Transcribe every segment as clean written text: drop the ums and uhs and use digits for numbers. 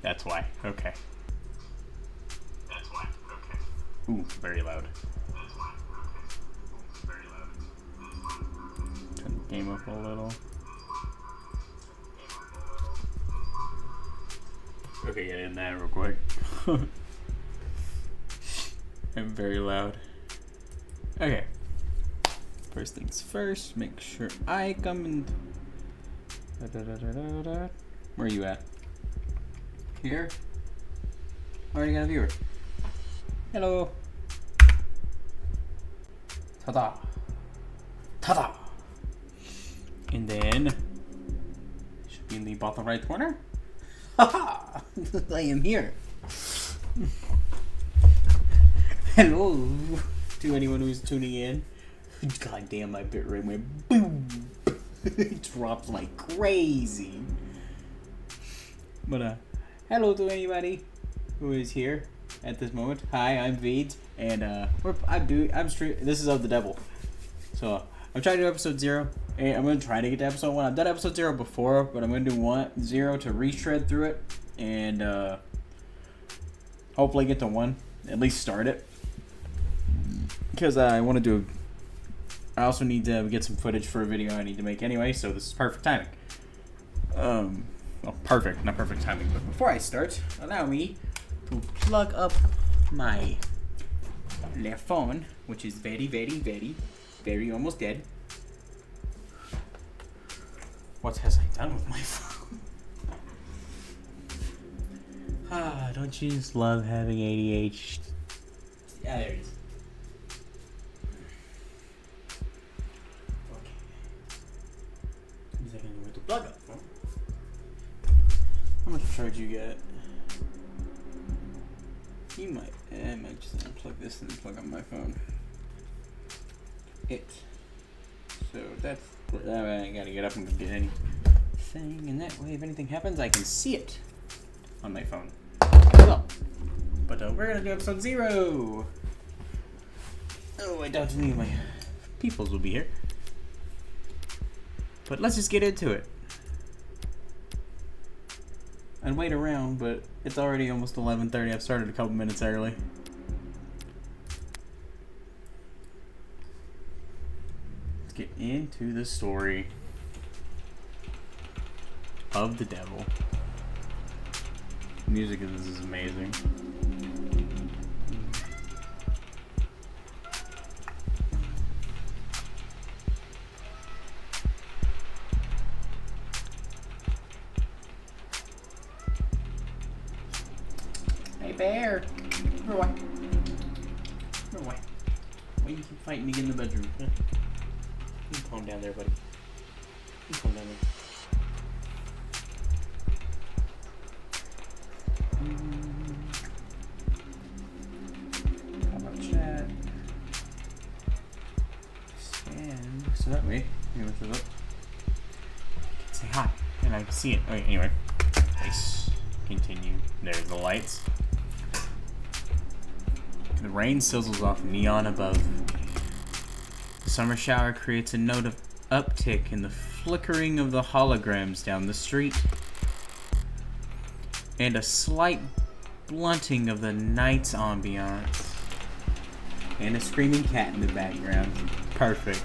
That's why. Okay. Ooh, very loud. Turn the game up a little. Okay, get in that real quick. I'm very loud. Okay. First things first, make sure I come in. Where are you at? Here? Already got a viewer. Hello. Ta-da. Ta-da. And then, should be in the bottom right corner. Haha! I am here. Hello to anyone who's tuning in. God damn, my bitrate went boom. It dropped like crazy. But hello to anybody who is here at this moment. Hi, I'm Veed, and this is of the devil. So I'm trying to do episode 0. And I'm gonna try to get to episode 1. I've done episode 0 before, but I'm gonna do 0 to reshred through it, and hopefully get to 1. At least start it, because I want to do. I also need to get some footage for a video I need to make anyway, so this is perfect timing. Well, perfect, not perfect timing. But before I start, allow me to plug up my left phone, which is very, very, very, very almost dead. What has I done with my phone? Don't you just love having ADHD? Yeah, there it is. Okay. Is that gonna to plug up? Huh? How much charge you got? You might. I might just unplug this and plug up my phone. So that's. I gotta get up and get anything, and that way, if anything happens, I can see it on my phone. Well, but we're gonna do episode 0. Oh, I doubt any of my peoples will be here. But let's just get into it. I'd wait around, but it's already almost 11:30. I've started a couple minutes early. Let's get into the story of the devil. The music of this is amazing. Hey bear! Run away. Run away. Why you keep fighting to get in the bedroom? Huh? You can calm down there, buddy. You can calm down there. How about chat? Scan. So that way, look. Say hi, and I can see it. Okay, anyway. Nice. Continue. There's the lights. The rain sizzles off neon above. The summer shower creates a note of uptick in the flickering of the holograms down the street, and a slight blunting of the night's ambiance. And a screaming cat in the background. Perfect.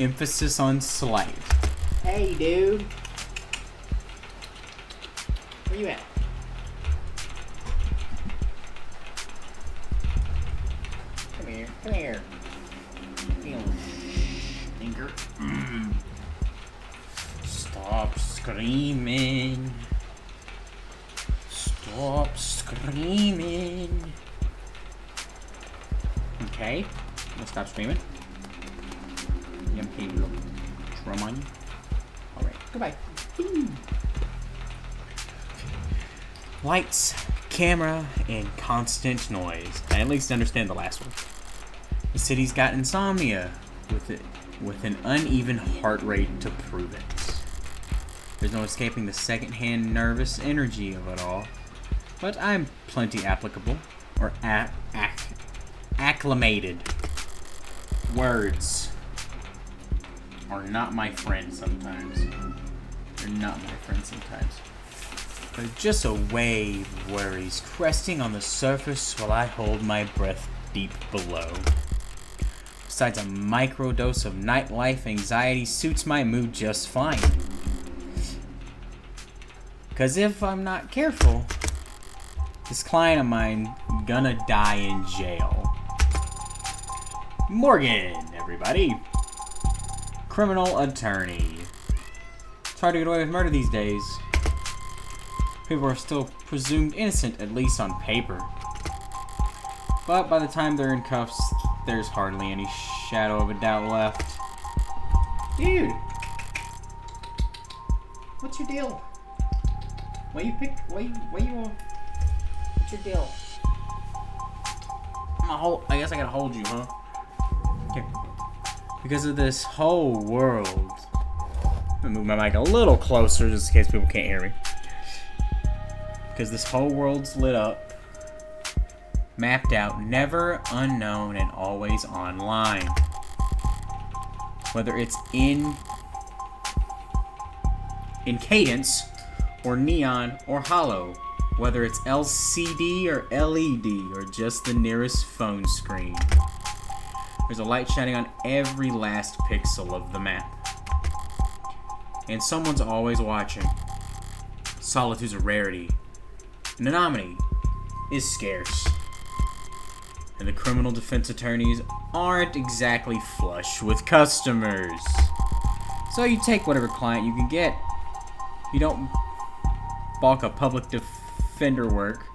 Emphasis on slight. Hey, dude. Where you at? Come here. Come here. You stinker. Stop screaming. Stop screaming. Okay. Let's stop screaming. Yum little drum on you. Alright. Goodbye. Lights, camera, and constant noise. I at least understand the last one. The city's got insomnia with an uneven heart rate to prove it. There's no escaping the second-hand nervous energy of it all. But I'm plenty applicable, or acclimated. Words are not my friend sometimes. They're not my friend sometimes. But just a wave of worries cresting on the surface while I hold my breath deep below. Besides, a microdose of nightlife anxiety suits my mood just fine. 'Cause if I'm not careful, this client of mine gonna die in jail. Morgan, everybody. Criminal attorney. It's hard to get away with murder these days. People are still presumed innocent, at least on paper. But by the time they're in cuffs, there's hardly any shadow of a doubt left. Dude! What's your deal? What's your deal? I guess I gotta hold you, huh? Okay. Because of this whole world. I'm gonna move my mic a little closer just in case people can't hear me. Because this whole world's lit up, mapped out, never unknown, and always online. Whether it's in cadence, or neon, or hollow. Whether it's LCD or LED, or just the nearest phone screen. There's a light shining on every last pixel of the map. And someone's always watching. Solitude's a rarity. An anomaly is scarce. And the criminal defense attorneys aren't exactly flush with customers. So you take whatever client you can get. You don't balk a public defender work,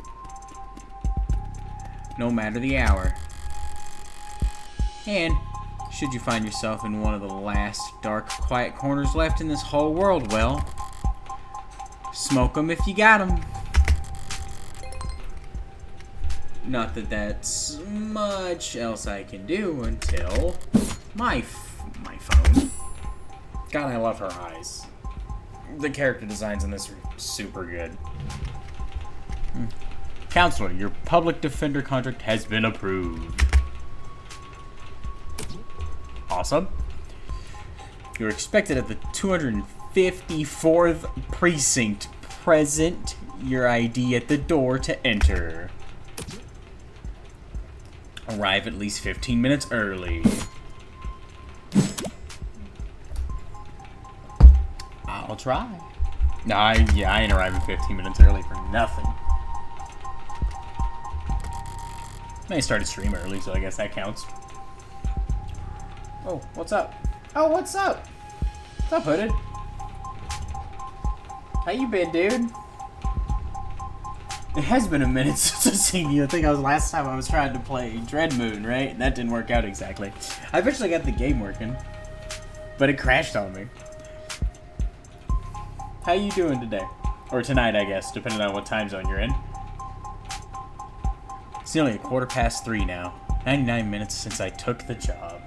no matter the hour. And should you find yourself in one of the last dark, quiet corners left in this whole world, well, smoke 'em if you got 'em. Not that that's much else I can do until my phone. God, I love her eyes. The character designs in this are super good. Counselor, your public defender contract has been approved. Awesome. You're expected at the 254th precinct. Present your ID at the door to enter. Arrive at least 15 minutes early. I'll try. I ain't arriving 15 minutes early for nothing. I started stream early, so I guess that counts. Oh, what's up? Oh, what's up? What's up, Hooded? How you been, dude? It has been a minute since I've seen you. I think last time I was trying to play Dread Moon, right? That didn't work out exactly. I eventually got the game working, but it crashed on me. How you doing today? Or tonight, I guess, depending on what time zone you're in. It's nearly 3:15 now. 99 minutes since I took the job.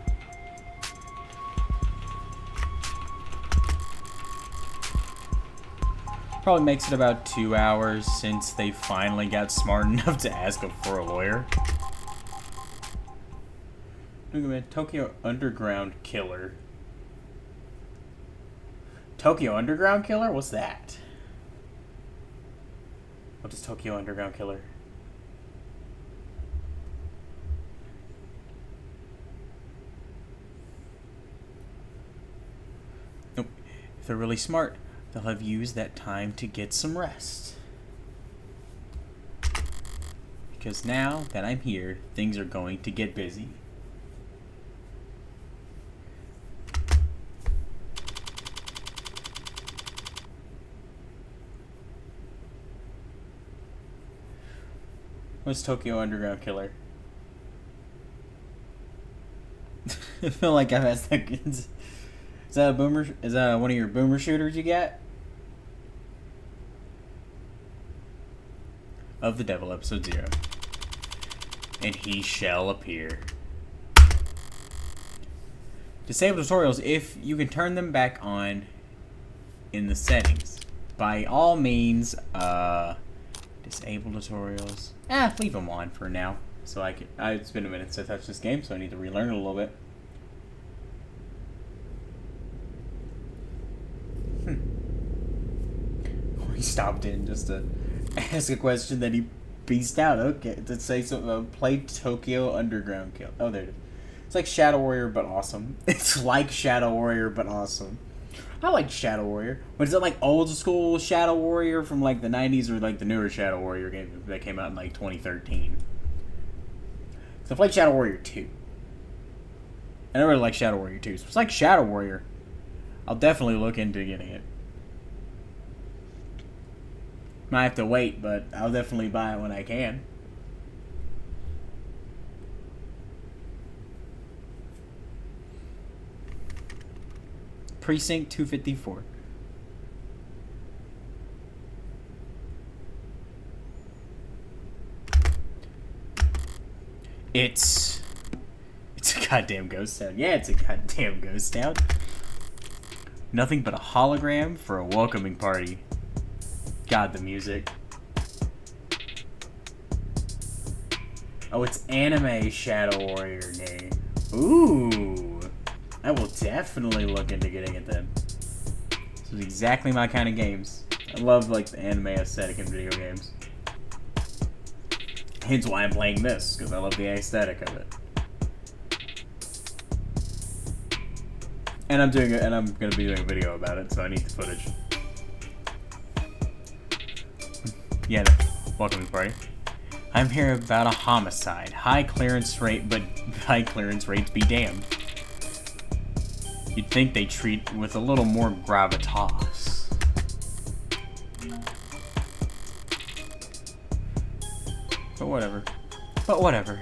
Probably makes it about 2 hours since they finally got smart enough to ask for a lawyer. Look at me, Tokyo Underground Killer. Tokyo Underground Killer? What's that? What is Tokyo Underground Killer? Nope. If they're really smart, they'll have used that time to get some rest. Because now that I'm here, things are going to get busy. What's Tokyo Underground Killer? I feel like I've asked that. Is that a boomer? Is that one of your boomer shooters you get? Of the Devil, episode 0. And he shall appear. Disable tutorials if you can turn them back on in the settings. By all means, disable tutorials. Leave them on for now. So I can. It's been a minute since I touched this game, so I need to relearn it a little bit. stopped in just to ask a question that he beast out. Okay, to say something. Play Tokyo Underground Kill. Oh, there it is. It's like Shadow Warrior, but awesome. It's like Shadow Warrior, but awesome. I like Shadow Warrior. But is it like old school Shadow Warrior from like the 90s or like the newer Shadow Warrior game that came out in like 2013? So I played Shadow Warrior 2. And I really like Shadow Warrior 2. So it's like Shadow Warrior. I'll definitely look into getting it. Might have to wait, but I'll definitely buy it when I can. Precinct 254. It's a goddamn ghost town. Yeah, it's a goddamn ghost town. Nothing but a hologram for a welcoming party. God, the music. Oh, it's anime Shadow Warrior game. Ooh. I will definitely look into getting it then. This is exactly my kind of games. I love like the anime aesthetic in video games. Hence why I'm playing this, because I love the aesthetic of it. And I'm gonna be doing a video about it, so I need the footage. Yeah, welcome to the party. I'm here about a homicide. High clearance rate, but high clearance rates be damned. You'd think they treat with a little more gravitas. But whatever.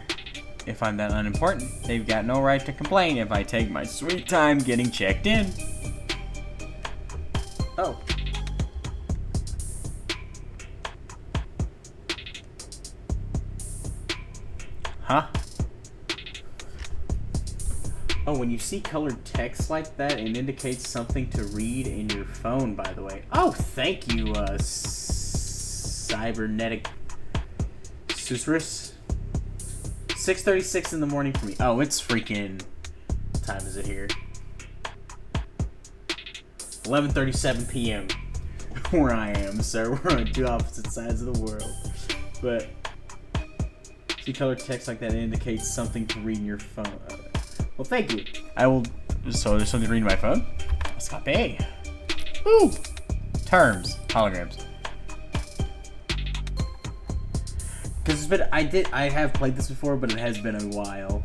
If I'm that unimportant, they've got no right to complain if I take my sweet time getting checked in. Oh. Huh? Oh, when you see colored text like that, it indicates something to read in your phone, by the way. Oh, thank you, cybernetic Susrus. 6:36 in the morning for me. Oh, it's freaking... What time is it here? 11:37 p.m. where I am, sir. We're on two opposite sides of the world. But... see colored text like that, it indicates something to read in your phone. Well, thank you. I will... So, there's something to read in my phone? Escape. Woo! Terms. Holograms. Because it's been... I have played this before, but it has been a while.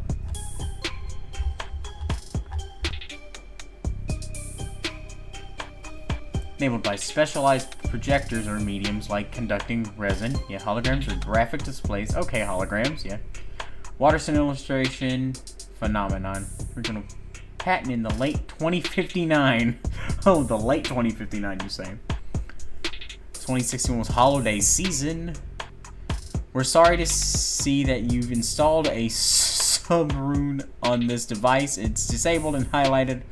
Enabled by specialized projectors or mediums like conducting resin. Yeah, holograms are graphic displays. Okay, holograms, yeah. Waterson illustration... phenomenon. Original patent in the late 2059. Oh, the late 2059, you say? 2016 was Holiday season. We're sorry to see that you've installed a subrune on this device. It's disabled and highlighted.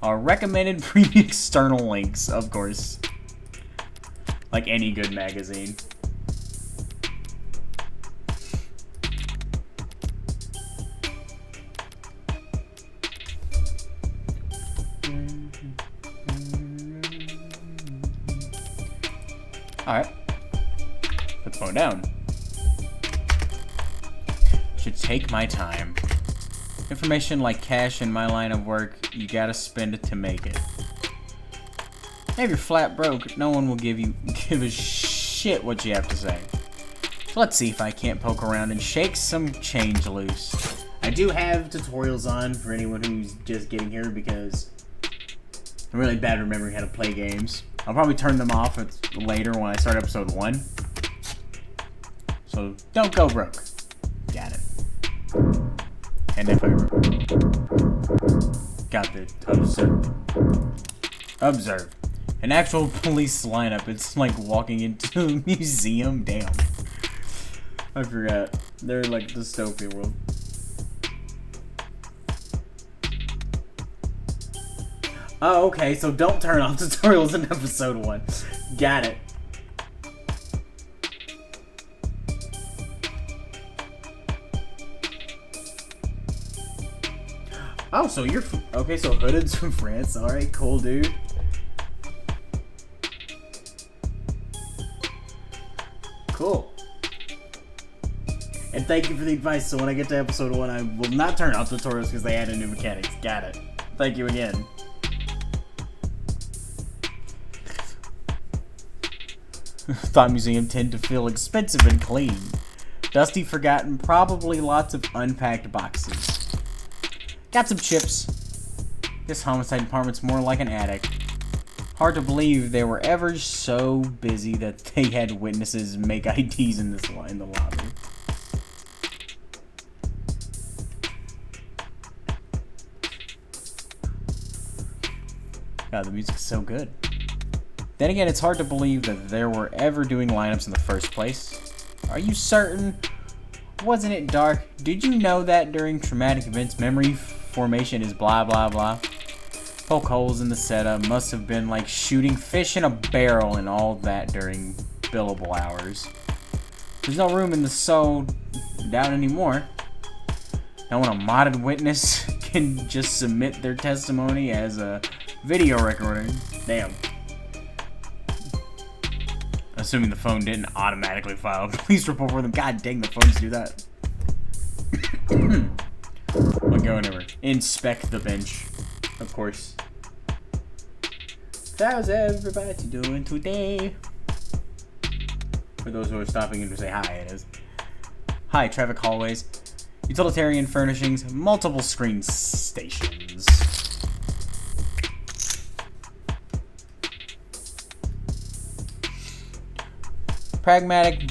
Recommended premium external links, of course. Like any good magazine. Alright. Put the phone down. Should take my time. Information like cash in my line of work, you gotta spend it to make it. If you're flat broke, no one will give a shit what you have to say. So let's see if I can't poke around and shake some change loose. I do have tutorials on for anyone who's just getting here because I'm really bad remembering how to play games. I'll probably turn them off later when I start episode 1. So, don't go broke. Got it. And if I... got the... Observe. An actual police lineup. It's like walking into a museum. Damn. I forgot. They're like dystopia world. Oh, okay, so don't turn off tutorials in episode 1. Got it. Oh, so you're... okay, so Hooded's from France. Alright, cool, dude. Cool. And thank you for the advice, so when I get to episode 1, I will not turn off tutorials because they added new mechanics. Got it. Thank you again. Thought museum tend to feel expensive and clean. Dusty, forgotten, probably lots of unpacked boxes. Got some chips. This homicide department's more like an attic. Hard to believe they were ever so busy that they had witnesses make IDs in the lobby. God, the music's so good. Then again, it's hard to believe that they were ever doing lineups in the first place. Are you certain? Wasn't it dark? Did you know that during traumatic events, memory formation is blah blah blah? Poke holes in the setup must have been like shooting fish in a barrel and all that during billable hours. There's no room in the soul down anymore. Now when a modded witness can just submit their testimony as a video recording. Damn. Assuming the phone didn't automatically file a police report for them. God dang, the phones do that. I'll go anywhere. Inspect the bench. Of course. How's everybody doing today? For those who are stopping in to say hi, it is. Hi, traffic hallways. Utilitarian furnishings. Multiple screen stations. Pragmatic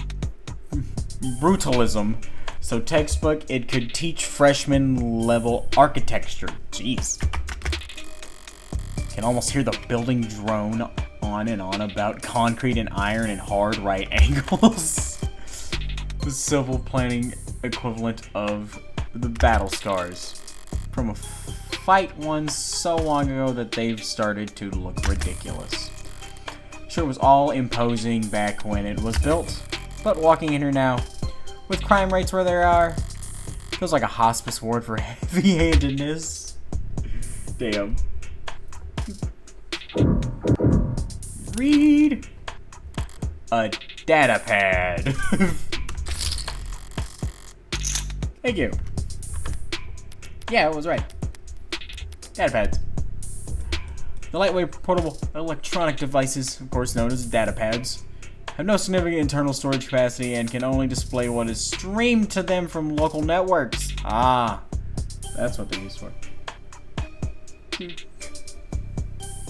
brutalism. So textbook, it could teach freshman level architecture. Jeez. Can almost hear the building drone on and on about concrete and iron and hard right angles. The civil planning equivalent of the battle scars from a fight won so long ago that they've started to look ridiculous. Sure, it was all imposing back when it was built, but walking in here now, with crime rates where they are, feels like a hospice ward for heavy-handedness. Damn. Read a data pad. Thank you. Yeah, it was right. Data pads. The lightweight portable electronic devices, of course known as data pads, have no significant internal storage capacity and can only display what is streamed to them from local networks. Ah, that's what they're used for.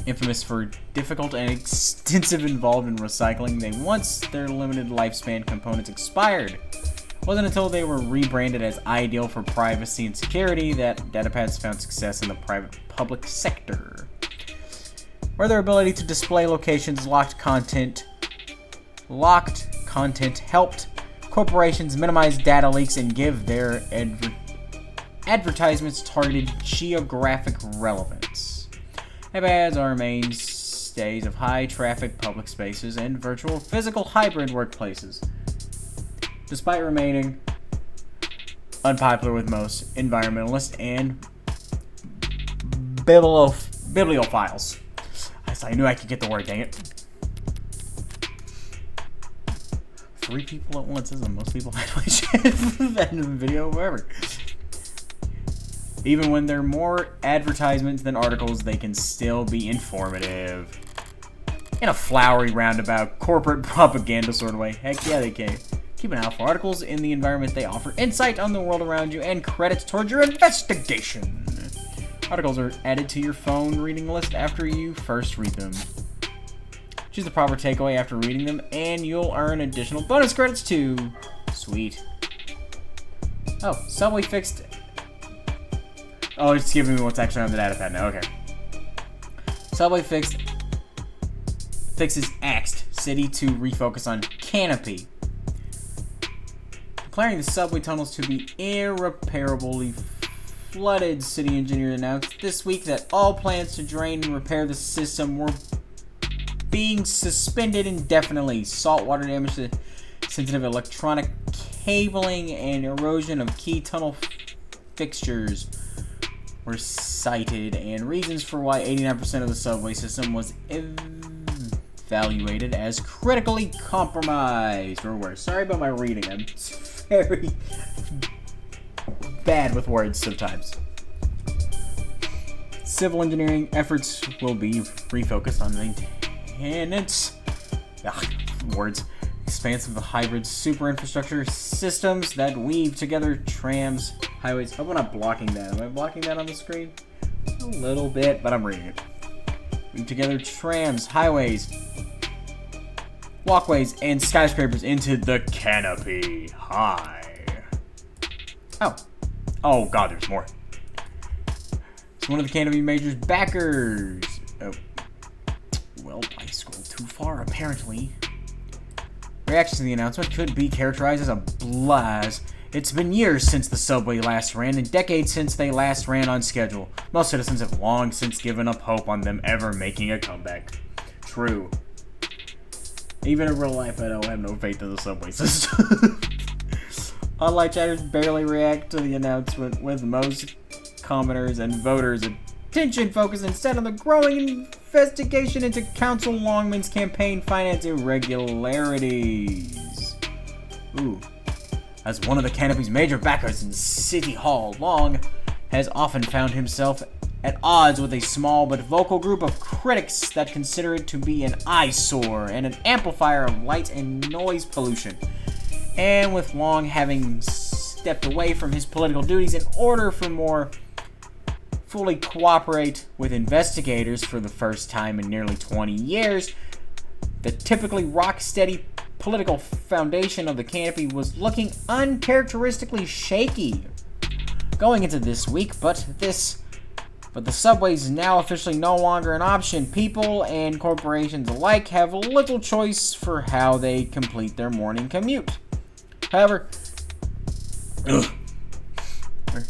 Infamous for difficult and extensive involved in recycling, once their limited lifespan components expired. It wasn't until they were rebranded as ideal for privacy and security that datapads found success in the private-public sector, where their ability to display locations locked content helped corporations minimize data leaks and give their advertisements targeted geographic relevance. Datapads are mainstays of high-traffic public spaces and virtual physical hybrid workplaces, despite remaining unpopular with most environmentalists and bibliophiles. I knew I could get the word, dang it. 3 people at once isn't most people I that in the video, wherever. Even when they're more advertisements than articles, they can still be informative. In a flowery, roundabout, corporate propaganda sort of way. Heck yeah, they can. Keep an eye out for articles in the environment. They offer insight on the world around you and credits towards your investigation. Articles are added to your phone reading list after you first read them. Choose the proper takeaway after reading them, and you'll earn additional bonus credits too. Sweet. Oh, Subway fixed... Oh, it's giving me what's actually on the data pad now. Okay. Subway fixes axed city to refocus on canopy, declaring the subway tunnels to be irreparably flooded. City engineer announced this week that all plans to drain and repair the system were being suspended indefinitely. Saltwater damage to sensitive electronic cabling and erosion of key tunnel fixtures were cited, and reasons for why 89% of the subway system was evaluated as critically compromised or worse. Sorry about my reading. I'm very bad with words sometimes. Civil engineering efforts will be refocused on maintenance. Words. Expansive hybrid super infrastructure systems that weave together trams, highways. I hope I'm not blocking that. Am I blocking that on the screen? A little bit, but I'm reading it. Weave together trams, highways, walkways, and skyscrapers into the canopy high. Oh god, there's more. It's one of the canopy major's backers. Oh. Well, I scrolled too far, apparently. Reactions to the announcement could be characterized as a blast. It's been years since the subway last ran, and decades since they last ran on schedule. Most citizens have long since given up hope on them ever making a comeback. True. Even in real life, I don't have no faith in the subway system. Online chatters barely react to the announcement, with most commenters and voters' attention focused instead on the growing investigation into Council Longman's campaign finance irregularities. Ooh. As one of the canopy's major backers in City Hall, Long has often found himself at odds with a small but vocal group of critics that consider it to be an eyesore and an amplifier of light and noise pollution. And with Long having stepped away from his political duties in order for more fully cooperate with investigators for the first time in nearly 20 years, the typically rock-steady political foundation of the canopy was looking uncharacteristically shaky going into this week, but the subway is now officially no longer an option. People and corporations alike have little choice for how they complete their morning commute. However,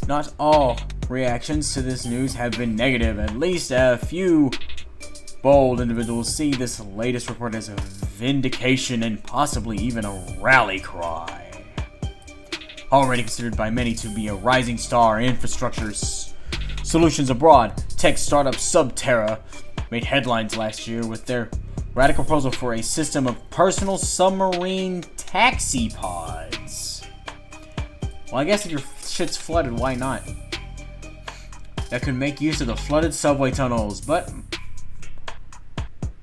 not all reactions to this news have been negative. At least a few bold individuals see this latest report as a vindication and possibly even a rally cry. Already considered by many to be a rising star in infrastructure solutions abroad, tech startup Subterra made headlines last year with their radical proposal for a system of personal submarine taxi pods. Well, I guess if your shit's flooded, why not? That could make use of the flooded subway tunnels, but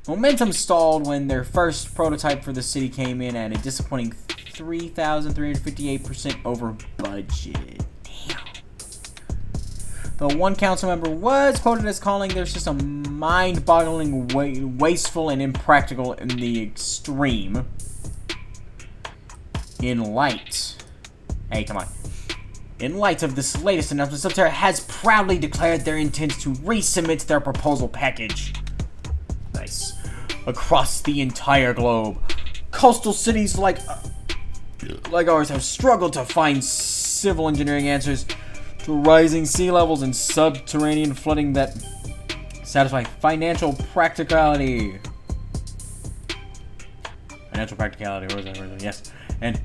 momentum stalled when their first prototype for the city came in at a disappointing 3,358% over budget. Damn. Though one council member was quoted as calling their system mind-boggling, wasteful, and impractical in the extreme. In light of this latest announcement, Subterra has proudly declared their intent to resubmit their proposal package. Nice. Across the entire globe, coastal cities like ours have struggled to find civil engineering answers to rising sea levels and subterranean flooding that satisfy financial practicality. Financial practicality, where is that? Yes. And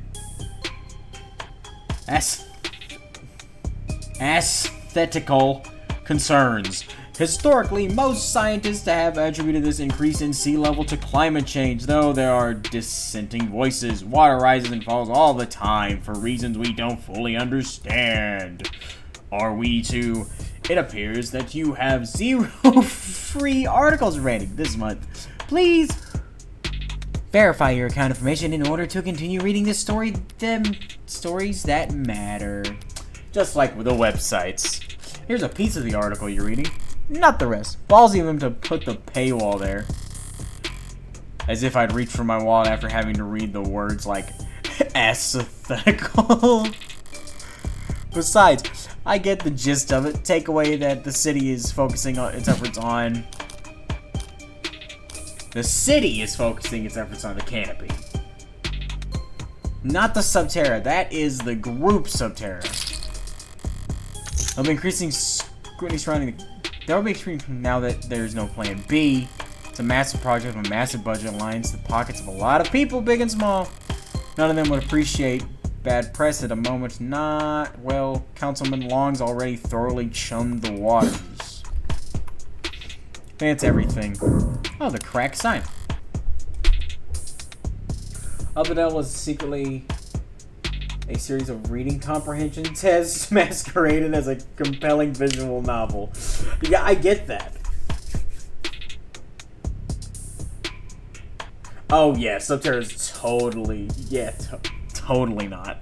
aesthetical concerns. Historically, most scientists have attributed this increase in sea level to climate change, though there are dissenting voices. Water rises and falls all the time for reasons we don't fully understand. Are we to? It appears that you have 0 free articles ready this month. Please verify your account information in order to continue reading this story, stories that matter. Just like with the websites. Here's a piece of the article you're reading, not the rest. Ballsy of him to put the paywall there. As if I'd reach for my wallet after having to read the words like aesthetical. Besides, I get the gist of it. Takeaway that the city is focusing its efforts on. The city is focusing its efforts on the canopy. Not the Subterra. That is the group Subterra. There'll be increasing scrutiny surrounding there will be scrutiny now that there's no plan B. It's a massive project with a massive budget lines the pockets of a lot of people, big and small. None of them would appreciate bad press at a moment. Not, well, Councilman Long's already thoroughly chummed the waters. That's everything. Oh, the crack sign. Of the Devil is secretly a series of reading comprehension tests masqueraded as a compelling visual novel. Yeah, I get that. Oh yeah, Subterra is totally, yeah, totally not.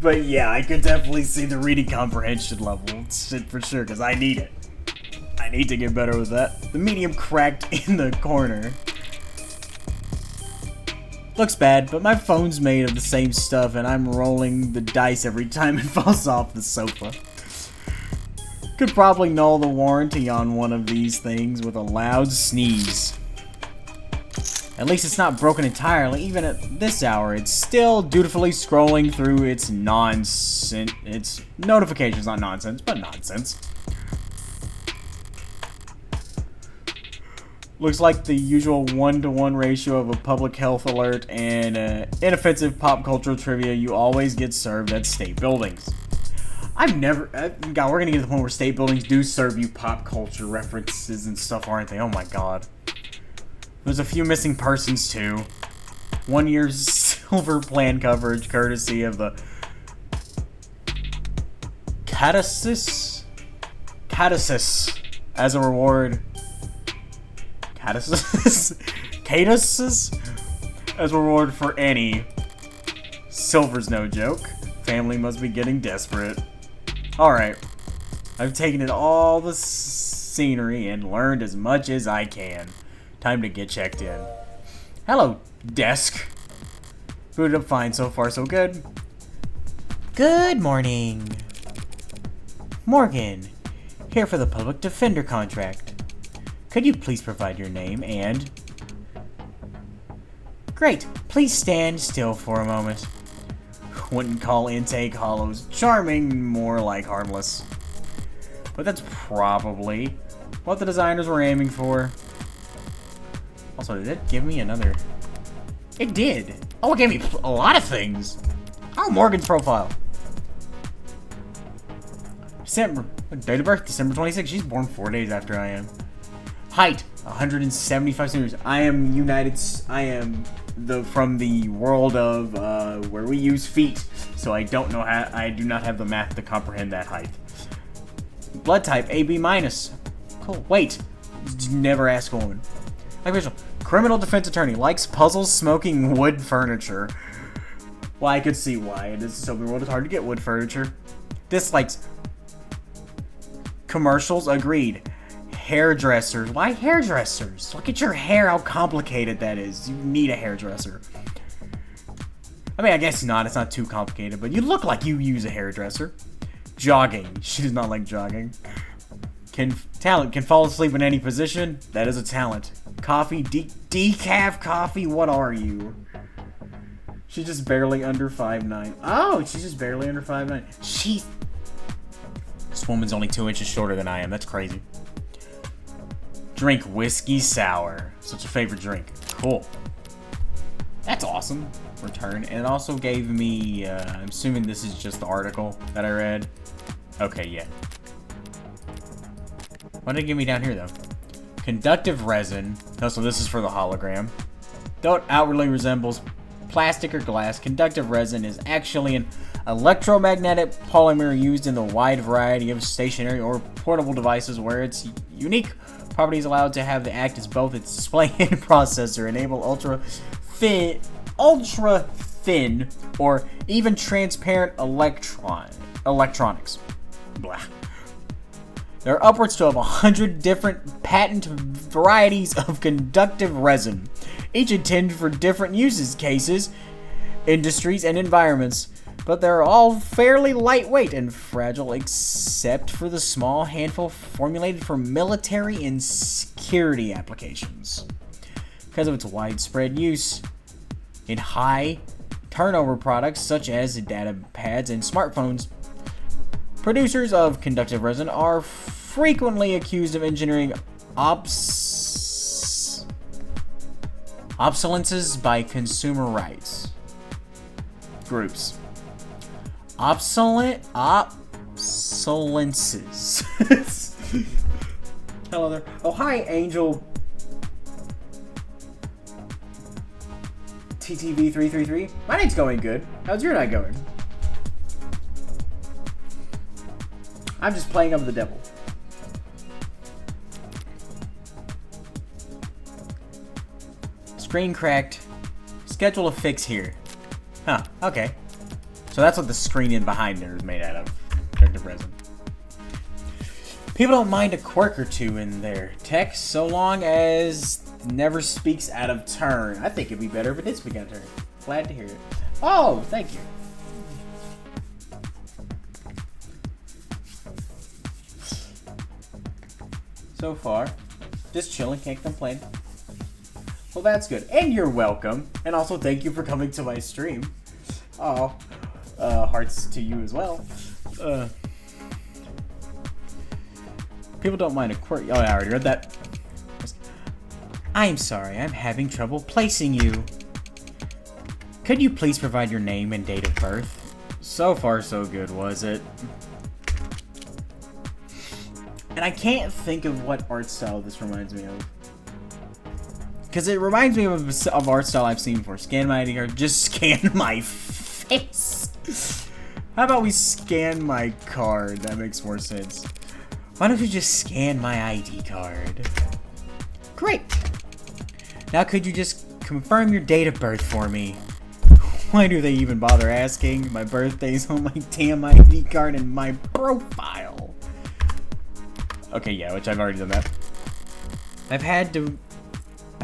But yeah, I could definitely see the reading comprehension level for sure, because I need it. I need to get better with that. The medium cracked in the corner. Looks bad, but my phone's made of the same stuff and I'm rolling the dice every time it falls off the sofa. Could probably null the warranty on one of these things with a loud sneeze. At least it's not broken entirely. Even at this hour, it's still dutifully scrolling through its nonsense. Its notifications, not nonsense, but nonsense. Looks like the usual 1-to-1 ratio of a public health alert and inoffensive pop cultural trivia you always get served at state buildings. God, we're gonna get to the point where state buildings do serve you pop culture references and stuff, aren't they? Oh my god. There's a few missing persons too. 1 year's silver plan coverage courtesy of the Catasis as a reward. Catasis as a reward for any. Silver's no joke. Family must be getting desperate. Alright. I've taken in all the scenery and learned as much as I can. Time to get checked in. Hello, desk. Booted up fine so far, so good. Good morning. Morgan, here for the public defender contract. Could you please provide your name and... Great, please stand still for a moment. Wouldn't call intake hollows charming, more like harmless. But that's probably what the designers were aiming for. Also, did it give me another... It did! Oh, it gave me a lot of things! Oh, Morgan's profile. December. Date of birth, December 26th. She's born 4 days after I am. Height, 175 centimeters. I am from the world of where we use feet, so I don't know how. I do not have the math to comprehend that height. Blood type, AB minus. Cool. Wait, never ask a woman. Official, criminal defense attorney, likes puzzles, smoking wood furniture. Well, I could see why. It is a sober world. It's hard to get wood furniture. Dislikes commercials. Agreed. Hairdressers. Why hairdressers? Look at your hair, how complicated that is. You need a hairdresser. I mean, I guess not. It's not too complicated, but you look like you use a hairdresser. Jogging. She does not like jogging. Can fall asleep in any position. That is a talent. Coffee. Decaf coffee. What are you? She's just barely under 5'9". Oh, she's just barely under 5'9". This woman's only 2 inches shorter than I am. That's crazy. Drink whiskey sour. Such a favorite drink. Cool. That's awesome. Return. And it also gave me, I'm assuming this is just the article that I read. Okay, yeah. What did it give me down here, though? Conductive resin. Oh, so this is for the hologram. Though it outwardly resembles plastic or glass, conductive resin is actually an electromagnetic polymer used in the wide variety of stationary or portable devices where its unique properties allowed to have the act as both its display and processor, enable ultra thin or even transparent electronics. Blah. There are upwards to 100 different patent varieties of conductive resin, each intended for different uses cases, industries, and environments. But they're all fairly lightweight and fragile except for the small handful formulated for military and security applications. Because of its widespread use in high turnover products such as data pads and smartphones, producers of conductive resin are frequently accused of engineering obsolences by consumer rights groups. Obsolences. Hello there. Oh, hi, Angel. TTV333. My night's going good. How's your night going? I'm just playing up the devil. Screen cracked. Schedule a fix here. Huh, okay. So that's what the screen in behind there is made out of. Character present. People don't mind a quirk or two in their text so long as it never speaks out of turn. I think it'd be better if it did speak out of turn. Glad to hear it. Oh, thank you. So far, just chilling, can't complain. Well, that's good. And you're welcome. And also, thank you for coming to my stream. Oh, hearts to you as well. People don't mind a quirk. Oh, I already read that. I'm sorry, I'm having trouble placing you. Could you please provide your name and date of birth? So far, so good, was it? And I can't think of what art style this reminds me of. Because it reminds me of art style I've seen before. Scan my ID card. Just scan my face. How about we scan my card? That makes more sense. Why don't you just scan my ID card? Great. Now could you just confirm your date of birth for me? Why do they even bother asking? My birthday's on my damn ID card and my profile. Okay, yeah, which I've already done that. I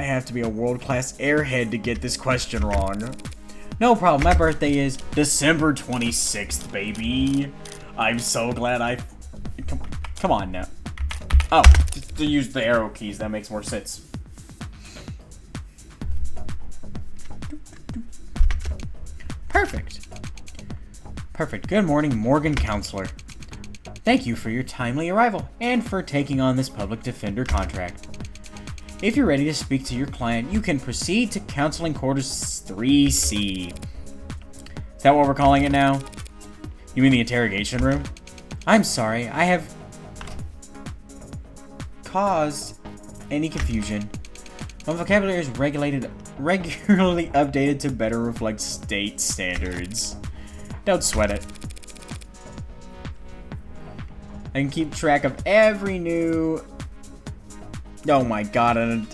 have to be a world-class airhead to get this question wrong. No problem, my birthday is December 26th, baby. I'm so glad Come on now. Oh, just to use the arrow keys, that makes more sense. Perfect. Perfect. Good morning, Morgan Counselor. Thank you for your timely arrival and for taking on this public defender contract. If you're ready to speak to your client, you can proceed to counseling quarters 3C. Is that what we're calling it now? You mean the interrogation room? I'm sorry, I have caused any confusion. My vocabulary is regularly updated to better reflect state standards. Don't sweat it. I can keep track of every new... Oh my god,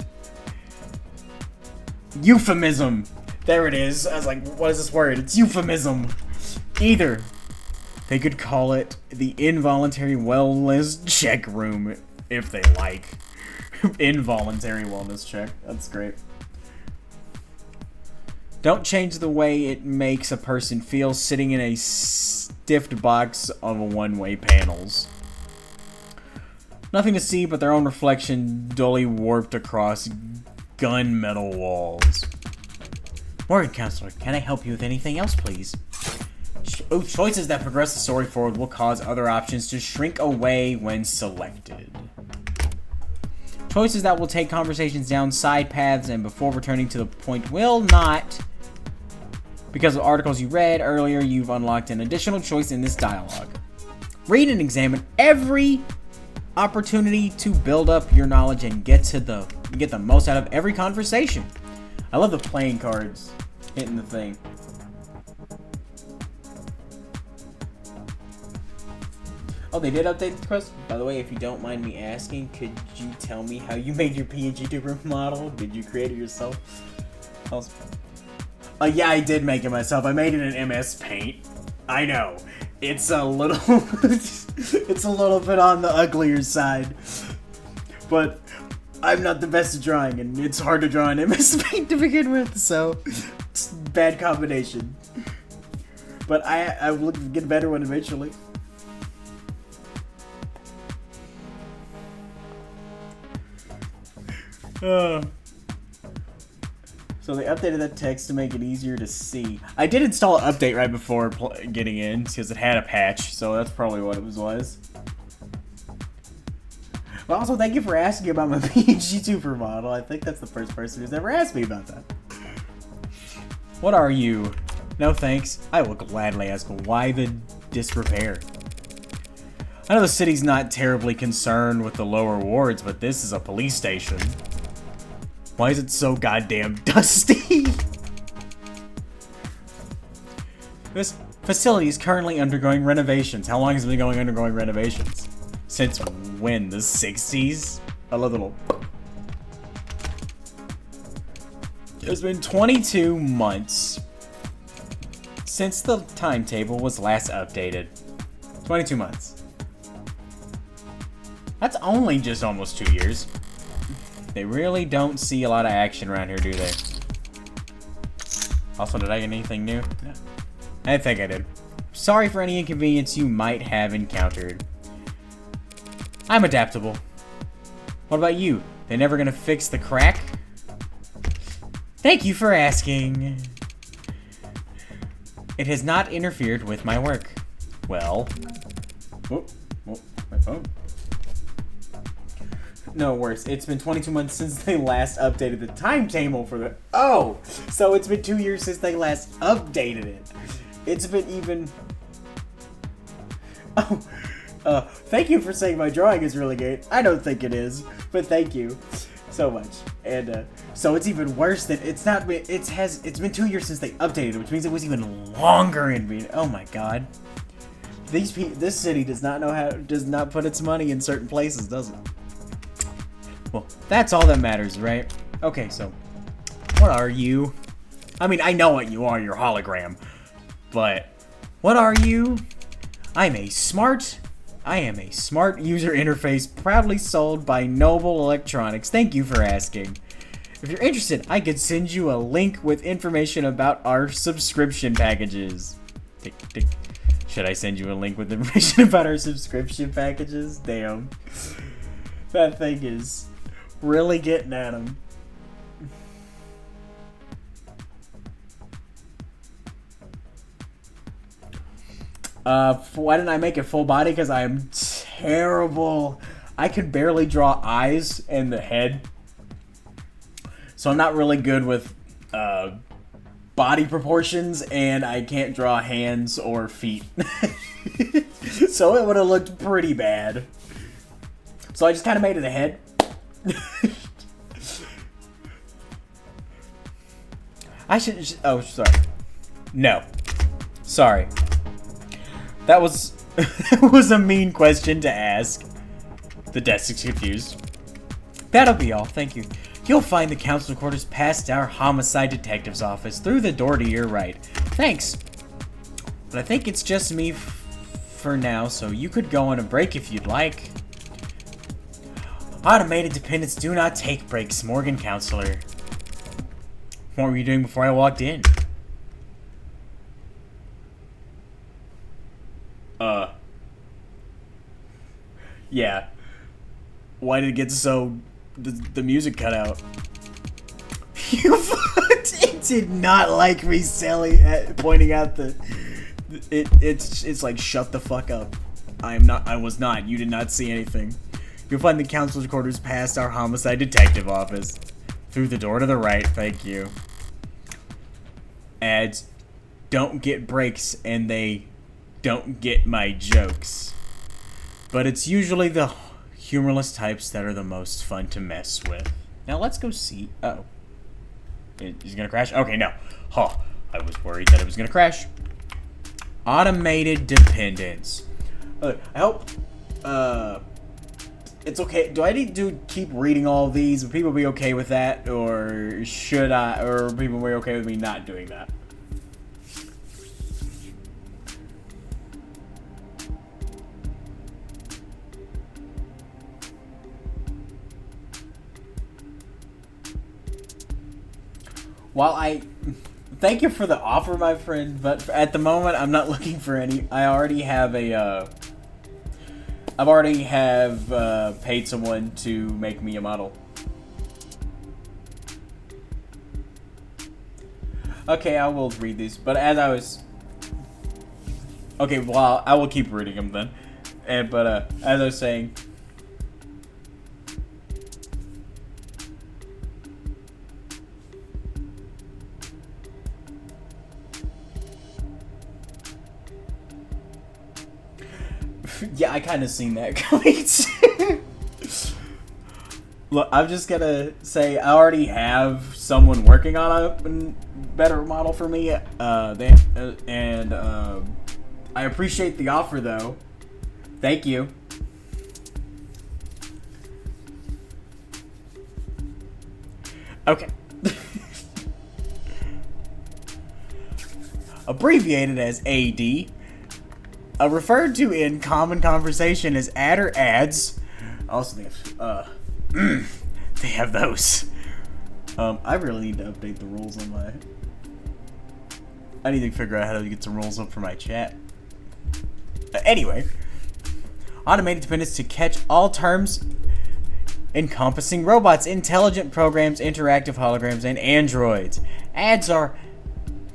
euphemism! There it is. I was like, what is this word? It's euphemism. Either they could call it the involuntary wellness check room if they like. Involuntary wellness check. That's great. Don't change the way it makes a person feel sitting in a stiffed box of one-way panels. Nothing to see but their own reflection dully warped across gunmetal walls. Morgan Counselor, can I help you with anything else, please? Choices that progress the story forward will cause other options to shrink away when selected. Choices that will take conversations down side paths and before returning to the point will not. Because of articles you read earlier, you've unlocked an additional choice in this dialogue. Read and examine every opportunity to build up your knowledge and get the most out of every conversation. I love the playing cards hitting the thing. Oh, they did update the quest? By the way, if you don't mind me asking, could you tell me how you made your PNG tuber model? Did you create it yourself? Yeah, I did make it myself. I made it in MS Paint. I know. It's a little... it's a little bit on the uglier side. But I'm not the best at drawing, and it's hard to draw in MS Paint to begin with, so... It's a bad combination. But I will get a better one eventually. So they updated that text to make it easier to see. I did install an update right before getting in because it had a patch, so that's probably what it was. Well, also thank you for asking about my PNG tuber model. I think that's the first person who's ever asked me about that. What are you? No thanks. I will gladly ask why the disrepair. I know the city's not terribly concerned with the lower wards, but this is a police station. Why is it so goddamn dusty? This facility is currently undergoing renovations. How long has it been undergoing renovations? Since when? The 60s? I love the little... It's been 22 months since the timetable was last updated. 22 months. That's only just almost 2 years. They really don't see a lot of action around here, do they? Also, did I get anything new? No. I think I did. Sorry for any inconvenience you might have encountered. I'm adaptable. What about you? They never gonna fix the crack? Thank you for asking. It has not interfered with my work. Well... Oh, my phone. No, worse. It's been 22 months since they last updated the timetable for the... Oh! So it's been 2 years since they last updated it. It's been even... Oh, thank you for saying my drawing is really great. I don't think it is, but thank you so much. And, so it's even worse than... It's been 2 years since they updated it, which means it was even longer in being... Oh my god. This city does not put its money in certain places, does it? Well, that's all that matters, right? Okay, so, what are you? I mean, I know what you are, you're hologram. But, what are you? I am a smart user interface proudly sold by Noble Electronics. Thank you for asking. If you're interested, I could send you a link with information about our subscription packages. Tick, tick. Should I send you a link with information about our subscription packages? Damn. That thing is really getting at him. Why didn't I make it full body? Because I am terrible. I can barely draw eyes and the head. So I'm not really good with body proportions, and I can't draw hands or feet. So it would have looked pretty bad. So I just kind of made it a head. I should... Oh, sorry. No. Sorry. That was... that was a mean question to ask. The desk is confused. That'll be all. Thank you. You'll find the council quarters past our homicide detective's office through the door to your right. Thanks. But I think it's just me for now, so you could go on a break if you'd like. Automated dependents do not take breaks, Morgan Counselor. What were you doing before I walked in? Yeah. Why did it get so... The music cut out? It did not like me pointing out the... It's like, shut the fuck up. I was not. You did not see anything. You'll find the council's quarters past our homicide detective office. Through the door to the right, thank you. Ads don't get breaks, and they don't get my jokes. But it's usually the humorless types that are the most fun to mess with. Now let's go see... Uh-oh. Is it gonna crash? Okay, no. Huh. I was worried that it was gonna crash. Automated dependence. I hope... It's okay. Do I need to keep reading all of these? Would people be okay with that? Or should I... Or would people be okay with me not doing that? While I... Thank you for the offer, my friend, but at the moment, I'm not looking for any... I already have a, I've already paid someone to make me a model. Okay, I will read these, but as I was... Okay, well, I will keep reading them then. But as I was saying... Yeah, I kind of seen that coming too. Look, I'm just gonna say I already have someone working on a better model for me. I appreciate the offer, though. Thank you. Okay. Abbreviated as AD, referred to in common conversation as ad or ads. Also, they have those. I really need to update the rules on my. I need to figure out how to get some rules up for my chat. Anyway, automated dependence to catch all terms encompassing robots, intelligent programs, interactive holograms, and androids. Ads are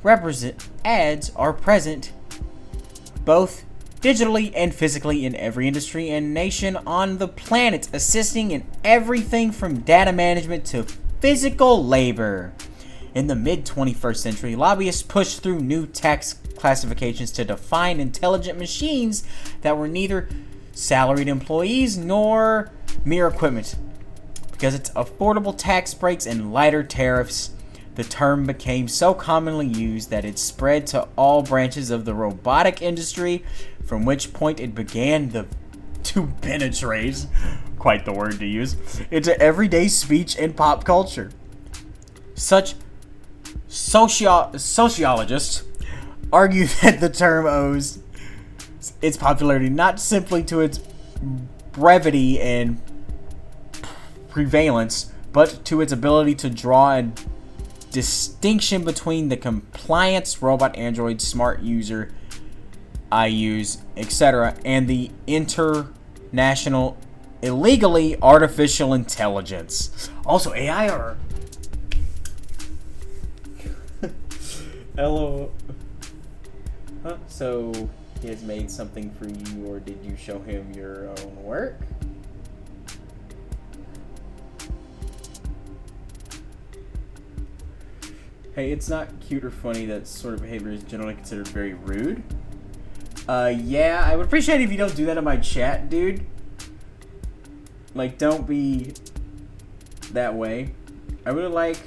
present both digitally and physically in every industry and nation on the planet, assisting in everything from data management to physical labor. In the mid-21st century, lobbyists pushed through new tax classifications to define intelligent machines that were neither salaried employees nor mere equipment. Because its affordable tax breaks and lighter tariffs, the term became so commonly used that it spread to all branches of the robotic industry, from which point it began to penetrate, quite the word to use, into everyday speech and pop culture. Such sociologists argue that the term owes its popularity not simply to its brevity and prevalence, but to its ability to draw a distinction between the compliance robot, android, smart user, I use, etc., and the international illegally artificial intelligence. Also, AI are hello. Huh? So he has made something for you, or did you show him your own work? Hey, it's not cute or funny that sort of behavior is generally considered very rude. Yeah, I would appreciate it if you don't do that in my chat, dude. Like, don't be that way. I really like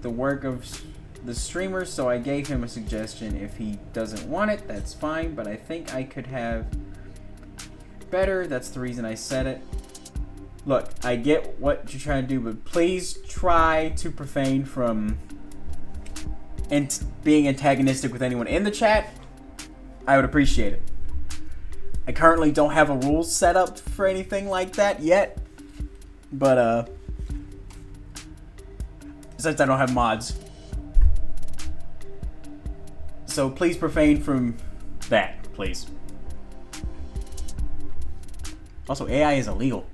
the work of the streamer, so I gave him a suggestion. If he doesn't want it, that's fine, but I think I could have better. That's the reason I said it. Look, I get what you're trying to do, but please try to refrain from being antagonistic with anyone in the chat. I would appreciate it. I currently don't have a rules set up for anything like that yet, but since I don't have mods, so please refrain from that, please. Also, AI is illegal.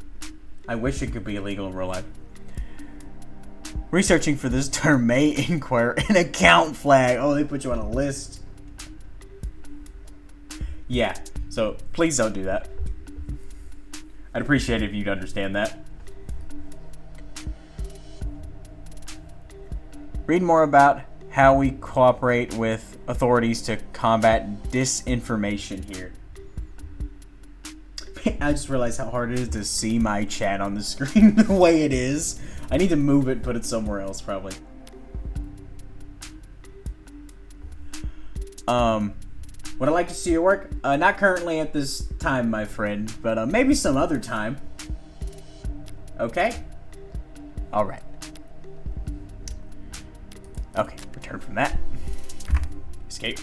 I wish it could be illegal in real life. Researching for this term may inquire an account flag. Oh, they put you on a list. Yeah, so please don't do that. I'd appreciate it if you'd understand that. Read more about how we cooperate with authorities to combat disinformation here. I just realized how hard it is to see my chat on the screen the way it is. I need to move it, put it somewhere else, probably. Would I like to see your work? Not currently at this time, my friend, but maybe some other time. Okay? Alright. Okay, return from that. Escape.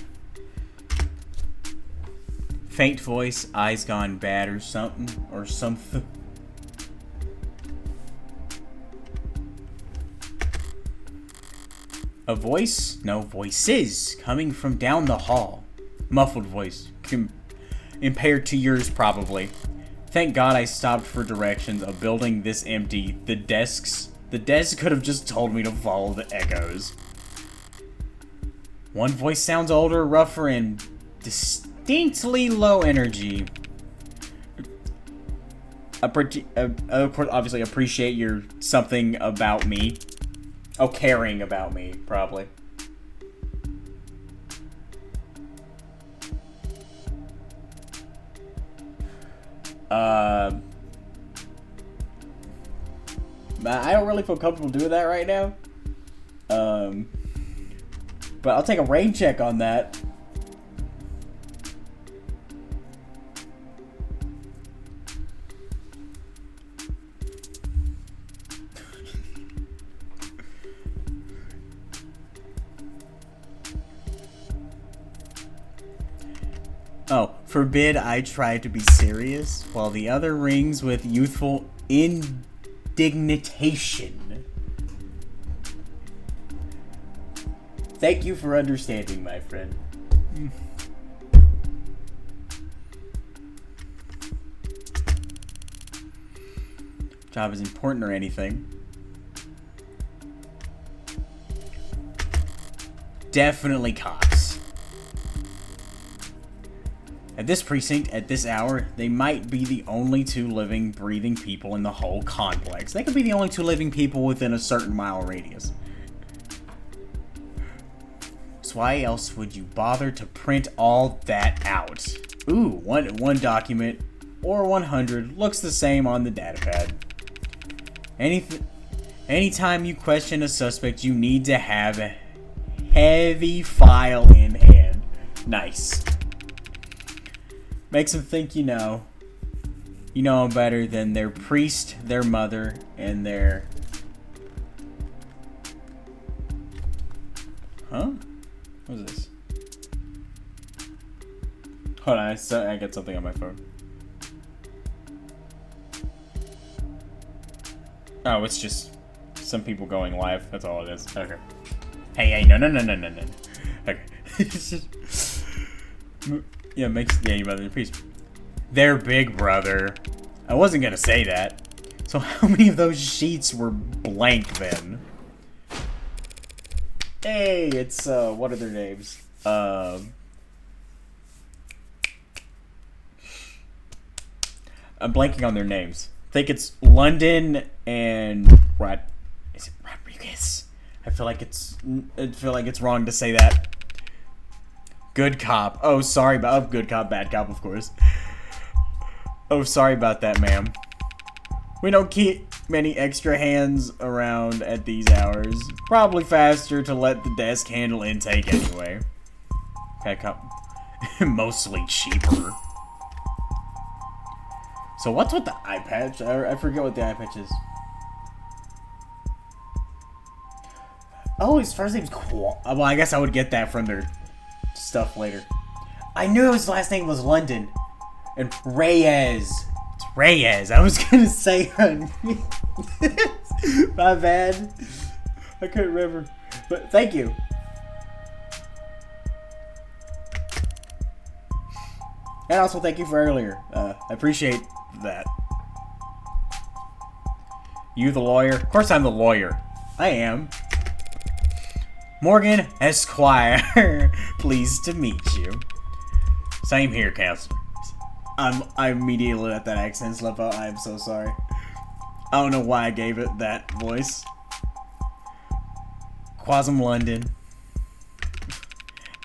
Faint voice, eyes gone bad or something, or something. A voice? No, voices coming from down the hall. Muffled voice. Impaired to yours, probably. Thank God I stopped for directions. A building this empty. The desk could have just told me to follow the echoes. One voice sounds older, rougher, and distinctly low energy. Of course, obviously appreciate your something about me. Oh, caring about me, probably. I don't really feel comfortable doing that right now. But I'll take a rain check on that. Oh, forbid I try to be serious, while the other rings with youthful indignation. Thank you for understanding, my friend. Job is important or anything. Definitely cops. At this precinct, at this hour, they might be the only two living, breathing people in the whole complex. They could be the only two living people within a certain mile radius. So why else would you bother to print all that out? Ooh, one document, or 100, looks the same on the datapad. Anytime you question a suspect, you need to have a heavy file in hand. Nice. Makes them think you know them better than their priest, their mother, and their... Huh? What is this? Hold on, I got something on my phone. Oh, it's just some people going live. That's all it is. Okay. Hey, no. Okay. Yeah, your mother and priest. Their big brother. I wasn't gonna say that. So how many of those sheets were blank then? Hey, it's, what are their names? I'm blanking on their names. I think it's London and is it Rodriguez? I feel like it's wrong to say that. Good cop. Oh, sorry about good cop, bad cop, of course. Oh, sorry about that, ma'am. We don't keep many extra hands around at these hours. Probably faster to let the desk handle intake anyway. Bad cop. Mostly cheaper. So what's with the eye patch? I forget what the eye patch is. Oh, his first name's well, I guess I would get that from their stuff later. I knew his last name was London. And Reyes. It's Reyes. I was gonna say my bad. I couldn't remember. But thank you. And also thank you for earlier. I appreciate that. You the lawyer? Of course I'm the lawyer. I am. Morgan Esquire. Pleased to meet you. Same here, counselor. I immediately let that accent slip out. I am so sorry. I don't know why I gave it that voice. Quasum London.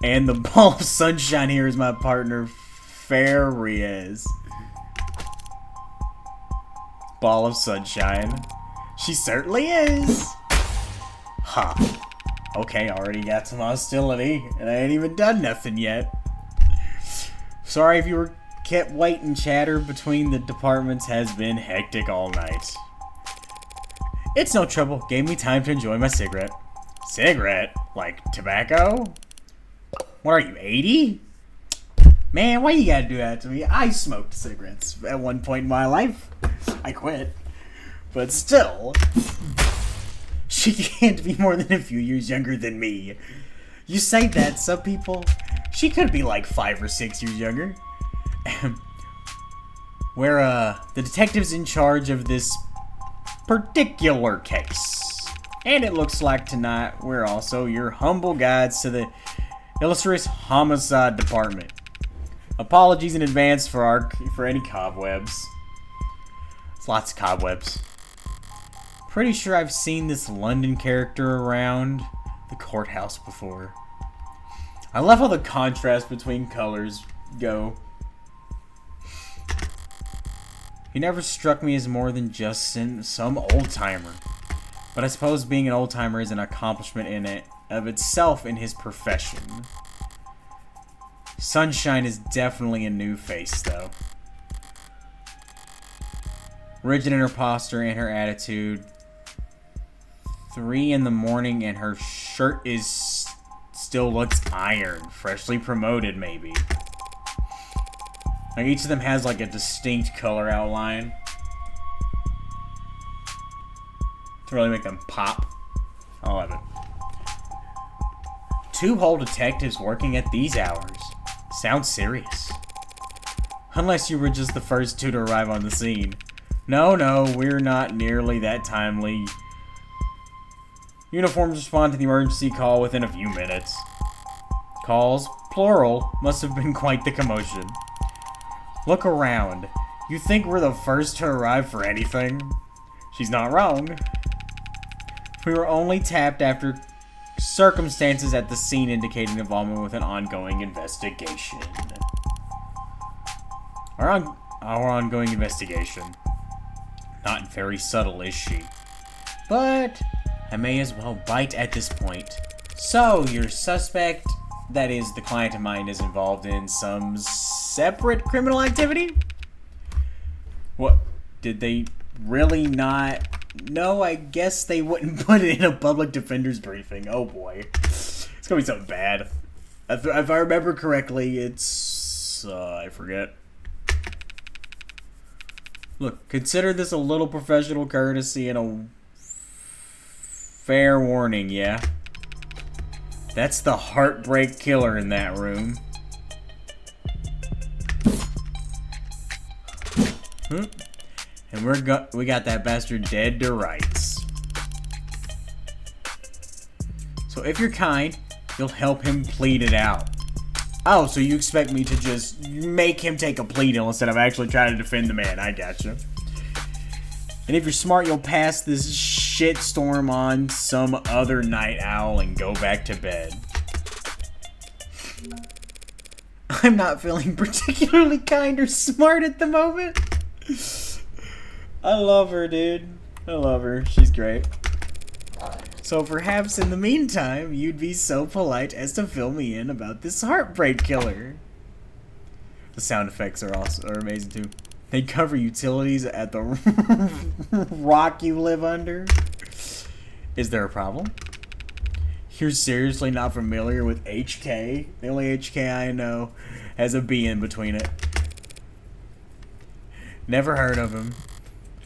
And the ball of sunshine here is my partner, Farias. Ball of sunshine. She certainly is. Ha. Huh. Okay, already got some hostility, and I ain't even done nothing yet. Sorry if you were kept waiting. Chatter between the departments has been hectic all night. It's no trouble. Gave me time to enjoy my cigarette. Cigarette? Like tobacco? What are you, 80? Man, why you gotta do that to me? I smoked cigarettes at one point in my life. I quit. But still, she can't be more than a few years younger than me. You say that, some people, she could be like 5 or 6 years younger. We're, the detectives in charge of this particular case. And it looks like tonight we're also your humble guides to the illustrious homicide department. Apologies in advance for any cobwebs. It's lots of cobwebs. Pretty sure I've seen this London character around the courthouse before. I love how the contrast between colors go. He never struck me as more than just some old-timer. But I suppose being an old-timer is an accomplishment in it of itself in his profession. Sunshine is definitely a new face, though. Rigid in her posture and her attitude. 3 in the morning and her shirt still looks iron. Freshly promoted, maybe. Like, each of them has like a distinct color outline to really make them pop. I love it. 2 whole detectives working at these hours. Sounds serious. Unless you were just the first 2 to arrive on the scene. No, we're not nearly that timely. Uniforms respond to the emergency call within a few minutes. Calls, plural, must have been quite the commotion. Look around. You think we're the first to arrive for anything? She's not wrong. We were only tapped after circumstances at the scene indicating involvement with an ongoing investigation. Our ongoing investigation. Not very subtle, is she? But I may as well bite at this point. So, your suspect, that is, the client of mine, is involved in some separate criminal activity? What? Did they really not? No, I guess they wouldn't put it in a public defender's briefing. Oh boy. It's gonna be something bad. If I remember correctly, it's... I forget. Look, consider this a little professional courtesy and a fair warning, yeah? That's the heartbreak killer in that room. And we got that bastard dead to rights. So if you're kind, you'll help him plead it out. Oh, so you expect me to just make him take a plea deal instead of actually trying to defend the man. I gotcha. And if you're smart, you'll pass this shitstorm on some other night owl and go back to bed. I'm not feeling particularly kind or smart at the moment. I love her, dude. I love her. She's great. So perhaps in the meantime, you'd be so polite as to fill me in about this heartbreak killer. The sound effects are amazing too. They cover utilities at the rock you live under. Is there a problem? You're seriously not familiar with HK? The only HK I know has a B in between it. Never heard of him.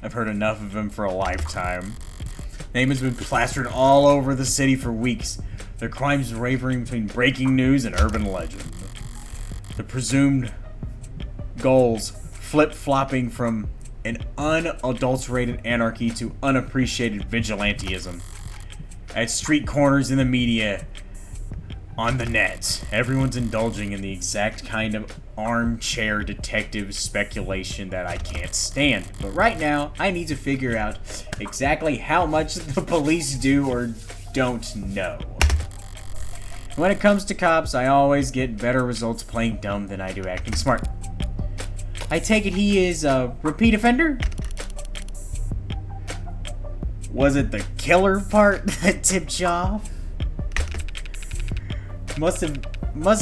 I've heard enough of him for a lifetime. Name has been plastered all over the city for weeks. Their crimes wavering between breaking news and urban legend. The presumed goals flip-flopping from an unadulterated anarchy to unappreciated vigilantism. At street corners in the media, on the net, everyone's indulging in the exact kind of armchair detective speculation that I can't stand. But right now, I need to figure out exactly how much the police do or don't know. When it comes to cops, I always get better results playing dumb than I do acting smart. I take it he is a repeat offender? Was it the killer part that tipped you off? Must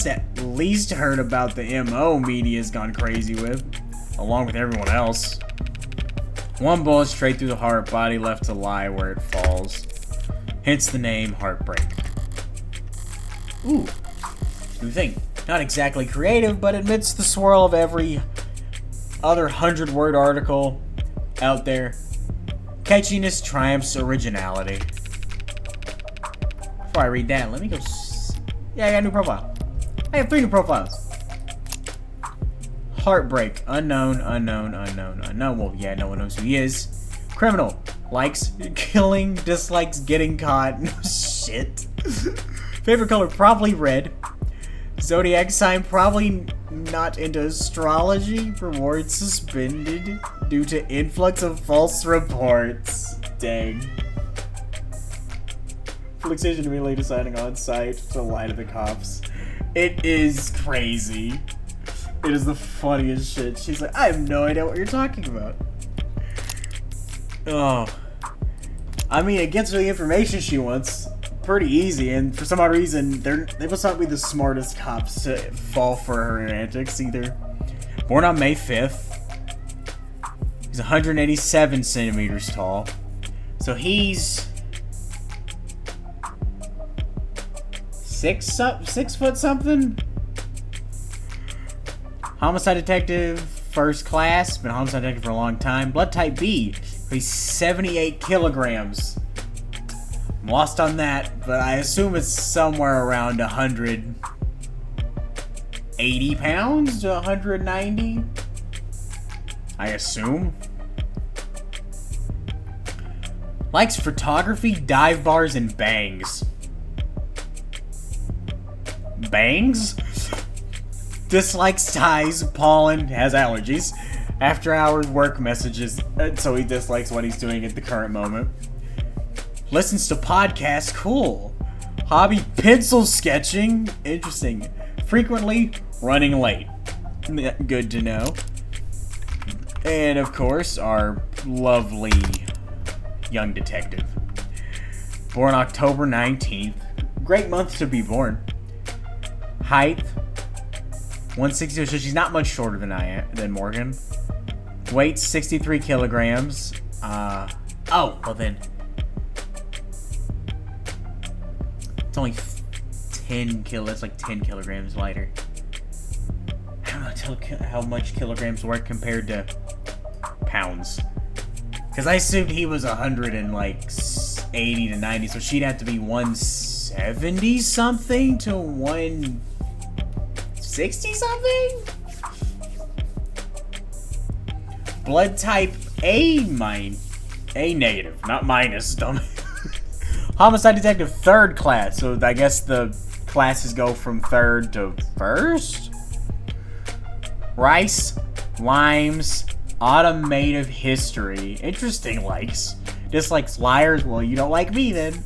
at least heard about the MO media's gone crazy with, along with everyone else. One bullet straight through the heart, body left to lie where it falls. Hence the name Heartbreak. Ooh, new thing. Not exactly creative, but amidst the swirl of every other 100-word article out there, catchiness triumphs originality. Before I read that, let me go. Yeah, I got a new profile. I have 3 new profiles. Heartbreak. Unknown. Well, yeah, no one knows who he is. Criminal. Likes killing, dislikes getting caught. No shit. Favorite color, probably red. Zodiac sign, probably not into astrology. Reward suspended due to influx of false reports. Dang. Fixation immediately deciding on site to lie to the cops. It is crazy. It is the funniest shit. She's like, I have no idea what you're talking about. Oh. I mean, it gets her the information she wants pretty easy, and for some odd reason, they must not be the smartest cops to fall for her antics either. Born on May 5th. He's 187 centimeters tall. So he's 6 foot something? Homicide detective, first class, been a homicide detective for a long time. Blood type B, he's 78 kilograms. I'm lost on that, but I assume it's somewhere around 180 pounds to 190. I assume. Likes photography, dive bars, and bangs. Bangs? Dislikes ties, pollen, has allergies. After hours work messages, so he dislikes what he's doing at the current moment. Listens to podcasts, cool. Hobby, pencil sketching, interesting. Frequently, running late. Good to know. And of course, our lovely young detective. Born October 19th. Great month to be born. Height 162, so she's not much shorter than Morgan. Weight 63 kilograms. Oh, well then. It's only 10 kilos. That's like 10 kilograms lighter. I don't know how much kilograms work compared to pounds. Because I assumed he was 180 to 90, so she'd have to be 170 something to 160 something? Blood type A negative, not minus, dumb. Homicide detective, third class. So I guess the classes go from third to first? Rice, limes, automotive history. Interesting likes. Dislikes liars. Well, you don't like me then.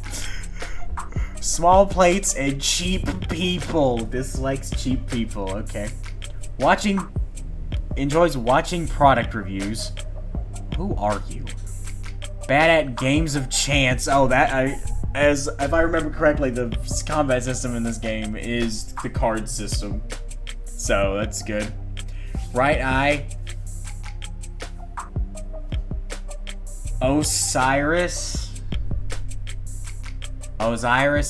Small plates and cheap people. Dislikes cheap people. Okay. Enjoys watching product reviews. Who are you? Bad at games of chance. Oh, if I remember correctly, the combat system in this game is the card system. So, that's good. Right eye. Osiris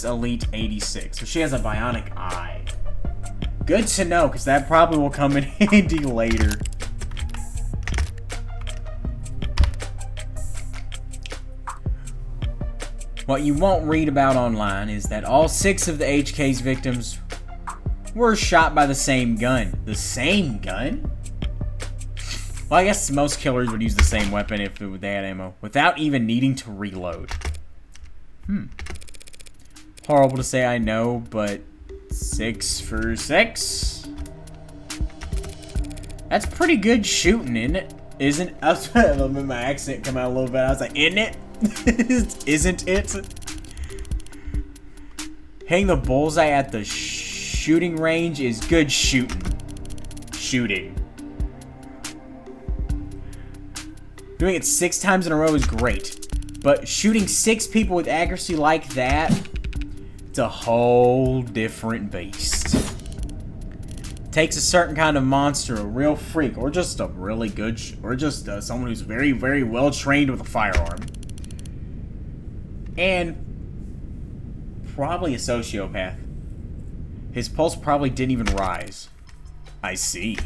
Elite 86. So she has a bionic eye. Good to know, because that probably will come in handy later. What you won't read about online is that all 6 of the HK's victims were shot by the same gun. The same gun? Well, I guess most killers would use the same weapon if they had ammo, without even needing to reload. Horrible to say, I know, but 6 for 6? That's pretty good shooting, isn't it? Isn't it? I was trying to let my accent come out a little bit. I was like, isn't it? Isn't it? Hitting the bullseye at the shooting range is good shooting. Doing it 6 times in a row is great. But shooting 6 people with accuracy like that, it's a whole different beast. Takes a certain kind of monster, a real freak, or just a really good, or just someone who's very, very well trained with a firearm. And probably a sociopath. His pulse probably didn't even rise. I see.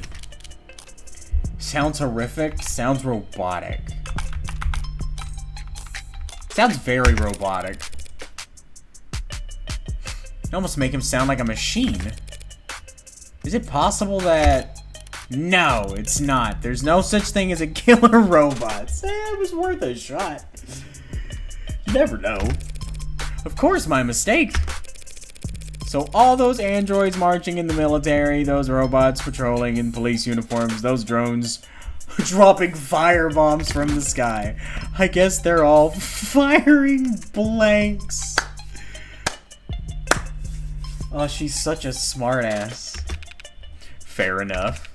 Sounds horrific, sounds robotic. Sounds very robotic. You almost make him sound like a machine. Is it possible that... No, it's not. There's no such thing as a killer robot. It was worth a shot. You never know. Of course, my mistake. So all those androids marching in the military, those robots patrolling in police uniforms, those drones dropping fire bombs from the sky. I guess they're all firing blanks. Oh, she's such a smartass. Fair enough.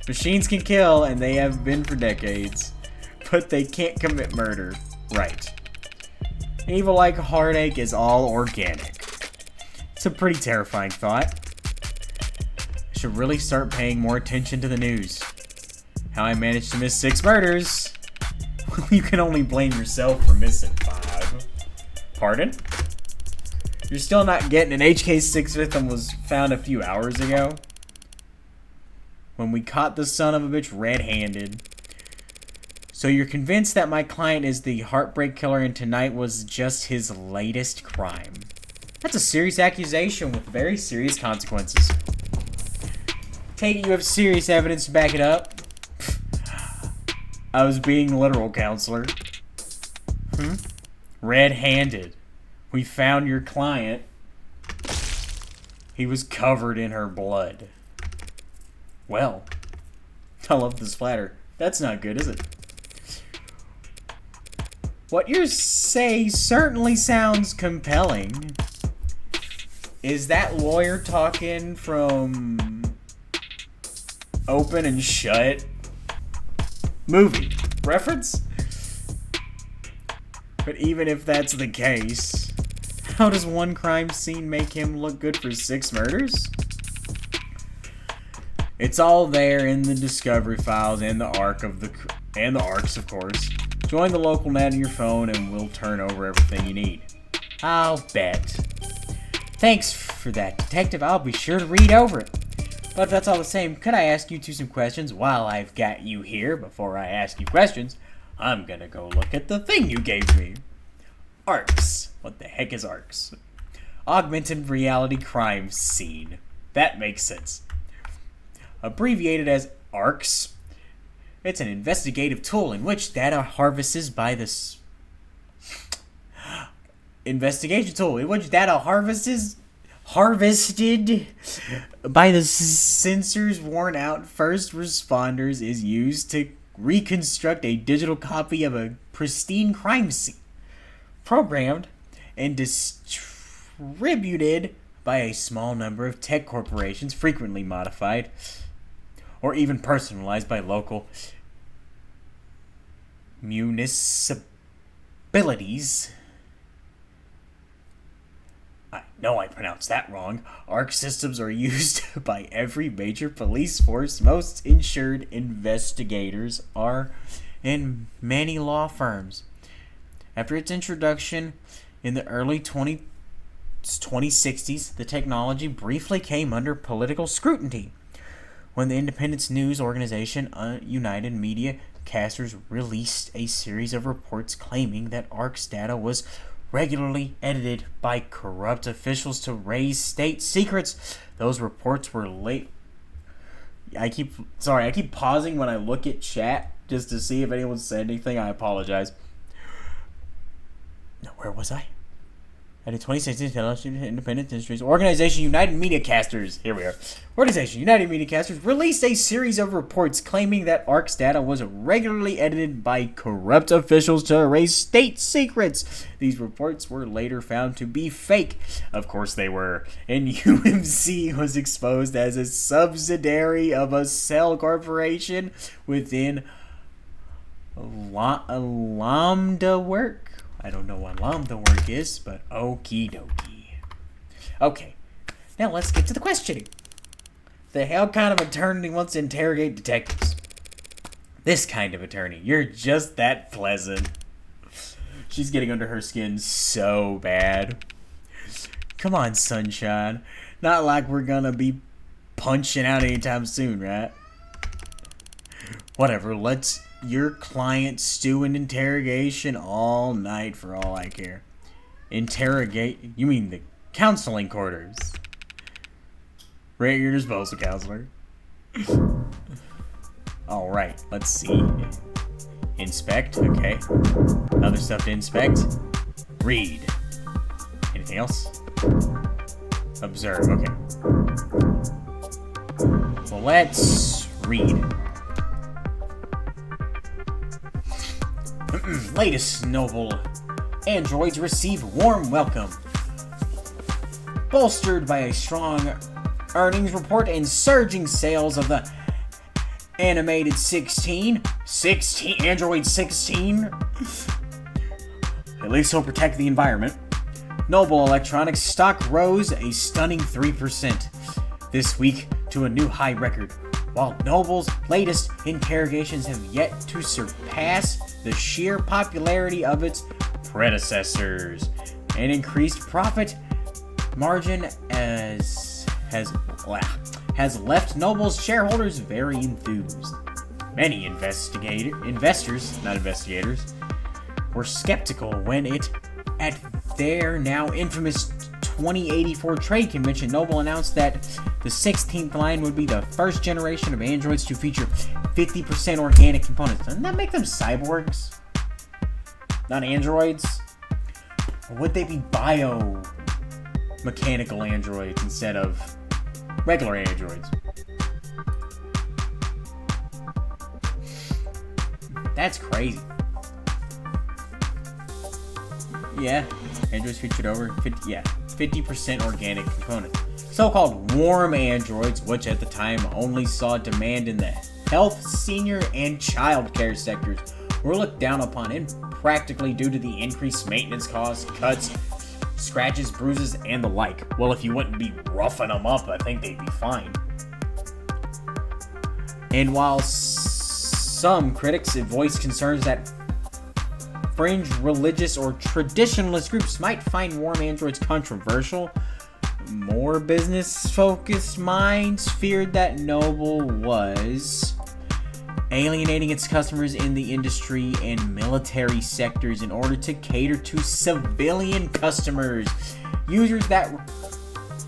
Machines can kill, and they have been for decades. But they can't commit murder. Right. Evil like heartache is all organic. It's a pretty terrifying thought. I should really start paying more attention to the news. How I managed to miss 6 murders. You can only blame yourself for missing 5. Pardon? You're still not getting an HK6 victim was found a few hours ago. When we caught the son of a bitch red-handed. So you're convinced that my client is the heartbreak killer and tonight was just his latest crime. That's a serious accusation with very serious consequences. Take it you have serious evidence to back it up. I was being literal, counselor. Red-handed. We found your client. He was covered in her blood. Well, I love the splatter. That's not good, is it? What you say certainly sounds compelling. Is that lawyer talking from Open and Shut movie reference? But even if that's the case, how does one crime scene make him look good for 6 murders? It's all there in the discovery files and the arcs, of course. Join the local net on your phone and we'll turn over everything you need. I'll bet. Thanks for that, detective. I'll be sure to read over it. But if that's all the same, could I ask you some questions while I've got you here? Before I ask you questions, I'm gonna go look at the thing you gave me. ARCs. What the heck is ARCs? Augmented Reality Crime Scene. That makes sense. Abbreviated as ARCs. It's an investigative tool in which data harvested by the harvested by the sensors worn out first responders is used to reconstruct a digital copy of a pristine crime scene, programmed and distributed by a small number of tech corporations, frequently modified or even personalized by local municipalities. I know I pronounced that wrong. ARC systems are used by every major police force. Most insured investigators are in many law firms. After its introduction in the early 2060s, the technology briefly came under political scrutiny when the independent news organization United Media Casters released a series of reports claiming that ARC's data was regularly edited by corrupt officials to raise state secrets. Those reports were late. I keep pausing when I look at chat just to see if anyone said anything. I apologize. No, where was I? At a 2016 independent industries organization, United Media Casters. Here we are. Organization United Media Casters released a series of reports claiming that ARC's data was regularly edited by corrupt officials to erase state secrets. These reports were later found to be fake. Of course they were. And UMC was exposed as a subsidiary of a cell corporation within Lambda Work. I don't know what Lambda Work is, but okie dokie. Okay, now let's get to the questioning. The hell kind of attorney wants to interrogate detectives? This kind of attorney. You're just that pleasant. She's getting under her skin so bad. Come on, sunshine. Not like we're gonna be punching out anytime soon, right? Whatever, let's your client stew in interrogation all night for all I care. Interrogate? You mean the counseling quarters? Right at your disposal, counselor. Alright, let's see. Inspect, okay. Other stuff to inspect. Read. Anything else? Observe, okay. Well, let's read. Latest novel androids receive warm welcome. Bolstered by a strong earnings report and surging sales of the animated Android 16 At least he'll protect the environment. Noble Electronics stock rose a stunning 3% this week to a new high record, while Noble's latest interrogations have yet to surpass the sheer popularity of its predecessors. An increased profit margin has left Noble's shareholders very enthused. Many investors were skeptical when at their now infamous 2084 trade convention, Noble announced that the 16th line would be the first generation of androids to feature 50% organic components. Doesn't that make them cyborgs? Not androids? Or would they be biomechanical androids instead of regular androids? That's crazy. Yeah, androids featured over 50% organic components. So-called warm androids, which at the time only saw demand in the health, senior, and child care sectors, were looked down upon impractically due to the increased maintenance costs, cuts, scratches, bruises, and the like. Well, if you wouldn't be roughing them up, I think they'd be fine. And while some critics have voiced concerns that fringe religious or traditionalist groups might find warm androids controversial, more business-focused minds feared that Noble was alienating its customers in the industry and military sectors in order to cater to civilian customers, users that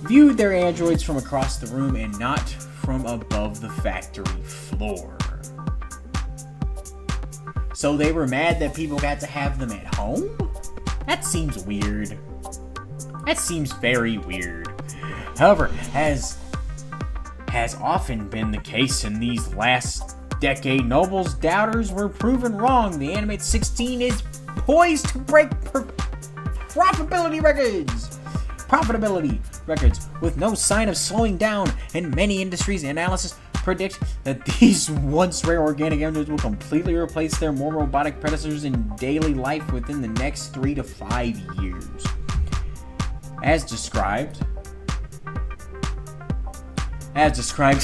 viewed their androids from across the room and not from above the factory floor. So they were mad that people got to have them at home? That seems weird. That seems very weird. However, as has often been the case in these last decade, Noble's doubters were proven wrong. The Animate 16 is poised to break profitability records with no sign of slowing down, and many industries analysis predict that these once rare organic androids will completely replace their more robotic predecessors in daily life within the next 3 to 5 years. As described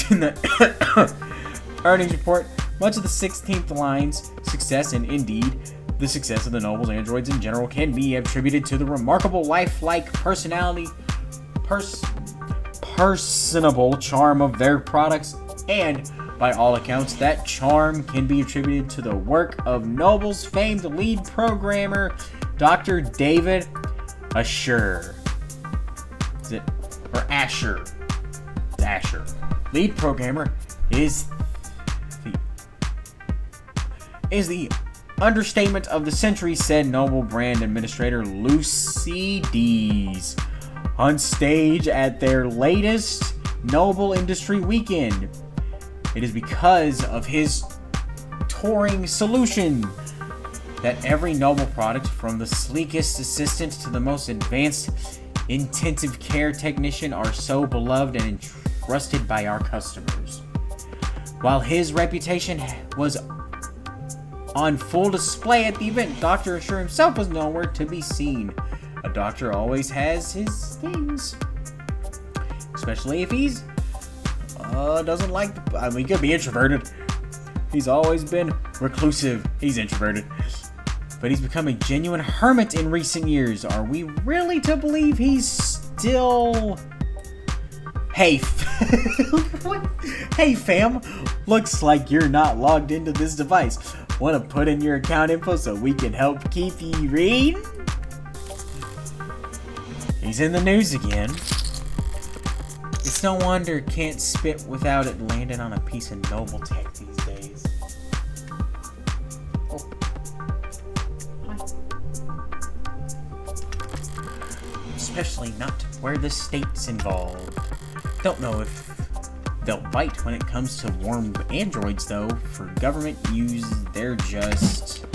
in the earnings report, much of the 16th line's success, and indeed the success of the Noble's androids in general, can be attributed to the remarkable lifelike personable charm of their products, and by all accounts, that charm can be attributed to the work of Noble's famed lead programmer, Dr. David Asher. Is it? Or Asher. It's Asher. Lead programmer is the understatement of the century, said Noble brand administrator Lucy Dees on stage at their latest Noble Industry Weekend. It is because of his touring solution that every Noble product, from the sleekest assistant to the most advanced intensive care technician, are so beloved and entrusted by our customers. While his reputation was on full display at the event, Dr. Asher himself was nowhere to be seen. A doctor always has his things, especially if he's doesn't like he could be introverted. He's always been reclusive. He's introverted, but he's become a genuine hermit in recent years. Are we really to believe he's still... Hey fam, looks like you're not logged into this device. Want to put in your account info so we can help keep you reading? He's in the news again. It's no wonder can't spit without it landing on a piece of Noble tech these days. Oh. Hi. Especially not where the state's involved. Don't know if they'll bite when it comes to warm androids, though. For government use, they're just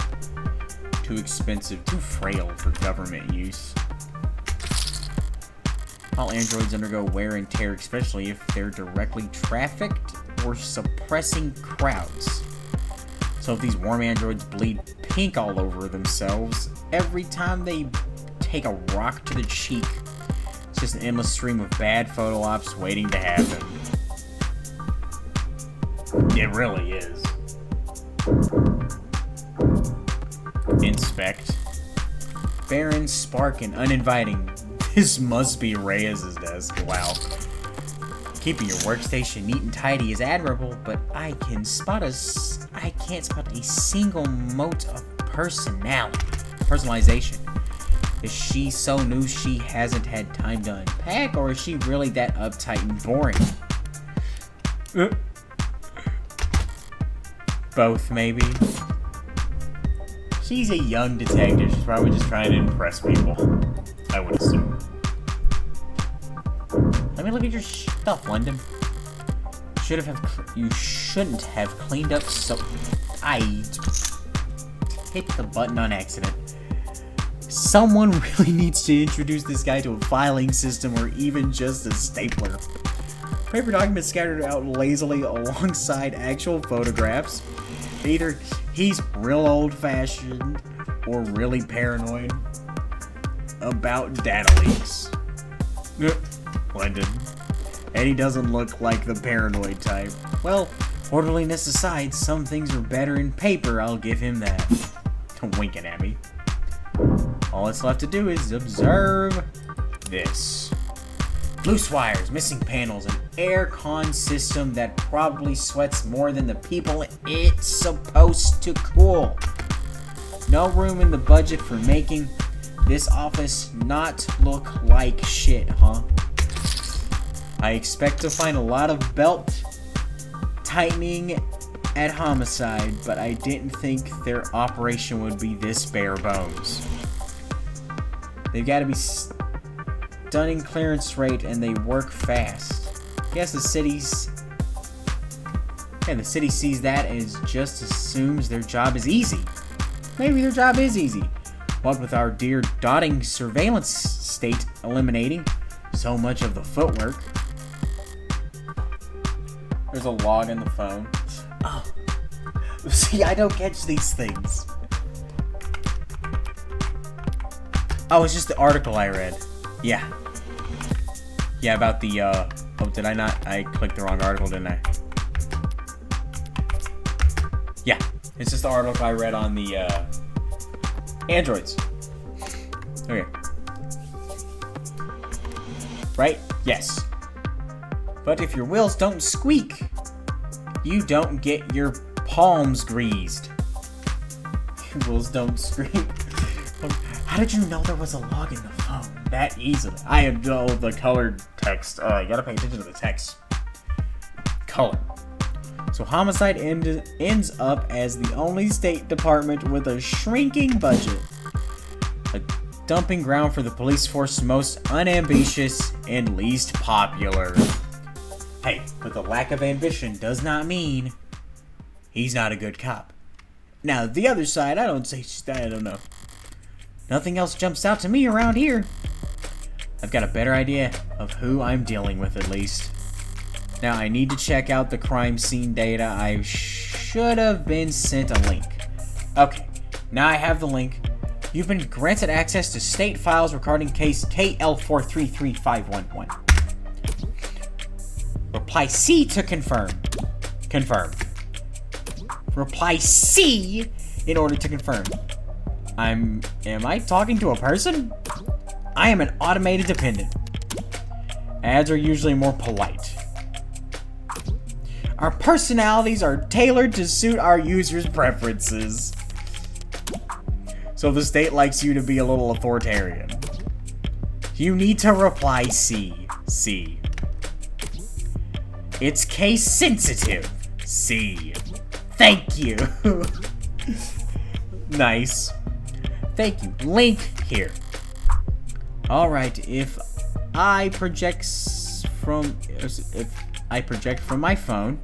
too expensive, too frail for government use. All androids undergo wear and tear, especially if they're directly trafficked or suppressing crowds. So if these worm androids bleed pink all over themselves every time they take a rock to the cheek, it's just an endless stream of bad photo ops waiting to happen. It really is. Inspect. Barren, spark, and uninviting. This must be Reyes' desk. Wow. Keeping your workstation neat and tidy is admirable, but I can't spot a single mote of personalization. Is she so new she hasn't had time to unpack, or is she really that uptight and boring? Both, maybe. She's a young detective. She's probably just trying to impress people, I would assume. Let me look at your stuff, London. You shouldn't have cleaned up so... I hit the button on accident. Someone really needs to introduce this guy to a filing system or even just a stapler. Paper documents scattered out lazily alongside actual photographs. Either he's real old-fashioned or really paranoid about data leaks. London. And he doesn't look like the paranoid type. Well, orderliness aside, some things are better in paper, I'll give him that. Winking at me. All that's left to do is observe this. Loose wires, missing panels, an air-con system that probably sweats more than the people it's supposed to cool. No room in the budget for making this office not look like shit, huh? I expect to find a lot of belt tightening at Homicide, but I didn't think their operation would be this bare bones. They've got to be stunning clearance rate, and they work fast. Guess the city sees that and just assumes their job is easy. Maybe their job is easy. What with our dear dotting surveillance state eliminating so much of the footwork. There's a log in the phone. Oh. See, I don't catch these things. Oh, it's just the article I read. Yeah. Yeah, about the, oh, did I not? I clicked the wrong article, didn't I? Yeah. It's just the article I read on the, androids. Okay. Right? Yes. But if your wheels don't squeak, you don't get your palms greased. Your wheels don't squeak. How did you know there was a log in the phone that easily? I know the colored text. You gotta pay attention to the text. Color. So Homicide ends up as the only state department with a shrinking budget. A dumping ground for the police force's most unambitious and least popular. Hey, but the lack of ambition does not mean he's not a good cop. Now, the other side, I don't know. Nothing else jumps out to me around here. I've got a better idea of who I'm dealing with, at least. Now, I need to check out the crime scene data. I should have been sent a link. Okay, now I have the link. You've been granted access to state files regarding case KL433511. Reply C to confirm. Confirm. Reply C in order to confirm. Am I talking to a person? I am an automated dependent. Ads are usually more polite. Our personalities are tailored to suit our users' preferences. So the state likes you to be a little authoritarian. You need to reply C. C. It's case sensitive. C. Thank you. Nice. Thank you. Link here. Alright, if I project from my phone,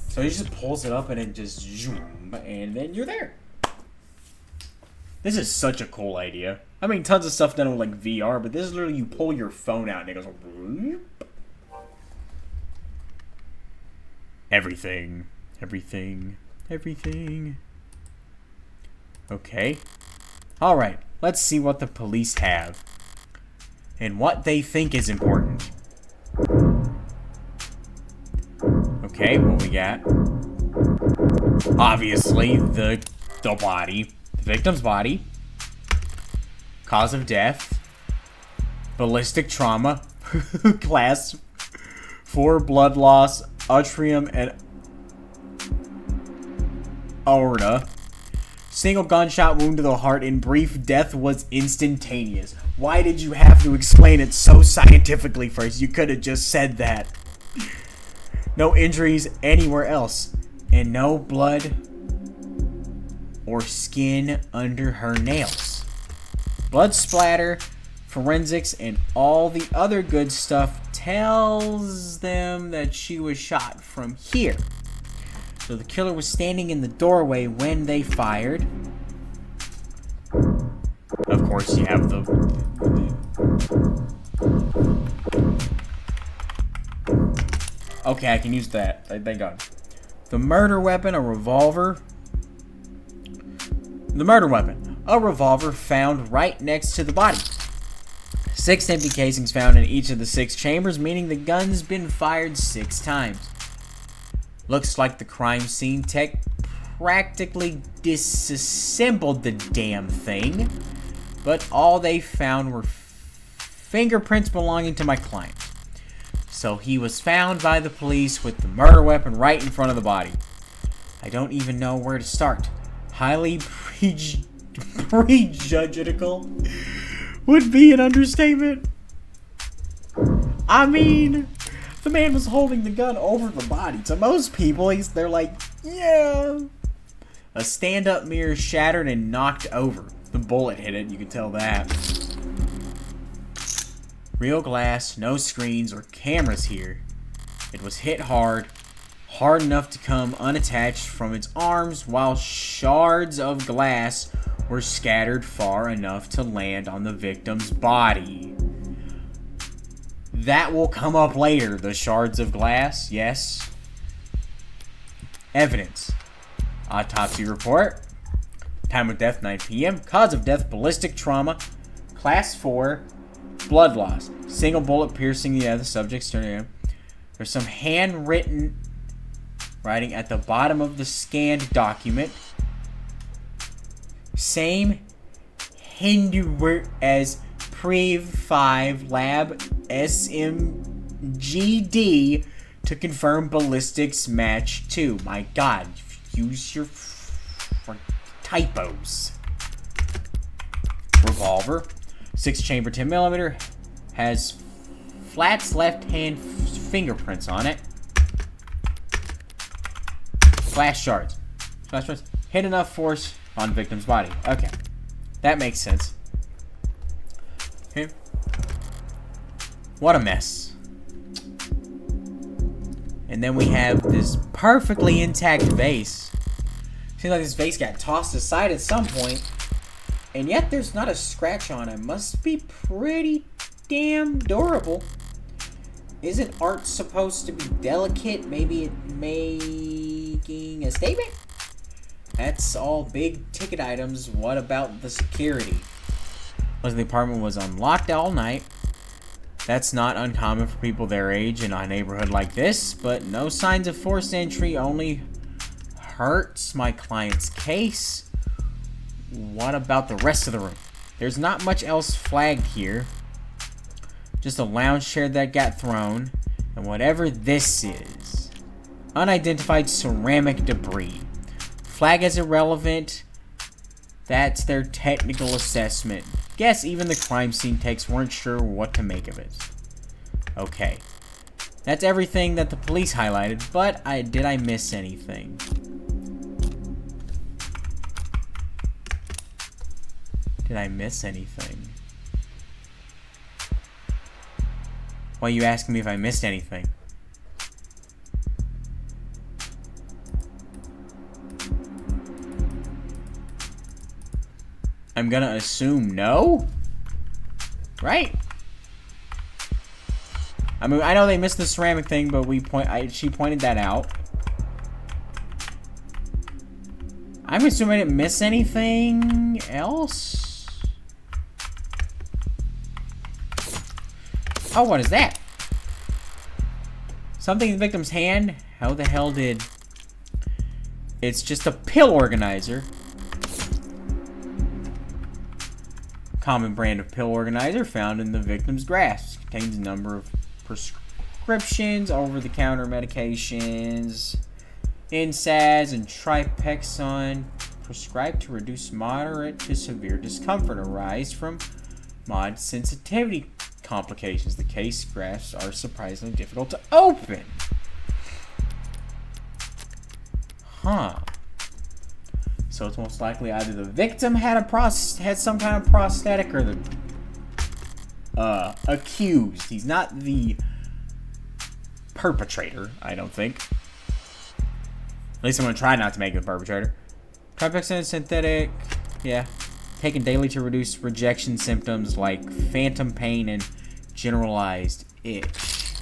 so he just pulls it up and it just zoom, and then you're there. This is such a cool idea. I mean, tons of stuff done with like VR, but this is literally you pull your phone out and it goes. Everything. everything. Okay. Alright, let's see what the police have. And what they think is important. Okay, what we got? Obviously, the body. The victim's body. Cause of death. Ballistic trauma. Class 4 blood loss. Atrium and aorta. Single gunshot wound to the heart. In brief, death was instantaneous. Why did you have to explain it so scientifically first? You could have just said that. No injuries anywhere else. And no blood or skin under her nails. Blood splatter, forensics, and all the other good stuff tells them that she was shot from here. So the killer was standing in the doorway when they fired. Of course, you have the... Okay, I can use that. Thank God. The murder weapon, a revolver. The murder weapon, a revolver found right next to the body. 6 empty casings found in each of the 6 chambers, meaning the gun's been fired 6 times. Looks like the crime scene tech practically disassembled the damn thing, but all they found were fingerprints belonging to my client. So he was found by the police with the murder weapon right in front of the body. I don't even know where to start. Highly prejudicial would be an understatement. I mean, the man was holding the gun over the body. To most people, they're like, yeah. A stand-up mirror shattered and knocked over. The bullet hit it, you can tell that. Real glass, no screens or cameras here. It was hit hard enough to come unattached from its arms, while shards of glass were scattered far enough to land on the victim's body. That will come up later, the shards of glass, yes. Evidence. Autopsy report. Time of death, 9 p.m. Cause of death, ballistic trauma. Class 4. Blood loss. Single bullet piercing the subject's sternum. There's some handwritten writing at the bottom of the scanned document. Same Hindu as Prev 5 Lab SMGD to confirm ballistics match 2. My God, use your typos. Revolver. 6-chamber 10mm, has Flat's left hand fingerprints on it. Flash shards. Hit enough force on victim's body. Okay, that makes sense. Okay. What a mess. And then we have this perfectly intact vase. Seems like this vase got tossed aside at some point. And yet there's not a scratch on it. Must be pretty damn durable. Isn't art supposed to be delicate? Maybe it making a statement? That's all big ticket items. What about the security? The apartment was unlocked all night. That's not uncommon for people their age in a neighborhood like this, but no signs of forced entry only hurts my client's case. What about the rest of the room? There's not much else flagged here. Just a lounge chair that got thrown. And whatever this is. Unidentified ceramic debris. Flag as irrelevant. That's their technical assessment. Guess even the crime scene techs weren't sure what to make of it. Okay. That's everything that the police highlighted, but did I miss anything? Did I miss anything? Why are you asking me if I missed anything? I'm gonna assume no? Right? I mean, I know they missed the ceramic thing, but she pointed that out. I'm assuming I didn't miss anything else. Oh, what is that? Something in the victim's hand? How the hell did... It's just a pill organizer. Common brand of pill organizer found in the victim's grasp. Contains a number of prescriptions, over-the-counter medications, NSAIDs, and tripexon, prescribed to reduce moderate to severe discomfort arising from mod sensitivity complications. The case grafts are surprisingly difficult to open. Huh. So it's most likely either the victim had some kind of prosthetic or the accused. He's not the perpetrator, I don't think. At least I'm gonna try not to make him the perpetrator. Tripexan synthetic, yeah. Taken daily to reduce rejection symptoms like phantom pain and generalized itch.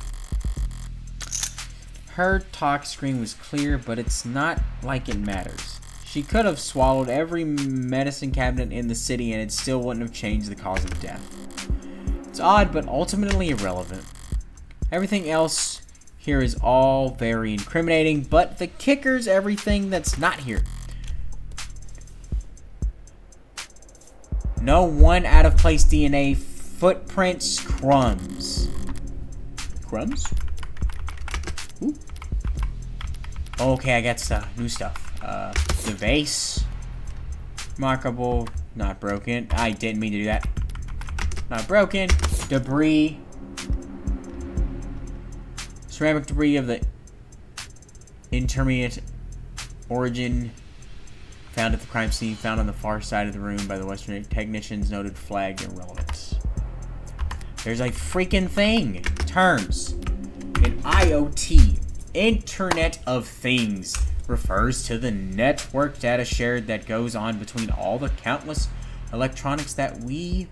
Her talk screen was clear, but it's not like it matters. She could have swallowed every medicine cabinet in the city and it still wouldn't have changed the cause of death. It's odd, but ultimately irrelevant. Everything else here is all very incriminating, but the kicker's everything that's not here. No one out of place DNA footprints, crumbs. Crumbs? Ooh. Okay, I got stuff, new stuff. The vase. Remarkable, not broken. I didn't mean to do that. Not broken. Debris. Ceramic debris of the intermediate origin found at the crime scene, found on the far side of the room by the Western technicians, noted flagged irrelevance. There's a freaking thing. Terms. An IoT, Internet of Things, refers to the network data shared that goes on between all the countless electronics that we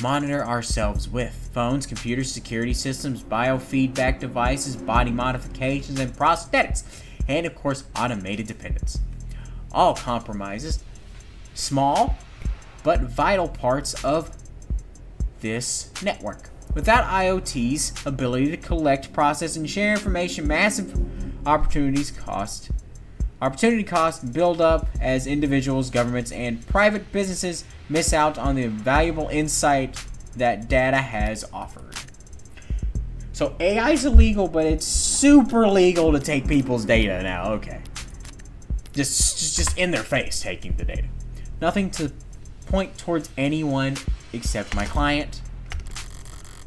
monitor ourselves with. Phones, computers, security systems, biofeedback devices, body modifications, and prosthetics. And, of course, automated dependents. All compromises small but vital parts of this network. Without IoT's ability to collect, process, and share information, massive opportunity cost build up as individuals, governments, and private businesses miss out on the valuable insight that data has offered. So AI is illegal, but it's super legal to take people's data now. Okay. Just in their face taking the data. Nothing to point towards anyone except my client.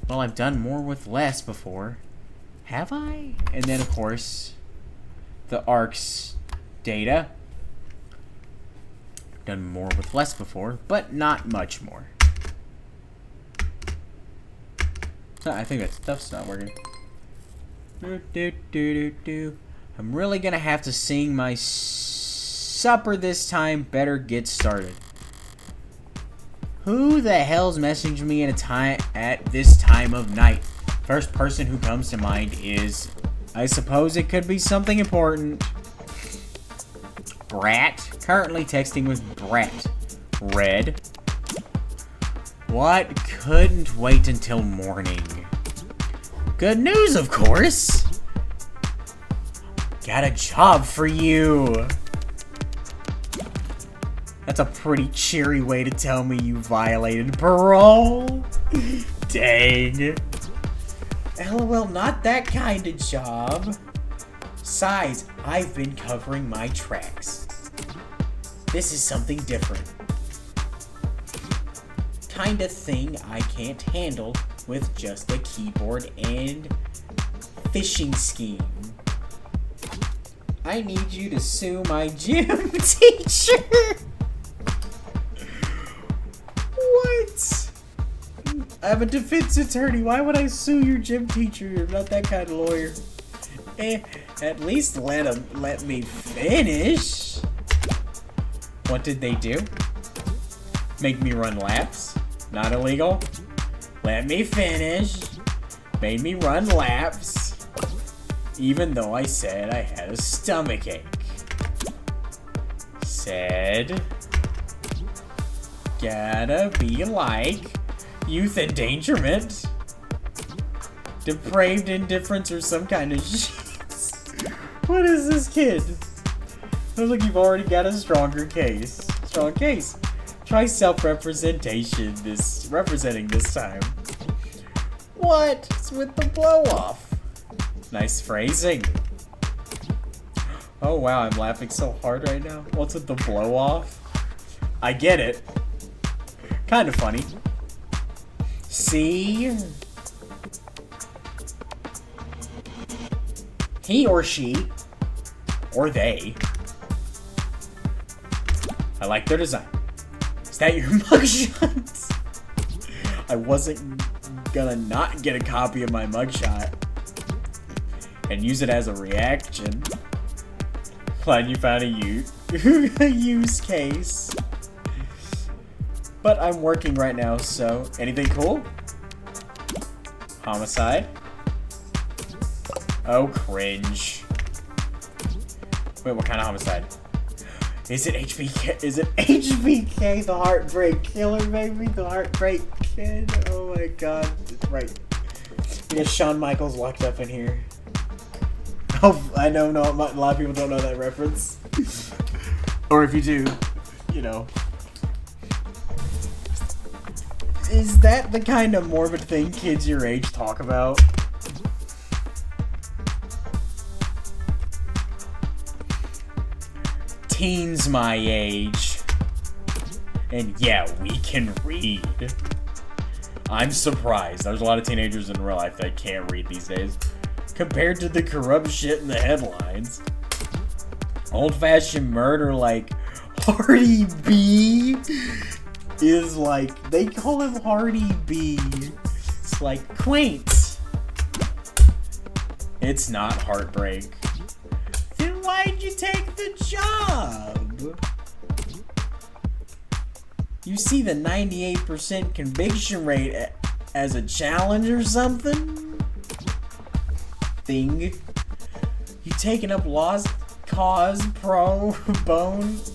Well, I've done more with less before. Have I? And then, of course, the ARC's data. Done more with less before, but not much more. So I think that stuff's not working. I'm really gonna have to sing my supper this time. Better get started. Who the hell's messaging me at this time of night? First person who comes to mind is, I suppose it could be something important. Brat. Currently texting with Brat. Red. What? Couldn't wait until morning. Good news, of course. Got a job for you. That's a pretty cheery way to tell me you violated parole. Dang. LOL, not that kind of job. Besides, I've been covering my tracks. This is something different. Kind of thing I can't handle with just a keyboard and phishing scheme. I need you to sue my gym teacher. What? I'm a defense attorney. Why would I sue your gym teacher? You're not that kind of lawyer. At least let me finish. What did they do? Make me run laps? Not illegal. Let me finish. Made me run laps. Even though I said I had a stomachache. said, gotta be like youth endangerment, depraved indifference, or some kind of shit. What is this kid? Looks like you've already got a stronger case. Strong case. Try self-representation representing this time. What's with the blow-off? Nice phrasing. Oh wow, I'm laughing so hard right now. What's with the blow-off? I get it. Kind of funny. See? He or she, or they. I like their design. Is that your mugshot? I wasn't gonna not get a copy of my mugshot and use it as a reaction. Glad you found a use case. But I'm working right now, so anything cool? Homicide? Oh, cringe. Wait, what kind of homicide? Is it HBK? Is it HBK, the Heartbreak Killer, baby? The Heartbreak Kid? Oh my god. Right. We got Shawn Michaels locked up in here. Oh, I know, a lot of people don't know that reference. Or if you do, you know. Is that the kind of morbid thing kids your age talk about? Teens my age. And yeah, we can read. I'm surprised. There's a lot of teenagers in real life that can't read these days. Compared to the corrupt shit in the headlines. Old-fashioned murder like Hardy B is like, they call him Hardy B. It's like quaint. It's not heartbreak. Then why'd you take the job? You see the 98% conviction rate as a challenge or something? Thing? You taking up lost cause pro bono's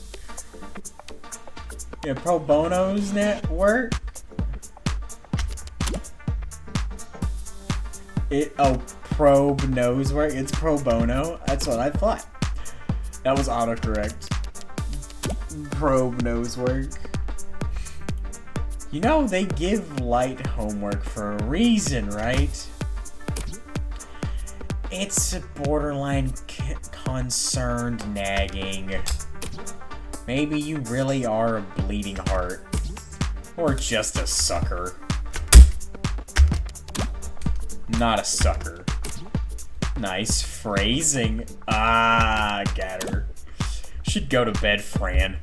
network? Probe knows work. It's pro bono. That's what I thought. That was autocorrect. Probe knows work. You know, they give light homework for a reason, right? It's borderline concerned nagging. Maybe you really are a bleeding heart. Or just a sucker. Not a sucker. Nice phrasing. Ah, got her. Should go to bed, Fran.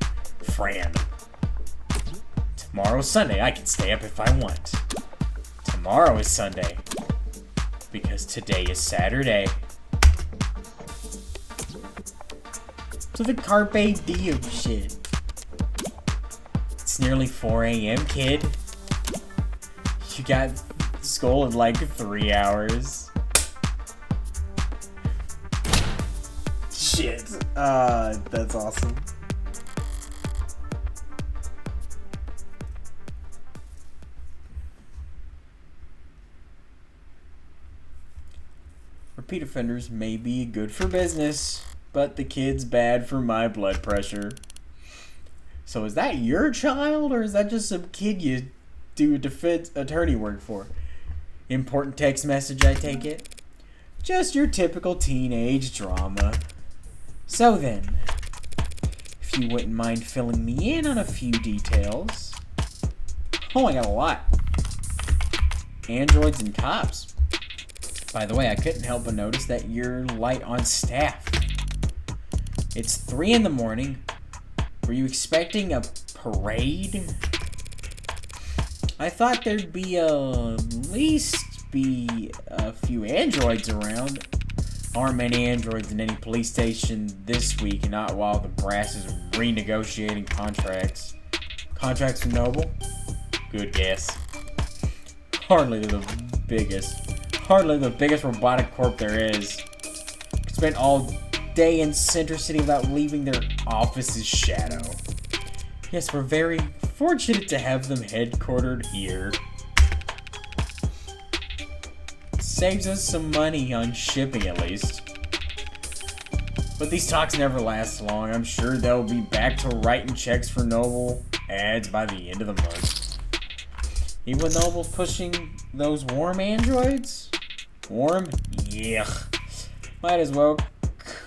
Tomorrow's Sunday. I can stay up if I want. Tomorrow is Sunday. Because today is Saturday. So the Carpe Diem shit. It's nearly 4 a.m., kid. You got school in like 3 hours. Shit. That's awesome. Repeat offenders may be good for business, but the kid's bad for my blood pressure. So is that your child, or is that just some kid you do defense attorney work for? Important text message, I take it? Just your typical teenage drama. So then, if you wouldn't mind filling me in on a few details. Oh, I got a lot. Androids and cops. By the way, I couldn't help but notice that you're light on staff. It's 3 in the morning. Were you expecting a parade? I thought there'd be at least be a few androids around. Aren't many androids in any police station this week, not while the brass is renegotiating contracts. Contracts with Noble? Good guess. Hardly the biggest robotic corp there is. Spent all day in Center City without leaving their office's shadow. Yes, we're very fortunate to have them headquartered here. Saves us some money on shipping at least. But these talks never last long. I'm sure they'll be back to writing checks for Noble ads by the end of the month. Even with Noble pushing those warm androids? Warm? Yeah. Might as well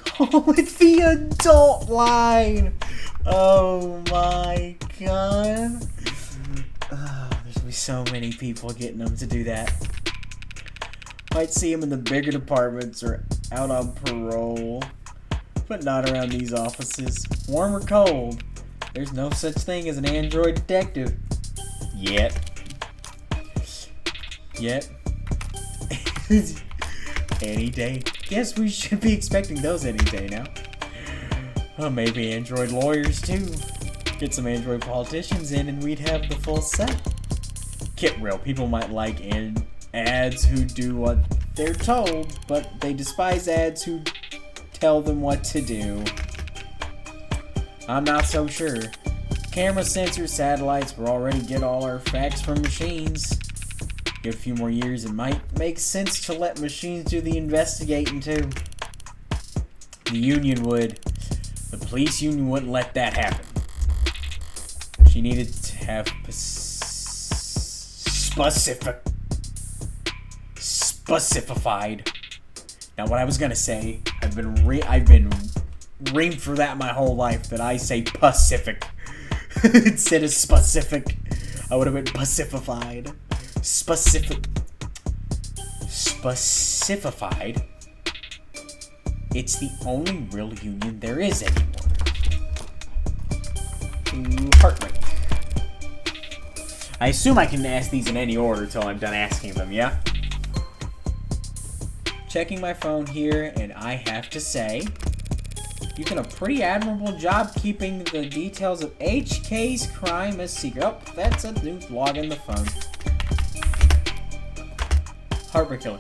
call it the adult line. Oh my god. There's gonna be so many people getting them to do that. Might see them in the bigger departments or out on parole. But not around these offices. Warm or cold, there's no such thing as an android detective. Yet. Any day. Guess we should be expecting those any day now. Well, maybe android lawyers too. Get some android politicians in and we'd have the full set. Get real, people might like ads who do what they're told, but they despise ads who tell them what to do. I'm not so sure. Camera, sensors, satellites, we'll already get all our facts from machines. Give a few more years, it might make sense to let machines do the investigating too. The union would. The police union wouldn't let that happen. She needed to have specified. Now, what I was gonna say, I've been reamed for that my whole life. That I say Pacific instead of specific. I would have been pacified. Specified. It's the only real union there is anymore. Heartbreak. I assume I can ask these in any order till I'm done asking them, yeah? Checking my phone here, and I have to say, you've done a pretty admirable job keeping the details of HK's crime a secret. Oh, that's a new log in the phone. Heartbreak Killer.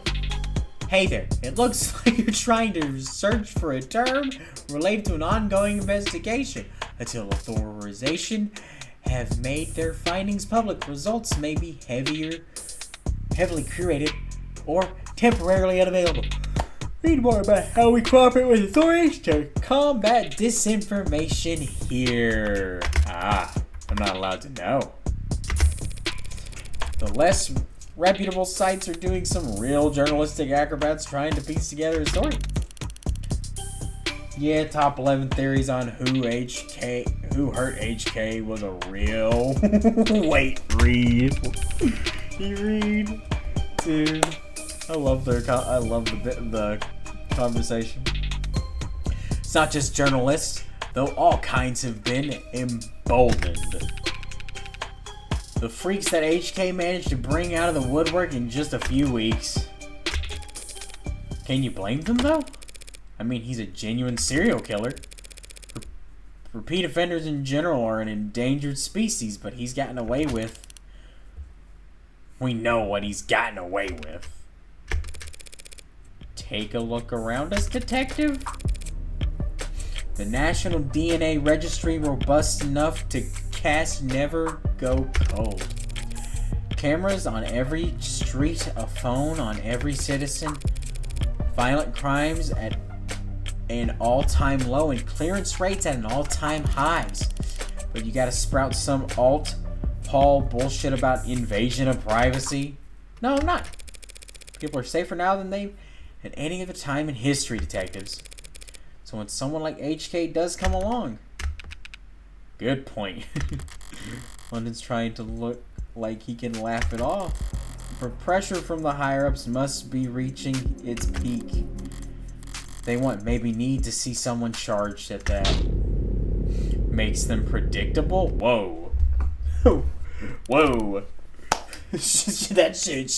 Hey there, it looks like you're trying to search for a term related to an ongoing investigation. Until authorization have made their findings public, results may be heavily curated or temporarily unavailable. Read more about how we cooperate with authorities to combat disinformation here. I'm not allowed to know. The less reputable sites are doing some real journalistic acrobats trying to piece together a story. Yeah, top 11 theories on who hurt HK was a real... Wait, read. You read. Dude, I love the conversation. It's not just journalists, though all kinds have been emboldened. The freaks that HK managed to bring out of the woodwork in just a few weeks. Can you blame them, though? I mean, he's a genuine serial killer. Repeat offenders in general are an endangered species, but he's gotten away with... We know what he's gotten away with. Take a look around us, detective. The National DNA Registry robust enough to cast never go cold. Cameras on every street, a phone on every citizen. Violent crimes at an all-time low and clearance rates at an all-time highs. But you gotta sprout some alt-Paul bullshit about invasion of privacy. No, I'm not. People are safer now than they've at any other time in history, detectives. So when someone like HK does come along... Good point. London's trying to look like he can laugh it off. But pressure from the higher-ups must be reaching its peak. They maybe need to see someone charged at that. Makes them predictable? Whoa. Whoa. That shit,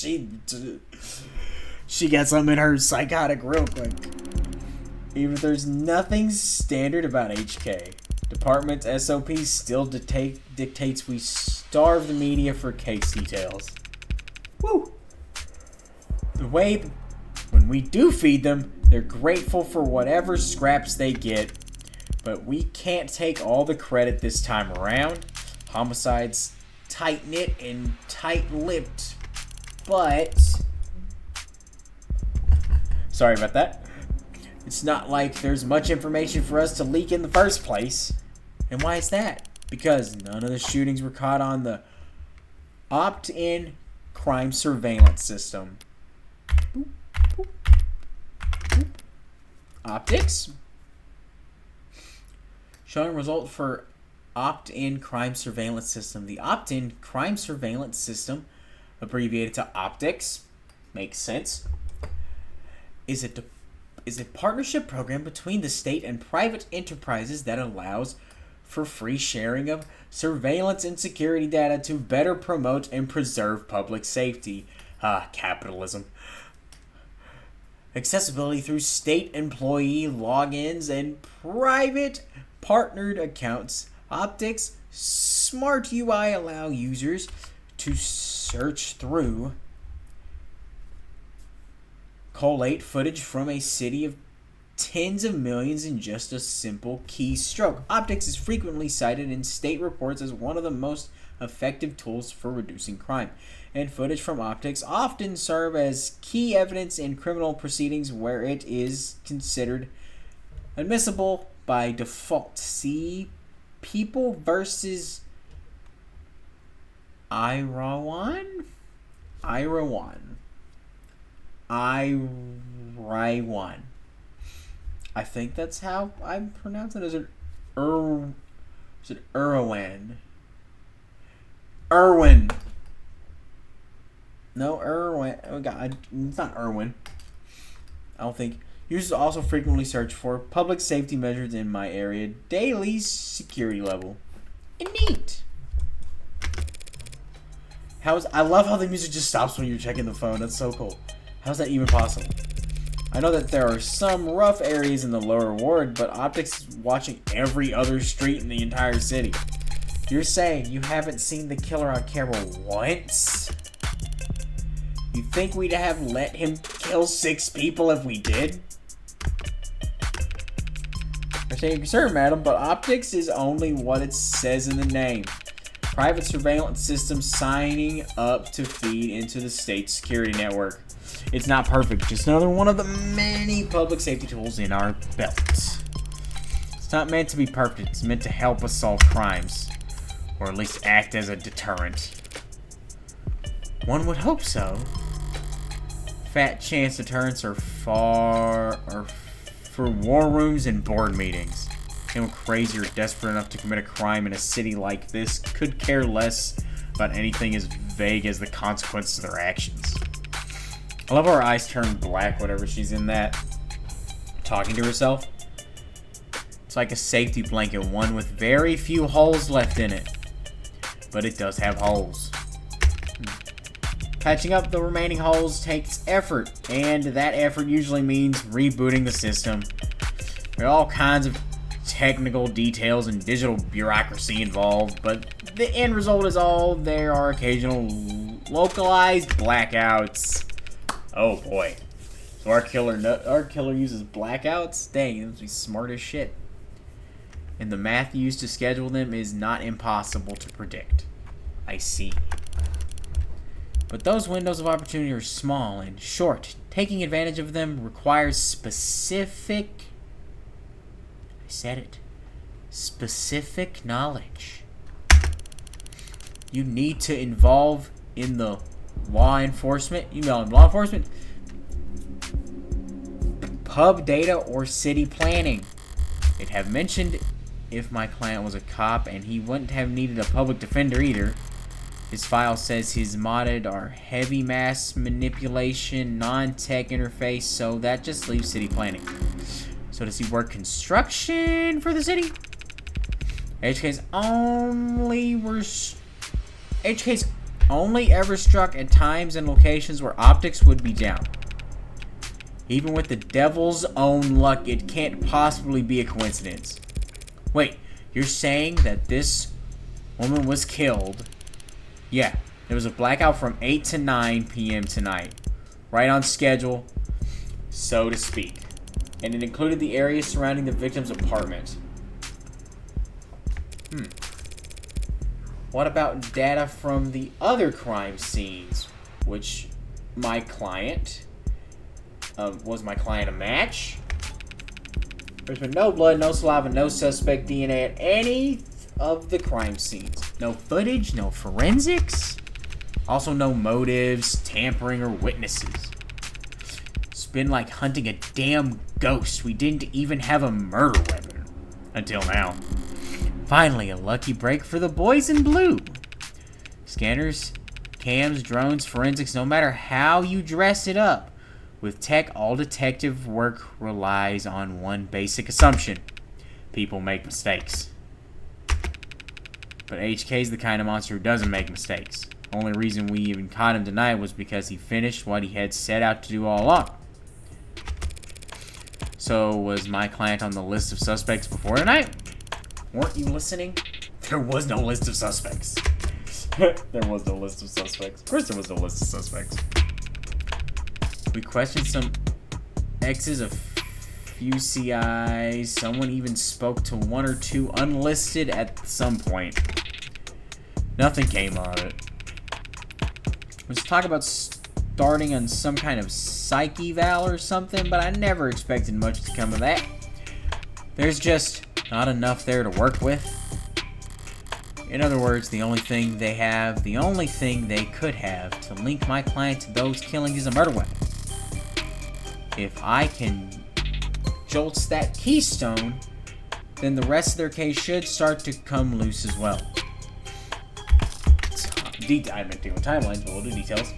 she got something in her psychotic real quick. Even if there's nothing standard about HK, Department's SOPs still dictates we starve the media for case details. Woo! The way when we do feed them, They're grateful for whatever scraps they get, but we can't take all the credit this time around. Homicide's tight-knit and tight-lipped, but... Sorry about that. It's not like there's much information for us to leak in the first place. And why is that? Because none of the shootings were caught on the opt-in crime surveillance system. Boop, boop, boop. Optics? Showing result for opt-in crime surveillance system. The opt-in crime surveillance system, abbreviated to optics, makes sense, is a partnership program between the state and private enterprises that allows for free sharing of surveillance and security data to better promote and preserve public safety. Capitalism. Accessibility through state employee logins and private partnered accounts. Optics Smart UI allow users to search through, collate footage from a city of tens of millions in just a simple keystroke. Optics is frequently cited in state reports as one of the most effective tools for reducing crime, and footage from optics often serve as key evidence in criminal proceedings where it is considered admissible by default. See People versus Irawan? I think that's how I pronounce it. Is it Irwin? Irwin. No, Irwin. Oh God, it's not Irwin. I don't think. Users also frequently search for public safety measures in my area, daily security level. And neat. I love how the music just stops when you're checking the phone. That's so cool. How's that even possible? I know that there are some rough areas in the lower ward, but Optics is watching every other street in the entire city. You're saying you haven't seen the killer on camera once? You think we'd have let him kill 6 people if we did? I'm saying, sir, madam, but Optics is only what it says in the name. Private surveillance system signing up to feed into the state security network. It's not perfect, just another one of the many public safety tools in our belt. It's not meant to be perfect, it's meant to help us solve crimes. Or at least act as a deterrent. One would hope so. Fat chance deterrents are for war rooms and board meetings. Anyone crazy or desperate enough to commit a crime in a city like this could care less about anything as vague as the consequences of their actions. I love how her eyes turn black whenever she's in that, talking to herself. It's like a safety blanket, one with very few holes left in it. But it does have holes. Patching up the remaining holes takes effort, and that effort usually means rebooting the system. There are all kinds of technical details and digital bureaucracy involved, but the end result is all there are occasional localized blackouts. Oh boy. So our killer uses blackouts? Dang, that must be smart as shit. And the math used to schedule them is not impossible to predict. I see. But those windows of opportunity are small and short. Taking advantage of them requires specific knowledge. You need to involve in the law enforcement, pub data, or city planning. They'd have mentioned if my client was a cop, and he wouldn't have needed a public defender either. His file says his modded are heavy mass manipulation, non-tech interface, so that just leaves city planning. So does he work construction for the city? HK's only ever struck at times and locations where optics would be down. Even with the devil's own luck, it can't possibly be a coincidence. Wait, you're saying that this woman was killed? Yeah, there was a blackout from 8 to 9 p.m. tonight. Right on schedule, so to speak. and it included the area surrounding the victim's apartment. What about data from the other crime scenes? Which my client... was my client a match? There's been no blood, no saliva, no suspect DNA at any of the crime scenes. No footage, no forensics. Also no motives, tampering, or witnesses. It's been like hunting a damn ghost. We didn't even have a murder weapon. Until now. Finally, a lucky break for the boys in blue. Scanners, cams, drones, forensics, no matter how you dress it up. With tech, all detective work relies on one basic assumption. People make mistakes. But HK's the kind of monster who doesn't make mistakes. Only reason we even caught him tonight was because he finished what he had set out to do all along. So, was my client on the list of suspects before tonight? Weren't you listening? There was no list of suspects. There was no list of suspects. Of course there was no list of suspects. We questioned some X's, a few CIs. Someone even spoke to one or two unlisted at some point. Nothing came of it. Let's talk about starting on some kind of psych eval or something, but I never expected much to come of that. There's just not enough there to work with. In other words, the only thing they could have to link my client to those killings is a murder weapon. If I can jolt that keystone, then the rest of their case should start to come loose as well. I meant to go timelines, but we'll do details.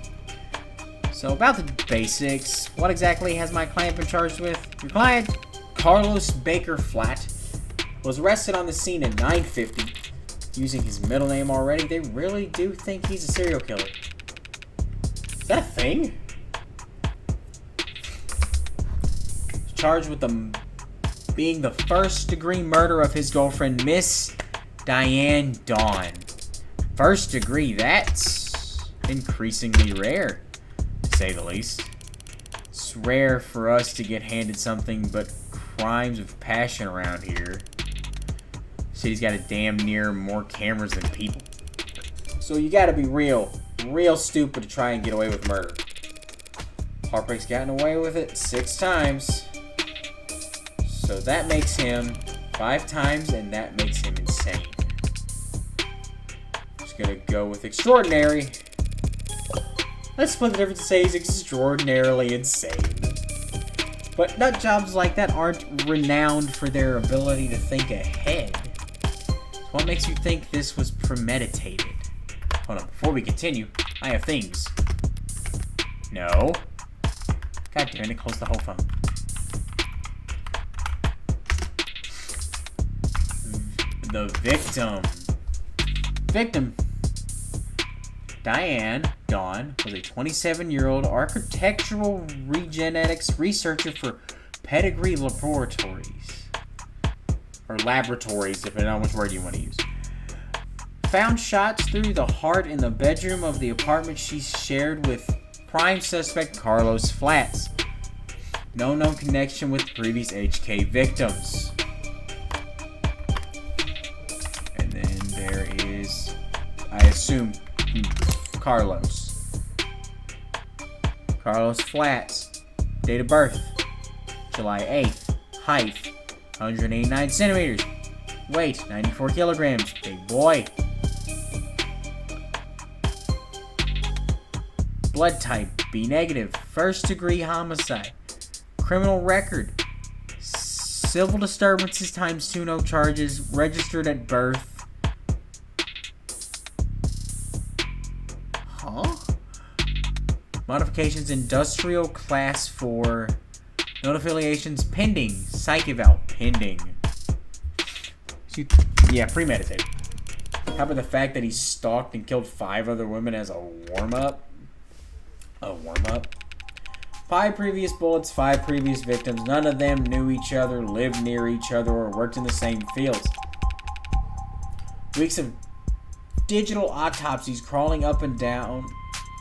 So about the basics, what exactly has my client been charged with? Your client, Carlos Baker Flat, was arrested on the scene at 9:50. Using his middle name already, they really do think he's a serial killer. Is that a thing? He's charged with being the first-degree murder of his girlfriend, Miss Diane Dawn. First degree, that's increasingly rare, to say the least. It's rare for us to get handed something but crimes of passion around here. City's got a damn near more cameras than people. So you gotta be real stupid to try and get away with murder. Heartbreak's gotten away with it 6 times. So that makes him 5 times, and that makes him insane. Just gonna go with extraordinary. Let's split the difference and say he's extraordinarily insane. But nut jobs like that aren't renowned for their ability to think ahead. What makes you think this was premeditated? Hold on, before we continue, I have things. No. God damn it, close the whole phone. The victim. Victim. Diane Dawn was a 27-year-old architectural regenetics researcher for Pedigree Laboratories. Or laboratories, depending on which word you want to use. Found shots through the heart in the bedroom of the apartment she shared with prime suspect Carlos Flats. No known connection with previous HK victims. And then there is, I assume, Carlos. Carlos Flats. Date of birth, July 8th. Height, 189 centimeters. Weight, 94 kilograms. Big boy. Blood type, B negative. First degree homicide. Criminal record, civil disturbances times 2, no charges. Registered at birth. Huh? Modifications, industrial class 4. Known affiliations pending. Psych eval pending. Yeah, premeditated. How about the fact that he stalked and killed 5 other women as a warm-up? A warm-up? 5 previous bullets, 5 previous victims. None of them knew each other, lived near each other, or worked in the same fields. Weeks of digital autopsies crawling up and down.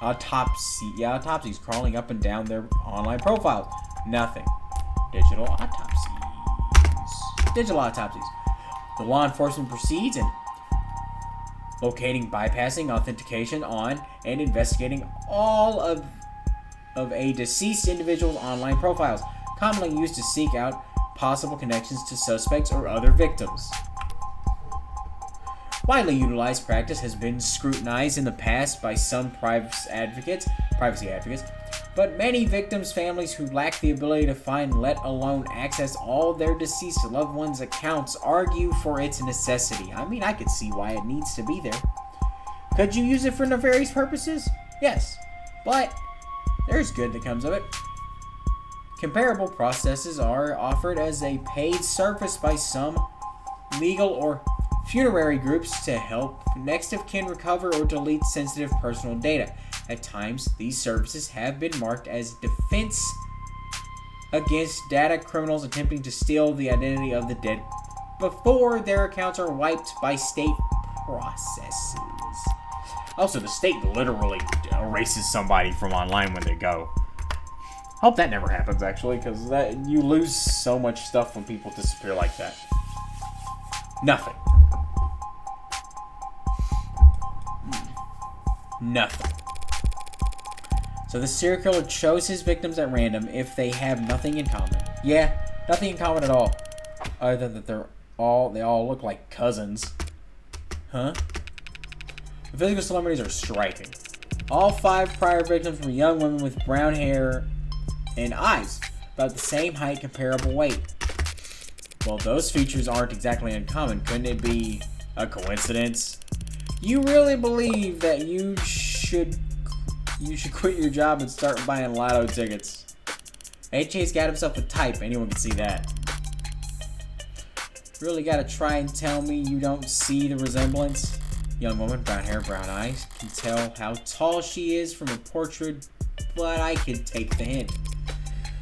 Autopsies crawling up and down their online profiles. Nothing. digital autopsies. Digital autopsies. The law enforcement proceeds in locating, bypassing authentication on, and investigating all of a deceased individual's online profiles, commonly used to seek out possible connections to suspects or other victims. Widely utilized practice has been scrutinized in the past by some privacy advocates, but many victims' families who lack the ability to find, let alone access, all their deceased loved ones' accounts argue for its necessity. I mean, I could see why it needs to be there. Could you use it for nefarious purposes? Yes, but there's good that comes of it. Comparable processes are offered as a paid service by some legal or funerary groups to help next of kin recover or delete sensitive personal data. At times, these services have been marked as defense against data criminals attempting to steal the identity of the dead before their accounts are wiped by state processes. Also, the state literally erases somebody from online when they go. Hope that never happens, actually, because you lose so much stuff when people disappear like that. Nothing. Nothing. So the serial killer chose his victims at random if they have nothing in common. Yeah, nothing in common at all. Other than that they all look like cousins. Huh? The physical similarities are striking. All 5 prior victims were young women with brown hair and eyes, about the same height, comparable weight. Well, those features aren't exactly uncommon. Couldn't it be a coincidence? You really believe that you should quit your job and start buying lotto tickets? HA's got himself a type. Anyone can see that. Really gotta try and tell me you don't see the resemblance? Young woman, brown hair, brown eyes. Can tell how tall she is from a portrait, but I could take the hint.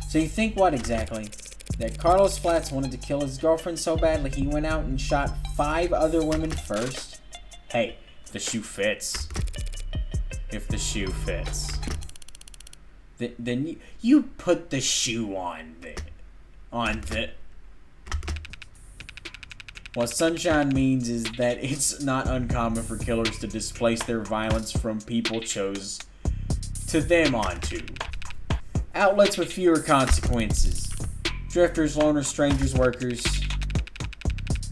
So you think what exactly? That Carlos Flats wanted to kill his girlfriend so badly he went out and shot 5 other women first? Hey, if the shoe fits. If the shoe fits. Then you put the shoe on the... What sunshine means is that it's not uncommon for killers to displace their violence from people chose to them onto. Outlets with fewer consequences. Drifters, loners, strangers, workers.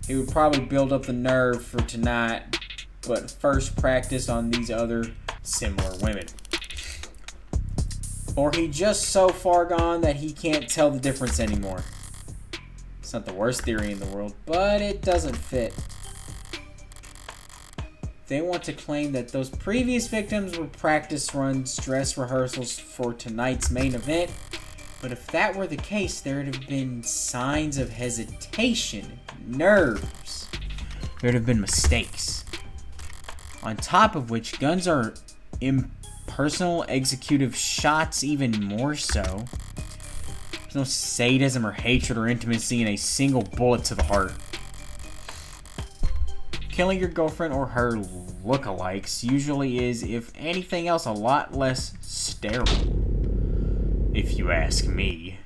He would probably build up the nerve for tonight, but first practice on these other similar women. Or he just so far gone that he can't tell the difference anymore. It's not the worst theory in the world, but it doesn't fit. They want to claim that those previous victims were practice runs, dress rehearsals for tonight's main event. But if that were the case, there would have been signs of hesitation, nerves. There would have been mistakes. On top of which, guns are impersonal executive shots even more so. There's no sadism or hatred or intimacy in a single bullet to the heart. Killing your girlfriend or her lookalikes usually is, if anything else, a lot less sterile. If you ask me.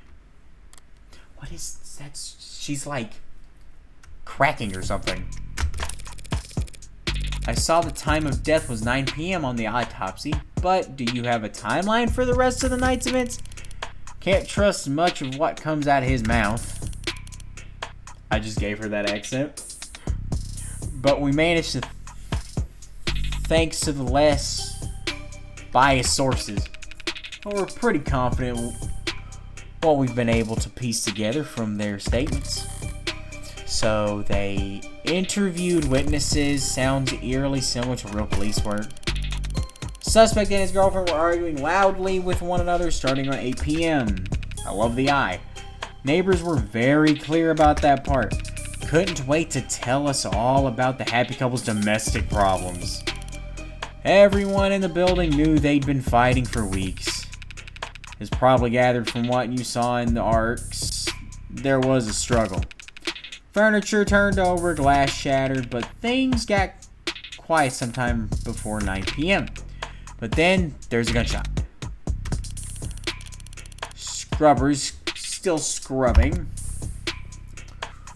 What is that? She's like cracking or something. I saw the time of death was 9 p.m. on the autopsy, but do you have a timeline for the rest of the night's events? Can't trust much of what comes out of his mouth. I just gave her that accent. But we managed to, thanks to the less biased sources. But we're pretty confident what we've been able to piece together from their statements. So they interviewed witnesses. Sounds eerily similar to real police work. Suspect and his girlfriend were arguing loudly with one another starting around 8 p.m. I love the eye. Neighbors were very clear about that part. Couldn't wait to tell us all about the happy couple's domestic problems. Everyone in the building knew they'd been fighting for weeks. As probably gathered from what you saw in the arcs, there was a struggle. Furniture turned over, glass shattered, but things got quiet sometime before 9 p.m. But then, there's a gunshot. Scrubbers still scrubbing.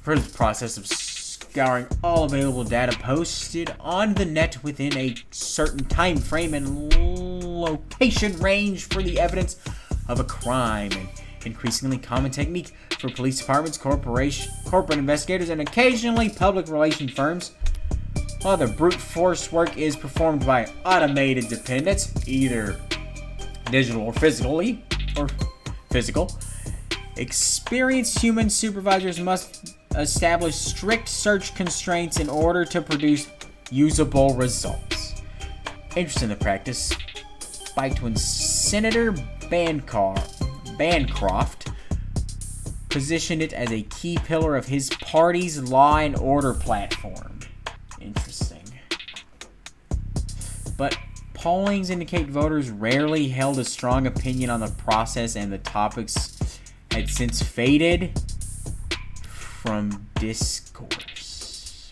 For the process of scouring all available data posted on the net within a certain time frame and location range for the evidence of a crime, an increasingly common technique for police departments, corporate investigators, and occasionally public relations firms. While the brute force work is performed by automated dependents, either digital or physical, experienced human supervisors must establish strict search constraints in order to produce usable results. Interest in the practice spiked when Senator Bancroft positioned it as a key pillar of his party's law and order platform. Interesting. But pollings indicate voters rarely held a strong opinion on the process, and the topics had since faded from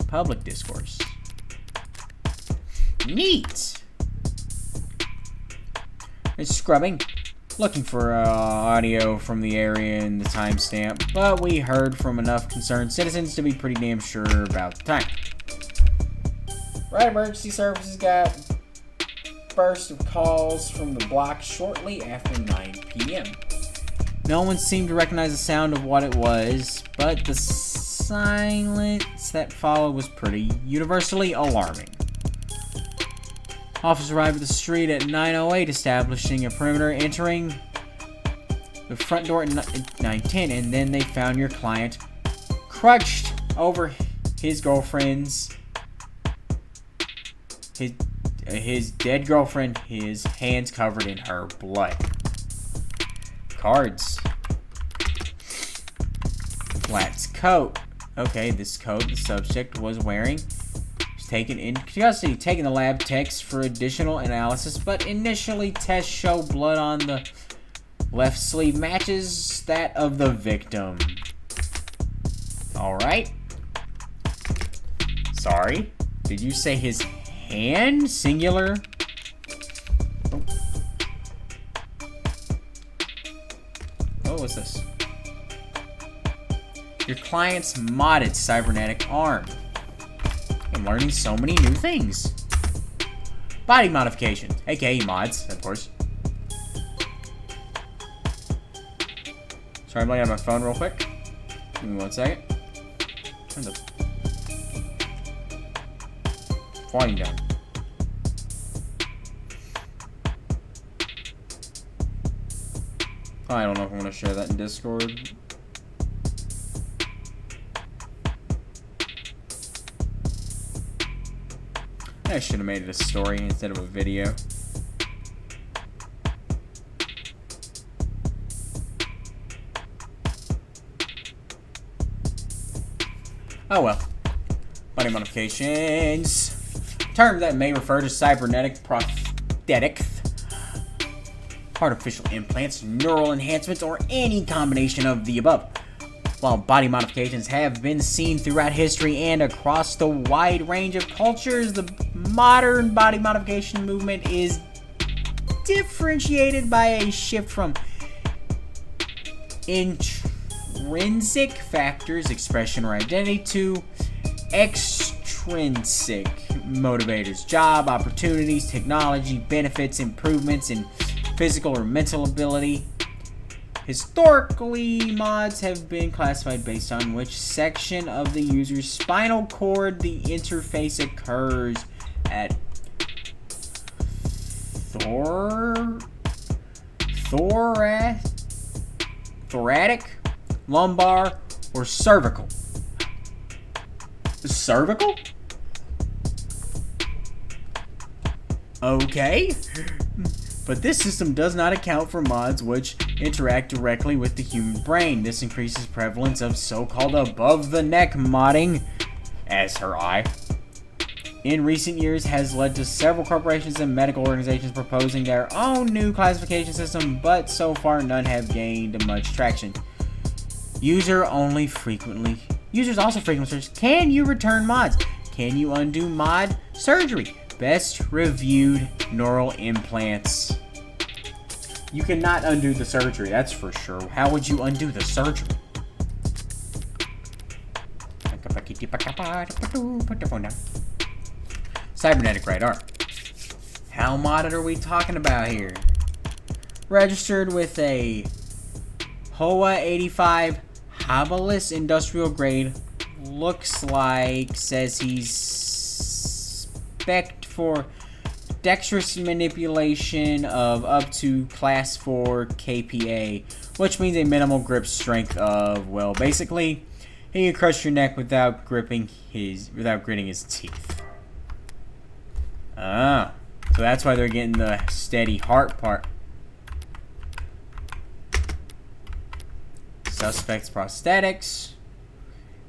public discourse. Neat. It's scrubbing, looking for audio from the area and the timestamp, but we heard from enough concerned citizens to be pretty damn sure about the time. Right, emergency services got burst of calls from the block shortly after 9 p.m. No one seemed to recognize the sound of what it was, but the silence that followed was pretty universally alarming. Officers arrived at the street at 9:08, establishing a perimeter, entering the front door at 9:10, and then they found your client crouched over his girlfriend's, his dead girlfriend, his hands covered in her blood. Cards. Flat's coat. Okay, this coat the subject was wearing was taken in custody, taking the lab techs for additional analysis, but initially tests show blood on the left sleeve matches that of the victim. Alright. Sorry. Did you say his hand? Singular? Oh, what's this? Your client's modded cybernetic arm. I'm learning so many new things. Body modifications, aka mods, of course. Sorry, I'm looking at my phone real quick. Give me 1 second. Turn the volume down. I don't know if I want to share that in Discord. I should have made it a story instead of a video. Oh well. Body modifications. Term that may refer to cybernetic prosthetics, artificial implants, neural enhancements, or any combination of the above. While body modifications have been seen throughout history and across the wide range of cultures, the modern body modification movement is differentiated by a shift from intrinsic factors, expression or identity, to extrinsic motivators, job opportunities, technology, benefits, improvements in physical or mental ability. Historically, mods have been classified based on which section of the user's spinal cord the interface occurs at. Thoracic, lumbar, or cervical. Cervical? Okay. But this system does not account for mods which interact directly with the human brain. This increases prevalence of so-called above-the-neck modding, as her eye, in recent years has led to several corporations and medical organizations proposing their own new classification system, but so far none have gained much traction. Users also frequently search, can you return mods? Can you undo mod surgery? Best reviewed neural implants. You cannot undo the surgery, that's for sure. How would you undo the surgery? Put the phone down. Cybernetic radar. How modded are we talking about here? Registered with a HOA 85 Habilis industrial grade. Looks like, says he's spec'd for dexterous manipulation of up to class 4 KPA, which means a minimal grip strength of, well, basically, he can crush your neck without gritting his teeth. Ah, so that's why they're getting the steady heart part. Suspect's prosthetics.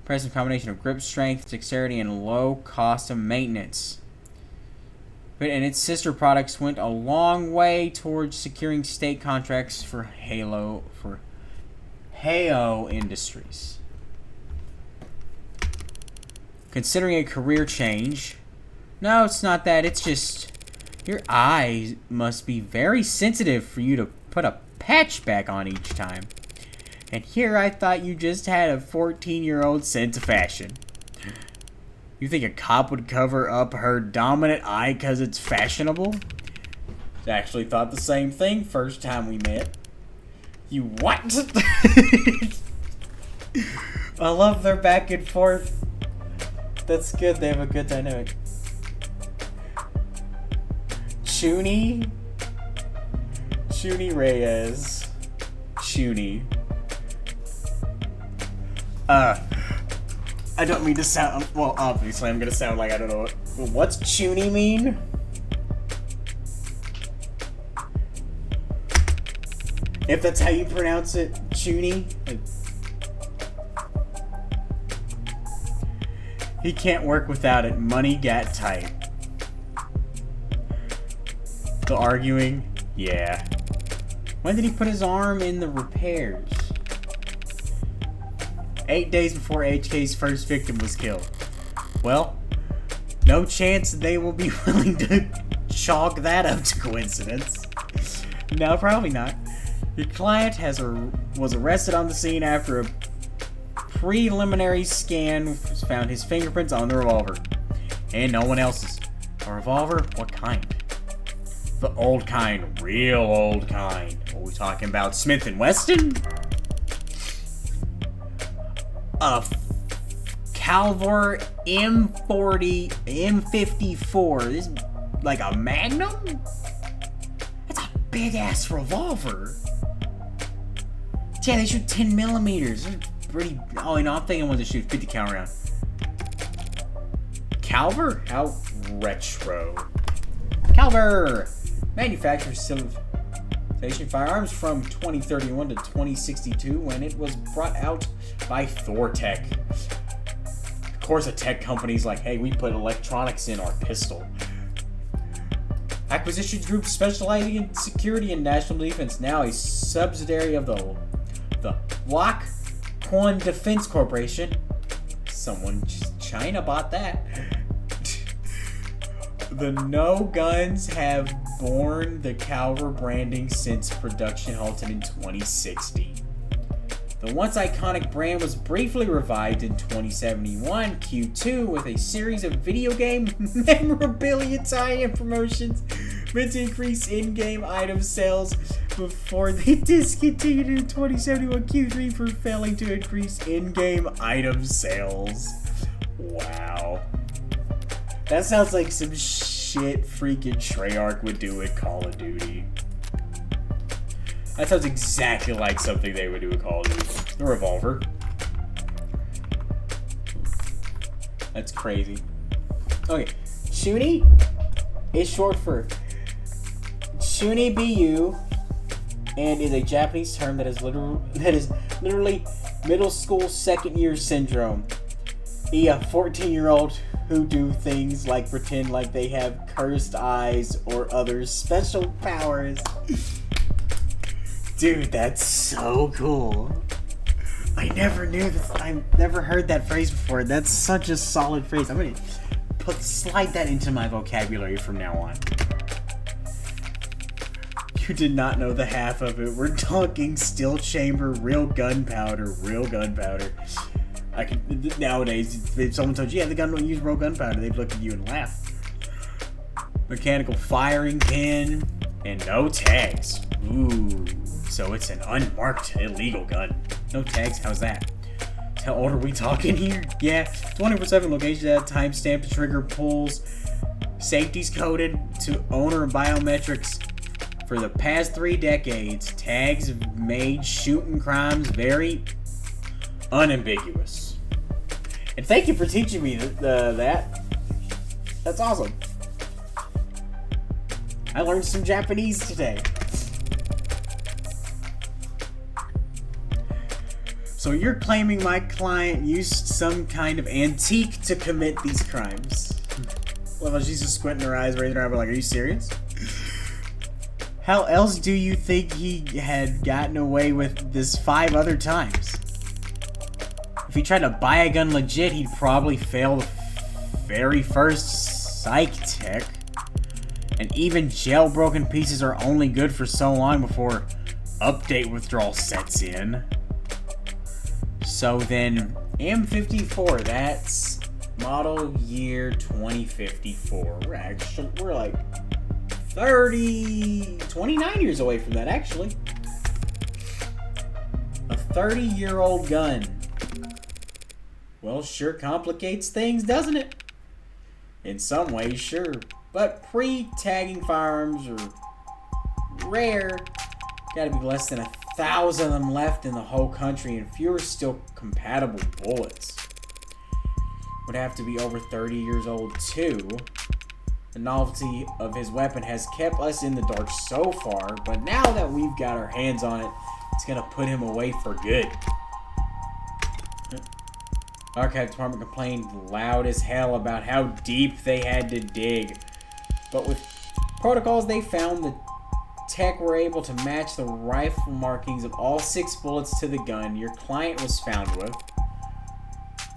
Present combination of grip strength, dexterity, and low cost of maintenance. And its sister products went a long way towards securing state contracts for Halo Industries. Considering a career change. No, it's not that. It's just your eyes must be very sensitive for you to put a patch back on each time. And here I thought you just had a 14-year-old sense of fashion. You think a cop would cover up her dominant eye because it's fashionable? I actually thought the same thing first time we met. You what? I love their back and forth. That's good, they have a good dynamic. Chuny Reyes. Chuny. I don't mean to sound, well, obviously I'm gonna sound like I don't know what's Chuny mean? If that's how you pronounce it, Chuny. Like, he can't work without it. Money gat tight. The arguing? Yeah. When did he put his arm in the repairs? 8 days before HK's first victim was killed. Well, no chance they will be willing to chalk that up to coincidence. No, probably not. Your client was arrested on the scene after a preliminary scan found his fingerprints on the revolver. And no one else's. A revolver? What kind? The old kind. Real old kind. Are we talking about Smith & Wesson? A Calvor M40, M54. This is like a Magnum? That's a big ass revolver. Yeah, they shoot 10 millimeters. They're pretty. Oh, you know, I'm thinking when they shoot 50 cal round. Calvor? How retro. Calvor! Manufactures civilization firearms from 2031 to 2062 when it was brought out by Thortec. Of course, a tech company's like, hey, we put electronics in our pistol. Acquisitions group specializing in security and national defense, now a subsidiary of the Lock Quan Defense Corporation. Someone China bought that. The No Guns have borne the Calvor branding since production halted in 2016. The once iconic brand was briefly revived in 2071 Q2 with a series of video game memorabilia tie-in promotions meant to increase in-game item sales before they discontinued in 2071 Q3 for failing to increase in-game item sales. Wow. That sounds like some shit freaking Treyarch would do with Call of Duty. That sounds exactly like something they would do with Call of Duty. The revolver. That's crazy. Okay, Chuny is short for Chuny Bu and is a Japanese term that is literally middle school second year syndrome. Be a 14-year-old who do things like pretend like they have cursed eyes or other special powers. Dude, that's so cool. I never knew this. I never heard that phrase before. That's such a solid phrase. I'm gonna slide that into my vocabulary from now on. You did not know the half of it. We're talking steel chamber, real gunpowder, I could nowadays, if someone told you, yeah, the gun don't use real gunpowder, they'd look at you and laugh. Mechanical firing pin, and no tags. Ooh, so it's an unmarked illegal gun. No tags, how's that? How old are we talking here? Yeah, 24/7 location at timestamp, trigger pulls, safety's coded to owner biometrics. For the past 3 decades, tags have made shooting crimes very unambiguous. And thank you for teaching me that. That's awesome. I learned some Japanese today. So you're claiming my client used some kind of antique to commit these crimes? Well, she's just squinting her eyes, raising her eyebrow like, are you serious? How else do you think he had gotten away with this 5 other times? If he tried to buy a gun legit, he'd probably fail the very first psych tech. And even jailbroken pieces are only good for so long before update withdrawal sets in. So then, M54, that's model year 2054. We're like 29 years away from that, actually. A 30-year-old gun. Well, sure complicates things, doesn't it? In some ways, sure. But pre-tagging firearms are rare. Gotta be less than 1,000 of them left in the whole country, and fewer still compatible bullets. Would have to be over 30 years old, too. The novelty of his weapon has kept us in the dark so far, but now that we've got our hands on it, it's gonna put him away for good. Archive department complained loud as hell about how deep they had to dig. But with protocols they found, the tech were able to match the rifle markings of all 6 bullets to the gun your client was found with.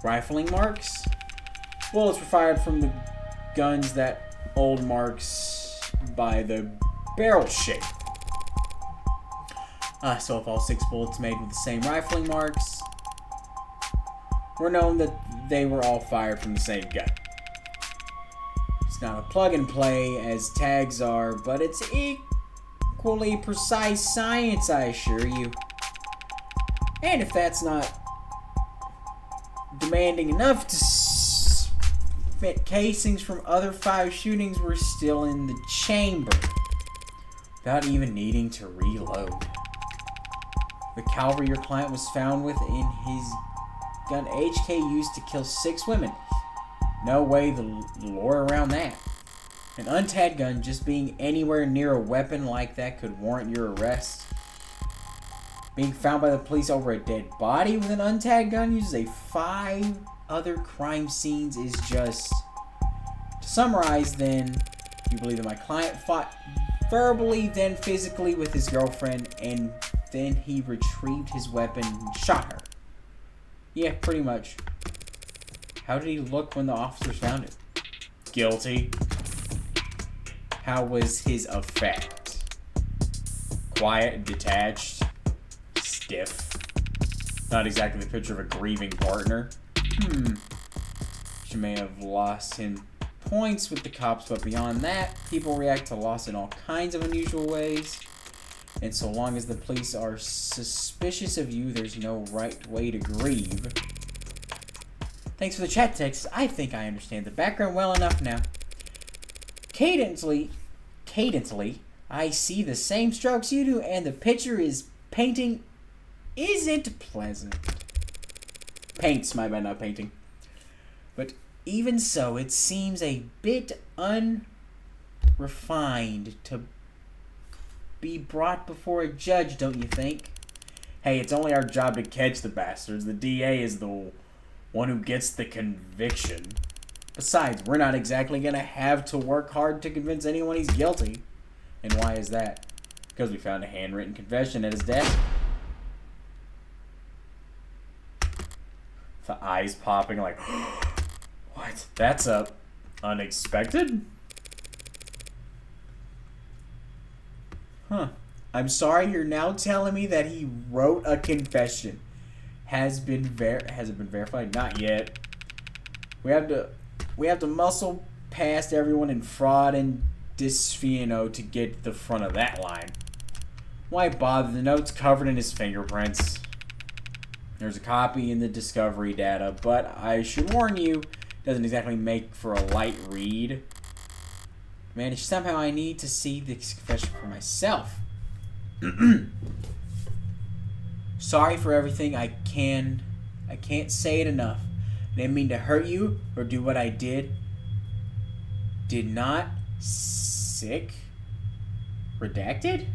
Rifling marks? Bullets were fired from the guns that old marks by the barrel shape. So if all 6 bullets made with the same rifling marks were known that they were all fired from the same gun. It's not a plug and play as tags are, but it's equally precise science, I assure you. And if that's not demanding enough to fit casings from other 5 shootings were still in the chamber without even needing to reload. The caliber your client was found with in his gun HK used to kill 6 women. No way the lore around that. An untagged gun just being anywhere near a weapon like that could warrant your arrest. Being found by the police over a dead body with an untagged gun uses a 5 other crime scenes is just... To summarize then, you believe that my client fought verbally then physically with his girlfriend and then he retrieved his weapon and shot her. Yeah, pretty much. How did he look when the officers found him? Guilty. How was his effect? Quiet and detached. Stiff. Not exactly the picture of a grieving partner. She may have lost him points with the cops, but beyond that, people react to loss in all kinds of unusual ways. And so long as the police are suspicious of you, there's no right way to grieve. Thanks for the chat text. I think I understand the background well enough now. Cadently, I see the same strokes you do, and the picture is painting isn't pleasant. Paints, my bad, not painting. But even so, it seems a bit unrefined to be brought before a judge, don't you think? Hey, it's only our job to catch the bastards. The DA is the one who gets the conviction. Besides, we're not exactly gonna have to work hard to convince anyone he's guilty. And why is that? Because we found a handwritten confession at his desk. The eyes popping like, what? That's unexpected? Huh. I'm sorry, you're now telling me that he wrote a confession. Has it been verified? Not yet. We have to muscle past everyone in fraud and disfiano to get to the front of that line. Why bother? The note's covered in his fingerprints. There's a copy in the discovery data, but I should warn you, it doesn't exactly make for a light read. Manage somehow I need to see the confession for myself. Sorry for everything. I can't say it enough. I didn't mean to hurt you or do what I did. Did not sick. Redacted?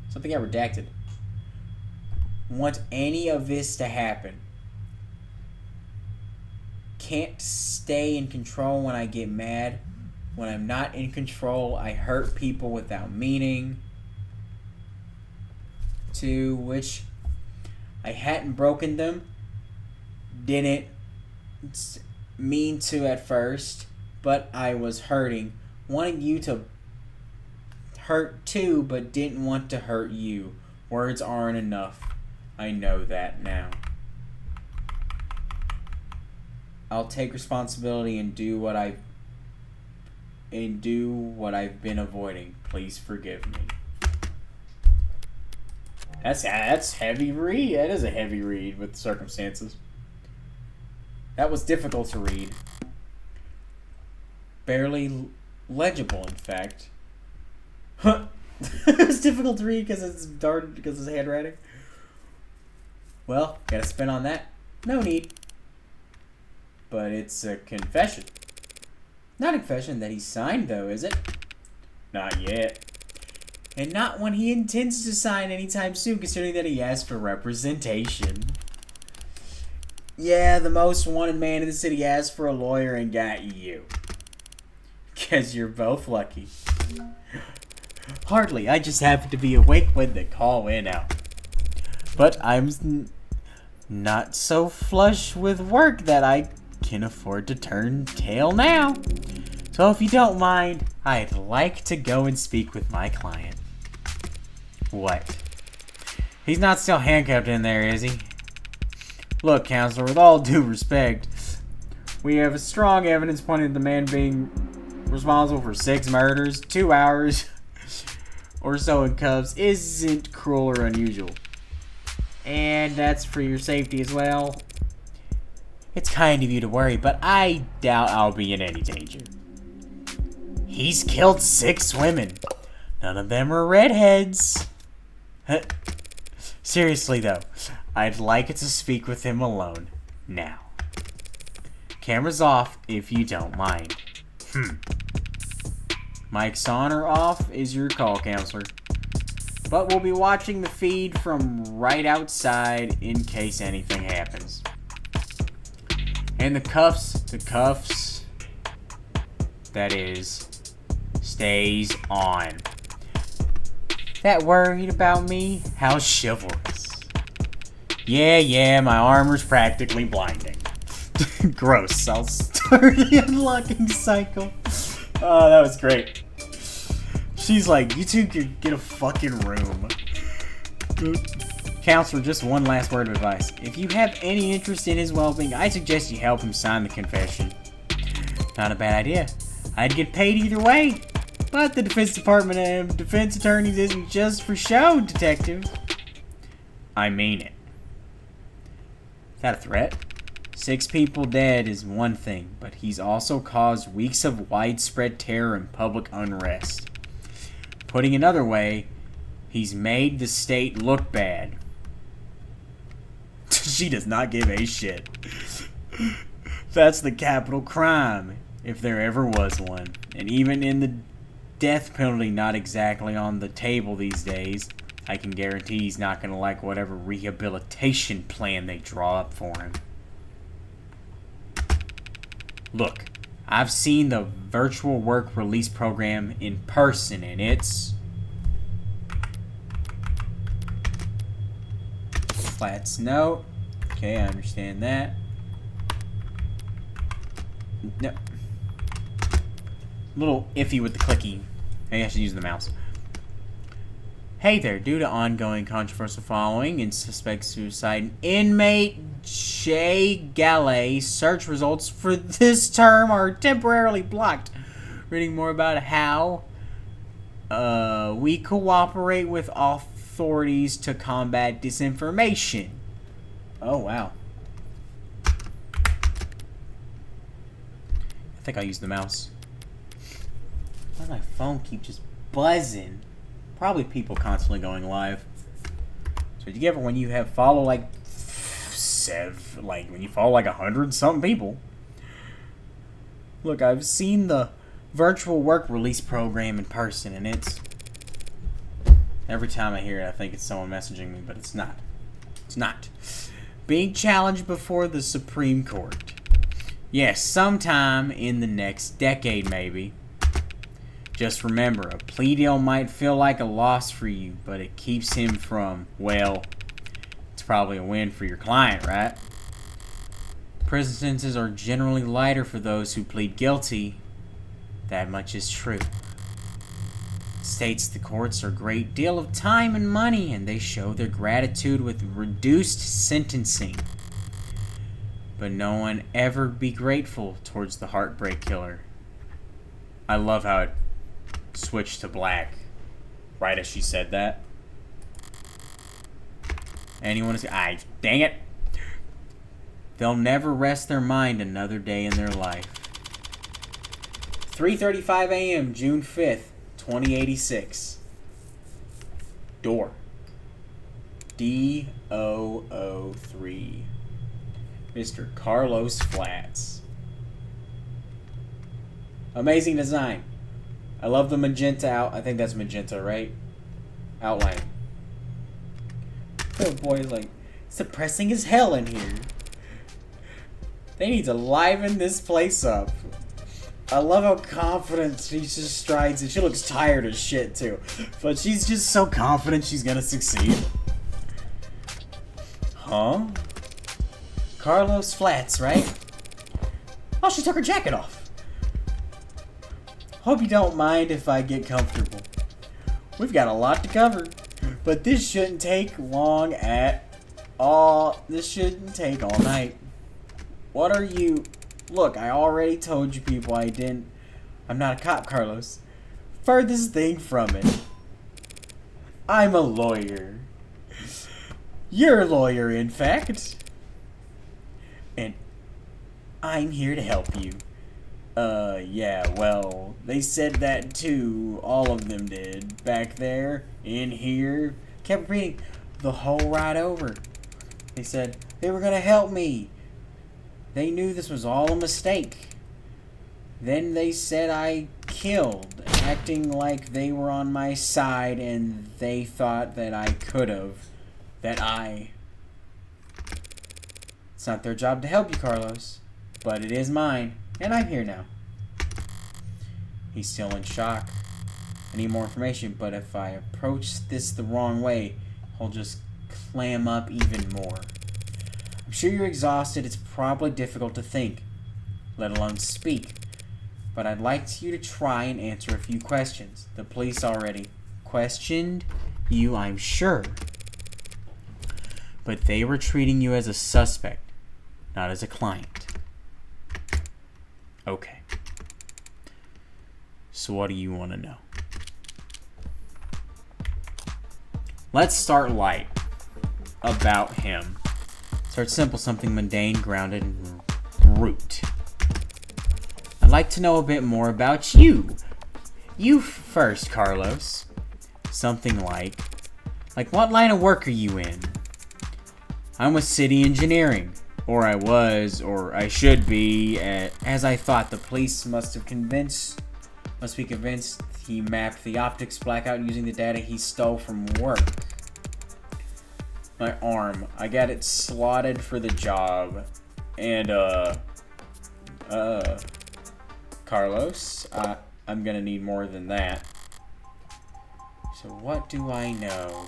Something got redacted. Want any of this to happen. Can't stay in control when I get mad. When I'm not in control, I hurt people without meaning. To which I hadn't broken them. Didn't mean to at first, but I was hurting. Wanting you to hurt too, but didn't want to hurt you. Words aren't enough. I know that now. I'll take responsibility and do what I've been avoiding. Please forgive me. That's heavy read. That is a heavy read with the circumstances. That was difficult to read. Barely legible, in fact. Huh. It was difficult to read because it's dark, because it's handwriting. Well, gotta spin on that. No need. But it's a confession. Not a confession that he signed, though, is it? Not yet. And not one he intends to sign anytime soon, considering that he asked for representation. Yeah, the most wanted man in the city asked for a lawyer and got you. Guess you're both lucky. Hardly. I just happened to be awake when the call went out. But I'm not so flush with work that I can afford to turn tail now. So if you don't mind, I'd like to go and speak with my client. What? He's not still handcuffed in there, is he? Look, counselor, with all due respect, we have strong evidence pointing to the man being responsible for 6 murders. 2 hours or so in cuffs isn't cruel or unusual. And that's for your safety as well. It's kind of you to worry, but I doubt I'll be in any danger. He's killed 6 women. None of them are redheads. Seriously, though, I'd like to speak with him alone. Now. Camera's off, if you don't mind. Mic's on or off is your call, counselor. But we'll be watching the feed from right outside in case anything happens. And the cuffs, that is, stays on. That worried about me? How chivalrous. Yeah, my armor's practically blinding. Gross. I'll start the unlocking cycle. Oh, that was great. She's like, you two could get a fucking room. Counselor, just one last word of advice. If you have any interest in his well-being, I suggest you help him sign the confession. Not a bad idea. I'd get paid either way. But the Defense Department of Defense Attorneys isn't just for show, detective. I mean it. Is that a threat? 6 people dead is one thing, but he's also caused weeks of widespread terror and public unrest. Putting it another way, he's made the state look bad. She does not give a shit. That's the capital crime, if there ever was one. And even in the death penalty not exactly on the table these days, I can guarantee he's not going to like whatever rehabilitation plan they draw up for him. Look, I've seen the virtual work release program in person, and it's Flats note. Okay, I understand that. No. A little iffy with the clicking. Maybe I should use the mouse. Hey there, due to ongoing controversial following and suspect suicide, inmate Jay Galley search results for this term are temporarily blocked. Reading more about how we cooperate with authorities to combat disinformation. Oh, wow. I think I'll use the mouse. Why does my phone keep just buzzing? Probably people constantly going live. So you get it when you have follow when you follow like 100-something people. Look, I've seen the virtual work release program in person, and it's every time I hear it, I think it's someone messaging me, but it's not. It's not. Being challenged before the Supreme Court. Yes, sometime in the next decade, maybe. Just remember, a plea deal might feel like a loss for you, but it keeps him from, well, it's probably a win for your client, right? Prison sentences are generally lighter for those who plead guilty. That much is true. States the courts are a great deal of time and money, and they show their gratitude with reduced sentencing. But no one ever be grateful towards the heartbreak killer. I love how it switched to black right as she said that. Anyone is... dang it. They'll never rest their mind another day in their life. 3:35 a.m. June 5th, 2086. Door. D003. Mr. Carlos Flats. Amazing design. I love the magenta out. I think that's magenta, right? Outline. Oh boy, like, it's depressing as hell in here. They need to liven this place up. I love how confident she just strides, and she looks tired as shit too. But she's just so confident she's gonna succeed. Huh? Carlos Flats, right? Oh, she took her jacket off. Hope you don't mind if I get comfortable. We've got a lot to cover, but this shouldn't take long at all. This shouldn't take all night. What are you... Look, I already told you people I'm not a cop, Carlos. Furthest thing from it. I'm a lawyer. You're a lawyer, in fact. And I'm here to help you. Yeah, well, they said that too. All of them did. Back there, in here. Kept reading the whole ride over. They said they were gonna help me. They knew this was all a mistake. Then they said I killed, acting like they were on my side, and they thought that I could've. It's not their job to help you, Carlos. But it is mine, and I'm here now. He's still in shock. I need more information, but if I approach this the wrong way, he'll just clam up even more. I'm sure you're exhausted. It's probably difficult to think, let alone speak. But I'd like you to try and answer a few questions. The police already questioned you, I'm sure. But they were treating you as a suspect, not as a client. Okay. So what do you want to know? Let's start light about him. Start simple, something mundane, grounded, and root. I'd like to know a bit more about you. You first, Carlos. Something like what line of work are you in? I'm with city engineering. Or I was, or I should be. As I thought, the police must be convinced he mapped the optics blackout using the data he stole from work. My arm. I got it slotted for the job. And, Carlos, I'm gonna need more than that. So what do I know?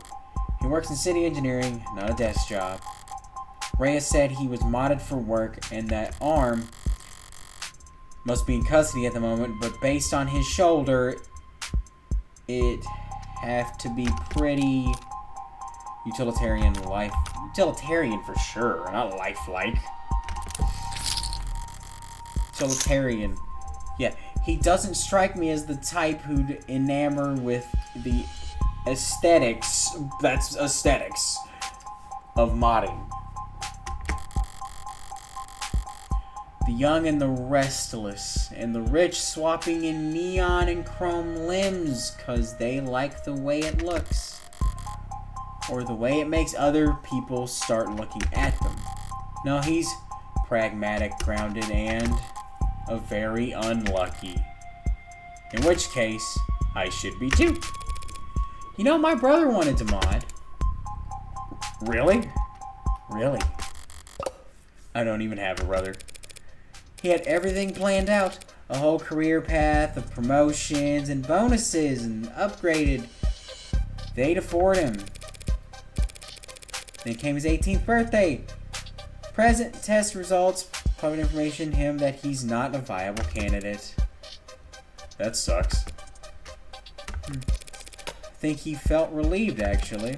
He works in city engineering, not a desk job. Reyes said he was modded for work and that arm must be in custody at the moment, but based on his shoulder, it have to be pretty utilitarian for sure, not lifelike. Utilitarian. Yeah, he doesn't strike me as the type who'd enamor with the aesthetics, of modding. The young and the restless, and the rich swapping in neon and chrome limbs cause they like the way it looks. Or the way it makes other people start looking at them. No, he's pragmatic, grounded, and very unlucky. In which case, I should be too. You know, my brother wanted to mod. Really? Really? I don't even have a brother. He had everything planned out. A whole career path of promotions and bonuses and upgraded. They'd afford him. Then came his 18th birthday. Present test results public information him that he's not a viable candidate. That sucks. I think he felt relieved, actually.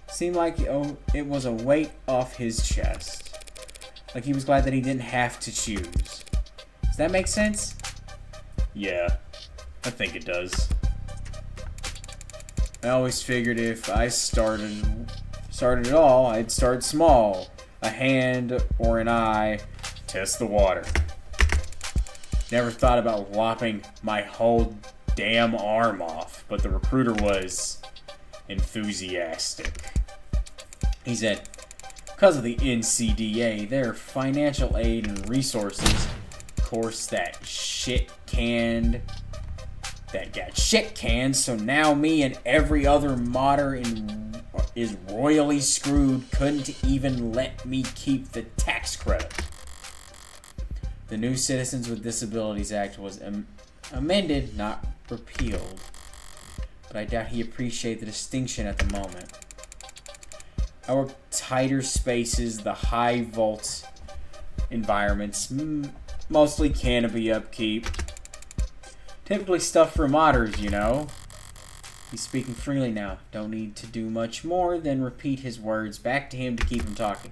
Seemed like it was a weight off his chest. Like he was glad that he didn't have to choose. Does that make sense? Yeah, I think it does. I always figured if I started it all, I'd start small. A hand or an eye, test the water. Never thought about lopping my whole damn arm off, but the recruiter was enthusiastic. He said, because of the NCDA, their financial aid and resources, of course, that got shit canned, so now me and every other modder is royally screwed, couldn't even let me keep the tax credit. The new Citizens with Disabilities Act was amended, not repealed, but I doubt he appreciated the distinction at the moment. Our tighter spaces, the high vault environments, mostly canopy upkeep. Typically stuff for modders, you know. He's speaking freely now. Don't need to do much more than repeat his words back to him to keep him talking.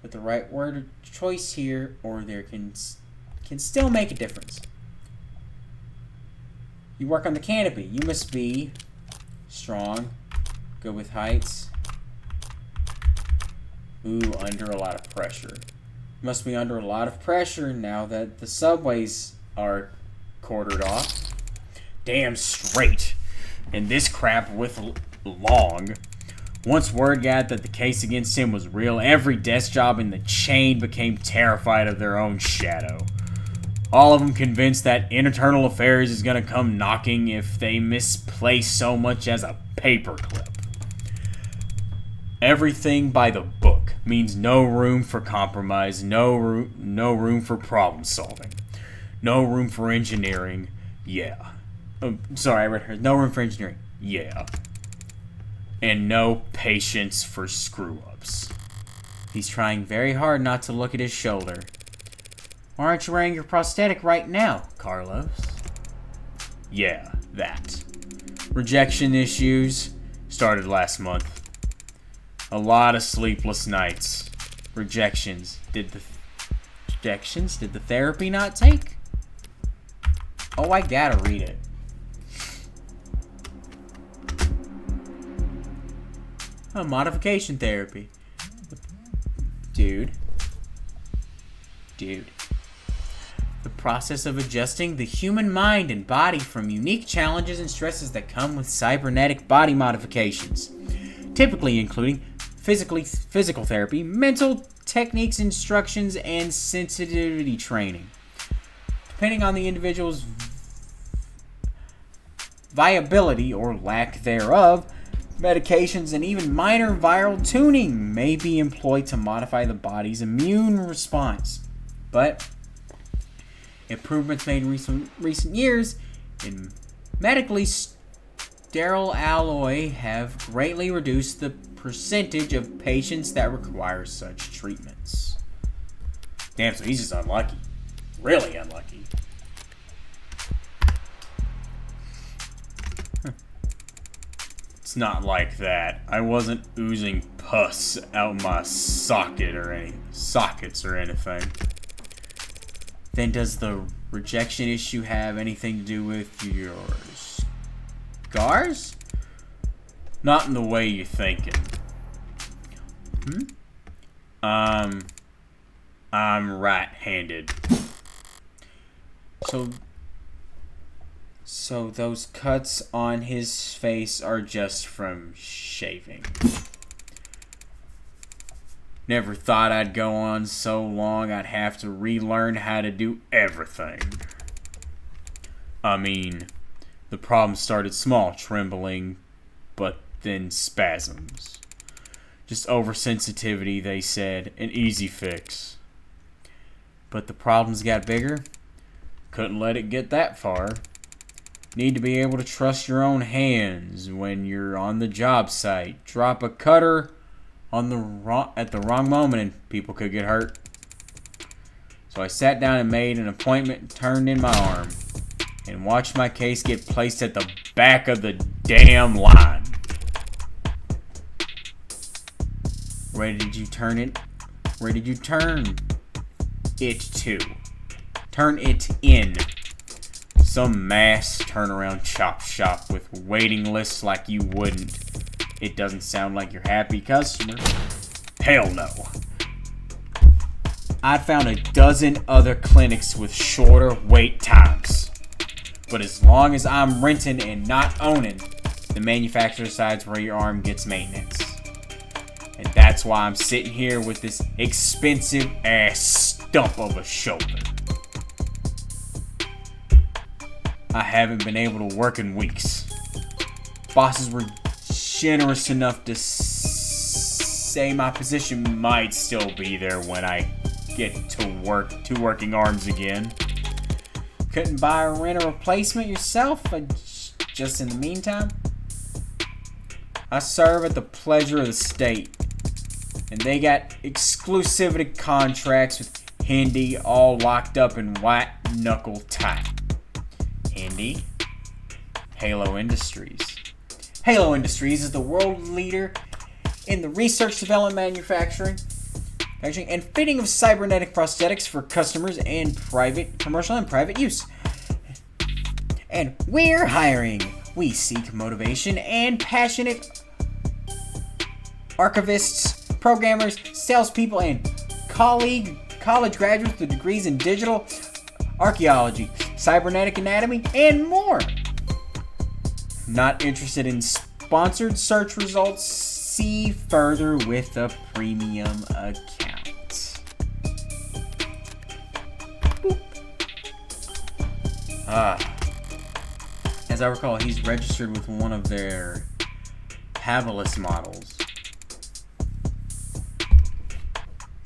With the right word of choice here, or there can still make a difference. You work on the canopy. You must be strong, good with heights. Ooh, under a lot of pressure. Must be under a lot of pressure now that the subways are quartered off. Damn straight. And this crap with long. Once word got that the case against him was real, every desk job in the chain became terrified of their own shadow. All of them convinced that Internal Affairs is gonna come knocking if they misplace so much as a paperclip. Everything by the book means no room for compromise, no room for problem solving, no room for engineering. Yeah. Sorry, I read her. No room for engineering. Yeah. And no patience for screw-ups. He's trying very hard not to look at his shoulder. Why aren't you wearing your prosthetic right now, Carlos? Yeah, that. Rejection issues started last month. A lot of sleepless nights. Rejections. Did the therapy not take? Oh, I gotta read it. Oh, modification therapy. Dude. The process of adjusting the human mind and body from unique challenges and stresses that come with cybernetic body modifications. Typically including physical therapy, mental techniques, instructions, and sensitivity training. Depending on the individual's viability or lack thereof, medications and even minor viral tuning may be employed to modify the body's immune response. But improvements made in recent years in medically sterile alloy have greatly reduced the percentage of patients that require such treatments. Damn, so he's just unlucky. Really unlucky. It's not like that. I wasn't oozing pus out my sockets or anything. Then does the rejection issue have anything to do with your scars? Not in the way you're thinking. I'm right-handed. So those cuts on his face are just from shaving. Never thought I'd go on so long I'd have to relearn how to do everything. I mean, the problem started small, trembling, but then spasms. Just oversensitivity, they said, an easy fix. But the problems got bigger? Couldn't let it get that far. Need to be able to trust your own hands when you're on the job site. Drop a cutter at the wrong moment and people could get hurt. So I sat down and made an appointment, turned in my arm, and watched my case get placed at the back of the damn line. Where did you turn it? Where did you turn it to? Turn it in. Some mass turnaround chop shop with waiting lists like you wouldn't. It doesn't sound like your happy customer. Hell no. I'd found a dozen other clinics with shorter wait times. But as long as I'm renting and not owning, the manufacturer decides where your arm gets maintenance. And that's why I'm sitting here with this expensive ass stump of a shoulder. I haven't been able to work in weeks. Bosses were generous enough to say my position might still be there when I get to work, two working arms again. Couldn't buy or rent a replacement yourself, just in the meantime? I serve at the pleasure of the state, and they got exclusivity contracts with Hindi all locked up in white knuckle tight. Hindi? Halo Industries. Halo Industries is the world leader in the research, development, manufacturing, and fitting of cybernetic prosthetics for customers and commercial and private use. And we're hiring. We seek motivation and passionate archivists, programmers, salespeople, and college graduates with degrees in digital archaeology, cybernetic anatomy, and more. Not interested in sponsored search results? See further with a premium account. Boop. As I recall, he's registered with one of their Habilis models.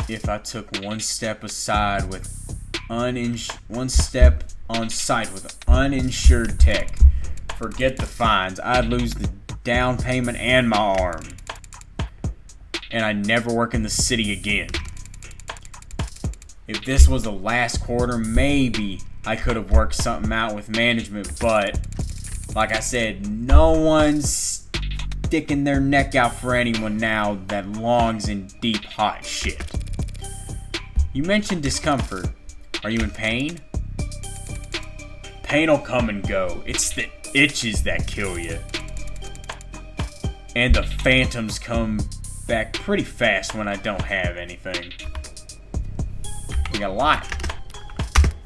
If I took one step aside with one step on site with uninsured tech, forget the fines, I'd lose the down payment and my arm. And I'd never work in the city again. If this was the last quarter, maybe I could have worked something out with management, but like I said, no one's sticking their neck out for anyone now that longs in deep hot shit. You mentioned discomfort. Are you in pain? Pain'll come and go. It's the itches that kill you. And the phantoms come back pretty fast when I don't have anything. We got a lot.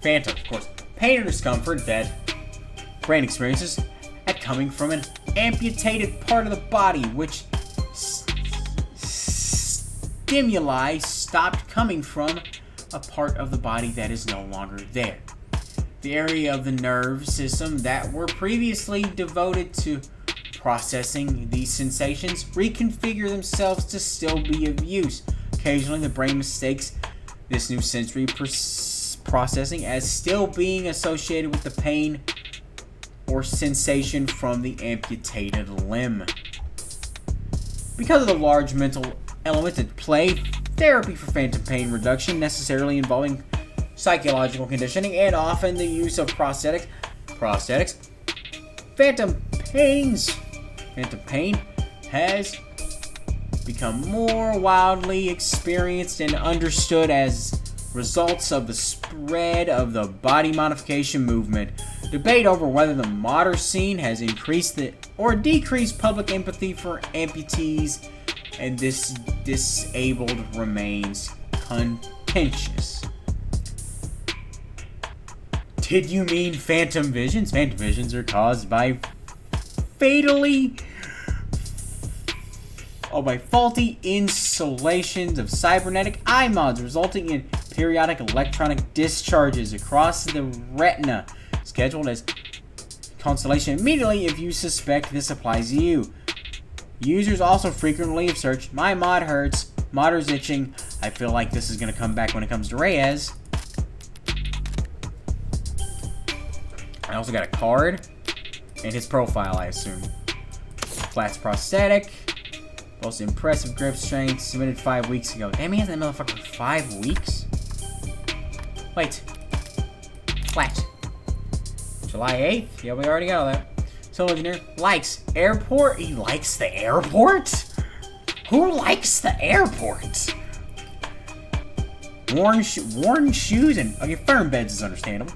Phantom, of course. Pain or discomfort that brain experiences at coming from an amputated part of the body, which stimuli stopped coming from a part of the body that is no longer there. The area of the nerve system that were previously devoted to processing these sensations reconfigure themselves to still be of use. Occasionally, the brain mistakes this new sensory processing as still being associated with the pain or sensation from the amputated limb. Because of the large mental element at play, therapy for phantom pain reduction necessarily involving psychological conditioning and often the use of prosthetics. Phantom phantom pain has become more widely experienced and understood as results of the spread of the body modification movement. Debate over whether the modern scene has increased or decreased public empathy for amputees and this disabled remains contentious. Did you mean phantom visions? Phantom visions are caused by faulty installations of cybernetic eye mods, resulting in periodic electronic discharges across the retina, scheduled as constellation immediately if you suspect this applies to you. Users also frequently have searched, my mod hurts, modder's itching. I feel like this is going to come back when it comes to Reyes. I also got a card and his profile, I assume. Flat's prosthetic. Most impressive grip strength, submitted 5 weeks ago. Damn, he has that motherfucker for 5 weeks? Wait. Flat. July 8th? Yeah, we already got all that. So engineer likes airport. He likes the airport? Who likes the airport? Worn shoes and okay, firm beds is understandable.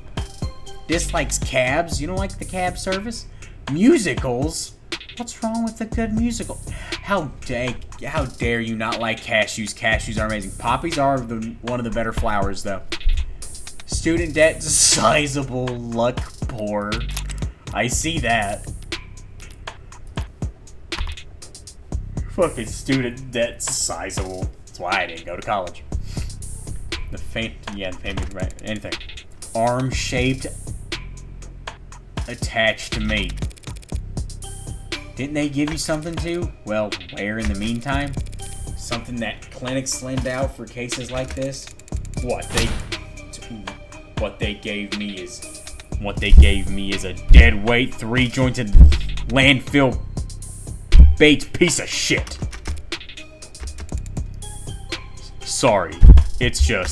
Dislikes cabs. You don't like the cab service? Musicals. What's wrong with a good musical? How dare you not like cashews? Cashews are amazing. Poppies are one of the better flowers, though. Student debt sizable, luck poor. I see that. Fucking student debt sizable. That's why I didn't go to college. The faint, right? Anything. Arm-shaped, attached to me. Didn't they give you something to? Well, where in the meantime? Something that clinics lend out for cases like this? What they gave me is a dead weight, 3-jointed landfill baked piece of shit. Sorry, it's a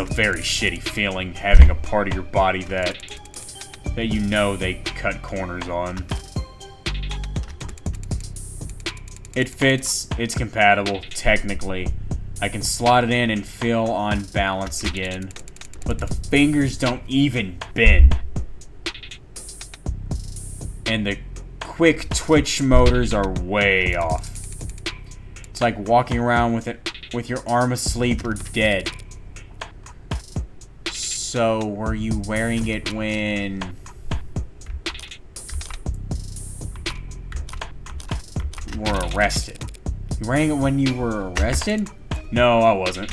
very shitty feeling having a part of your body that you know they cut corners on. It fits, it's compatible, technically. I can slot it in and feel on balance again. But the fingers don't even bend. And the quick twitch motors are way off. It's like walking around with your arm asleep or dead. So, were you wearing it when were arrested? You wearing it when you were arrested? No, I wasn't.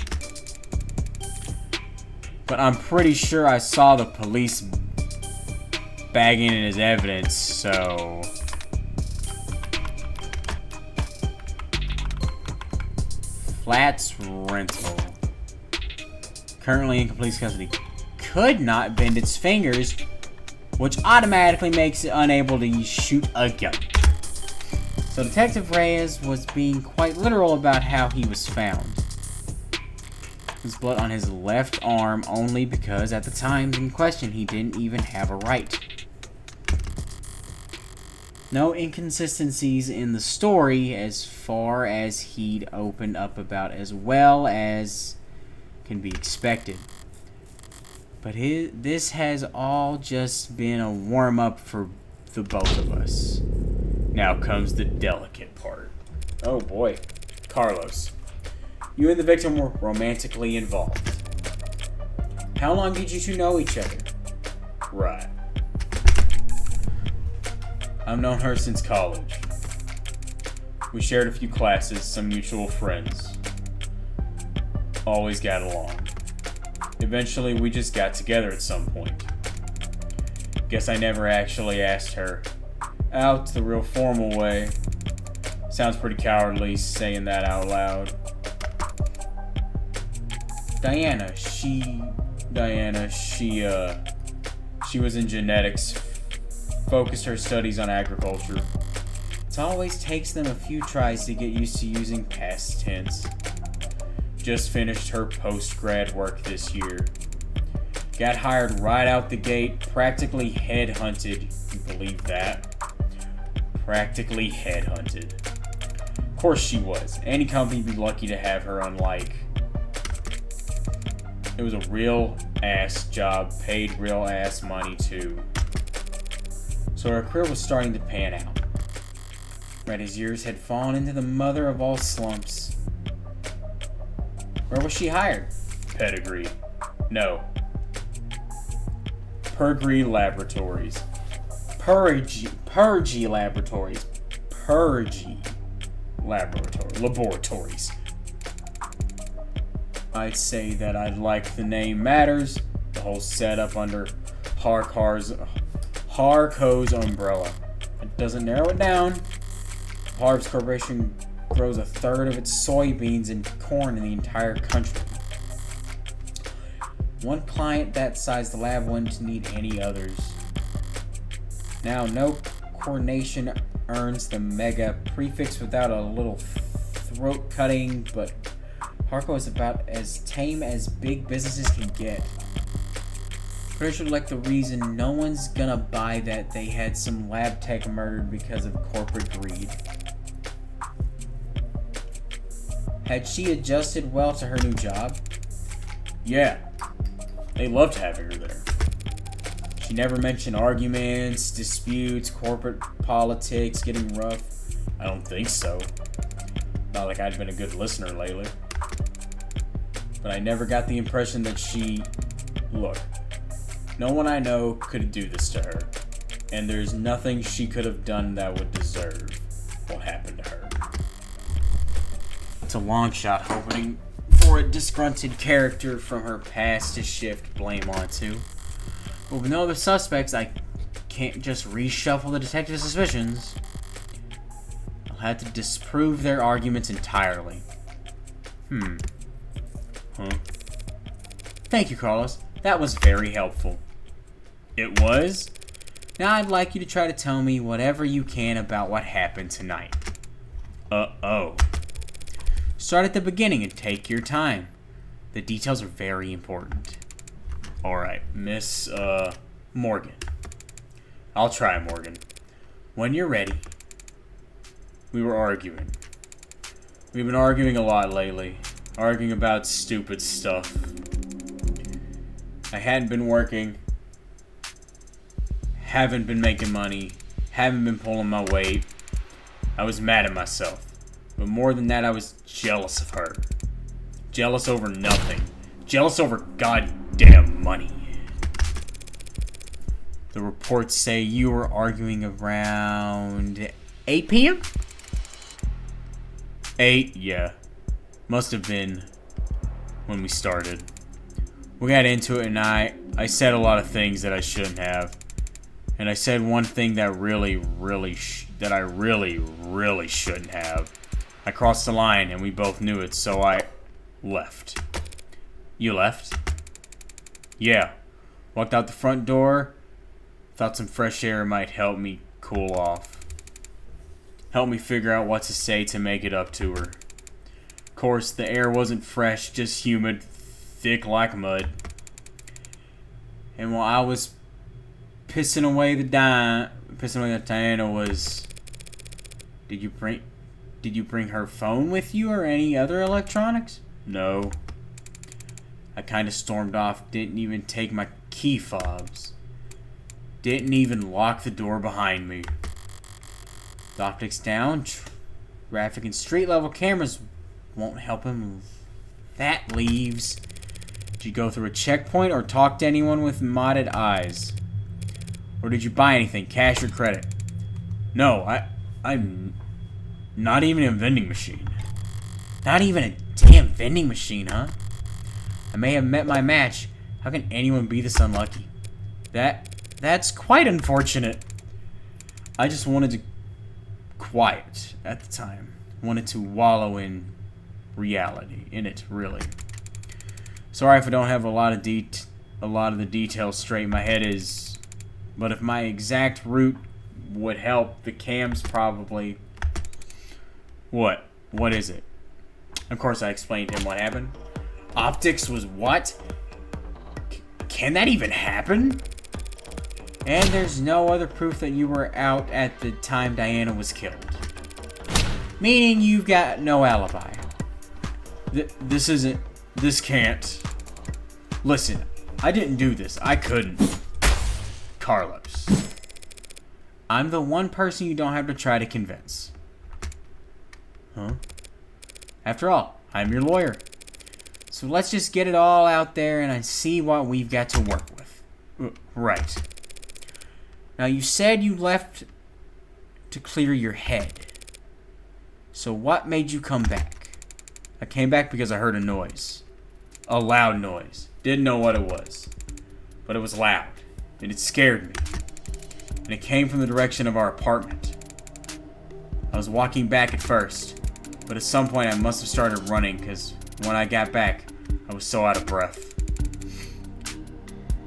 But I'm pretty sure I saw the police bagging in his evidence, so... Flats rental. Currently in police custody. Could not bend its fingers, which automatically makes it unable to shoot a gun. So Detective Reyes was being quite literal about how he was found. His blood on his left arm only because at the time in question he didn't even have a right. No inconsistencies in the story as far as he'd opened up about as well as can be expected. But this has all just been a warm-up for the both of us. Now comes the delicate part. Oh boy. Carlos. You and the victim were romantically involved. How long did you two know each other? Right. I've known her since college. We shared a few classes, some mutual friends. Always got along. Eventually, we just got together at some point. Guess I never actually asked her out the real formal way. Sounds pretty cowardly saying that out loud. Diana, she was in genetics, focused her studies on agriculture. It always takes them a few tries to get used to using past tense. Just finished her post-grad work this year. Got hired right out the gate, practically headhunted, you believe that? practically headhunted. Of course she was. Any company would be lucky to have her, unlike... It was a real-ass job, paid real-ass money, too. So her career was starting to pan out. Reddy's years had fallen into the mother of all slumps. Where was she hired? Pedigree. No. Purgy Laboratories. Purgy Laboratories. Purgy Laboratories. I'd say that I'd like the name matters. The whole setup under Harco's umbrella. It doesn't narrow it down. Harv's Corporation grows a third of its soybeans and corn in the entire country. One client that size, the lab wouldn't need any others. Now, no coordination earns the mega prefix without a little throat cutting, but Harco is about as tame as big businesses can get. Pretty sure like the reason no one's gonna buy that they had some lab tech murdered because of corporate greed. Had she adjusted well to her new job? Yeah. They loved having her there. She never mentioned arguments, disputes, corporate politics, getting rough. I don't think so. Not like I'd been a good listener lately. But I never got the impression that she... Look, no one I know could do this to her. And there's nothing she could have done that would deserve what happened to her. It's a long shot hoping for a disgruntled character from her past to shift blame onto. But with no other suspects, I can't just reshuffle the detective's suspicions. I'll have to disprove their arguments entirely. Thank you, Carlos. That was very helpful. It was? Now I'd like you to try to tell me whatever you can about what happened tonight. Uh-oh. Start at the beginning and take your time. The details are very important. Alright, Miss, Morgan. I'll try, Morgan. When you're ready. We were arguing. We've been arguing a lot lately. Arguing about stupid stuff. I hadn't been working. Haven't been making money. Haven't been pulling my weight. I was mad at myself. But more than that, I was jealous of her. Jealous over nothing. Jealous over goddamn money. The reports say you were arguing around 8 p.m.? 8, yeah. Must have been when we started. We got into it and I said a lot of things that I shouldn't have. And I said one thing that I really shouldn't have. I crossed the line and we both knew it, so I left. You left? Yeah. Walked out the front door. Thought some fresh air might help me cool off. Help me figure out what to say to make it up to her. Of course, the air wasn't fresh, just humid, thick like mud. And while I was pissing away the Diana was... Did you bring her phone with you or any other electronics? No. I kind of stormed off, didn't even take my key fobs. Didn't even lock the door behind me. The optics down, traffic and street level cameras won't help him move. That leaves. Did you go through a checkpoint or talk to anyone with modded eyes? Or did you buy anything, cash or credit? No, I'm not even a vending machine. Not even a damn vending machine, huh? I may have met my match. How can anyone be this unlucky? That's quite unfortunate. I just wanted to quiet at the time. Wanted to wallow in reality. In it, really. Sorry if I don't have a lot of the details straight. My head is... But if my exact route would help, the cams probably... What? What is it? Of course, I explained to him what happened. Optics was what? Can that even happen? And there's no other proof that you were out at the time Diana was killed. Meaning you've got no alibi. This can't. Listen, I didn't do this. I couldn't. Carlos. I'm the one person you don't have to try to convince. Huh? After all, I'm your lawyer. So let's just get it all out there and I see what we've got to work with. Right. Now you said you left to clear your head. So what made you come back? I came back because I heard a noise. A loud noise. Didn't know what it was. But it was loud. And it scared me. And it came from the direction of our apartment. I was walking back at first. But at some point I must have started running because when I got back, I was so out of breath.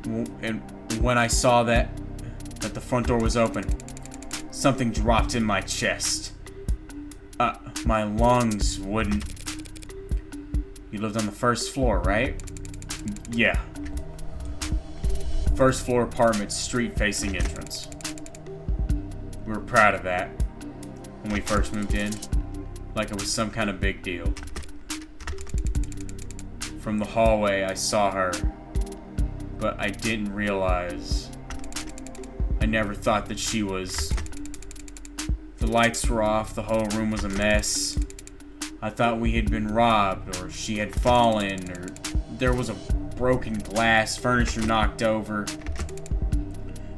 And when I saw that the front door was open, something dropped in my chest. My lungs wouldn't... You lived on the first floor, right? Yeah. First floor apartment, street facing entrance. We were proud of that when we first moved in. Like it was some kind of big deal. From the hallway, I saw her, but I didn't realize. I never thought that she was... The lights were off, the whole room was a mess. I thought we had been robbed, or she had fallen, or there was a broken glass, furniture knocked over.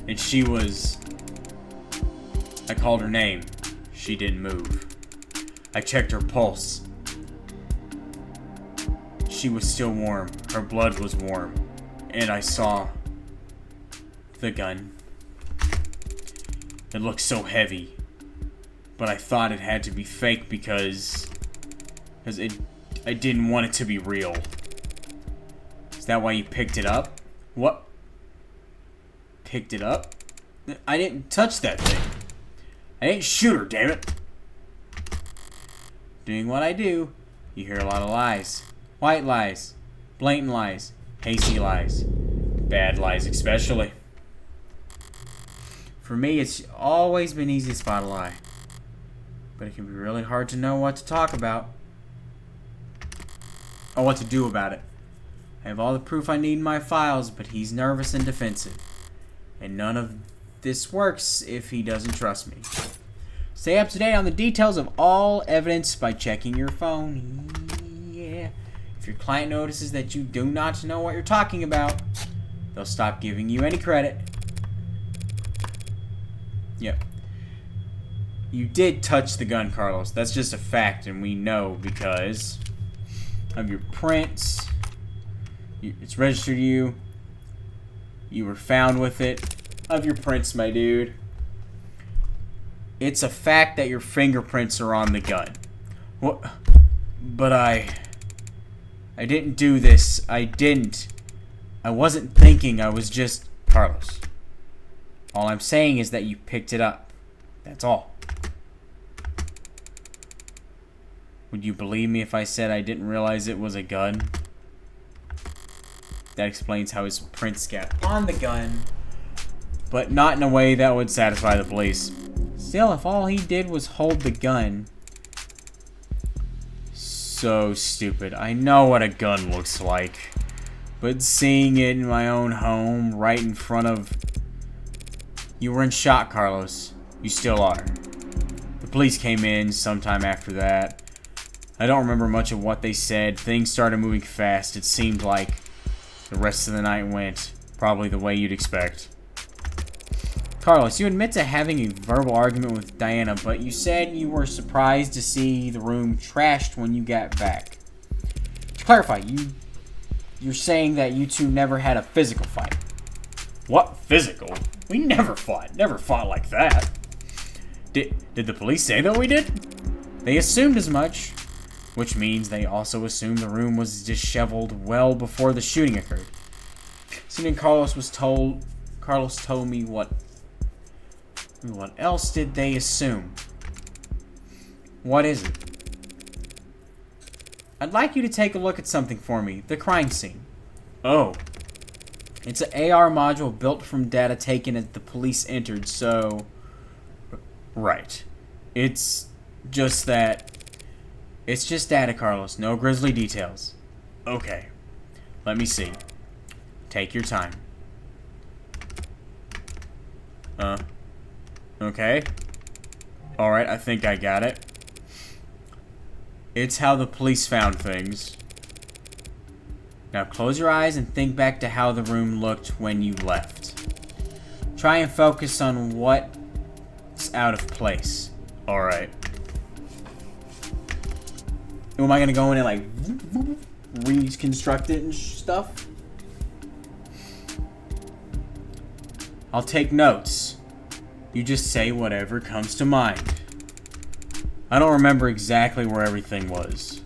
And she was... I called her name. She didn't move. I checked her pulse. She was still warm. Her blood was warm. And I saw the gun. It looked so heavy. But I thought it had to be fake because I didn't want it to be real. Is that why you picked it up? What? Picked it up? I didn't touch that thing. I didn't shoot her, damn it. Doing what I do, you hear a lot of lies. White lies, blatant lies, hasty lies, bad lies especially. For me, it's always been easy to spot a lie. But it can be really hard to know what to talk about. Or what to do about it. I have all the proof I need in my files, but he's nervous and defensive. And none of this works if he doesn't trust me. Stay up to date on the details of all evidence by checking your phone. Yeah. If your client notices that you do not know what you're talking about, they'll stop giving you any credit. Yep. You did touch the gun, Carlos. That's just a fact, and we know because of your prints. It's registered to you. You were found with it. Of your prints, my dude. It's a fact that your fingerprints are on the gun. What? But I didn't do this. I didn't. I wasn't thinking. I was just... Carlos. All I'm saying is that you picked it up. That's all. Would you believe me if I said I didn't realize it was a gun? That explains how his prints got on the gun, but not in a way that would satisfy the police. Still, if all he did was hold the gun... So stupid. I know what a gun looks like, but seeing it in my own home, right in front of... You were in shock, Carlos. You still are. The police came in sometime after that. I don't remember much of what they said. Things started moving fast. It seemed like the rest of the night went probably the way you'd expect. Carlos, you admit to having a verbal argument with Diana, but you said you were surprised to see the room trashed when you got back. To clarify, you're saying that you two never had a physical fight. What physical? We never fought. Never fought like that. Did the police say that we did? They assumed as much. Which means they also assumed the room was disheveled well before the shooting occurred. Soon Carlos told me what else did they assume? What is it? I'd like you to take a look at something for me. The crime scene. Oh. It's an AR module built from data taken as the police entered, so... Right. It's just that... It's just data, Carlos. No grisly details. Okay. Let me see. Take your time. Okay. Alright, I think I got it. It's how the police found things. Now close your eyes and think back to how the room looked when you left. Try and focus on what's out of place. Alright. Am I gonna go in and like reconstruct it and stuff? I'll take notes. You just say whatever comes to mind. I don't remember exactly where everything was.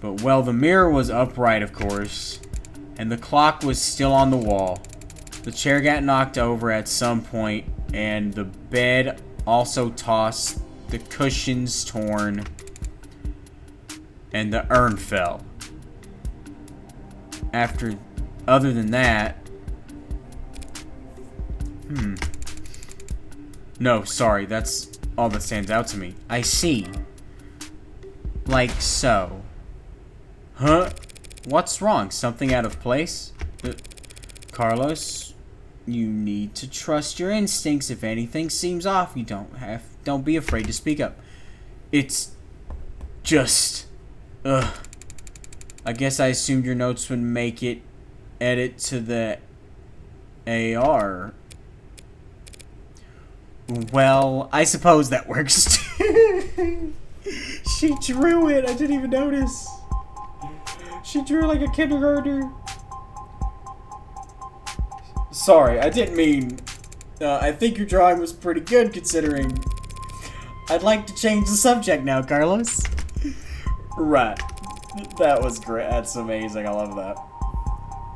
But, well, the mirror was upright, of course. And the clock was still on the wall. The chair got knocked over at some point. And the bed also tossed. The cushions torn. And the urn fell. Other than that... No, sorry, that's all that stands out to me. I see. Like so. Huh? What's wrong? Something out of place? Carlos, you need to trust your instincts. If anything seems off, you don't be afraid to speak up. It's just... I guess I assumed your notes would make it edit to the AR. Well, I suppose that works too. She drew it. I didn't even notice. She drew like a kindergartner. Sorry, I didn't mean... I think your drawing was pretty good considering... I'd like to change the subject now, Carlos. Right. That was great. That's amazing. I love that.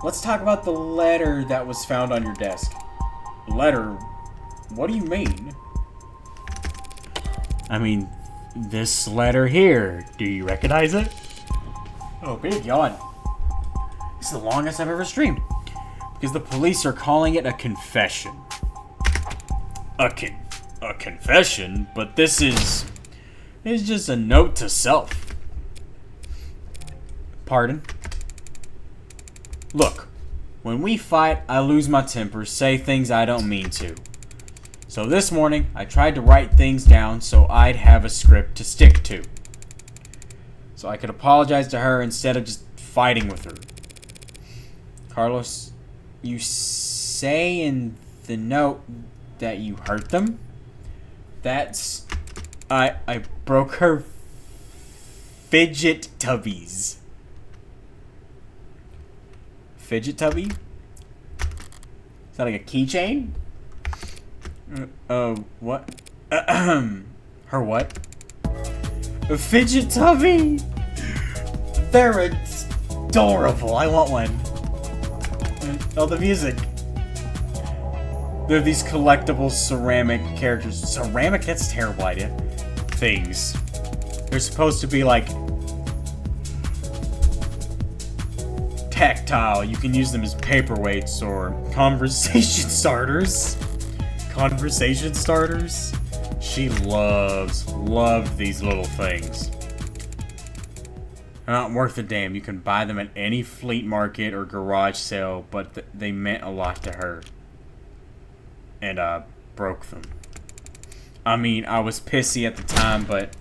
Let's talk about the letter that was found on your desk. Letter? What do you mean? I mean, this letter here. Do you recognize it? Oh, big yawn. This is the longest I've ever streamed. Because the police are calling it a confession. A confession? But this is... It's just a note to self. Pardon? Look, when we fight, I lose my temper, say things I don't mean to. So this morning, I tried to write things down so I'd have a script to stick to. So I could apologize to her instead of just fighting with her. Carlos, you say in the note that you hurt them? That's... I broke her fidget tubbies. Fidget tubby? Is that like a keychain? What? Her what? A fidget tubby? They're adorable. I want one. Oh, the music. They're these collectible ceramic characters. Ceramic? That's a terrible idea. Things. They're supposed to be like tactile. You can use them as paperweights or conversation starters. Conversation starters? She loved these little things. They're not worth a damn. You can buy them at any flea market or garage sale, but they meant a lot to her. And I broke them. I mean, I was pissy at the time, but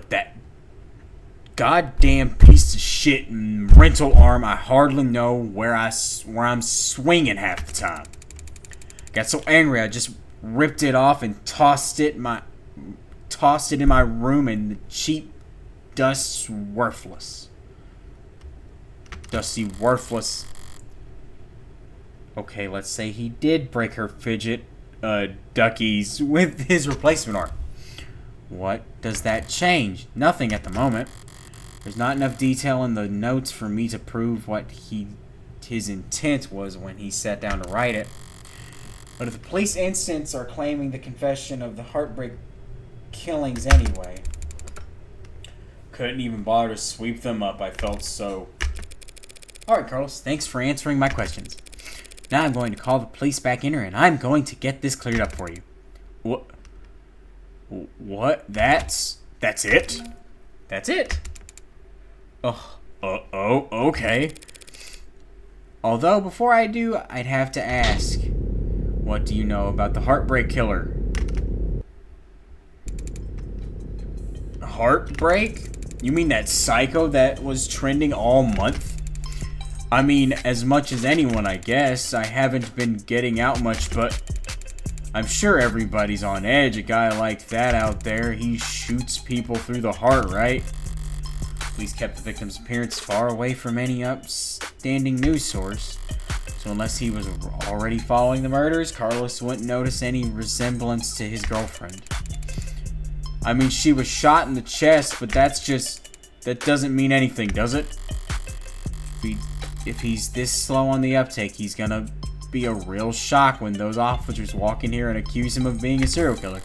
that goddamn piece of shit rental arm, I hardly know where I'm swinging half the time. Got so angry, I just ripped it off and tossed it in my room, and the cheap dust's worthless. Dusty worthless. Okay, let's say he did break her fidget duckies with his replacement arm. What does that change? Nothing at the moment. There's not enough detail in the notes for me to prove what his intent was when he sat down to write it. But if the police instance are claiming the confession of the heartbreak killings anyway, couldn't even bother to sweep them up. I felt so Alright, Carlos, thanks for answering my questions. Now I'm going to call the police back in here, and I'm going to get this cleared up for you. What? What? That's it? That's it? Okay. Although, before I do, I'd have to ask, what do you know about the Heartbreak Killer? Heartbreak? You mean that psycho that was trending all month? I mean, as much as anyone, I guess. I haven't been getting out much, but I'm sure everybody's on edge. A guy like that out there, he shoots people through the heart, right? Police kept the victim's appearance far away from any upstanding news source. So unless he was already following the murders, Carlos wouldn't notice any resemblance to his girlfriend. I mean, she was shot in the chest, but that doesn't mean anything, does it? If he's this slow on the uptake, he's gonna be a real shock when those officers walk in here and accuse him of being a serial killer.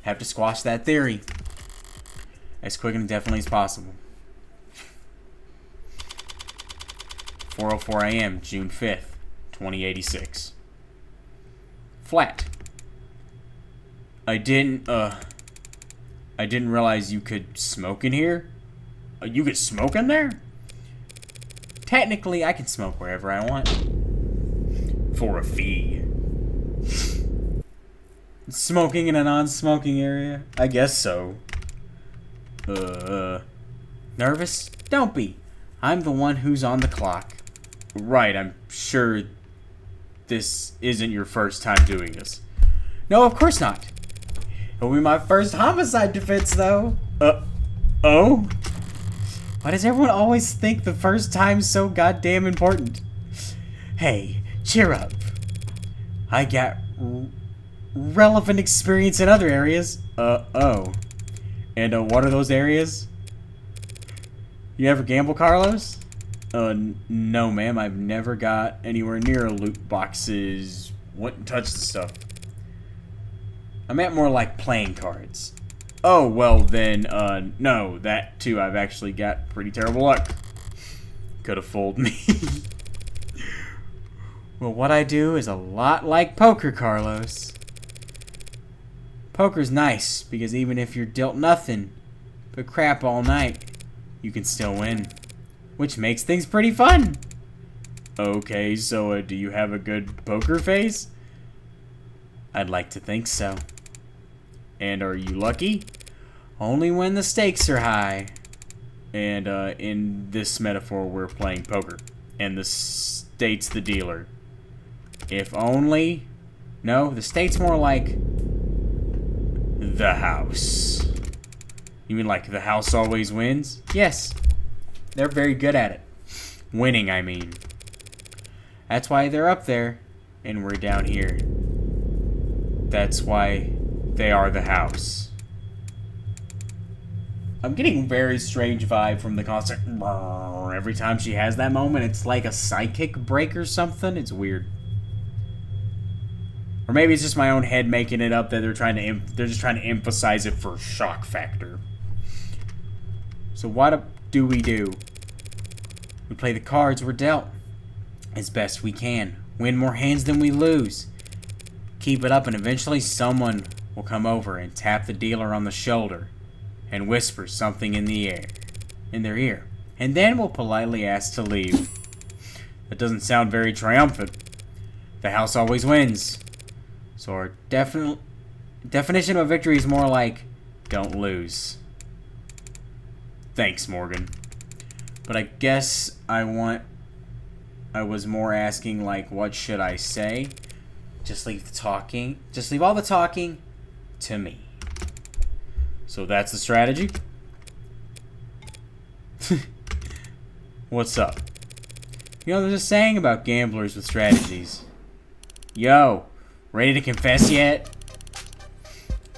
Have to squash that theory as quick and definitely as possible. 4:04 a.m., June 5th, 2086. Flat. I didn't realize you could smoke in here. You could smoke in there? Technically, I can smoke wherever I want. For a fee. Smoking in a non-smoking area? I guess so. Nervous? Don't be. I'm the one who's on the clock. Right, I'm sure this isn't your first time doing this. No, of course not. It'll be my first homicide defense, though. Oh? Why does everyone always think the first time's so goddamn important? Hey, cheer up. I got relevant experience in other areas. Oh. And, what are those areas? You ever gamble, Carlos? No, ma'am. I've never got anywhere near loot boxes. Wouldn't touch the stuff. I meant more like playing cards. Oh, well then, no, that too. I've actually got pretty terrible luck. Could have fooled me. Well, what I do is a lot like poker, Carlos. Poker's nice, because even if you're dealt nothing but crap all night, you can still win. Which makes things pretty fun. Okay, so do you have a good poker face? I'd like to think so. And are you lucky? Only when the stakes are high. And in this metaphor, we're playing poker. And the state's the dealer. If only... No, the state's more like... the house. You mean like the house always wins? Yes. They're very good at it. Winning, I mean. That's why they're up there. And we're down here. That's why they are the house. I'm getting a very strange vibe from the concert. Every time she has that moment, it's like a psychic break or something. It's weird. Or maybe it's just my own head making it up that they're just trying to emphasize it for shock factor. So what do? We play the cards we're dealt as best we can. Win more hands than we lose. Keep it up and eventually someone will come over and tap the dealer on the shoulder and whisper something in their ear. And then we'll politely ask to leave. That doesn't sound very triumphant. The house always wins. So our definition of a victory is more like, don't lose. Thanks, Morgan. But I guess I was more asking, like, what should I say? Just leave the talking. Just leave all the talking to me. So that's the strategy? What's up? You know, there's a saying about gamblers with strategies. Yo, ready to confess yet?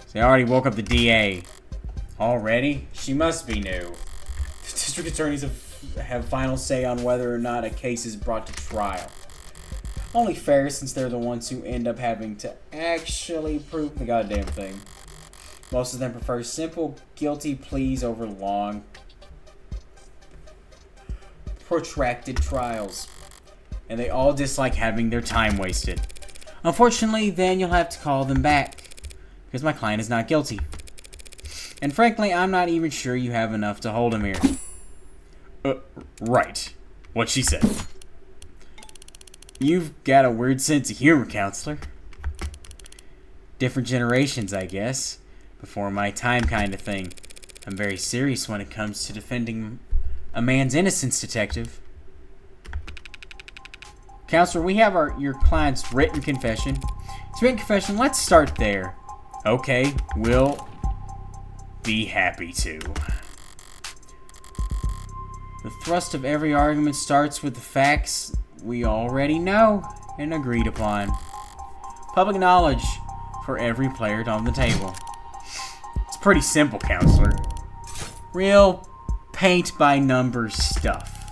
So I already woke up the DA. Already? She must be new. District attorneys have final say on whether or not a case is brought to trial. Only fair, since they're the ones who end up having to actually prove the goddamn thing. Most of them prefer simple guilty pleas over long protracted trials. And they all dislike having their time wasted. Unfortunately, then you'll have to call them back. Because my client is not guilty. And frankly, I'm not even sure you have enough to hold him here. Right. What she said. You've got a weird sense of humor, counselor. Different generations, I guess. Before my time kind of thing. I'm very serious when it comes to defending a man's innocence, detective. Counselor, we have your client's written confession. It's written confession. Let's start there. Okay, we'll be happy to. The thrust of every argument starts with the facts we already know and agreed upon. Public knowledge for every player on the table. It's pretty simple, counselor. Real paint-by-numbers stuff.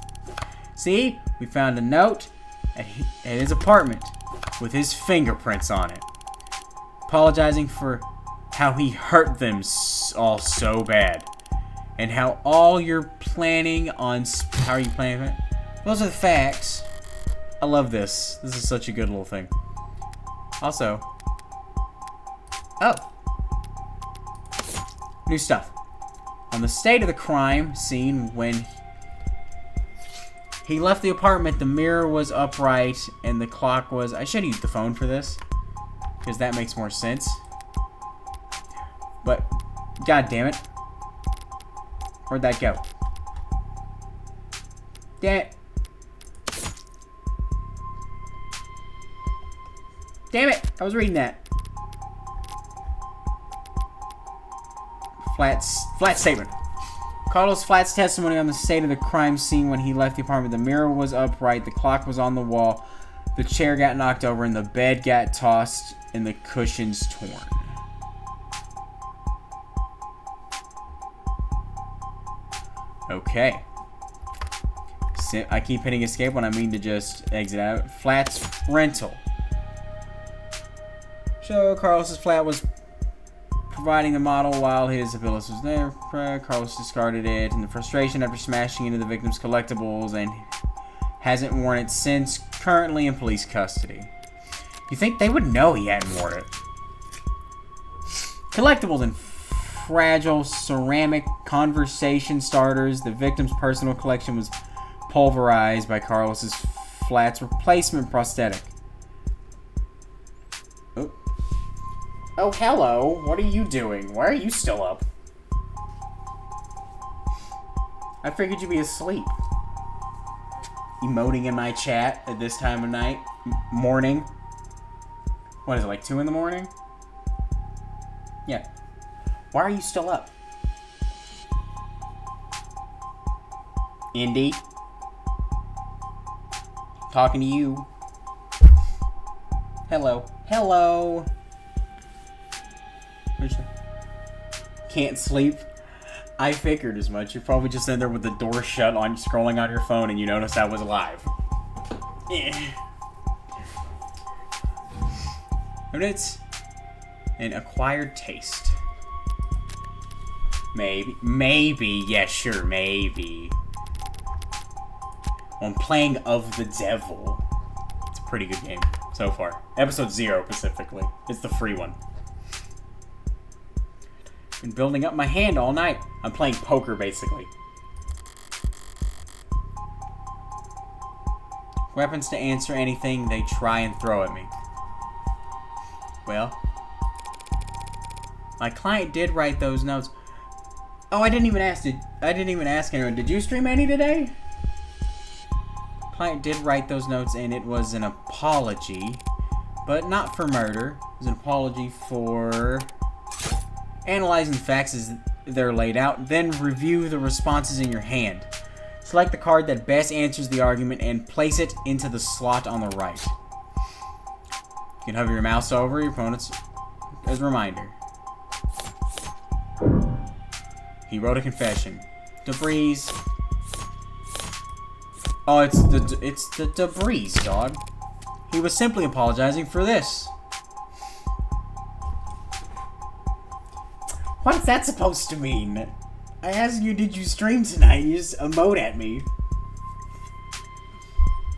See, we found a note at his apartment with his fingerprints on it. Apologizing for how he hurt them all so bad. And how all you're planning on... How are you planning it? Those are the facts. I love this. This is such a good little thing. Also... Oh. New stuff. On the state of the crime scene when he left the apartment, the mirror was upright and the clock was... I should use the phone for this. Because that makes more sense. But, god damn it. Where'd that go? Damn it. Damn it! I was reading that. Flat statement. Carlos Flat's testimony on the state of the crime scene when he left the apartment. The mirror was upright, the clock was on the wall, the chair got knocked over, and the bed got tossed, and the cushions torn. Okay. I keep hitting escape when I mean to just exit out. Flat's rental. So Carlos's flat was providing the model while his ability was there. Carlos discarded it in the frustration after smashing into the victim's collectibles and hasn't worn it since. Currently in police custody. You think they would know he hadn't worn it? Collectibles and fragile ceramic conversation starters. The victim's personal collection was pulverized by Carlos's flat's replacement prosthetic. Oh, hello. What are you doing? Why are you still up? I figured you'd be asleep. Emoting in my chat at this time of night. Morning. What is it, like 2 in the morning? Yeah. Why are you still up? Indy? Talking to you. Hello. Hello. Can't sleep. I figured as much. You're probably just in there with the door shut on scrolling on your phone and you noticed I was alive. And it's an acquired taste. Maybe, yeah, sure, maybe. I'm playing Of the Devil. It's a pretty good game so far. Episode 0 specifically. It's the free one. Been building up my hand all night. I'm playing poker, basically. Weapons to answer anything they try and throw at me. Well, my client did write those notes. Oh, I didn't even ask anyone. Did you stream any today? Client did write those notes, and it was an apology, but not for murder. It was an apology for analyzing the facts as they're laid out, then review the responses in your hand. Select the card that best answers the argument and place it into the slot on the right. You can hover your mouse over your opponent's as a reminder. He wrote a confession. Debris. Oh, it's the debris, dog. He was simply apologizing for this. What is that supposed to mean? I asked you, did you stream tonight? You just emote at me.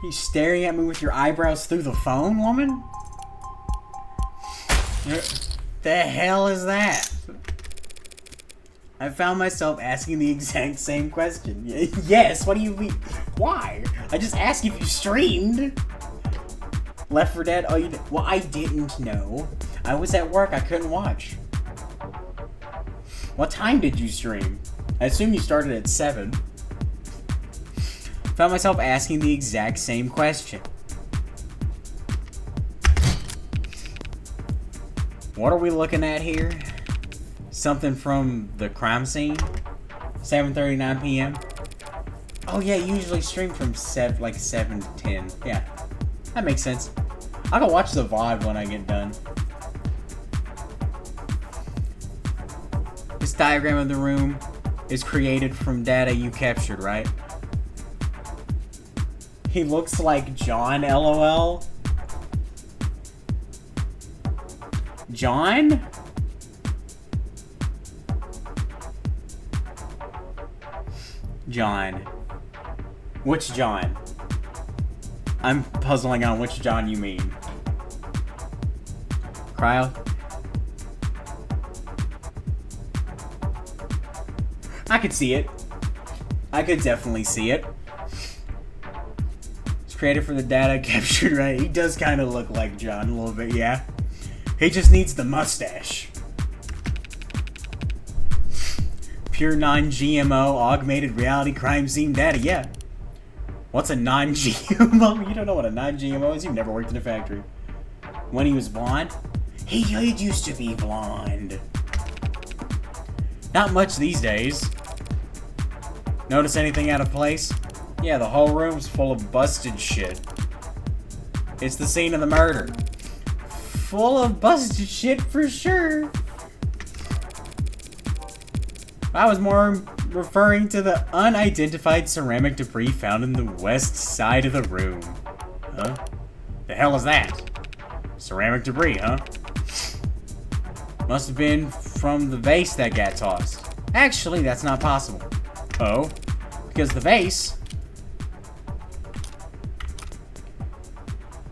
You staring at me with your eyebrows through the phone, woman? The hell is that? I found myself asking the exact same question. Yes, what do you mean? Why? I just asked if you streamed. Left 4 Dead? Oh, you did? Well, I didn't know. I was at work. I couldn't watch. What time did you stream? I assume you started at 7. Found myself asking the exact same question. What are we looking at here? Something from the crime scene? 7:39 p.m. Oh yeah, you usually stream from 7 to 10. Yeah, that makes sense. I'll go watch the VOD when I get done. This diagram of the room is created from data you captured, right? He looks like John, LOL. John? John. Which John? I'm puzzling on which John you mean. Cryo? I could see it. I could definitely see it. It's created for the data captured, right? He does kind of look like John a little bit, yeah. He just needs the mustache. Pure non-GMO augmented reality crime scene data, yeah. What's a non-GMO? You don't know what a non-GMO is? You've never worked in a factory. When he was blonde? He used to be blonde. Not much these days. Notice anything out of place? Yeah, the whole room's full of busted shit. It's the scene of the murder. Full of busted shit for sure. I was more referring to the unidentified ceramic debris found in the west side of the room. Huh? The hell is that? Ceramic debris, huh? Must have been from the vase that got tossed. Actually, that's not possible. Oh? Because the vase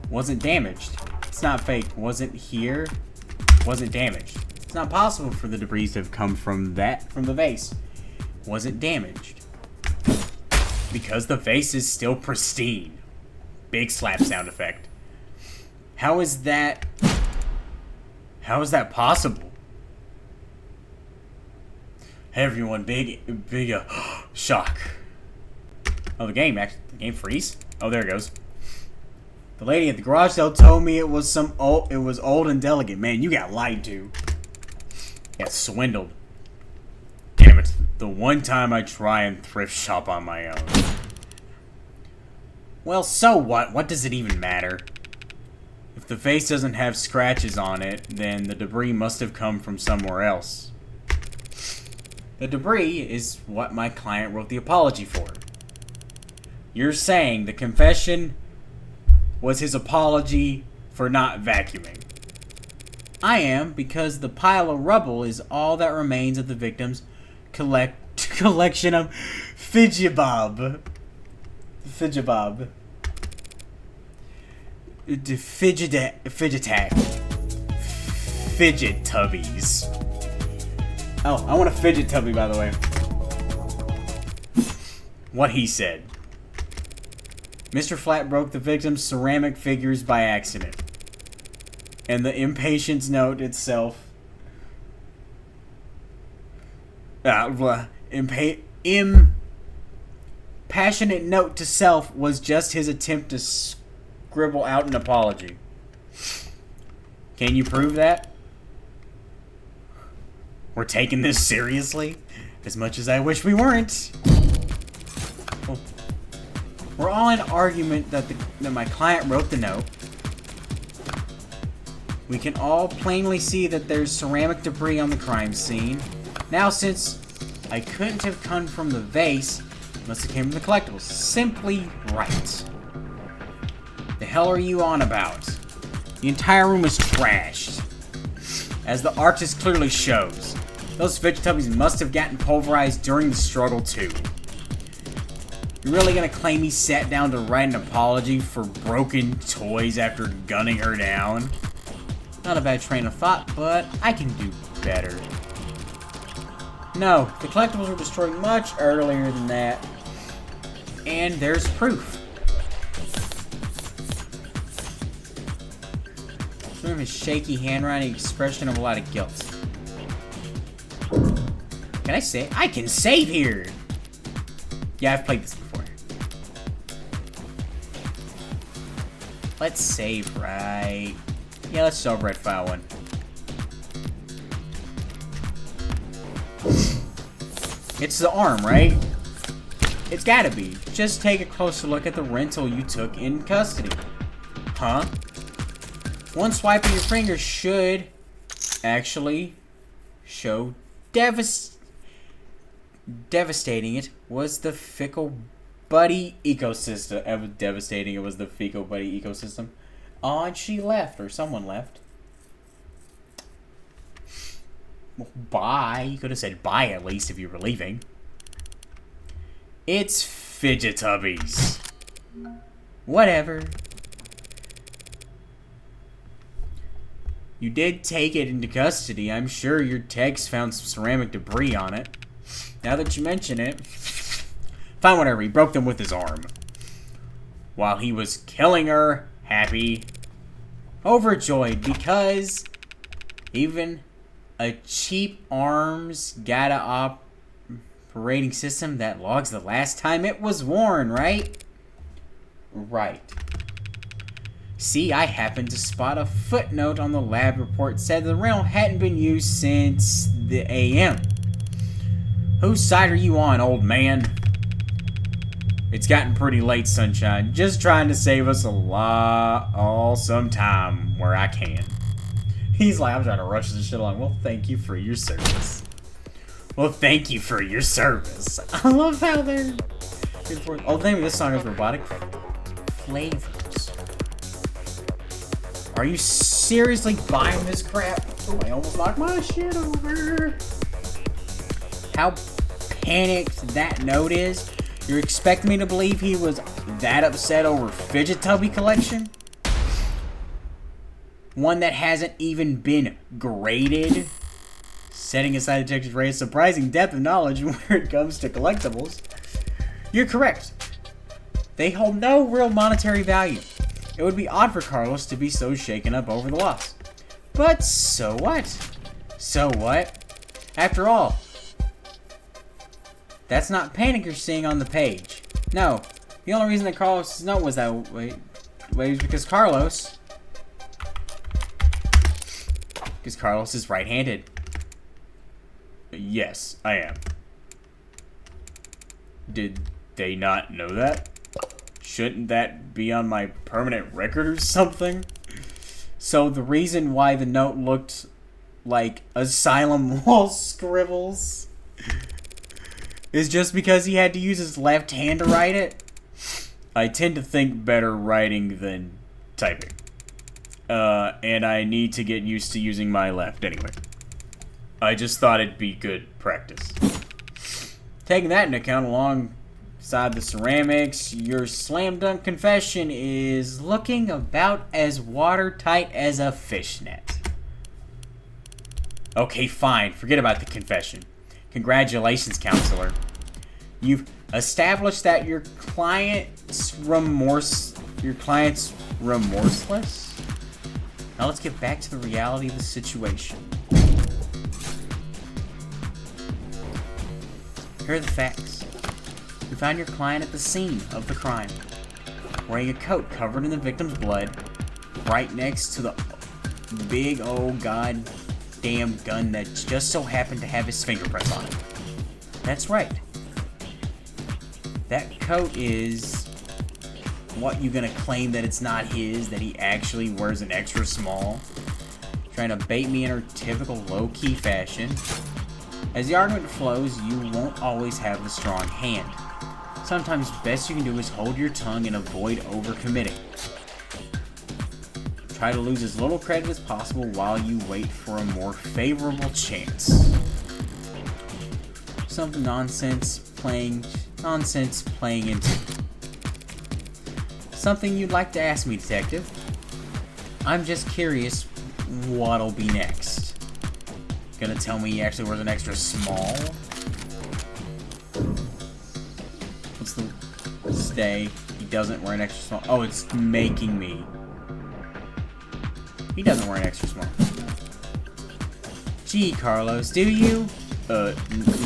wasn't damaged. It's not fake. Wasn't here. Wasn't damaged. It's not possible for the debris to have come from the vase. Wasn't damaged. Because the vase is still pristine. Big slap sound effect. How is that possible? Hey everyone, big shock. Oh, the game freeze? Oh, there it goes. The lady at the garage sale told me it was old and delicate. Man, you got lied to. Got swindled. Damn it. The one time I try and thrift shop on my own. Well, so what? What does it even matter? If the vase doesn't have scratches on it, then the debris must have come from somewhere else. The debris is what my client wrote the apology for. You're saying the confession was his apology for not vacuuming. I am, because the pile of rubble is all that remains of the victim's collection of fidget-bob. Fidget tubbies. Oh, I want a fidget tubby, by the way. What he said. Mr. Flat broke the victim's ceramic figures by accident. And the impatience note itself. Impassionate note to self was just his attempt to scribble out an apology. Can you prove that? We're taking this seriously? As much as I wish we weren't. Well, we're all in argument that my client wrote the note. We can all plainly see that there's ceramic debris on the crime scene. Now, since I couldn't have come from the vase, it must have came from the collectibles. Simply right. The hell are you on about? The entire room is trashed. As the artist clearly shows. Those fidget tubbies must have gotten pulverized during the struggle too. You're really gonna claim he sat down to write an apology for broken toys after gunning her down? Not a bad train of thought, but I can do better. No, the collectibles were destroyed much earlier than that. And there's proof. From his shaky handwriting expression of a lot of guilt. Can I save? I can save here! Yeah, I've played this before. Let's save, right? Yeah, let's overwrite file 1. It's the arm, right? It's gotta be. Just take a closer look at the rental you took in custody. Huh? One swipe of your finger should actually show devastating it was the fickle buddy ecosystem. Devastating it was the fickle buddy ecosystem. Oh, and she left, or someone left. Well, bye. You could have said bye at least if you were leaving. It's Fidgetubbies. Whatever. You did take it into custody. I'm sure your techs found some ceramic debris on it. Now that you mention it. Fine, whatever. He broke them with his arm. While he was killing her, happy, overjoyed, because even a cheap arms got a operating system that logs the last time it was worn, right? Right. See, I happened to spot a footnote on the lab report said the rental hadn't been used since the AM. Whose side are you on, old man? It's gotten pretty late, sunshine. Just trying to save us some time where I can. He's like, I'm trying to rush this shit along. Well, thank you for your service. Well, thank you for your service. I love how they're... Oh, the name of this song is Robotic Flavors. Are you seriously buying this crap? Oh, I almost knocked my shit over. How panicked that note is? You're expecting me to believe he was that upset over Fidget Tubby collection? One that hasn't even been graded? Setting aside Detective Ray's surprising depth of knowledge where it comes to collectibles. You're correct. They hold no real monetary value. It would be odd for Carlos to be so shaken up over the loss. But so what? So what? After all, that's not panic you're seeing on the page. No, the only reason that Carlos' note was that way was because Carlos is right-handed. Yes, I am. Did they not know that? Shouldn't that be on my permanent record or something? So the reason why the note looked like asylum wall scribbles is just because he had to use his left hand to write it? I tend to think better writing than typing. And I need to get used to using my left anyway. I just thought it'd be good practice. Taking that into account alongside the ceramics, your slam dunk confession is looking about as watertight as a fishnet. Okay, fine. Forget about the confession. Congratulations, counselor. You've established that your client's remorseless. Now let's get back to the reality of the situation. Here are the facts. We found your client at the scene of the crime, wearing a coat covered in the victim's blood, right next to the big old goddamn gun that just so happened to have his fingerprints on it. That's right. That coat is what you gonna claim that it's not his, that he actually wears an extra small, trying to bait me in her typical low-key fashion. As the argument flows, you won't always have the strong hand. Sometimes best you can do is hold your tongue and avoid overcommitting. Try to lose as little credit as possible while you wait for a more favorable chance. Some nonsense playing nonsense playing into? Something you'd like to ask me, Detective? I'm just curious what'll be next. Gonna tell me he actually wears an extra small? What's the stay? He doesn't wear an extra small. Oh, it's making me. He doesn't wear an extra small. Gee, Carlos, do you?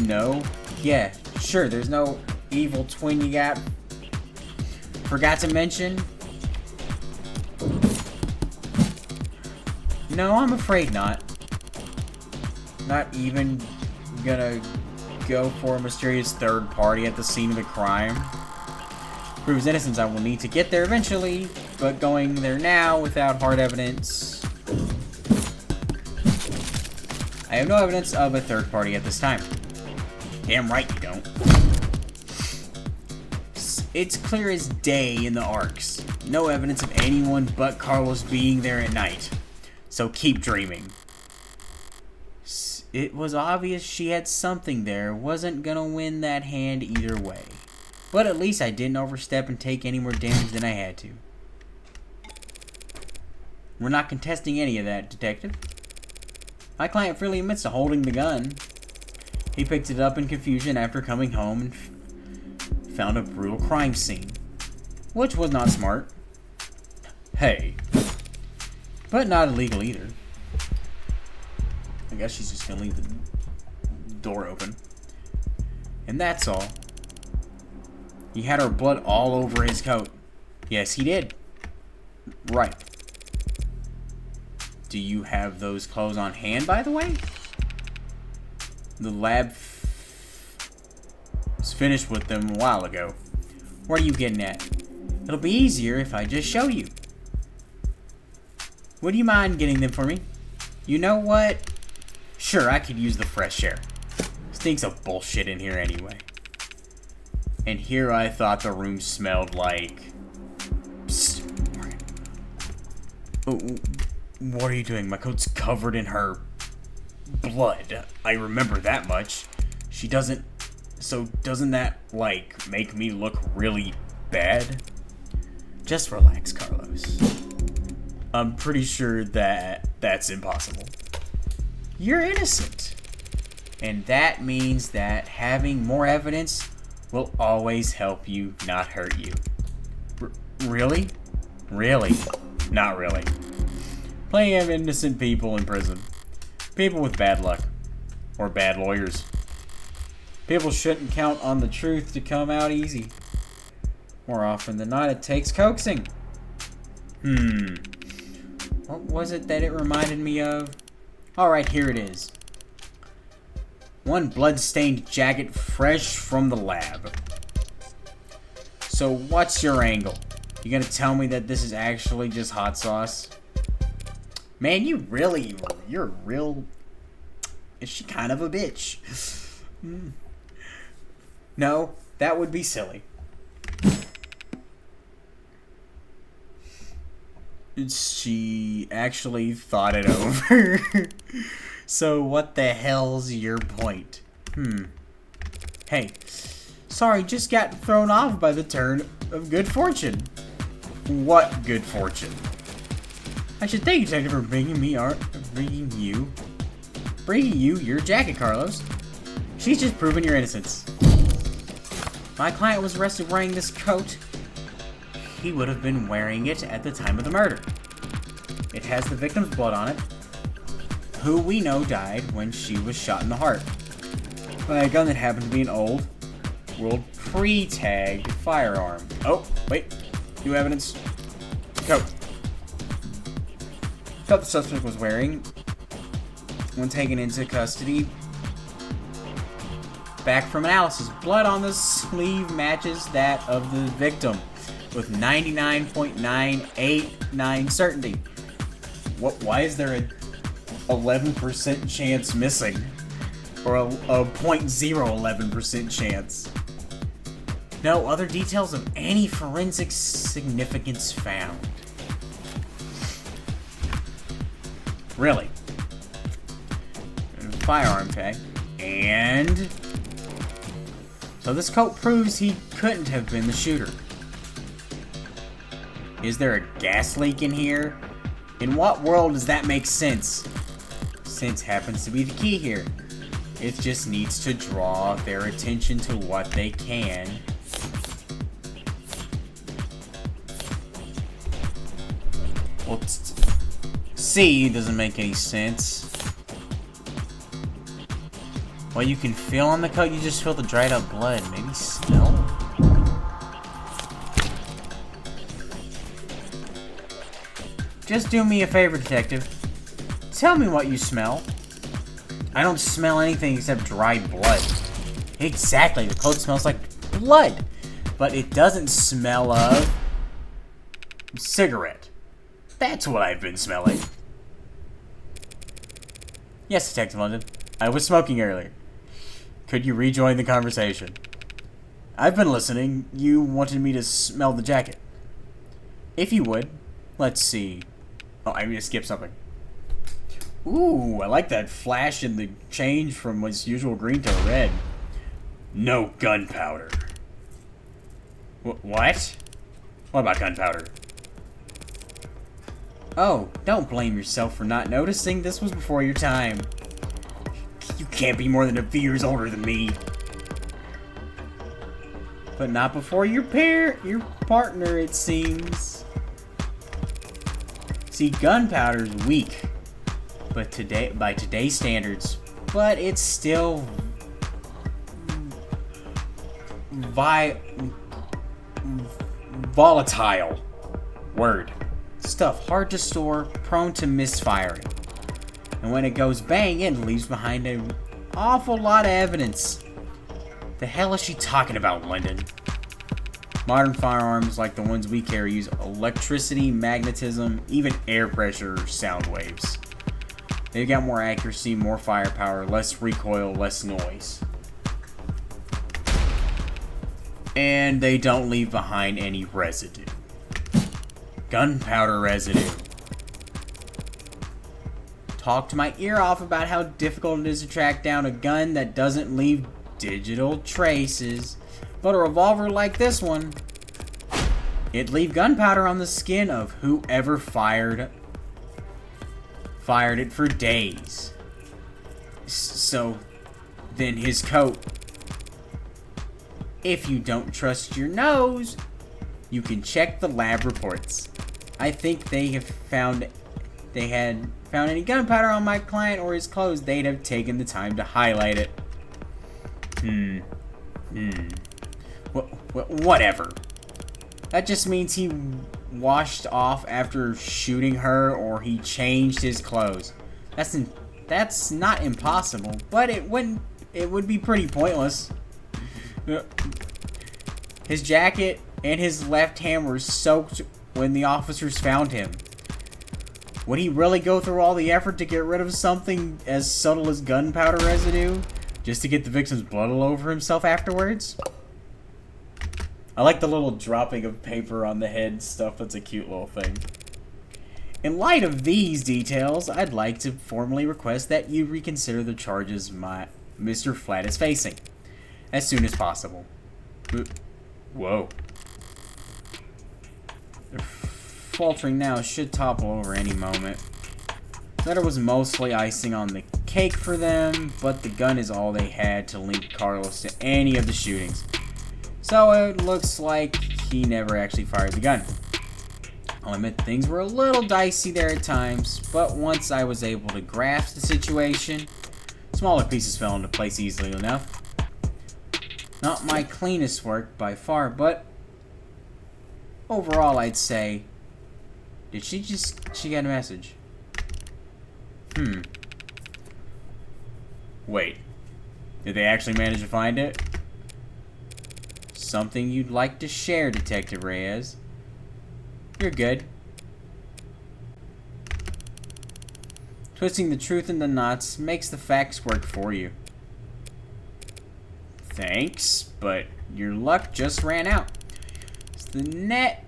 No. Yeah, sure, there's no evil twin you got. Forgot to mention? No, I'm afraid not. Not even gonna go for a mysterious third party at the scene of the crime. Prove his innocence, I will need to get there eventually, but going there now without hard evidence... I have no evidence of a third party at this time. Damn right you don't. It's clear as day in the arcs. No evidence of anyone but Carlos being there at night. So keep dreaming. It was obvious she had something there. Wasn't gonna win that hand either way. But at least I didn't overstep and take any more damage than I had to. We're not contesting any of that, Detective. My client freely admits to holding the gun. He picked it up in confusion after coming home and found a brutal crime scene. Which was not smart. Hey. But not illegal either. I guess she's just gonna leave the door open. And that's all. He had her blood all over his coat. Yes, he did. Right. Do you have those clothes on hand, by the way? The lab was finished with them a while ago. What are you getting at? It'll be easier if I just show you. Would you mind getting them for me? You know what? Sure, I could use the fresh air. Stinks of bullshit in here anyway. And here I thought the room smelled like... Psst. Oh, what are you doing? My coat's covered in her blood. I remember that much. She doesn't... So doesn't that, like, make me look really bad? Just relax, Carlos. I'm pretty sure that that's impossible. You're innocent. And that means that having more evidence will always help you, not hurt you. Really? Really? Not really. Plenty of innocent people in prison. People with bad luck. Or bad lawyers. People shouldn't count on the truth to come out easy. More often than not, it takes coaxing. What was it that it reminded me of? Alright, here it is. One blood-stained jacket fresh from the lab. So what's your angle? You gonna tell me that this is actually just hot sauce? Man, you're real... Is she kind of a bitch? No, that would be silly. She actually thought it over. So what the hell's your point? Hey, sorry, just got thrown off by the turn of good fortune. What good fortune? I should thank you, Detective, for bringing you your jacket, Carlos. She's just proving your innocence. My client was arrested wearing this coat. He would have been wearing it at the time of the murder. It has the victim's blood on it, who we know died when she was shot in the heart by a gun that happened to be an old world pre-tagged firearm. Oh, wait. New evidence. Coat. Coat the suspect was wearing when taken into custody. Back from analysis. Blood on the sleeve matches that of the victim with 99.989 certainty. Why is there a 11% chance missing? Or a 0.011% chance? No other details of any forensic significance found. Really? Firearm tag. And So this coat proves he couldn't have been the shooter. Is there a gas leak in here? In what world does that make sense? Sense happens to be the key here. It just needs to draw their attention to what they can. Well, C doesn't make any sense. Well, you can feel on the coat, you just feel the dried up blood. Maybe smell? Just do me a favor, detective. Tell me what you smell. I don't smell anything except dried blood. Exactly, the coat smells like blood. But it doesn't smell of cigarette. That's what I've been smelling. Yes, Detective London. I was smoking earlier. Could you rejoin the conversation? I've been listening. You wanted me to smell the jacket. If you would. Let's see. Oh, I'm gonna skip something. Ooh, I like that flash in the change from its usual green to red. No gunpowder. What? What about gunpowder? Oh, don't blame yourself for not noticing. This was before your time. You can't be more than a few years older than me. But not before your partner, it seems. See, gunpowder's weak, but by today's standards, but it's still volatile. Word. Stuff hard to store, prone to misfiring. And when it goes bang, it leaves behind an awful lot of evidence. The hell is she talking about, London? Modern firearms like the ones we carry use electricity, magnetism, even air pressure or sound waves. They've got more accuracy, more firepower, less recoil, less noise. And they don't leave behind any residue. Gunpowder residue. Talked my ear off about how difficult it is to track down a gun that doesn't leave digital traces. But a revolver like this one, it'd leave gunpowder on the skin of whoever fired it for days. So, then his coat. If you don't trust your nose, you can check the lab reports. I think they had found any gunpowder on my client or his clothes, they'd have taken the time to highlight it. Whatever. That just means he washed off after shooting her or he changed his clothes. That's not impossible, but it would be pretty pointless. His jacket and his left hand were soaked when the officers found him. Would he really go through all the effort to get rid of something as subtle as gunpowder residue just to get the victim's blood all over himself afterwards? I like the little dropping of paper on the head stuff. That's a cute little thing. In light of these details, I'd like to formally request that you reconsider the charges Mr. Flatt is facing as soon as possible. Whoa. They're faltering now, should topple over any moment. That was mostly icing on the cake for them, but the gun is all they had to link Carlos to any of the shootings. So it looks like he never actually fired the gun. I'll admit things were a little dicey there at times, but once I was able to grasp the situation, smaller pieces fell into place easily enough. Not my cleanest work by far, but overall I'd say... Did she got a message? Wait. Did they actually manage to find it? Something you'd like to share, Detective Reyes? You're good. Twisting the truth into knots makes the facts work for you. Thanks, but your luck just ran out. The net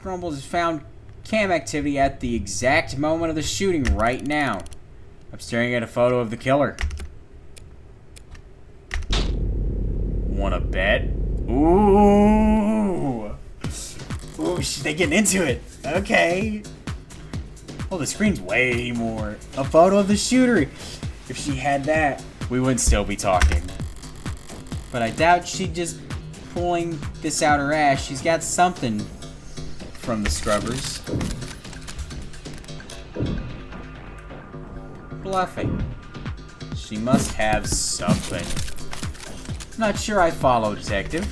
Crumbles has found cam activity at the exact moment of the shooting right now. I'm staring at a photo of the killer. Oh, they getting into it. Okay. Oh, the screen's way more. A photo of the shooter. If she had that, we wouldn't still be talking. But I doubt she'd just pulling this out her ass. She's got something from the scrubbers. Bluffing. She must have something. Not sure I follow, Detective.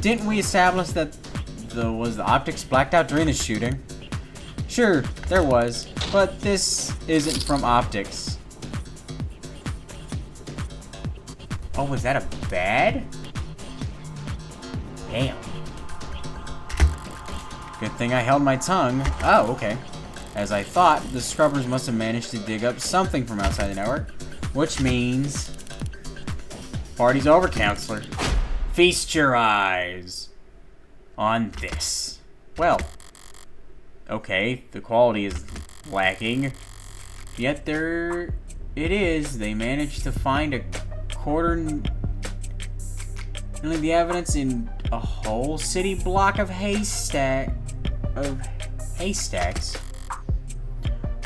Didn't we establish that was the optics blacked out during the shooting? Sure, there was, but this isn't from optics. Oh, was that a bad? Damn. Good thing I held my tongue. Oh, okay. As I thought, the scrubbers must have managed to dig up something from outside the network, which means... Party's over, counselor. Feast your eyes on this. Well, okay, the quality is lacking, yet there it is. They managed to find a quarter nearly the evidence in a whole city block of haystacks.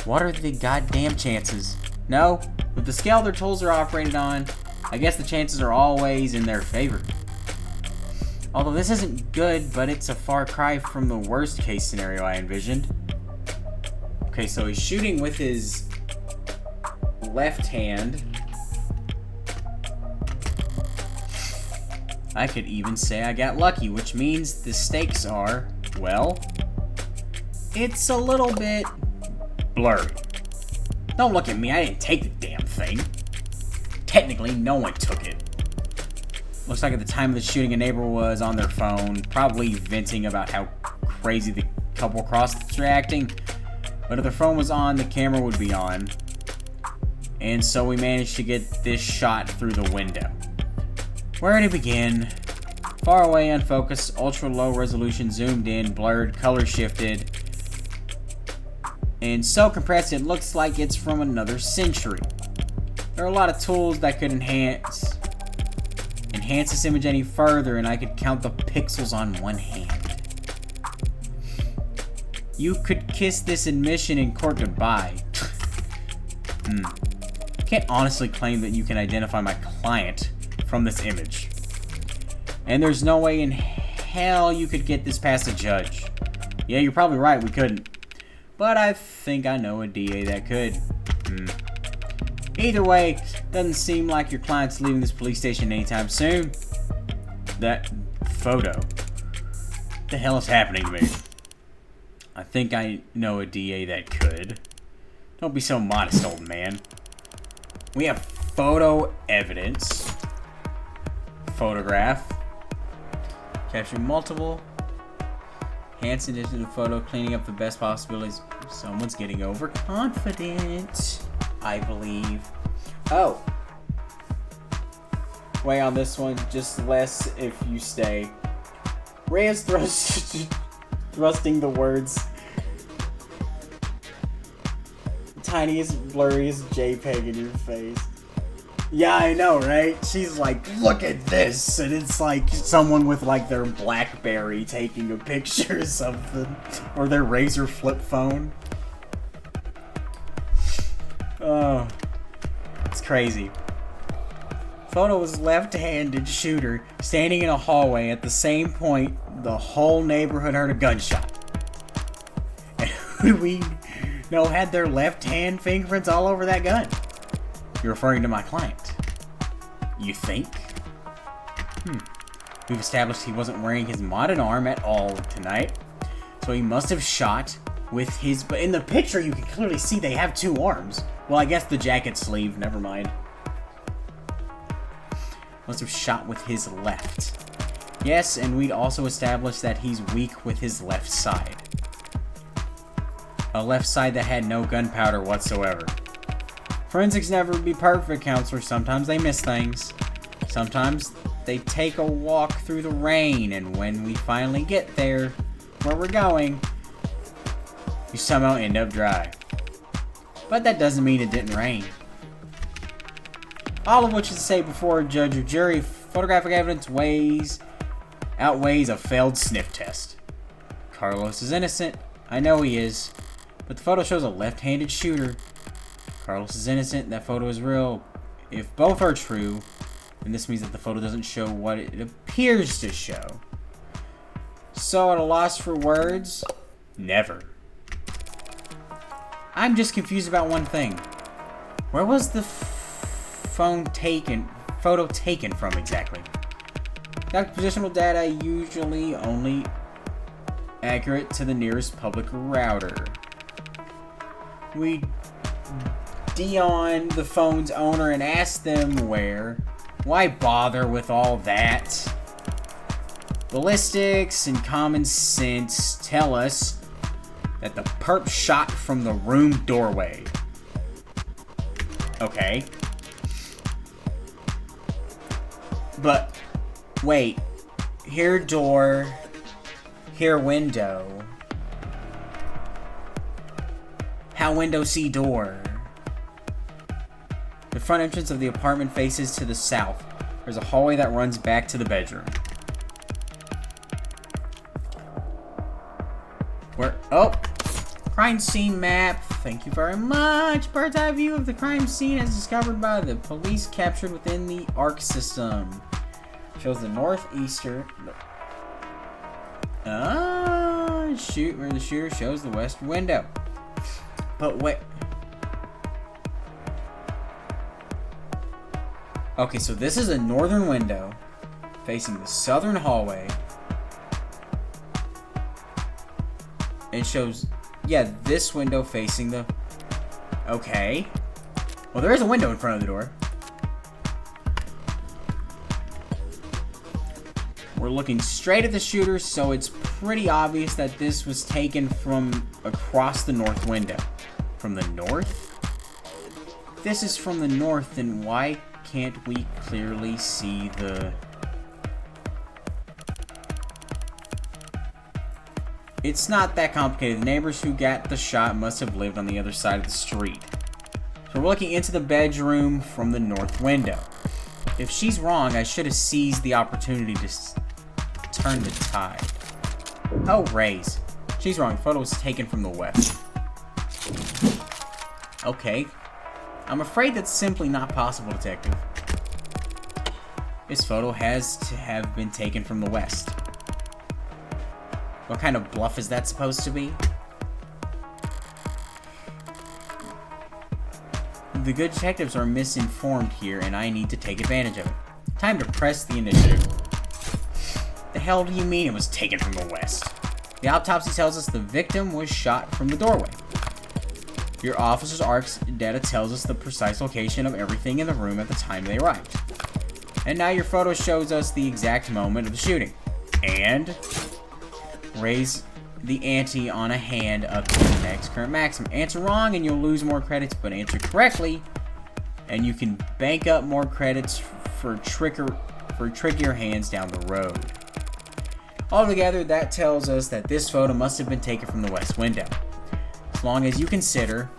What are the goddamn chances? No, with the scale their tools are operated on, I guess the chances are always in their favor. Although this isn't good, but it's a far cry from the worst case scenario I envisioned. Okay, so he's shooting with his left hand. I could even say I got lucky, which means the stakes are, well, it's a little bit blurry. Don't look at me, I didn't take the damn thing. Technically, no one took it. Looks like at the time of the shooting, a neighbor was on their phone, probably venting about how crazy the couple across are acting. But if their phone was on, the camera would be on. And so we managed to get this shot through the window. Where to begin? Far away, unfocused, ultra low resolution, zoomed in, blurred, color shifted, and so compressed it looks like it's from another century. There are a lot of tools that could enhance this image any further, and I could count the pixels on one hand. You could kiss this admission in court goodbye. Can't honestly claim that you can identify my client from this image. And there's no way in hell you could get this past a judge. Yeah, you're probably right, we couldn't. But I think I know a DA that could. Either way, doesn't seem like your client's leaving this police station anytime soon. That photo. What the hell is happening to me? I think I know a DA that could. Don't be so modest, old man. We have photo evidence. Photograph. Capturing multiple. Hansen into the photo, cleaning up the best possibilities. Someone's getting overconfident, I believe. Oh. Way on this one, just less if you stay. Ray is thrusting the words. Tiniest, blurriest JPEG in your face. Yeah, I know, right? She's like, look at this! And it's like someone with like their BlackBerry taking a picture or something. Or their Razr flip phone. Oh. It's crazy. Photo was left-handed shooter standing in a hallway at the same point the whole neighborhood heard a gunshot. And who do we know had their left hand fingerprints all over that gun? You're referring to my client. You think? We've established he wasn't wearing his modded arm at all tonight. So he must have shot with his... But in the picture you can clearly see they have two arms. Well, I guess the jacket sleeve, never mind. Must have shot with his left. Yes, and we'd also established that he's weak with his left side. A left side that had no gunpowder whatsoever. Forensics never be perfect, counselor. Sometimes they miss things. Sometimes they take a walk through the rain, and when we finally get there, where we're going, you somehow end up dry. But that doesn't mean it didn't rain. All of which is to say before a judge or jury, photographic evidence outweighs a failed sniff test. Carlos is innocent. I know he is. But the photo shows a left-handed shooter. Carlos is innocent. That photo is real. If both are true, then this means that the photo doesn't show what it appears to show. So at a loss for words? Never. I'm just confused about one thing. Where was the photo taken from exactly? That positional data usually only accurate to the nearest public router. We Dion the phone's owner and ask them where. Why bother with all that? Ballistics and common sense tell us that the perp shot from the room doorway. Okay. But, wait. Here door. Here window. How window see door? The front entrance of the apartment faces to the south. There's a hallway that runs back to the bedroom. Where? Oh! Crime scene map. Thank you very much. Bird's eye view of the crime scene as discovered by the police captured within the ARC system. Shows the northeastern. Shoot where the shooter shows the west window. But wait. Okay, so this is a northern window facing the southern hallway. It shows, yeah, this window facing the... Okay. Well, there is a window in front of the door. We're looking straight at the shooter, so it's pretty obvious that this was taken from across the north window. From the north? If this is from the north, then why can't we clearly see the... It's not that complicated. The neighbors who got the shot must have lived on the other side of the street. So we're looking into the bedroom from the north window. If she's wrong, I should have seized the opportunity to turn the tide. Oh, raise. She's wrong. The photo was taken from the west. Okay. I'm afraid that's simply not possible, Detective. This photo has to have been taken from the west. What kind of bluff is that supposed to be? The good detectives are misinformed here, and I need to take advantage of it. Time to press the initiative. The hell do you mean it was taken from the west? The autopsy tells us the victim was shot from the doorway. Your officer's ARC's data tells us the precise location of everything in the room at the time they arrived. And now your photo shows us the exact moment of the shooting. And raise the ante on a hand up to the next current maximum. Answer wrong and you'll lose more credits, but answer correctly and you can bank up more credits for trickier hands down the road. Altogether, that tells us that this photo must have been taken from the west window. As long as you consider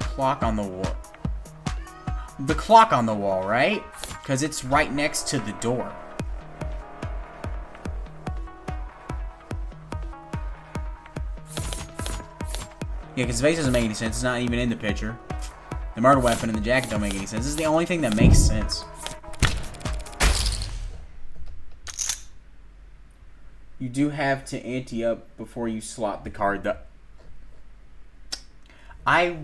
clock on the wall. The clock on the wall, right? Because it's right next to the door. Yeah, because the face doesn't make any sense. It's not even in the picture. The murder weapon and the jacket don't make any sense. This is the only thing that makes sense. You do have to ante up before you slot the card. I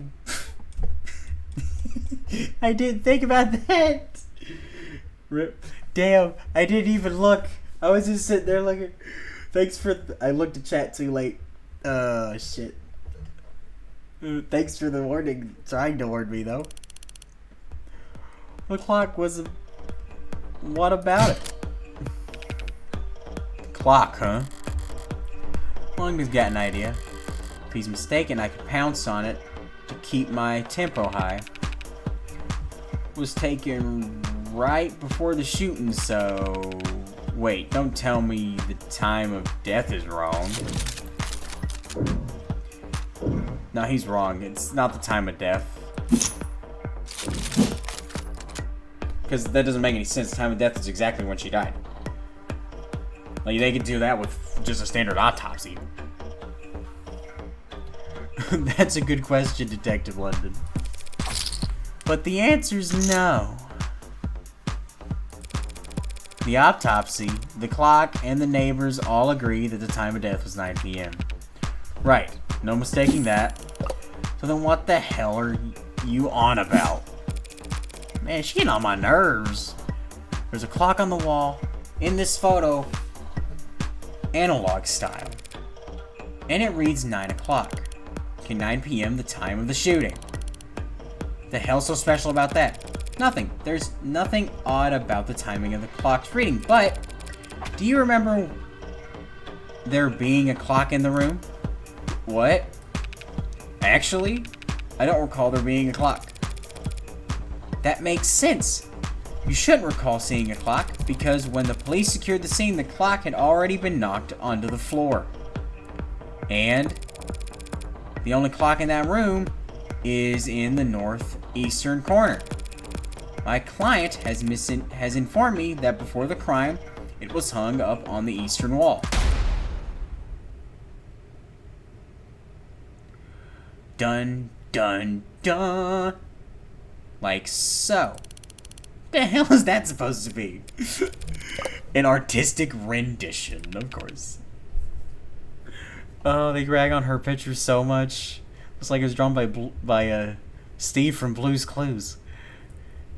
didn't think about that. Rip. Damn, I didn't even look. I was just sitting there looking. Thanks for... I looked at chat too late. Shit. Thanks for the warning. Trying to warn me, though. The clock was... What about it? Clock, huh? Long's got an idea. If he's mistaken, I can pounce on it to keep my tempo high. Was taken right before the shooting, so... Wait, don't tell me the time of death is wrong. No, he's wrong. It's not the time of death. Because that doesn't make any sense. The time of death is exactly when she died. Like, they could do that with just a standard autopsy. That's a good question, Detective London. But the answer's no. The autopsy, the clock, and the neighbors all agree that the time of death was 9 p.m. Right, no mistaking that. So then what the hell are you on about? Man, she's getting on my nerves. There's a clock on the wall, in this photo, analog style. And it reads 9 o'clock. Okay, 9 p.m. the time of the shooting. The hell's so special about that? Nothing. There's nothing odd about the timing of the clock's reading, but do you remember there being a clock in the room? What? Actually, I don't recall there being a clock. That makes sense. You shouldn't recall seeing a clock because when the police secured the scene, the clock had already been knocked onto the floor. And the only clock in that room is in the northeastern corner. My client has informed me that before the crime, it was hung up on the eastern wall. Dun, dun, dun. Like so. The hell is that supposed to be? An artistic rendition, of course. Oh, they rag on her picture so much. Looks like it was drawn by Steve from Blue's Clues.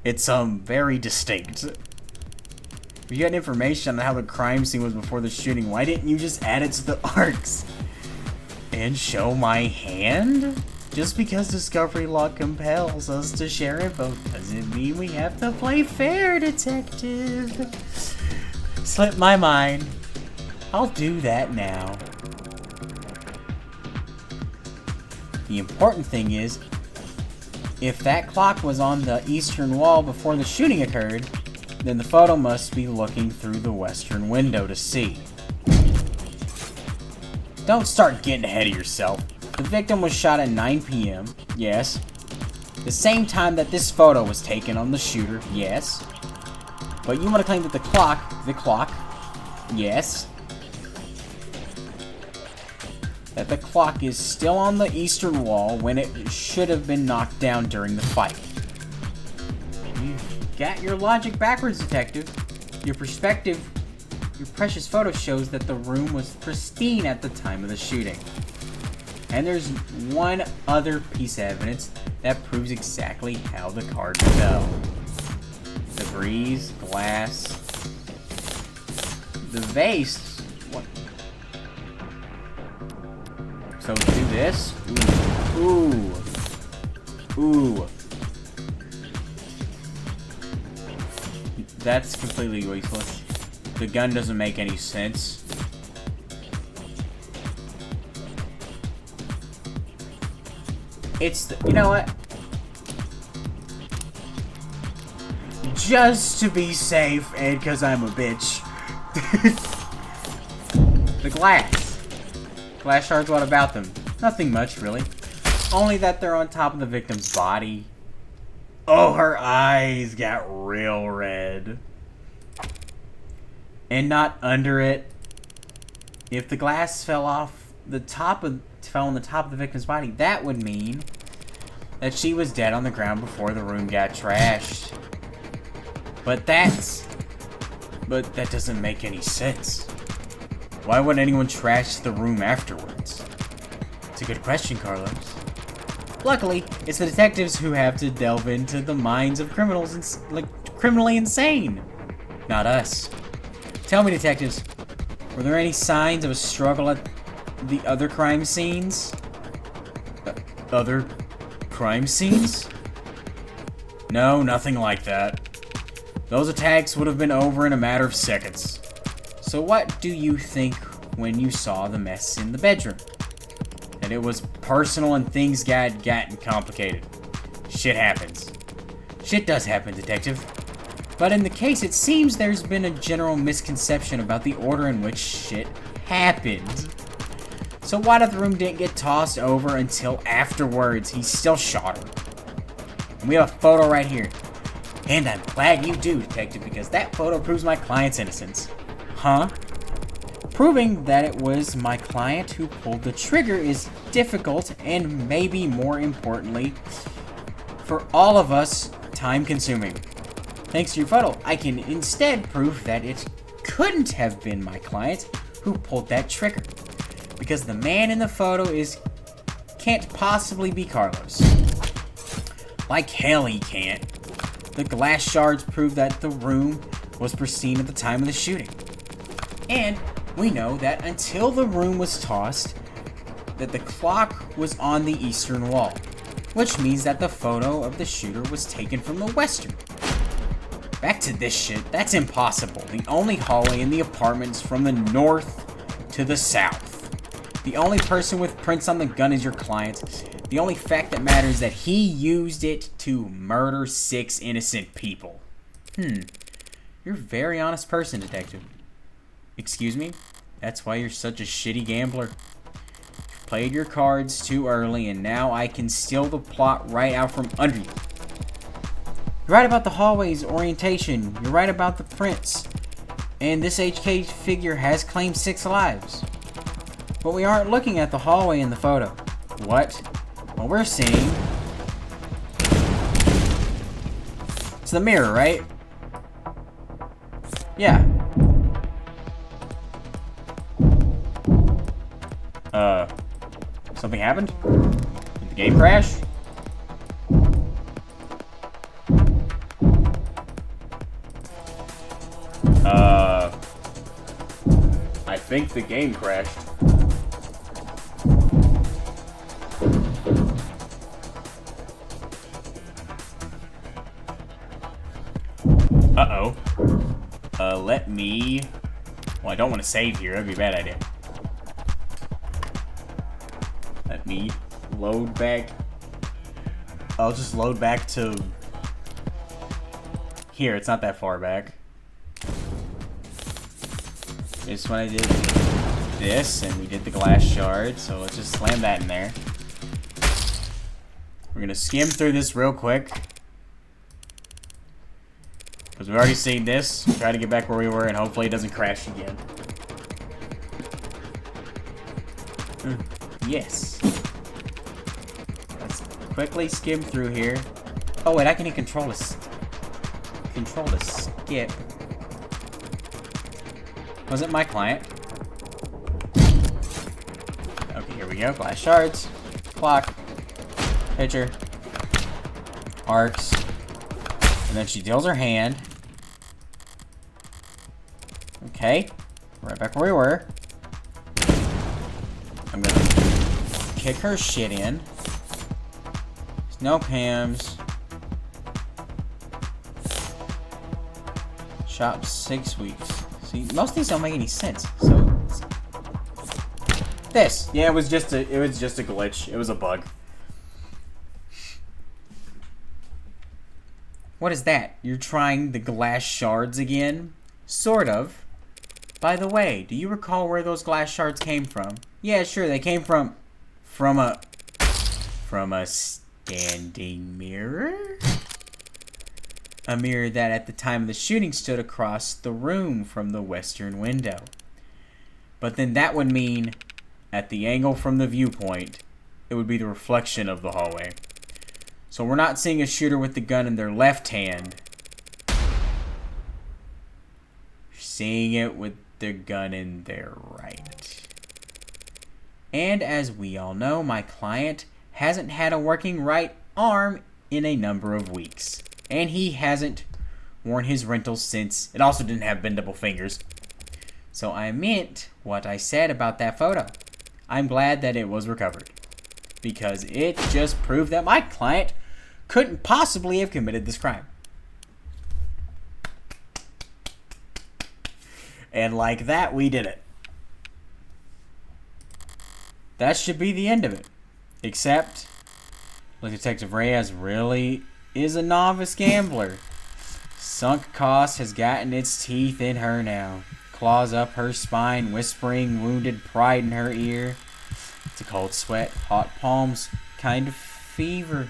It's very distinct. If you got information on how the crime scene was before the shooting, why didn't you just add it to the arcs? And show my hand? Just because Discovery Law compels us to share info doesn't mean we have to play fair, detective. Slipped my mind. I'll do that now. The important thing is, if that clock was on the eastern wall before the shooting occurred, then the photo must be looking through the western window to see. Don't start getting ahead of yourself. The victim was shot at 9 p.m., yes. The same time that this photo was taken on the shooter, yes. But you want to claim that the clock, yes. That the clock is still on the eastern wall when it should have been knocked down during the fight. You've got your logic backwards, detective. Your perspective, your precious photo shows that the room was pristine at the time of the shooting. And there's one other piece of evidence that proves exactly how the card fell. Debris, glass, the vase. What? So do this. Ooh. Ooh. That's completely useless. The gun doesn't make any sense. You know what? Just to be safe, and because I'm a bitch. The glass. Glass shards, what about them? Nothing much, really. Only that they're on top of the victim's body. Oh, her eyes got real red. And not under it. If the glass fell on the top of the victim's body, that would mean that she was dead on the ground before the room got trashed. But that doesn't make any sense. Why would anyone trash the room afterwards? It's a good question, Carlos. Luckily, it's the detectives who have to delve into the minds of criminals criminally insane, not us. Tell me, detectives, were there any signs of a struggle at the other crime scenes? Other crime scenes? No, nothing like that. Those attacks would have been over in a matter of seconds. So what do you think when you saw the mess in the bedroom? That it was personal and things got gotten complicated. Shit happens. Shit does happen, detective. But in the case, it seems there's been a general misconception about the order in which shit happened. So why if the room didn't get tossed over until afterwards? He still shot her. And we have a photo right here. And I'm glad you do, detective, because that photo proves my client's innocence. Huh? Proving that it was my client who pulled the trigger is difficult and maybe more importantly, for all of us, time-consuming. Thanks to your photo, I can instead prove that it couldn't have been my client who pulled that trigger, because the man in the photo can't possibly be Carlos. Like hell he can't. The glass shards prove that the room was pristine at the time of the shooting. And we know that until the room was tossed, that the clock was on the eastern wall, which means that the photo of the shooter was taken from the western. Back to this shit, that's impossible. The only hallway in the apartment's from the north to the south. The only person with prints on the gun is your client. The only fact that matters is that he used it to murder 6 innocent people. You're a very honest person, detective. Excuse me? That's why you're such a shitty gambler. You played your cards too early, and now I can steal the plot right out from under you. You're right about the hallway's orientation. You're right about the prints. And this HK figure has claimed 6 lives. But we aren't looking at the hallway in the photo. What? What we're seeing... It's the mirror, right? Yeah. Something happened? Did the game crash? I think the game crashed. Uh-oh. Let me... Well, I don't want to save here. That'd be a bad idea. Let me load back. I'll just load back to... Here, it's not that far back. It's when I did this, and we did the glass shard, so let's just slam that in there. We're gonna skim through this real quick. Because we've already seen this. Try to get back where we were, and hopefully it doesn't crash again. Yes. Let's quickly skim through here. Oh wait, I can control the skip. Was it my client? Okay, here we go. Glass shards, clock, picture, arcs, and then she deals her hand. Okay, right back where we were. I'm gonna kick her shit in. There's no cams. Shop 6 weeks. See, most of these don't make any sense. So this. Yeah, it was just a glitch. It was a bug. What is that? You're trying the glass shards again? Sort of. By the way, do you recall where those glass shards came from? Yeah, sure, they came from a standing mirror? A mirror that at the time of the shooting stood across the room from the western window. But then that would mean, at the angle from the viewpoint, it would be the reflection of the hallway. So we're not seeing a shooter with the gun in their left hand. We're seeing it with their gun in their right. And as we all know, my client hasn't had a working right arm in a number of weeks. And he hasn't worn his rentals since. It also didn't have bendable fingers. So I meant what I said about that photo. I'm glad that it was recovered. Because it just proved that my client couldn't possibly have committed this crime. And like that, we did it. That should be the end of it. Except, look, Detective Reyes really is a novice gambler. Sunk cost has gotten its teeth in her now. Claws up her spine, whispering wounded pride in her ear. It's a cold sweat, hot palms, kind of fever.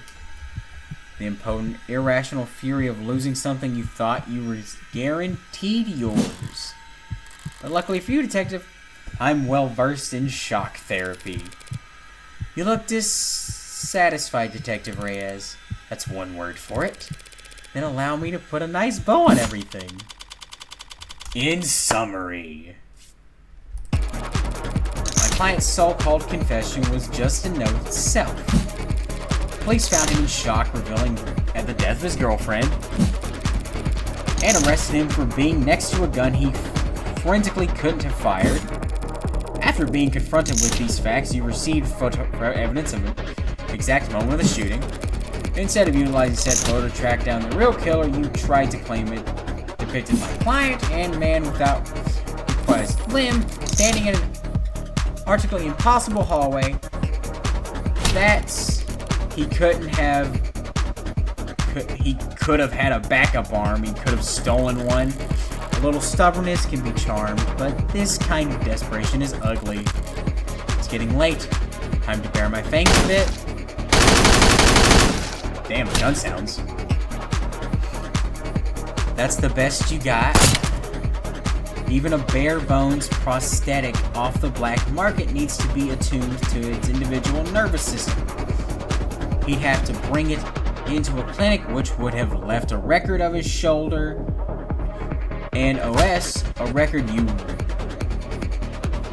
The impotent, irrational fury of losing something you thought you were guaranteed yours. But luckily for you, Detective, I'm well versed in shock therapy. You look dissatisfied, Detective Reyes. That's one word for it. Then allow me to put a nice bow on everything. In summary, my client's so-called confession was just a note itself. Police found him in shock, revealing at the death of his girlfriend, and arrested him for being next to a gun he forensically couldn't have fired. After being confronted with these facts, you received photo evidence of the exact moment of the shooting. Instead of utilizing said photo to track down the real killer, you tried to claim it depicted my client and man without request limb standing in an artificially impossible hallway that he couldn't have. He could have had a backup arm. He could have stolen one. A little stubbornness can be charmed, but this kind of desperation is ugly. It's getting late. Time to bare my fangs a bit. Damn, the gun sounds. That's the best you got? Even a bare bones prosthetic off the black market needs to be attuned to its individual nervous system. He'd have to bring it into a clinic, which would have left a record of his shoulder and OS, a record you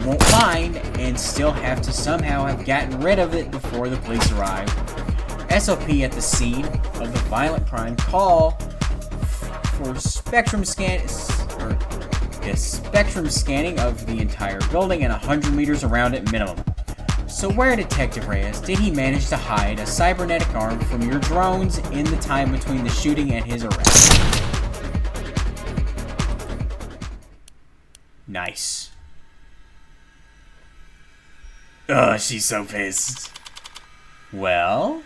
won't find, and still have to somehow have gotten rid of it before the police arrive. SOP at the scene of the violent crime call for spectrum scanning of the entire building and 100 meters around it minimum. So where, Detective Reyes, did he manage to hide a cybernetic arm from your drones in the time between the shooting and his arrest? Nice. Oh, she's so pissed. Well?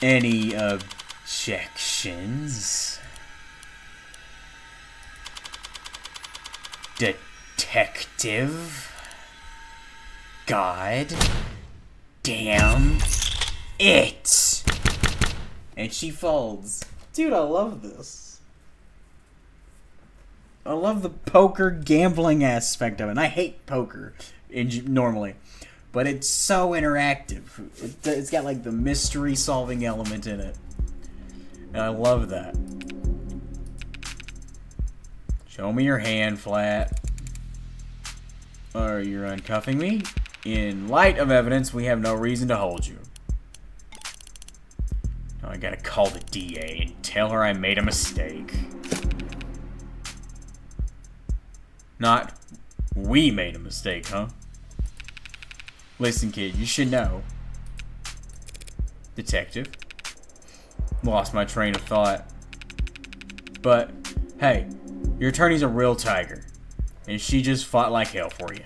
Any objections? Detective? God damn it! And she folds. Dude, I love this. I love the poker gambling aspect of it. And I hate poker normally. But it's so interactive. It's got like the mystery solving element in it. And I love that. Show me your hand flat. Or you're uncuffing me. In light of evidence, we have no reason to hold you. Now I gotta call the DA and tell her I made a mistake. Not, we made a mistake, huh? Listen, kid, you should know. Detective. Lost my train of thought. But, hey, your attorney's a real tiger. And she just fought like hell for you.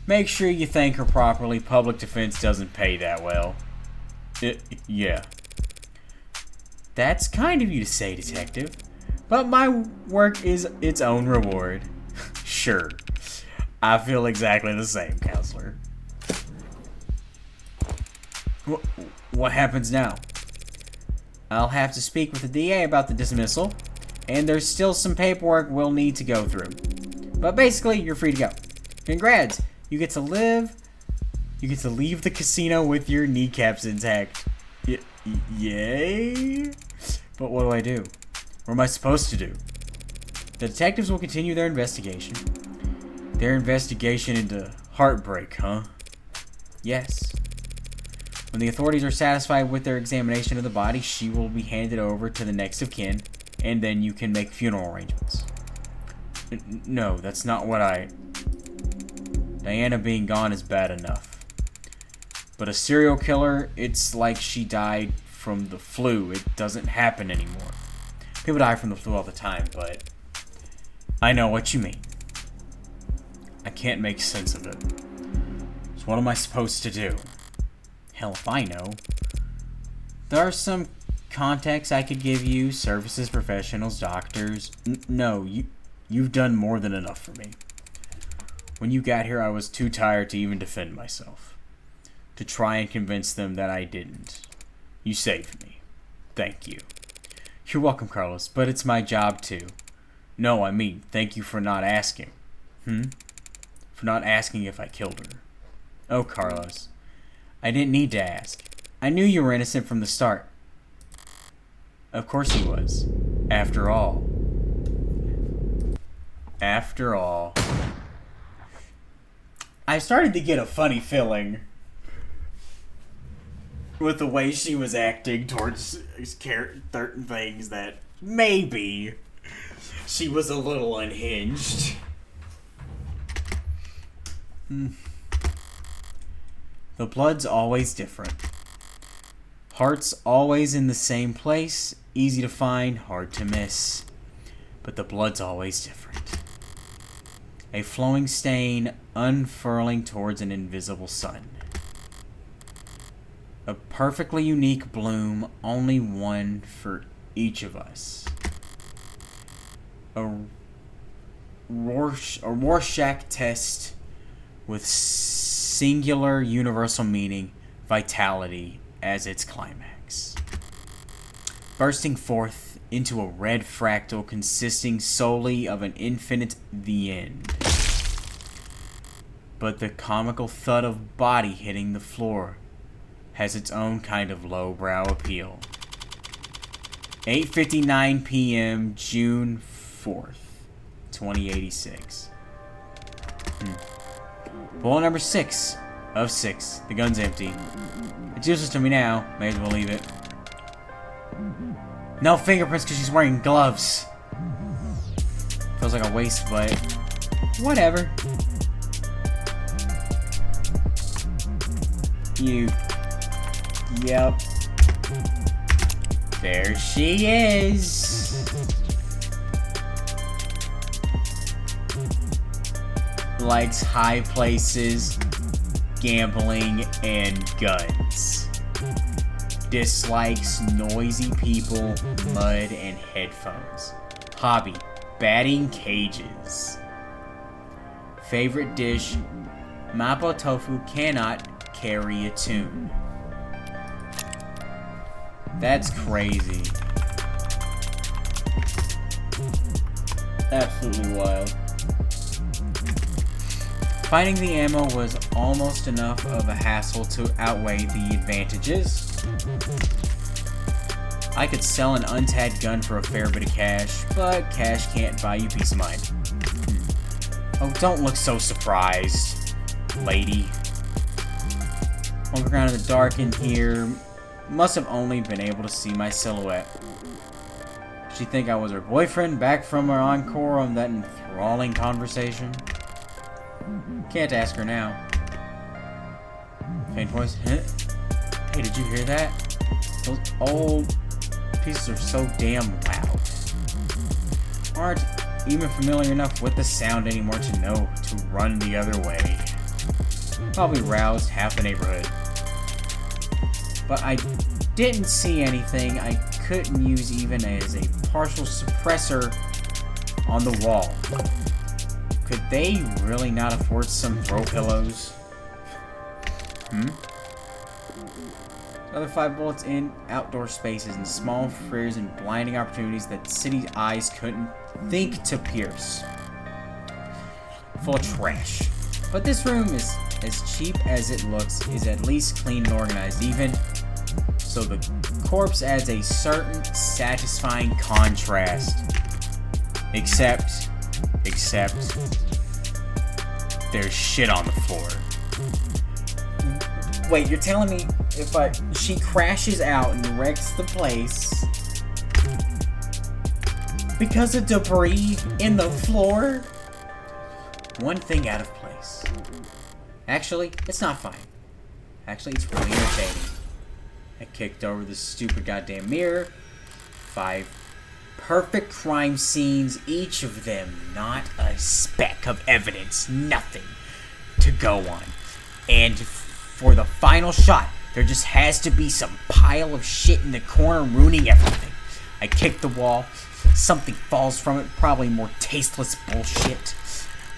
Make sure you thank her properly. Public defense doesn't pay that well. Yeah. That's kind of you to say, Detective. But my work is its own reward. Sure. I feel exactly the same, counselor. What happens now? I'll have to speak with the DA about the dismissal, and there's still some paperwork we'll need to go through. But basically, you're free to go. Congrats! You get to leave the casino with your kneecaps intact. Yay! But what do I do? What am I supposed to do? The detectives will continue their investigation. Their investigation into heartbreak, huh? Yes. When the authorities are satisfied with their examination of the body, she will be handed over to the next of kin, and then you can make funeral arrangements. No, that's not what Diana being gone is bad enough. But a serial killer, it's like she died from the flu. It doesn't happen anymore. People die from the flu all the time, but I know what you mean. I can't make sense of it. So what am I supposed to do? Hell if I know. There are some contacts I could give you, services, professionals, doctors. No, you've done more than enough for me. When you got here, I was too tired to even defend myself. To try and convince them that I didn't. You saved me. Thank you. You're welcome, Carlos, but it's my job too. No, I mean, thank you for not asking. For not asking if I killed her. Oh, Carlos. I didn't need to ask. I knew you were innocent from the start. Of course he was. After all. I started to get a funny feeling with the way she was acting towards certain things that maybe she was a little unhinged. The blood's always different. Heart's always in the same place, easy to find, hard to miss. But the blood's always different. A flowing stain unfurling towards an invisible sun. A perfectly unique bloom, only one for each of us. A Rorschach test with singular universal meaning, vitality as its climax. Bursting forth into a red fractal consisting solely of an infinite the end. But the comical thud of body hitting the floor has its own kind of lowbrow appeal. 8:59 p.m. June 4th, 2086. Bullet number 6 of 6. The gun's empty. It's useless to me now. May as well leave it. No fingerprints because she's wearing gloves. Feels like a waste, but whatever. Yep. There she is. Likes high places, gambling, and guns. Dislikes noisy people, mud, and headphones. Hobby, batting cages. Favorite dish, mapo tofu cannot carry a tune. That's crazy. Absolutely wild. Finding the ammo was almost enough of a hassle to outweigh the advantages. I could sell an untagged gun for a fair bit of cash, but cash can't buy you peace of mind. Oh, don't look so surprised, lady. Walking around in the dark in here, must have only been able to see my silhouette. Did she think I was her boyfriend back from her encore on that enthralling conversation? Can't ask her now. Faint voice. Hey, did you hear that? Those old pieces are so damn loud. Aren't even familiar enough with the sound anymore to know to run the other way. Probably roused half the neighborhood. But I didn't see anything I couldn't use even as a partial suppressor on the wall. Could they really not afford some throw pillows? Another 5 bullets in outdoor spaces and small freers and blinding opportunities that city eyes couldn't think to pierce. Full of trash. But this room is as cheap as it looks, is at least clean and organized even. So the corpse adds a certain satisfying contrast. Except there's shit on the floor. Wait, you're telling me if she crashes out and wrecks the place because of debris in the floor? One thing out of place. Actually, it's not fine. Actually, it's really irritating. I kicked over the stupid goddamn mirror. 5 perfect crime scenes, each of them not a speck of evidence, nothing to go on. And for the final shot, there just has to be some pile of shit in the corner ruining everything. I kick the wall, something falls from it, probably more tasteless bullshit.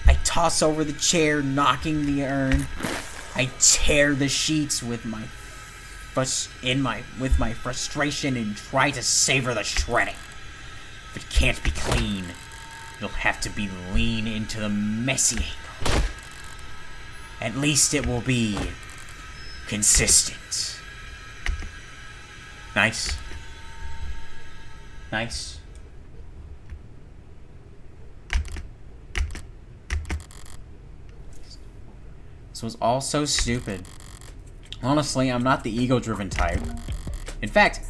I toss over the chair, knocking the urn. I tear the sheets with my with my frustration and try to savor the shredding. If it can't be clean, it'll have to be lean into the messy angle. At least it will be consistent. Nice. Nice. This was all so stupid. Honestly, I'm not the ego-driven type. In fact,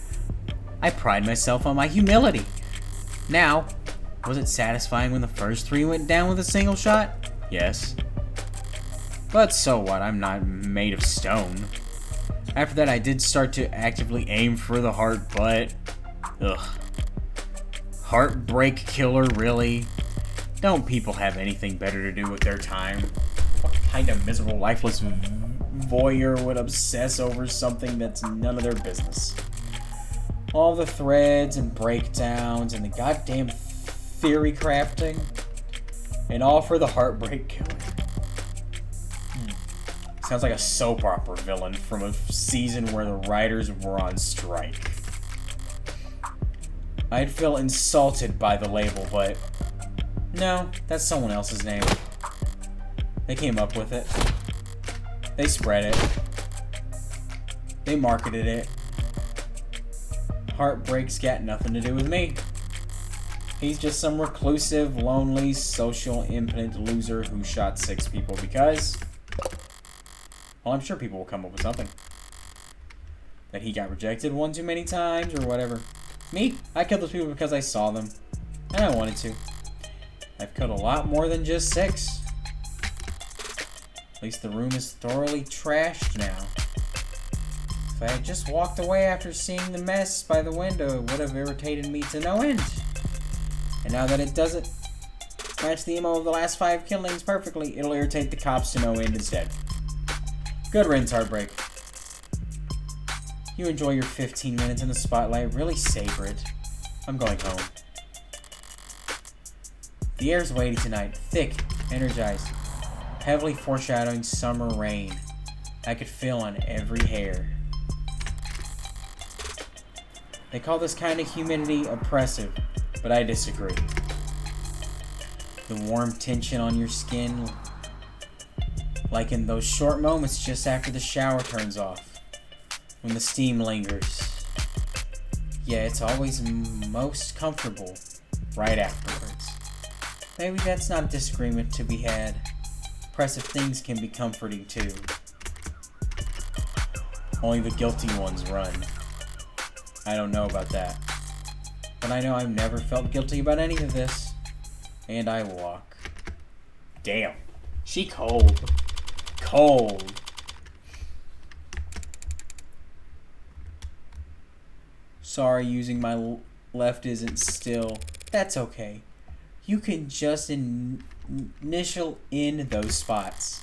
I pride myself on my humility. Now, was it satisfying when the first 3 went down with a single shot? Yes. But so what, I'm not made of stone. After that, I did start to actively aim for the heart, but... ugh. Heartbreak killer, really? Don't people have anything better to do with their time? What kind of miserable, lifeless voyeur would obsess over something that's none of their business? All the threads and breakdowns and the goddamn theory crafting, and all for the heartbreak killer. Sounds like a soap opera villain from a season where the writers were on strike. I'd feel insulted by the label, but no, that's someone else's name. They came up with it. They spread it. They marketed it. Heartbreak's got nothing to do with me. He's just some reclusive, lonely, social, impotent loser who shot 6 people because... well, I'm sure people will come up with something. That he got rejected one too many times or whatever. Me, I killed those people because I saw them. And I wanted to. I've killed a lot more than just 6. At least the room is thoroughly trashed now. If I had just walked away after seeing the mess by the window, it would have irritated me to no end. And now that it doesn't match the MO of the last 5 killings perfectly, it'll irritate the cops to no end instead. Good riddance, Heartbreak. You enjoy your 15 minutes in the spotlight, really savor it. I'm going home. The air's weighty tonight, thick, energized, heavily foreshadowing summer rain. I could feel on every hair. They call this kind of humidity oppressive, but I disagree. The warm tension on your skin, like in those short moments just after the shower turns off, when the steam lingers. Yeah, it's always most comfortable right afterwards. Maybe that's not a disagreement to be had. Oppressive things can be comforting too. Only the guilty ones run. I don't know about that. But I know I've never felt guilty about any of this. And I walk. Damn. She cold. Cold. Sorry, using my left isn't still. That's okay. You can just initial in those spots.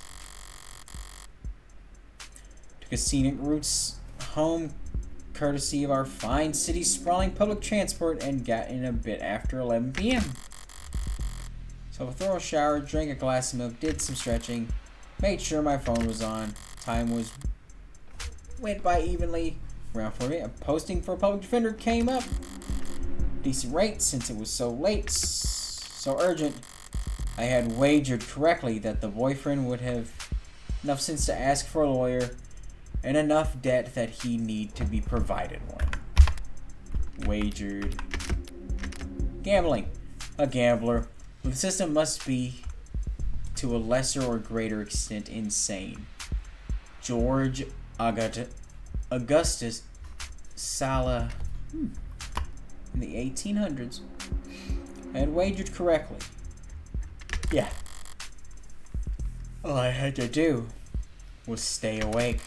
Took a scenic routes home courtesy of our fine city's sprawling public transport and got in a bit after 11 p.m. So a thorough shower, drank a glass of milk, did some stretching, made sure my phone was on. Time went by evenly. Around 4 a.m. Posting for a public defender came up. Decent rate since it was so late, so urgent. I had wagered correctly that the boyfriend would have enough sense to ask for a lawyer and enough debt that he need to be provided one. Wagered. Gambling. A gambler. The system must be, to a lesser or greater extent, insane. George Augustus Sala in the 1800s had wagered correctly. Yeah. All I had to do was stay awake.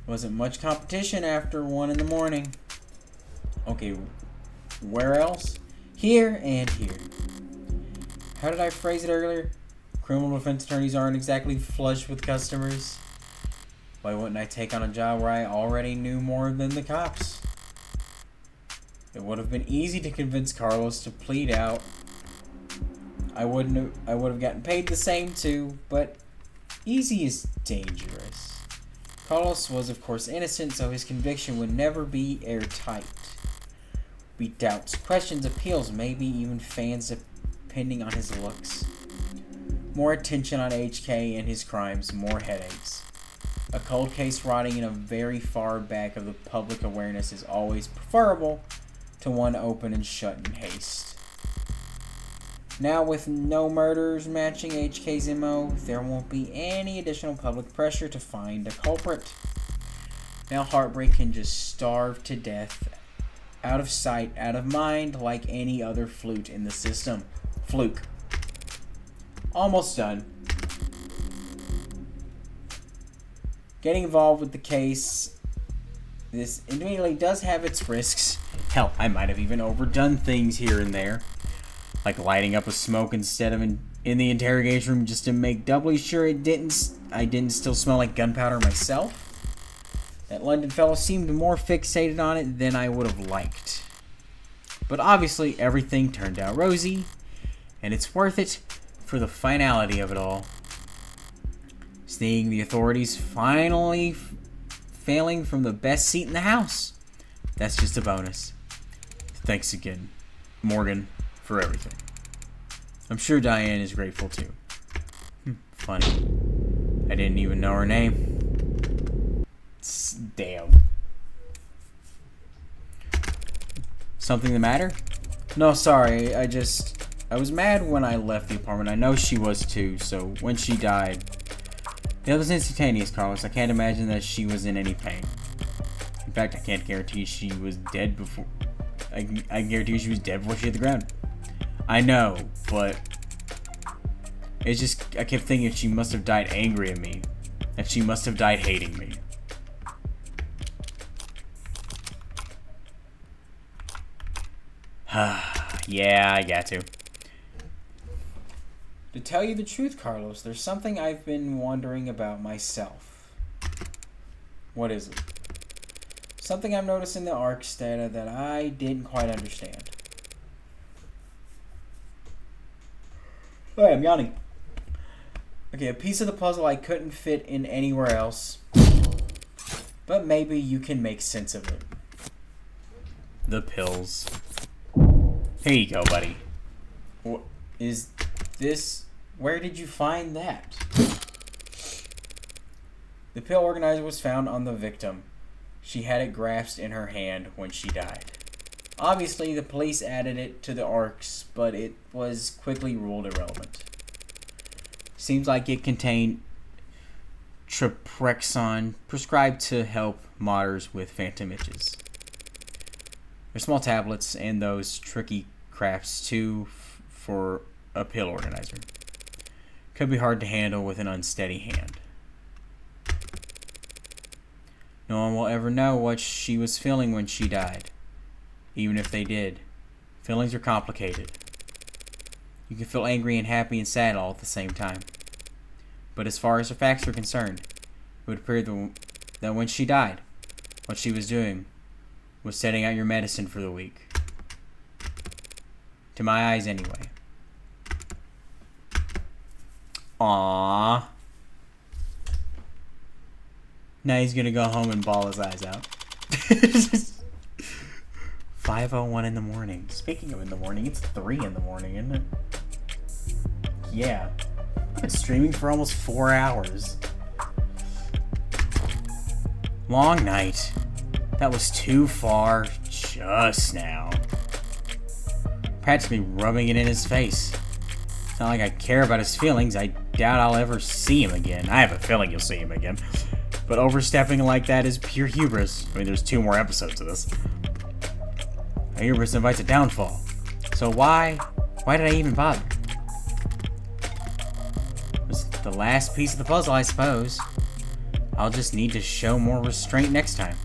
Wasn't much competition after 1 in the morning. Okay, where else? Here and here. How did I phrase it earlier? Criminal defense attorneys aren't exactly flush with customers. Why wouldn't I take on a job where I already knew more than the cops? It would have been easy to convince Carlos to plead out. I would have gotten paid the same too, but easy is dangerous. Carlos was, of course, innocent, so his conviction would never be airtight. Be doubts, questions, appeals, maybe even fans depending on his looks. More attention on HK and his crimes, more headaches. A cold case rotting in a very far back of the public awareness is always preferable to one open and shut in haste. Now with no murders matching HK's MO, there won't be any additional public pressure to find a culprit. Now Heartbreak can just starve to death, out of sight, out of mind, like any other flute in the system. Fluke. Almost done. Getting involved with the case, this admittedly does have its risks. Hell, I might have even overdone things here and there. Like lighting up a smoke instead of in the interrogation room just to make doubly sure I didn't still smell like gunpowder myself. That London fellow seemed more fixated on it than I would have liked. But obviously everything turned out rosy, and it's worth it for the finality of it all. Seeing the authorities finally failing from the best seat in the house, that's just a bonus. Thanks again, Morgan, for everything. I'm sure Diane is grateful too. Funny. I didn't even know her name. Damn. Something the matter? No, sorry. I was mad when I left the apartment. I know she was too, so when she died... It was instantaneous, Carlos. I can't imagine that she was in any pain. In fact, I can't guarantee she was dead before... I guarantee she was dead before she hit the ground. I know, but... It's just... I kept thinking she must have died angry at me. That she must have died hating me. Yeah, I got to. To tell you the truth, Carlos, there's something I've been wondering about myself. What is it? Something I've noticed in the ARCS data that I didn't quite understand. Oh, I'm yawning. Okay, a piece of the puzzle I couldn't fit in anywhere else. But maybe you can make sense of it. The pills. Here you go, buddy. What is this? Where did you find that? The pill organizer was found on the victim. She had it grasped in her hand when she died. Obviously, the police added it to the ARCS, but it was quickly ruled irrelevant. Seems like it contained Treprexon, prescribed to help modders with phantom itches. They're small tablets, and those tricky crafts too for a pill organizer. Could be hard to handle with an unsteady hand. No one will ever know what she was feeling when she died. Even if they did. Feelings are complicated. You can feel angry and happy and sad all at the same time. But as far as the facts are concerned, it would appear that when she died, what she was doing was setting out your medicine for the week. To my eyes, anyway. Aww. Now he's gonna go home and bawl his eyes out. 5:01 in the morning. Speaking of in the morning, it's 3 in the morning, isn't it? Yeah. I've been streaming for almost 4 hours. Long night. That was too far just now. Practically rubbing it in his face. It's not like I care about his feelings. I doubt I'll ever see him again. I have a feeling you'll see him again. But overstepping like that is pure hubris. I mean, there's 2 more episodes of this. A hubris invites a downfall. So why did I even bother? It was the last piece of the puzzle, I suppose. I'll just need to show more restraint next time.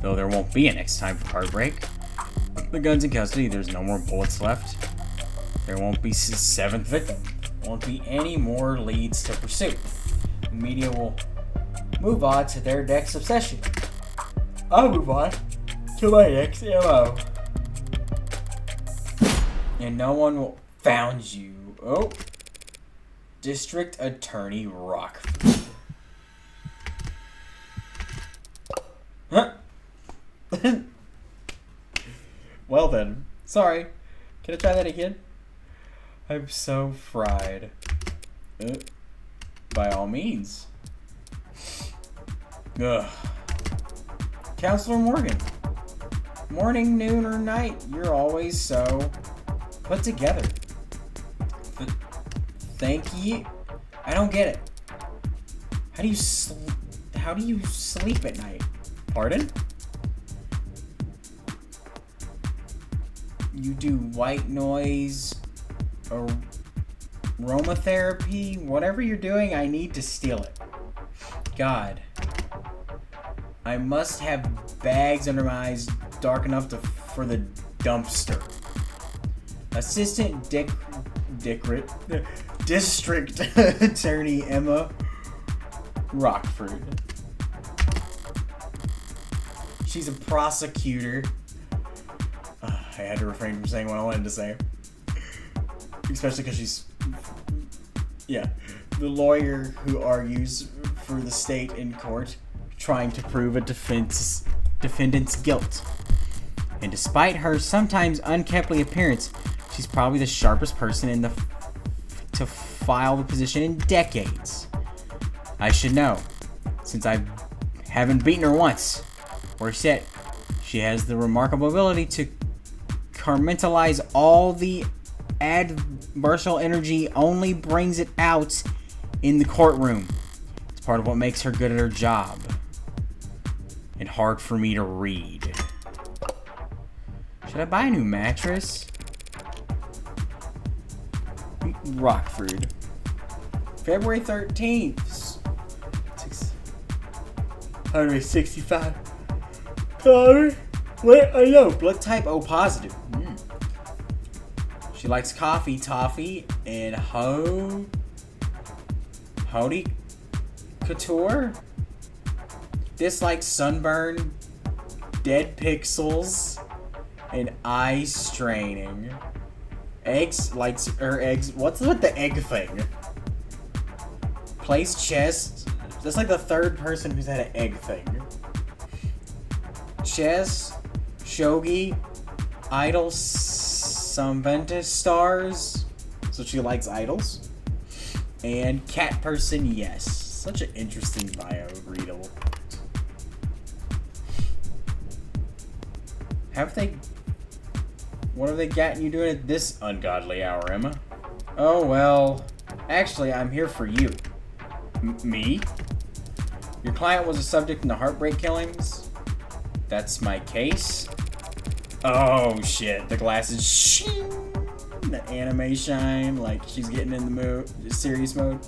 Though there won't be a next time for Heartbreak. The gun's in custody, there's no more bullets left. There won't be a 7th victim. There won't be any more leads to pursue. The media will move on to their next obsession. I'll move on to my next MO. And no one will found you. Oh. District Attorney Rockford. Well then. Sorry. Can I try that again? I'm so fried. By all means. Ugh. Counselor Morgan. Morning, noon, or night, you're always so put together. Thank you. I don't get it. How do you sleep at night? Pardon? You do white noise, aromatherapy, whatever you're doing, I need to steal it. God. I must have bags under my eyes dark enough for the dumpster. Assistant District Attorney Emma Rockford. She's a prosecutor. I had to refrain from saying what I wanted to say. Especially because she's... Yeah. The lawyer who argues for the state in court, trying to prove a defendant's guilt. And despite her sometimes unkempt appearance, she's probably the sharpest person to file the position in decades. I should know, since I haven't beaten her once. Worse yet, she has the remarkable ability to compartmentalize all the adversarial energy, only brings it out in the courtroom. It's part of what makes her good at her job. And hard for me to read. Should I buy a new mattress? Rockford. February 13th. 165. What? I know. Blood type O positive. She likes coffee, toffee, and Hody Couture. Dislikes sunburn, dead pixels, and eye straining. Eggs, likes her eggs. What's with the egg thing? Plays chess. That's like the third person who's had an egg thing. Chess, shogi, idol, Samventus stars. So she likes idols. And cat person, yes. Such an interesting bio, readable. What have they gotten you doing at this ungodly hour, Emma? Oh, well, actually, I'm here for you. Me? Your client was a subject in the heartbreak killings? That's my case? Oh, shit. The glasses shing. The anime shine, like she's getting in the serious mode.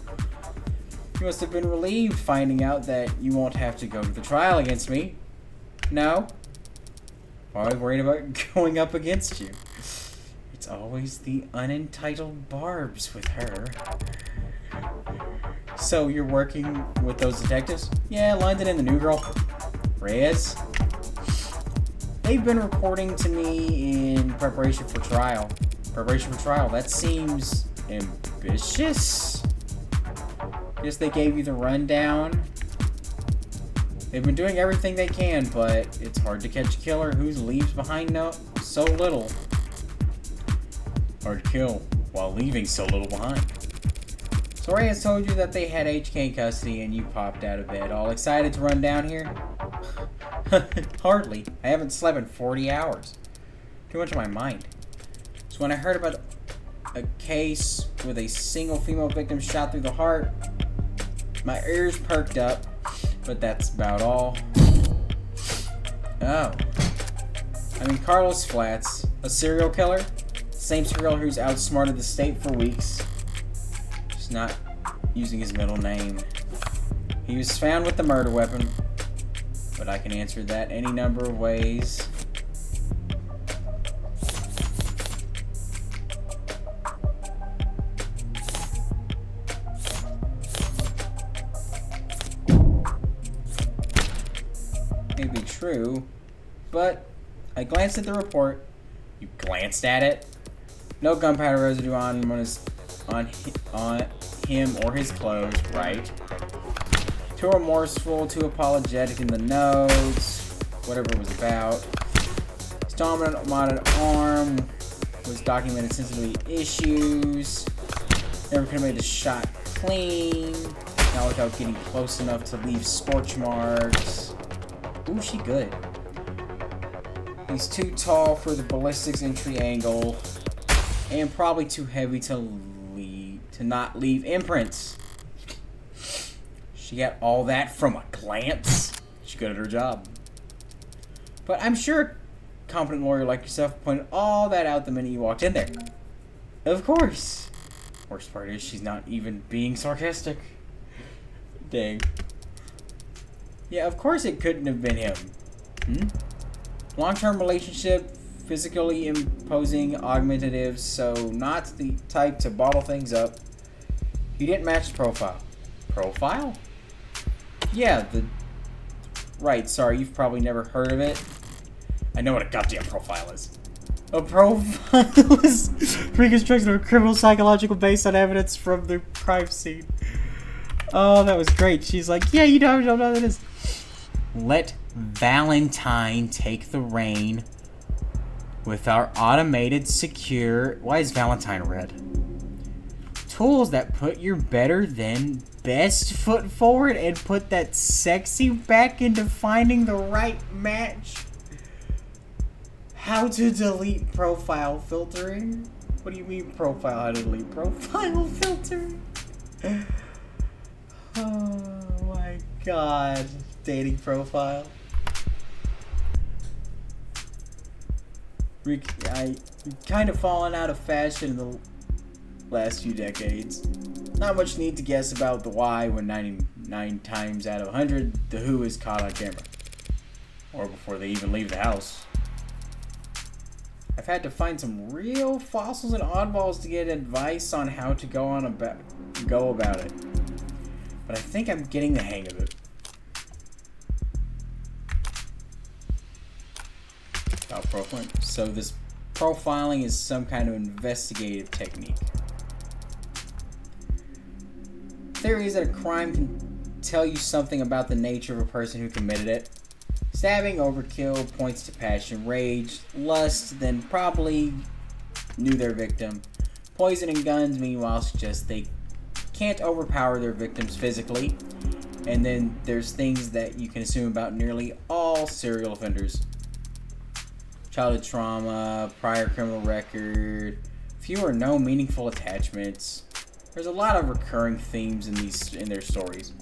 You must have been relieved finding out that you won't have to go to the trial against me. No? Why worried about going up against you? It's always the unentitled barbs with her. So you're working with those detectives? Yeah, London and the new girl. Reyes? They've been reporting to me in preparation for trial. That seems ambitious. Guess they gave you the rundown. They've been doing everything they can, but it's hard to catch a killer who leaves behind so little. Hard to kill while leaving so little behind. So Reyes told you that they had HK in custody and you popped out of bed all excited to run down here? Hardly. I haven't slept in 40 hours. Too much on my mind. So when I heard about a case with a single female victim shot through the heart, my ears perked up, but that's about all. Oh. I mean, Carlos Flats, a serial killer, same serial killer who's outsmarted the state for weeks. Just not using his middle name. He was found with the murder weapon, but I can answer that any number of ways. May be true, but I glanced at the report. You glanced at it? No gunpowder residue on him or his clothes, right? Too remorseful, too apologetic in the notes. whatever it was about. His dominant arm was documented sensitivity issues. Never could have made a shot clean. Not without getting close enough to leave scorch marks. Ooh, she good. He's too tall for the ballistics entry angle, and probably too heavy to not leave imprints. She got all that from a glance. She's good at her job. But I'm sure a competent lawyer like yourself pointed all that out the minute you walked in there. Of course. Worst part is she's not even being sarcastic. Dang. Yeah, of course it couldn't have been him. Long-term relationship, physically imposing augmentatives, so not the type to bottle things up. He didn't match the profile. Profile? Yeah, Right, sorry, you've probably never heard of it. I know what a goddamn profile is. A profile is reconstruction of a criminal psychological based on evidence from the crime scene. Oh, that was great. She's like, yeah, you don't know what it is. Let Valentine take the reign with our automated secure... Why is Valentine red? Tools that put your better than best foot forward and put that sexy back into finding the right match. How to delete profile filtering? What do you mean profile? How to delete profile filtering? Oh my god. Dating profile. Kind of fallen out of fashion in the last few decades. Not much need to guess about the why when 99 times out of 100 the who is caught on camera. Or before they even leave the house. I've had to find some real fossils and oddballs to get advice on how to go about it. But I think I'm getting the hang of it. About profiling. So this profiling is some kind of investigative technique. Theory is that a crime can tell you something about the nature of a person who committed it. Stabbing, overkill, points to passion, rage, lust, then probably knew their victim. Poison and guns, meanwhile, suggest they can't overpower their victims physically. And then there's things that you can assume about nearly all serial offenders. Childhood trauma, prior criminal record, few or no meaningful attachments. There's a lot of recurring themes in their stories.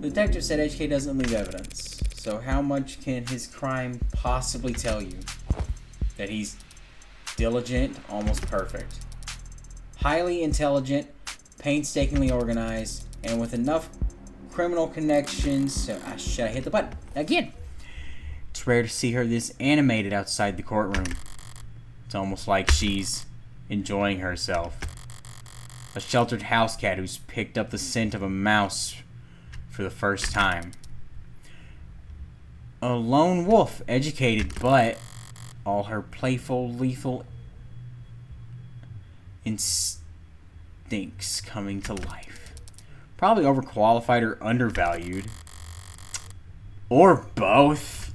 The detective said HK doesn't leave evidence. So how much can his crime possibly tell you? That he's diligent, almost perfect. Highly intelligent, painstakingly organized, and with enough criminal connections. So, should I hit the button? Again! It's rare to see her this animated outside the courtroom. It's almost like she's enjoying herself. A sheltered house cat who's picked up the scent of a mouse for the first time. A lone wolf, educated, but all her playful, lethal instincts coming to life. Probably overqualified or undervalued. Or both.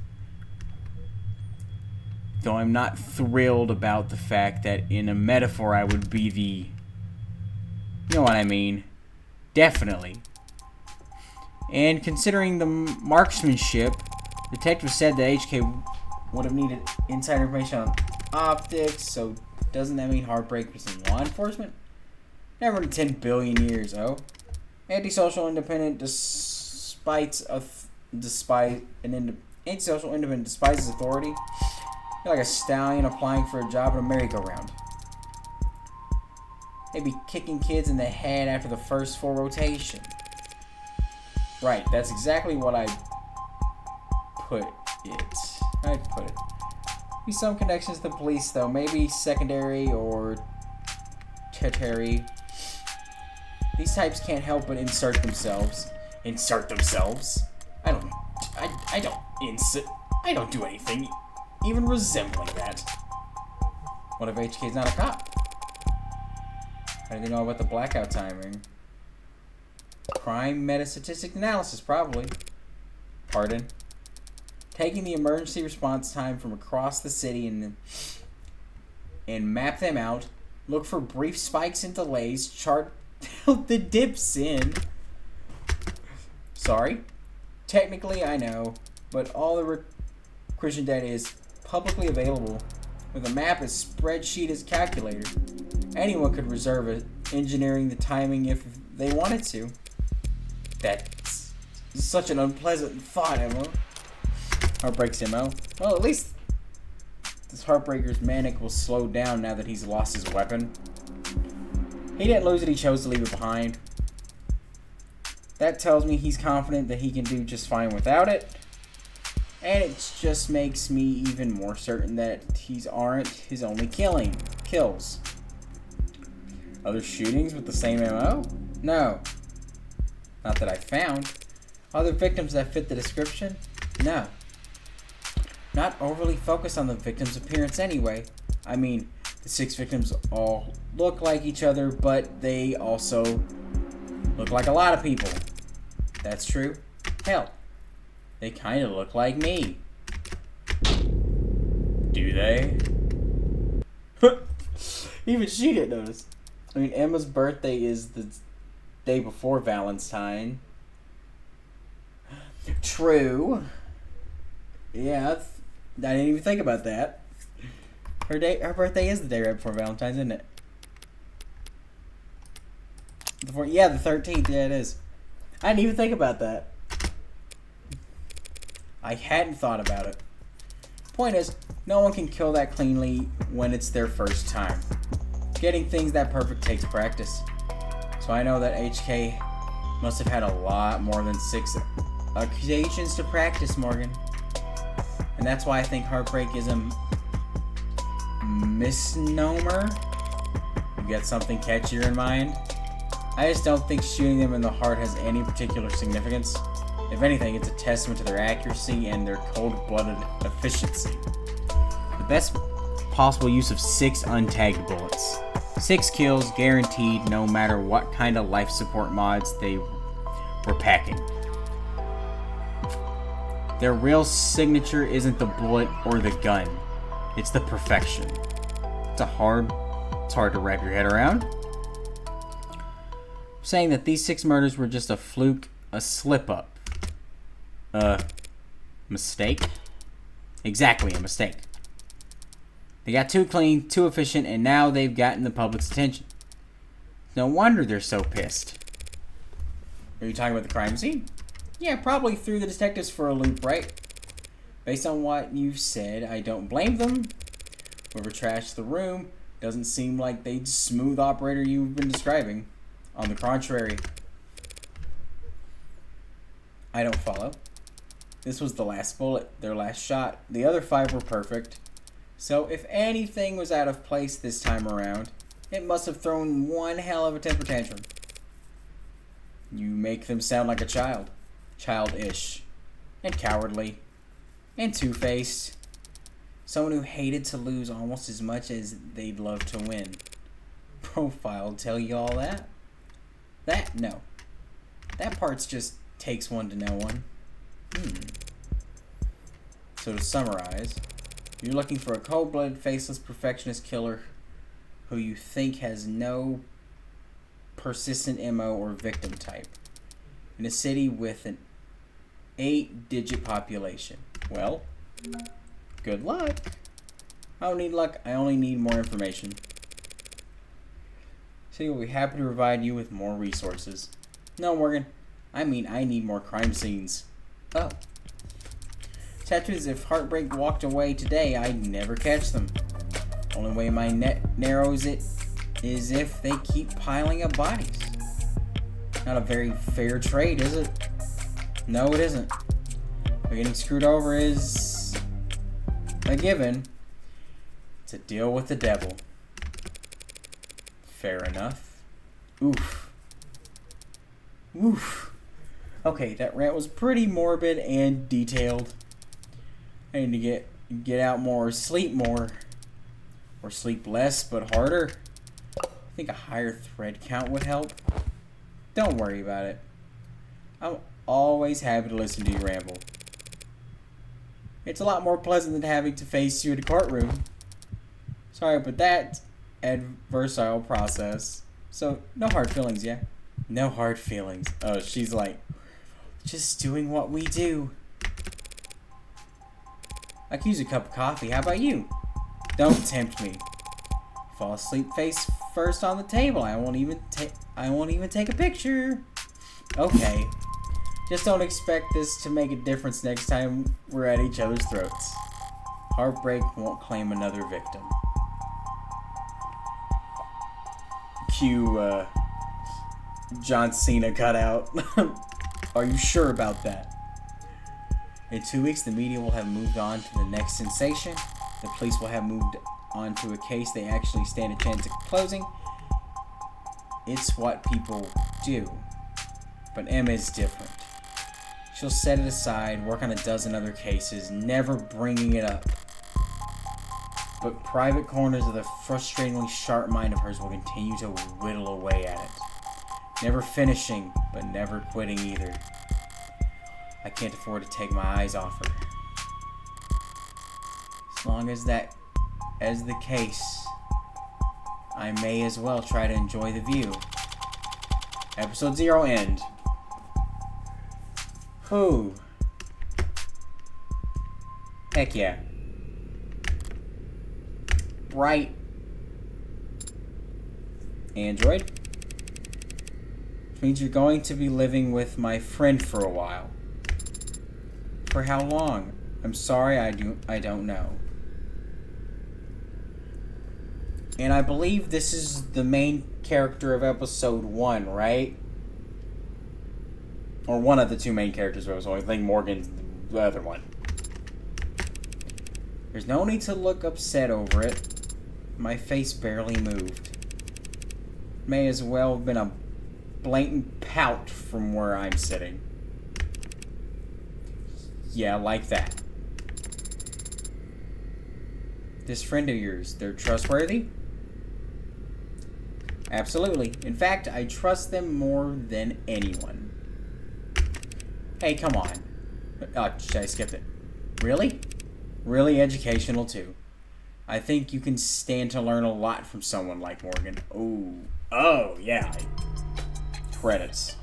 Though I'm not thrilled about the fact that in a metaphor I would be the... You know what I mean. Definitely. And considering the marksmanship, detective said that HK would have needed inside information on optics, so doesn't that mean heartbreakers in law enforcement? Never in 10 billion years, oh. Antisocial independent despises authority. You're like a stallion applying for a job in a merry-go-round. Maybe kicking kids in the head after the first full rotation. Right, that's exactly what I'd put it. Be some connections to the police, though. Maybe secondary or tertiary. These types can't help but insert themselves. Insert themselves? I don't do anything even resembling that. What if HK's not a cop? How do they know about the blackout timing? Crime meta-statistic analysis, probably. Pardon? taking the emergency response time from across the city and map them out, look for brief spikes and delays, chart out the dips in. Sorry. Technically, I know, but all the Christian data is publicly available. With a map as spreadsheet as calculator, anyone could reserve it, engineering the timing if they wanted to. That's such an unpleasant thought, Emma. Heartbreak's MO. Well, at least this Heartbreaker's manic will slow down now that he's lost his weapon. He didn't lose it, he chose to leave it behind. That tells me he's confident that he can do just fine without it. And it just makes me even more certain that these aren't his only kills. Other shootings with the same MO? No. Not that I found. Other victims that fit the description? No. Not overly focused on the victim's appearance anyway. I mean, the 6 victims all look like each other, but they also look like a lot of people. That's true. Hell, they kind of look like me. Do they? Even she didn't notice. I mean, Emma's birthday is the day before Valentine. True. Yeah, I didn't even think about that. Her birthday is the day right before Valentine's, isn't it? The 13th. Yeah, it is. I didn't even think about that. I hadn't thought about it. Point is, no one can kill that cleanly when it's their first time. Getting things that perfect takes practice. So I know that HK must have had a lot more than 6 occasions to practice, Morgan. And that's why I think Heartbreak is a misnomer. You got something catchier in mind? I just don't think shooting them in the heart has any particular significance. If anything, it's a testament to their accuracy and their cold-blooded efficiency. The best possible use of 6 untagged bullets. 6 kills guaranteed no matter what kind of life support mods they were packing. Their real signature isn't the bullet or the gun. It's the perfection. It's hard to wrap your head around. Saying that these 6 murders were just a fluke, a slip-up. Mistake? Exactly, a mistake. They got too clean, too efficient, and now they've gotten the public's attention. No wonder they're so pissed. Are you talking about the crime scene? Yeah, probably threw the detectives for a loop, right? Based on what you've said, I don't blame them. Whoever trashed the room doesn't seem like the smooth operator you've been describing. On the contrary, I don't follow. This was the last bullet, their last shot. The other 5 were perfect. So if anything was out of place this time around, it must have thrown one hell of a temper tantrum. You make them sound like a child. Childish. And cowardly. And two-faced. Someone who hated to lose almost as much as they'd love to win. Profile tell you all that? No. That part's just takes one to know one. So to summarize, you're looking for a cold-blooded, faceless, perfectionist killer who you think has no persistent MO or victim type in a city with an 8-digit population. Well, good luck. I don't need luck, I only need more information. City will be happy to provide you with more resources. No, Morgan. I mean, I need more crime scenes. Oh. Tattoos, if Heartbreak walked away today, I'd never catch them. Only way my net narrows it is if they keep piling up bodies. Not a very fair trade, is it? No, it isn't. But getting screwed over is a given. It's a deal with the devil. Fair enough. Oof. Oof. Okay, that rant was pretty morbid and detailed. I need to get out more, sleep more. Or sleep less, but harder. I think a higher thread count would help. Don't worry about it. I'm always happy to listen to you ramble. It's a lot more pleasant than having to face you in a courtroom. Sorry, but that adversarial process. So, no hard feelings, yeah? No hard feelings. Oh, she's like, just doing what we do. I could use a cup of coffee. How about you? Don't tempt me. Fall asleep face first on the table. I won't even take a picture. Okay. Just don't expect this to make a difference next time we're at each other's throats. Heartbreak won't claim another victim. Cue John Cena cutout. Are you sure about that? In 2 weeks, the media will have moved on to the next sensation. The police will have moved on to a case they actually stand a chance of closing. It's what people do. But Emma is different. She'll set it aside, work on a dozen other cases, never bringing it up. But private corners of the frustratingly sharp mind of hers will continue to whittle away at it. Never finishing, but never quitting either. I can't afford to take my eyes off her. As long as that is the case, I may as well try to enjoy the view. Episode 0 end. Whew. Heck yeah. Right. Android. Which means you're going to be living with my friend for a while. For how long? I'm sorry, I don't know. And I believe this is the main character of episode 1, right? Or one of the two main characters of episode 1. I think Morgan's the other one. There's no need to look upset over it. My face barely moved. May as well have been a blatant pout from where I'm sitting. Yeah, like that. This friend of yours, they're trustworthy? Absolutely. In fact, I trust them more than anyone. Hey, come on. Oh, I skipped it. Really? Really educational, too. I think you can stand to learn a lot from someone like Morgan. Oh, yeah. Credits.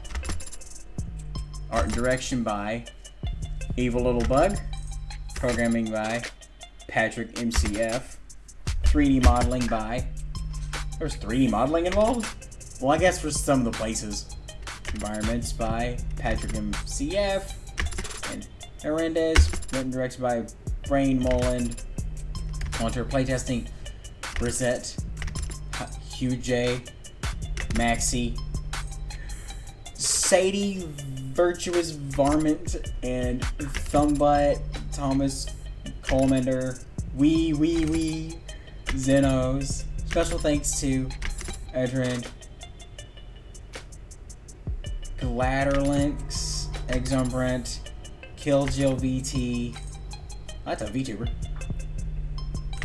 Art and direction by Evil Little Bug. Programming by Patrick MCF. 3D modeling by... There's 3D modeling involved? Well, I guess for some of the places. Environments by Patrick MCF. And Hernandez. Written directed by Brain Moland. Monitor playtesting. Brissette. Hugh J. Maxie. Sadie Virtuous Varmint. And Thumbbutt. Thomas Colmander. Wee Zenos. Special thanks to Edrin Gladderlinks, Exxon Brent, Killjill VT. That's a VTuber.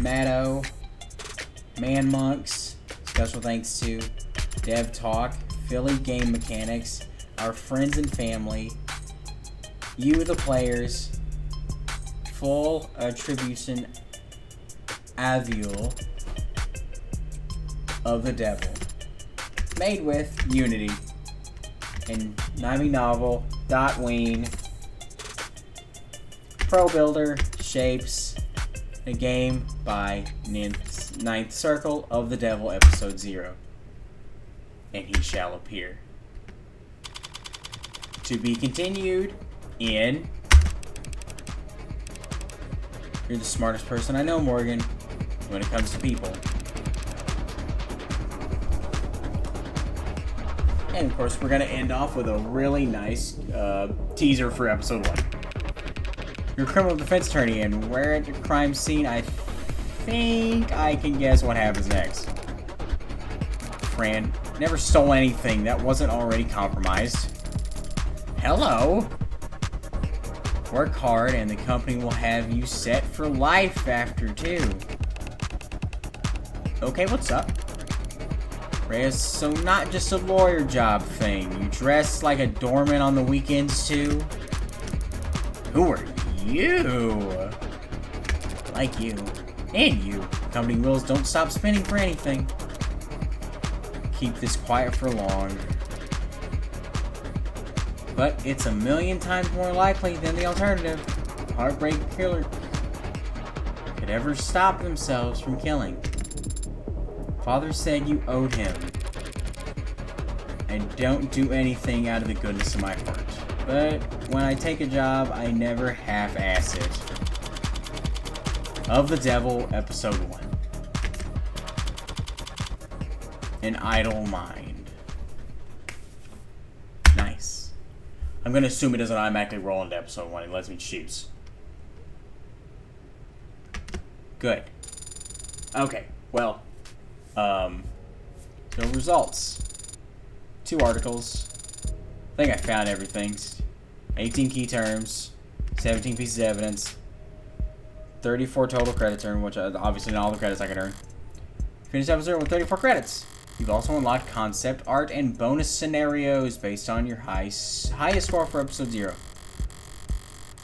Matto, Man Monks. Special thanks to Dev Talk, Philly Game Mechanics, our friends and family, you the players, full attribution Avule of the Devil, made with Unity, and Nami Novel, Ween, Pro Builder, Shapes, a game by Ninth Circle of the Devil, Episode 0, and he shall appear. To be continued in... You're the smartest person I know, Morgan, when it comes to people. And of course, we're going to end off with a really nice teaser for episode 1. You're a criminal defense attorney, and we're at the crime scene. I think I can guess what happens next. Fran never stole anything that wasn't already compromised. Hello. Work hard, and the company will have you set for life after, too. Okay, what's up? Reyes, so not just a lawyer job thing. You dress like a doorman on the weekends, too? Who are you? like you, and you, company wheels don't stop spinning for anything. Keep this quiet for long. But it's a million times more likely than the alternative. Heartbreak killer could ever stop themselves from killing. Father said you owed him. I don't do anything out of the goodness of my heart. But when I take a job, I never half-ass it. Of the Devil, Episode 1. An Idle Mind. Nice. I'm gonna assume it doesn't automatically roll into Episode 1. It lets me choose. Good. Okay, well. So results. 2 articles. I think I found everything. 18 key terms. 17 pieces of evidence. 34 total credits earned, which obviously not all the credits I could earn. Finished episode with 34 credits. You've also unlocked concept art and bonus scenarios based on your highest score for episode 0.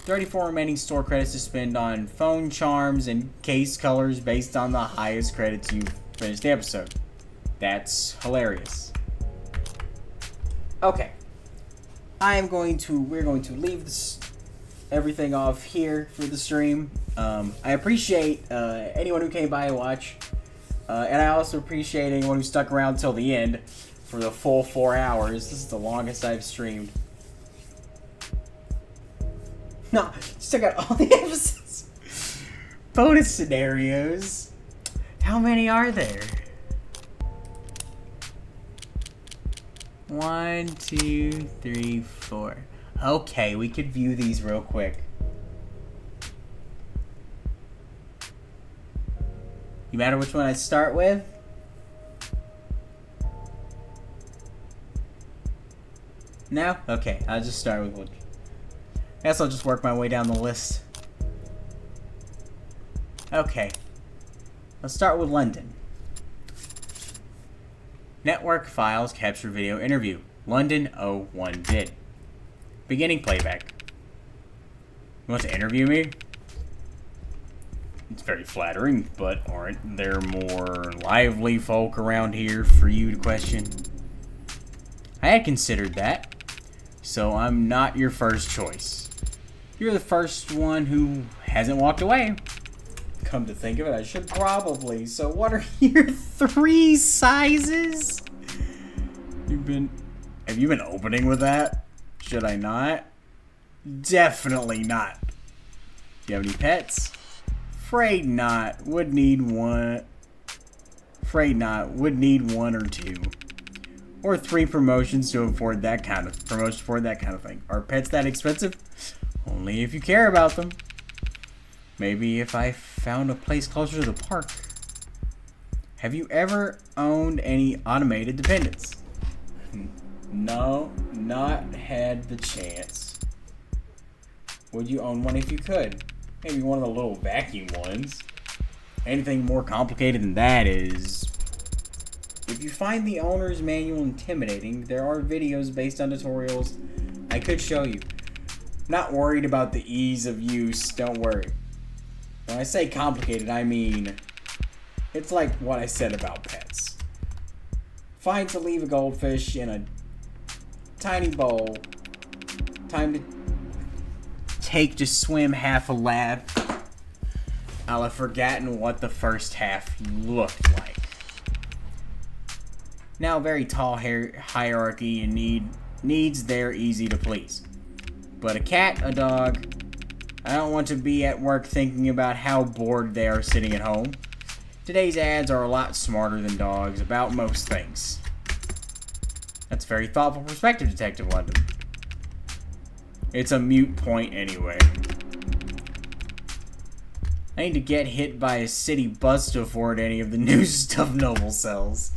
34 remaining store credits to spend on phone charms and case colors based on the highest credits you finished the episode. That's hilarious. Okay. We're going to leave everything off here for the stream. I appreciate anyone who came by and watched. And I also appreciate anyone who stuck around till the end for the full 4 hours. This is the longest I've streamed. No, still got all the episodes. Bonus scenarios. How many are there? 1, 2, 3, 4. Okay, we could view these real quick. You matter which one I start with? No? Okay, I'll just start with one. I guess I'll just work my way down the list. Okay. Let's start with London. Network files capture video interview. London 01 bid. Beginning playback. You want to interview me? It's very flattering, but aren't there more lively folk around here for you to question? I had considered that, so I'm not your first choice. You're the first one who hasn't walked away. Come to think of it, I should probably. So what are your 3 sizes? Have you been opening with that? Should I not? Definitely not. Do you have any pets? Afraid not. Would need one. Afraid not. Would need 1 or 2. Or 3 promotions to afford that kind of thing. Are pets that expensive? Only if you care about them. Maybe if I found a place closer to the park. Have you ever owned any automated dependents? No, not had the chance. Would you own one if you could? Maybe one of the little vacuum ones. Anything more complicated than that is... If you find the owner's manual intimidating, there are videos based on tutorials I could show you. Not worried about the ease of use, don't worry. When I say complicated, I mean... It's like what I said about pets. Fine to leave a goldfish in a tiny bowl. Time to take to swim half a lap. I'll have forgotten what the first half looked like. Now very tall hierarchy and needs they're easy to please. But a cat, a dog, I don't want to be at work thinking about how bored they are sitting at home. Today's ads are a lot smarter than dogs about most things. That's a very thoughtful perspective, Detective London. It's a moot point anyway. I need to get hit by a city bus to afford any of the new stuff Noble sells.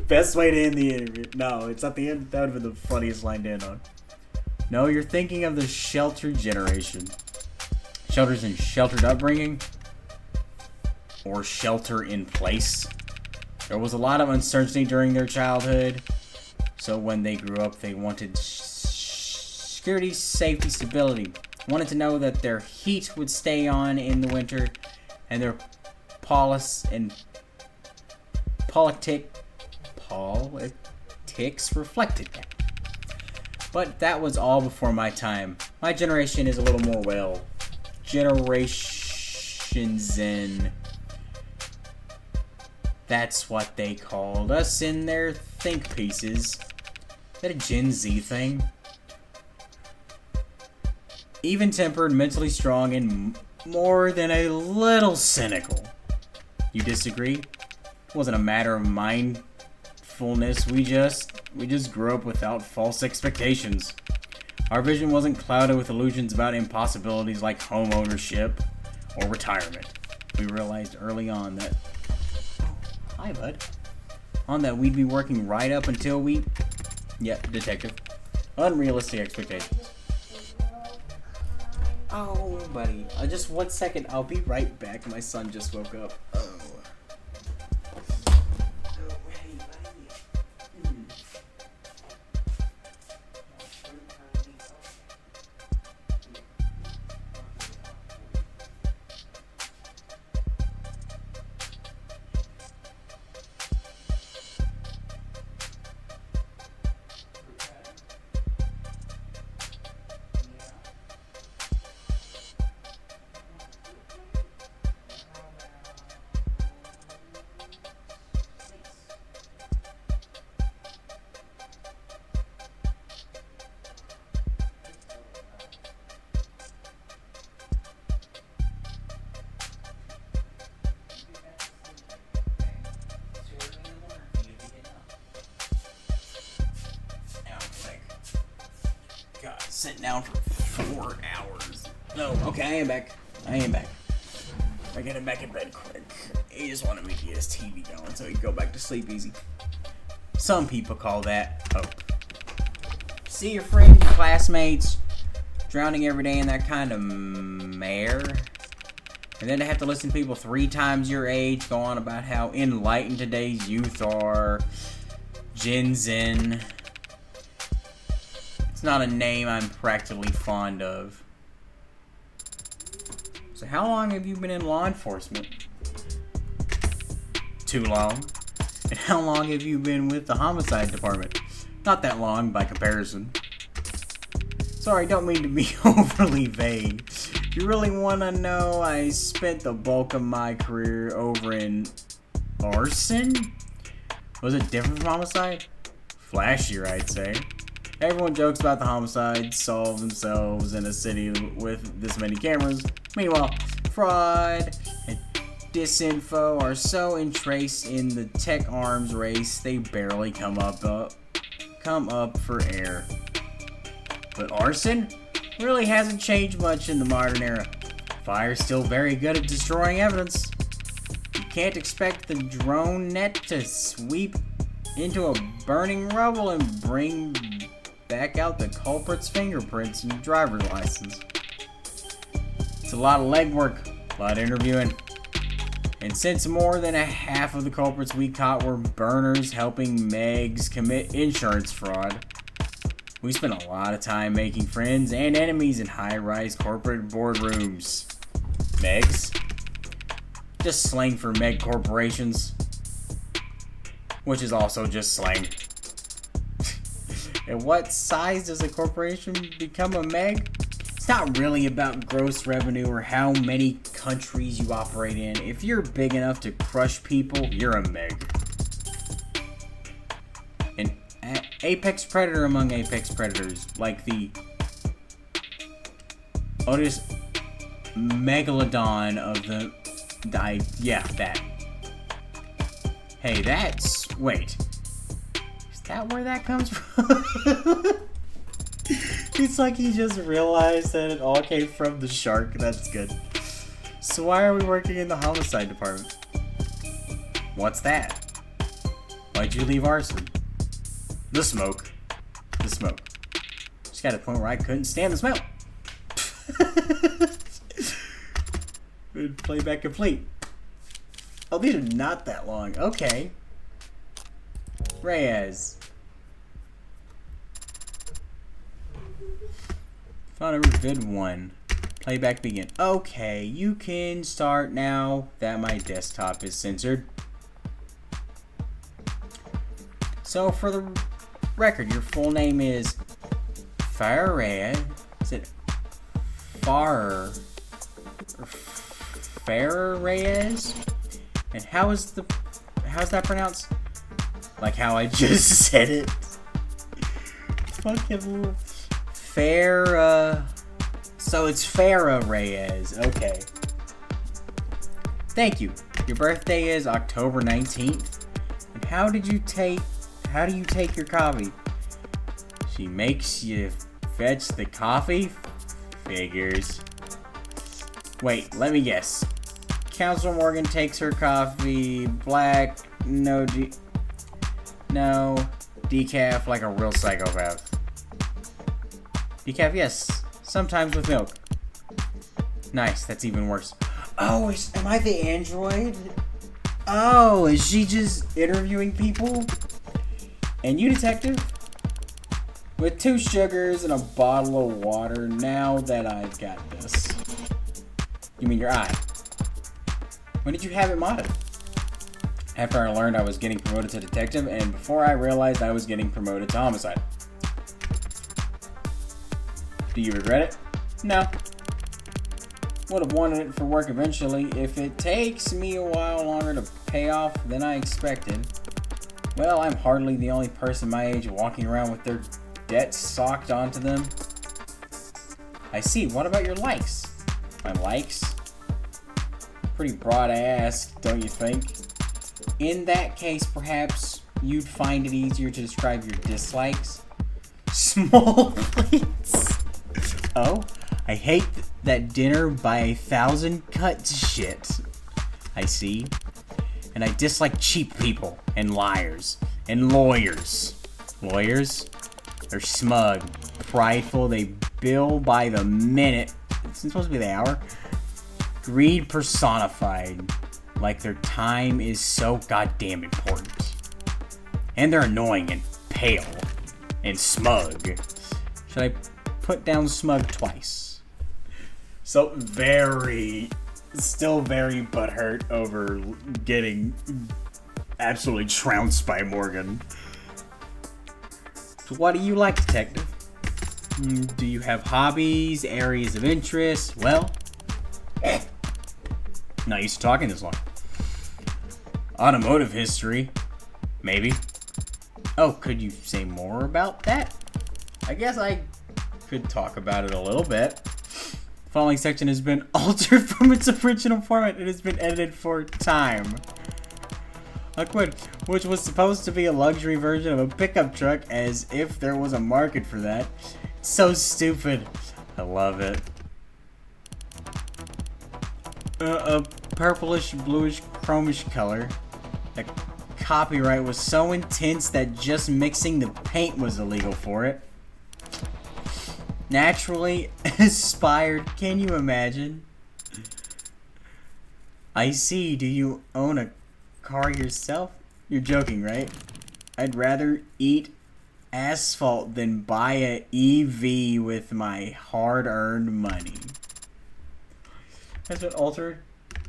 Best way to end the interview. No, it's not the end. That would have been the funniest line to end on. No, you're thinking of the sheltered generation. Shelters in sheltered upbringing? Or shelter in place? There was a lot of uncertainty during their childhood. So when they grew up, they wanted security, safety, stability. Wanted to know that their heat would stay on in the winter. and their politics reflected that. But that was all before my time. My generation is a little more, well, generations in. That's what they called us in their think pieces. Is that a Gen Z thing? Even-tempered, mentally strong, and more than a little cynical. You disagree? It wasn't a matter of mindfulness. We just grew up without false expectations. Our vision wasn't clouded with illusions about impossibilities like home ownership or retirement. We realized early on that... Hi, bud. On that we'd be working right up until we... Yep, detective. Unrealistic expectations. Oh, buddy. Just 1 second. I'll be right back. My son just woke up. Oh. Sitting down for 4 hours. No, okay, I am back. I get him back in bed quick. He just wanted me to get his TV going so he can go back to sleep easy. Some people call that hope. See your friends, your classmates, drowning every day in that kind of mare. And then to have to listen to people 3 times your age go on about how enlightened today's youth are. Gen Zen. Not a name I'm practically fond of. So how long have you been in law enforcement? Too long. And how long have you been with the homicide department? Not that long by comparison. Sorry, don't mean to be overly vague. If you really want to know, I spent the bulk of my career over in arson? Was it different from homicide? Flashier, I'd say. Everyone jokes about the homicides solved themselves in a city with this many cameras. Meanwhile, fraud and disinfo are so entrenched in the tech arms race they barely come up for air. But arson really hasn't changed much in the modern era. Fire's still very good at destroying evidence. You can't expect the drone net to sweep into a burning rubble and bring back out the culprit's fingerprints and driver's license. It's a lot of legwork, a lot of interviewing. And since more than a half of the culprits we caught were burners helping Megs commit insurance fraud, we spent a lot of time making friends and enemies in high-rise corporate boardrooms. Megs? Just slang for Meg corporations. Which is also just slang. And what size does a corporation become a Meg? It's not really about gross revenue or how many countries you operate in. If you're big enough to crush people, you're a Meg. An apex predator among apex predators, like the Otis Megalodon of the... yeah, that. Hey, that's... Wait. Is that where that comes from? It's like he just realized that it all came from the shark. That's good. So why are we working in the homicide department? What's that? Why'd you leave arson? The smoke. The smoke. Just got to a point where I couldn't stand the smell. Playback complete. Oh, these are not that long. Okay. Reyes. Found every vid one. Playback begin. Okay, you can start now that my desktop is censored. So for the record, your full name is Farah. Is it Farah Reyes? And how's that pronounced? Like how I just said it. Fucking Farah. So it's Farah Reyes. Okay. Thank you. Your birthday is October 19th. And how do you take your coffee? She makes you fetch the coffee? Figures. Wait, let me guess. Councilor Morgan takes her coffee black, no decaf, like a real psychopath. Decaf, yes. Sometimes with milk. Nice, that's even worse. Oh, am I the android? Oh, is she just interviewing people? And you, detective? With 2 sugars and a bottle of water, now that I've got this. You mean your eye? When did you have it modded? After I learned I was getting promoted to detective, and before I realized I was getting promoted to homicide. Do you regret it? No. Would have wanted it for work eventually. If it takes me a while longer to pay off than I expected, well, I'm hardly the only person my age walking around with their debts socked onto them. I see. What about your likes? My likes? Pretty broad ass, don't you think? In that case, perhaps you'd find it easier to describe your dislikes. Small plates. Oh, I hate that dinner by 1,000 cuts shit. I see. And I dislike cheap people and liars and lawyers. Lawyers? They're smug, prideful, they bill by the minute. It's supposed to be the hour. Greed personified, like their time is so goddamn important. And they're annoying and pale and smug. Should I put down smug twice? So still very butthurt over getting absolutely trounced by Morgan. So what do you like, detective? Do you have hobbies, areas of interest? Well, not used to talking this long. Automotive history, maybe. Oh, could you say more about that? I guess I could talk about it a little bit. The following section has been altered from its original format. It has been edited for time. Liquid, which was supposed to be a luxury version of a pickup truck, as if there was a market for that. So stupid. I love it. A purplish, bluish, chromish color. The copyright was so intense that just mixing the paint was illegal for it. Naturally inspired, can you imagine? I see, do you own a car yourself? You're joking, right? I'd rather eat asphalt than buy a EV with my hard-earned money. Has been altered,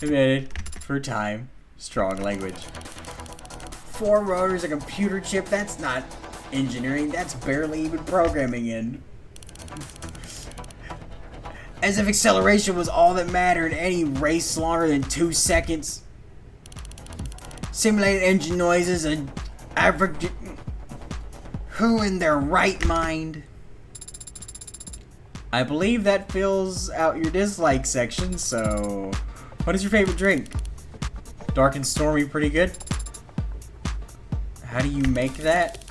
edited for time. Strong language. 4 rotors, a computer chip, that's not engineering, that's barely even programming in. As if acceleration was all that mattered, any race longer than 2 seconds. Simulated engine noises and average. Who in their right mind? I believe that fills out your dislike section, so what is your favorite drink? Dark and stormy, pretty good. How do you make that?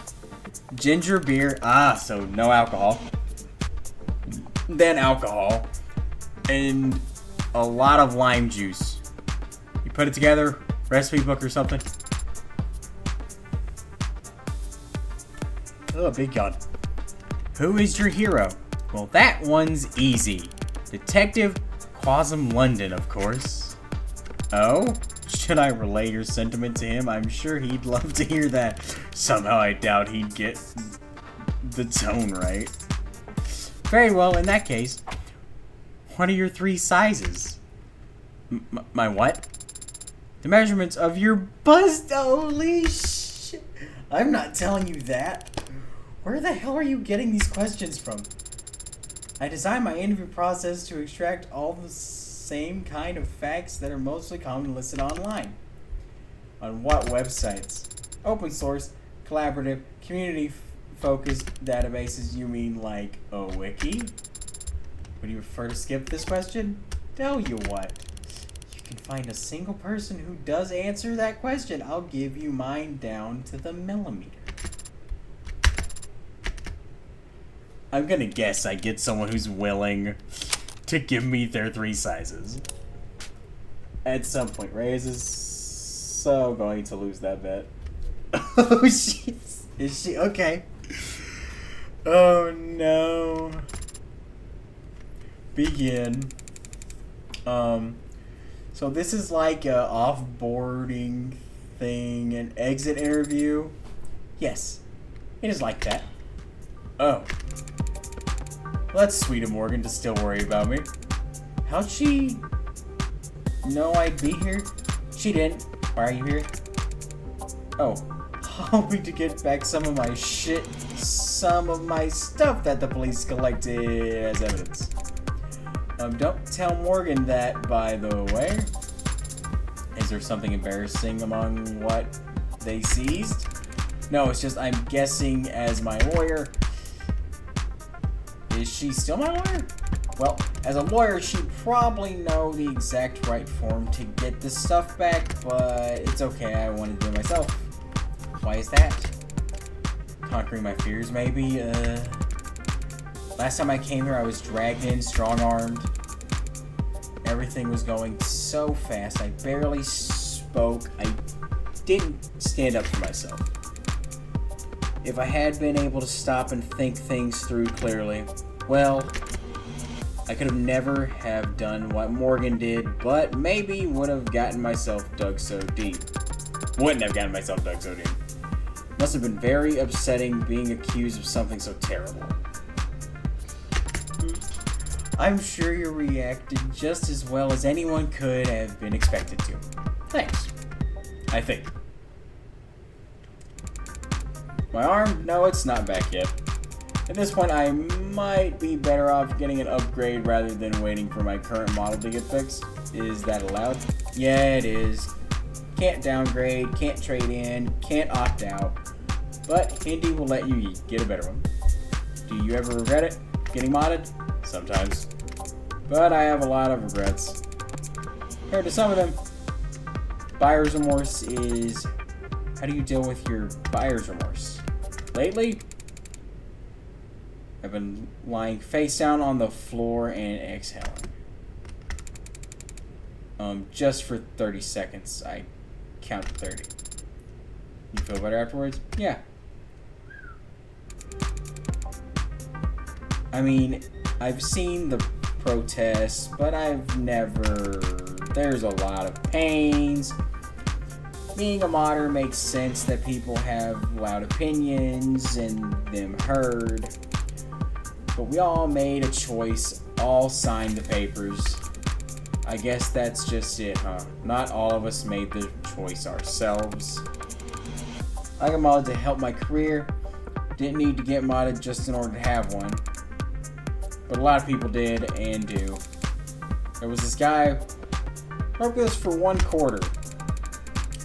Ginger beer, so no alcohol. Then alcohol. And a lot of lime juice. You put it together, recipe book or something. Oh, big gun. Who is your hero? Well, that one's easy. Detective Quasum London, of course. Oh? Should I relay your sentiment to him? I'm sure he'd love to hear that. Somehow I doubt he'd get the tone right. Very well, in that case, What are your 3 sizes? My what? The measurements of your bust. Holy shit. I'm not telling you that. Where the hell are you getting these questions from? I designed my interview process to extract all the same kind of facts that are mostly commonly listed online. On what websites? Open source, collaborative, community-focused databases. You mean like a wiki? Would you prefer to skip this question? Tell you what. You can find a single person who does answer that question. I'll give you mine down to the millimeter. I'm gonna guess I get someone who's willing to give me their 3 sizes. At some point, Reyes is so going to lose that bet. Oh, jeez. Is she? Okay. Oh, no. Begin. So this is like a off-boarding thing, an exit interview. Yes, it is like that. Oh. Well, that's sweet of Morgan to still worry about me. How'd she know I'd be here? She didn't. Why are you here? Oh, hoping to get back some of my shit, some of my stuff that the police collected as evidence. Don't tell Morgan that, by the way. Is there something embarrassing among what they seized? No, it's just I'm guessing as my lawyer. Is she still my lawyer? Well, as a lawyer, she'd probably know the exact right form to get this stuff back, but it's okay, I want to do it myself. Why is that? Conquering my fears, maybe? Last time I came here, I was dragged in, strong-armed. Everything was going so fast, I barely spoke. I didn't stand up for myself. If I had been able to stop and think things through clearly, well, I could have never have done what Morgan did, but maybe would have gotten myself dug so deep. Wouldn't have gotten myself dug so deep. Must have been very upsetting being accused of something so terrible. I'm sure you reacted just as well as anyone could have been expected to. Thanks. I think. My arm? No, it's not back yet. At this point, I might be better off getting an upgrade rather than waiting for my current model to get fixed. Is that allowed? Yeah, it is. Can't downgrade, can't trade in, can't opt out. But Hindi will let you get a better one. Do you ever regret it? Getting modded? Sometimes. But I have a lot of regrets. Compared to some of them, buyer's remorse is... How do you deal with your buyer's remorse? Lately, I've been lying face down on the floor and exhaling. Just for 30 seconds. I count to 30. You feel better afterwards? Yeah. I mean, I've seen the protests, but I've never... There's a lot of pains. Being a modder makes sense that people have loud opinions and them heard. But we all made a choice, all signed the papers. I guess that's just it, huh? Not all of us made the choice ourselves. I got modded to help my career. Didn't need to get modded just in order to have one. But a lot of people did and do. There was this guy, worked with us for 1 quarter.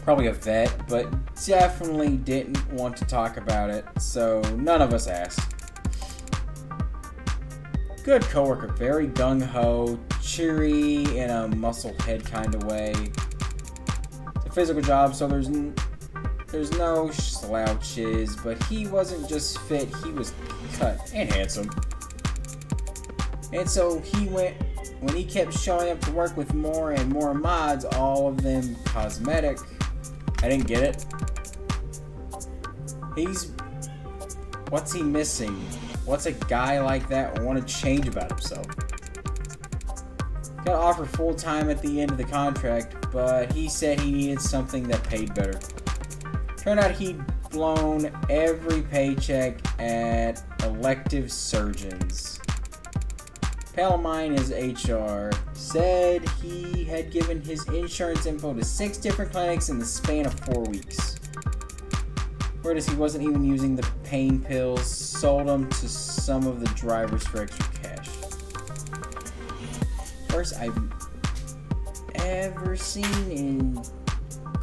Probably a vet, but definitely didn't want to talk about it, so none of us asked. Good coworker, very gung-ho, cheery in a muscle-head kind of way. It's a physical job, so there's no slouches, but he wasn't just fit, he was cut and handsome. And so when he kept showing up to work with more and more mods, all of them cosmetic, I didn't get it. What's he missing? What's a guy like that want to change about himself? Got offered full time at the end of the contract, but he said he needed something that paid better. Turned out he'd blown every paycheck at elective surgeons. Pal of mine is HR. Said he had given his insurance info to 6 different clinics in the span of 4 weeks. Whereas he wasn't even using the pain pills, sold them to some of the drivers for extra cash. First I've ever seen in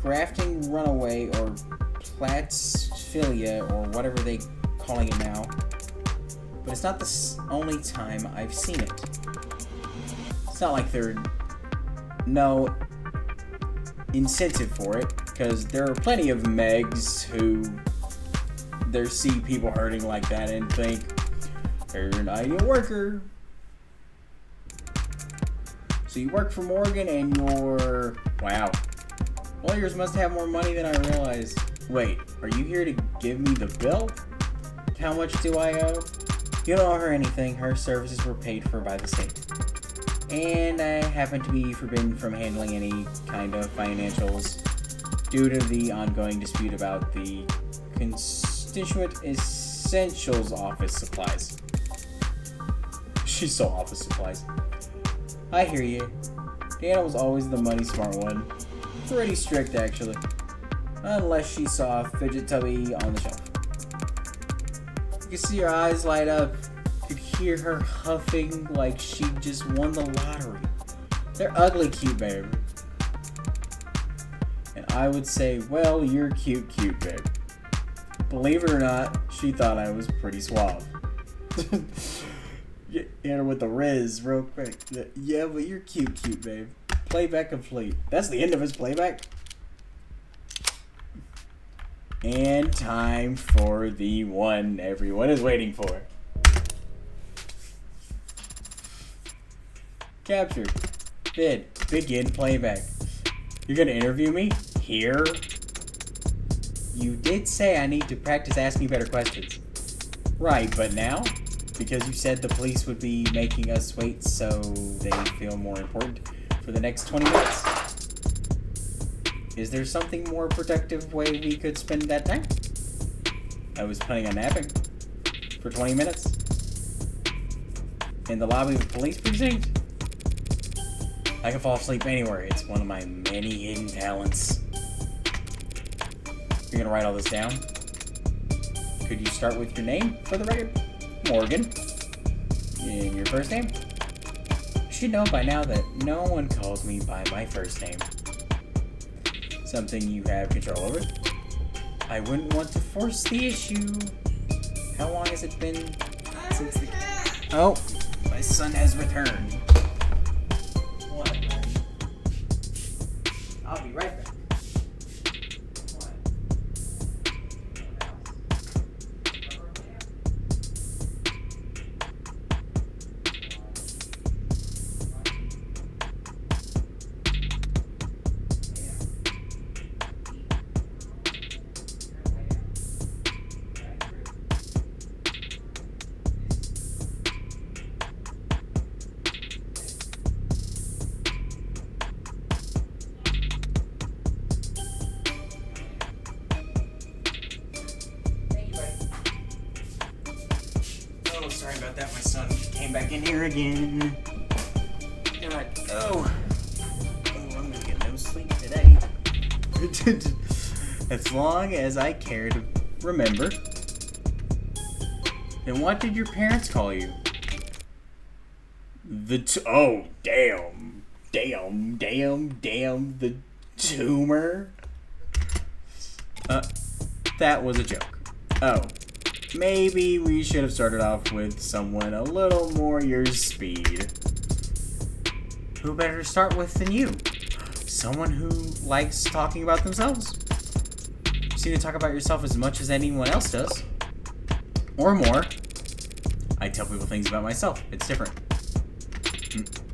grafting runaway or platsphilia or whatever they calling it now. But it's not the only time I've seen it. It's not like there's no incentive for it, because there are plenty of Megs who see people hurting like that and think they're an ideal worker. So you work for Morgan and you're... Wow. Lawyers must have more money than I realized. Wait, are you here to give me the bill? How much do I owe? You don't owe her anything. Her services were paid for by the state. And I happen to be forbidden from handling any kind of financials due to the ongoing dispute about the Constituent Essentials office supplies. She sold office supplies. I hear you. Dana was always the money smart one. Pretty strict, actually. Unless she saw a fidget tubby on the shelf. You could see her eyes light up. You could hear her huffing like she just won the lottery. They're ugly cute, babe. And I would say, well, you're cute, babe. Believe it or not, she thought I was pretty suave. Hit her with the Riz real quick. Yeah, but you're cute, babe. Playback complete. That's the end of his playback. And time for the one everyone is waiting for. Captured. Bid. Begin playback. You're gonna interview me? Here? You did say I need to practice asking better questions. Right, but now? Because you said the police would be making us wait so they feel more important for the next 20 minutes. Is there something more productive way we could spend that time? I was planning on napping for 20 minutes in the lobby of the police precinct. I can fall asleep anywhere. It's one of my many hidden talents. You're gonna write all this down? Could you start with your name for the record? Morgan. And your first name? You should know by now that no one calls me by my first name. Something you have control over? I wouldn't want to force the issue. How long has it been since the... Oh, my son has returned. What? I'll be right back. Sorry about that, my son came back in here again. And I'm gonna get no sleep today. As long as I care to remember. And what did your parents call you? Oh, damn, the tumor. That was a joke. Oh. Maybe we should have started off with someone a little more your speed. Who better to start with than you? Someone who likes talking about themselves. You seem to talk about yourself as much as anyone else does. Or more. I tell people things about myself. It's different.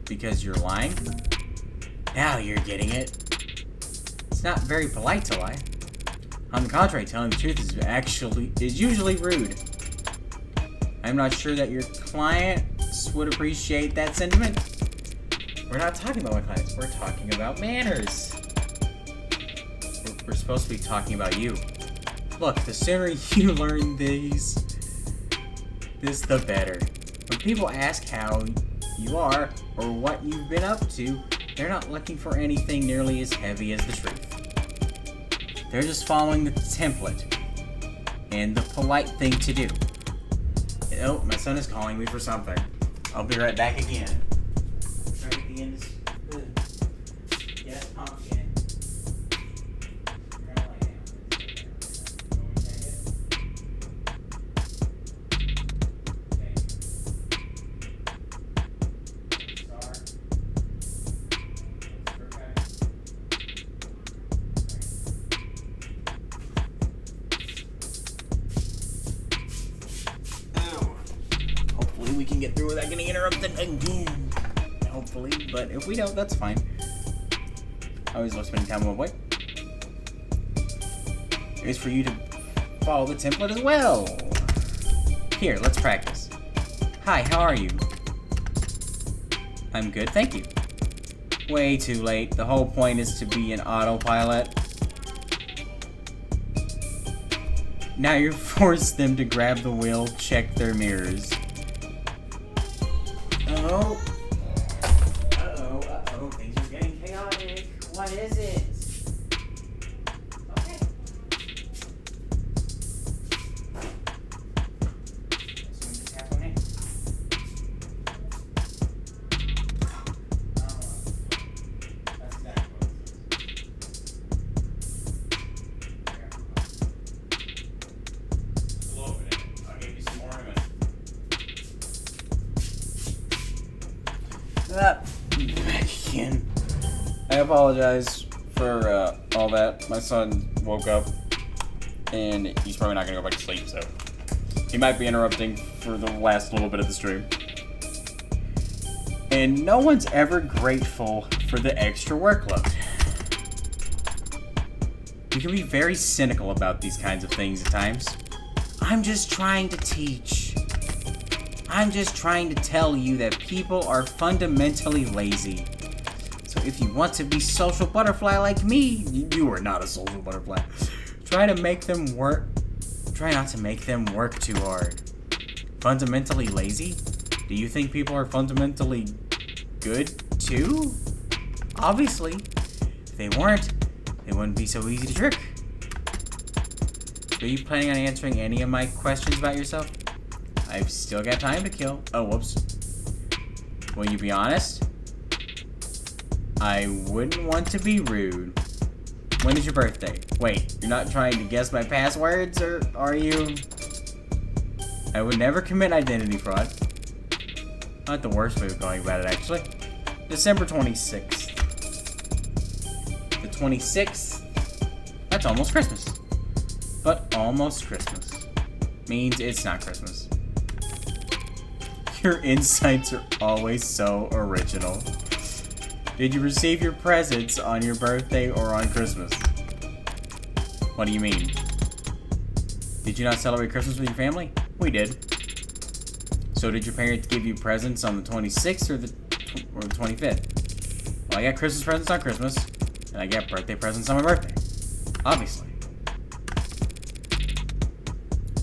Because you're lying? Now you're getting it. It's not very polite to lie. On the contrary, telling the truth is usually rude. I'm not sure that your clients would appreciate that sentiment. We're not talking about my clients. We're talking about manners. We're supposed to be talking about you. Look, the sooner you learn this, the better. When people ask how you are or what you've been up to, they're not looking for anything nearly as heavy as the truth. They're just following the template and the polite thing to do. Oh, my son is calling me for something. I'll be right back again. Try to get the end. Yes, pumpkin. We can get through without getting interrupted again. Hopefully, but if we don't, that's fine. I always love spending time with my wife. It's for you to follow the template as well. Here, let's practice. Hi, how are you? I'm good, thank you. Way too late. The whole point is to be an autopilot. Now you're forced them to grab the wheel, check their mirrors. Uh-oh, things are getting chaotic. What is it? Okay. Let's just tap on it. That's exactly what it is. I'll give you some more in a minute. Back again. I apologize for all that. My son woke up and he's probably not gonna go back to sleep, so he might be interrupting for the last little bit of the stream. And no one's ever grateful for the extra workload. You can be very cynical about these kinds of things at times. I'm just trying to teach. I'm just trying to tell you that people are fundamentally lazy. So if you want to be social butterfly like me, you are not a social butterfly. Try not to make them work too hard. Fundamentally lazy? Do you think people are fundamentally good too? Obviously. If they weren't, they wouldn't be so easy to trick. Are you planning on answering any of my questions about yourself? I've still got time to kill. Oh, whoops. Will you be honest? I wouldn't want to be rude. When is your birthday? Wait, you're not trying to guess my passwords, or are you? I would never commit identity fraud. Not the worst way of going about it, actually. December 26th. The 26th? That's almost Christmas. But almost Christmas means it's not Christmas. Your insights are always so original. Did you receive your presents on your birthday or on Christmas? What do you mean? Did you not celebrate Christmas with your family? We did. So did your parents give you presents on the 26th or the 25th? Well, I got Christmas presents on Christmas, and I got birthday presents on my birthday. Obviously.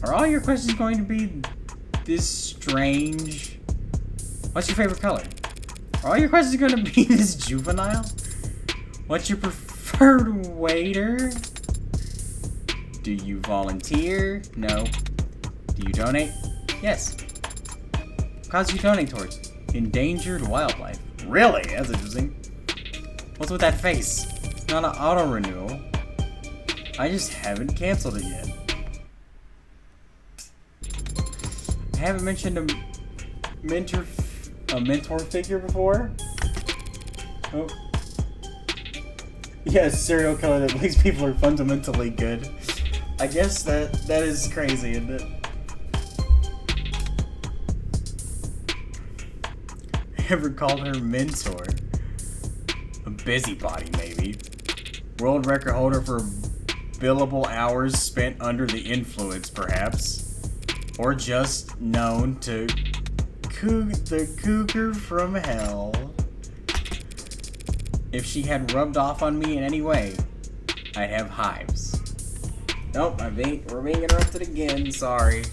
Are all your questions going to be this strange? What's your favorite color? Are all your questions going to be this juvenile? What's your preferred waiter? Do you volunteer? No. Do you donate? Yes. What cause do you donate towards? Endangered wildlife. Really? That's interesting. What's with that face? It's not an auto renewal. I just haven't canceled it yet. I haven't mentioned a mentor figure before. Oh. Yeah, serial killer that believes people are fundamentally good. I guess that is crazy, isn't it? Ever called her mentor? A busybody, maybe. World record holder for billable hours spent under the influence, perhaps. Or just known to the cougar from hell. If she had rubbed off on me in any way, I'd have hives. Nope, we're being interrupted again, sorry.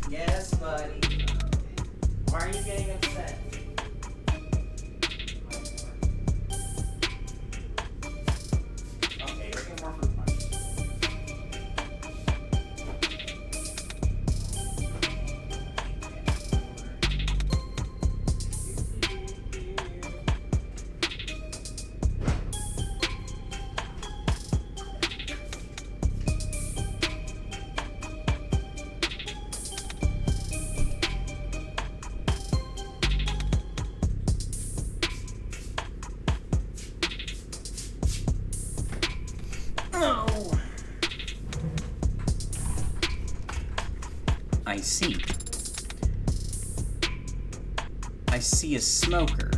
Yes, buddy. Why are you getting upset? Okay, bring more fruit punch. Oh. I see. I see a smoker.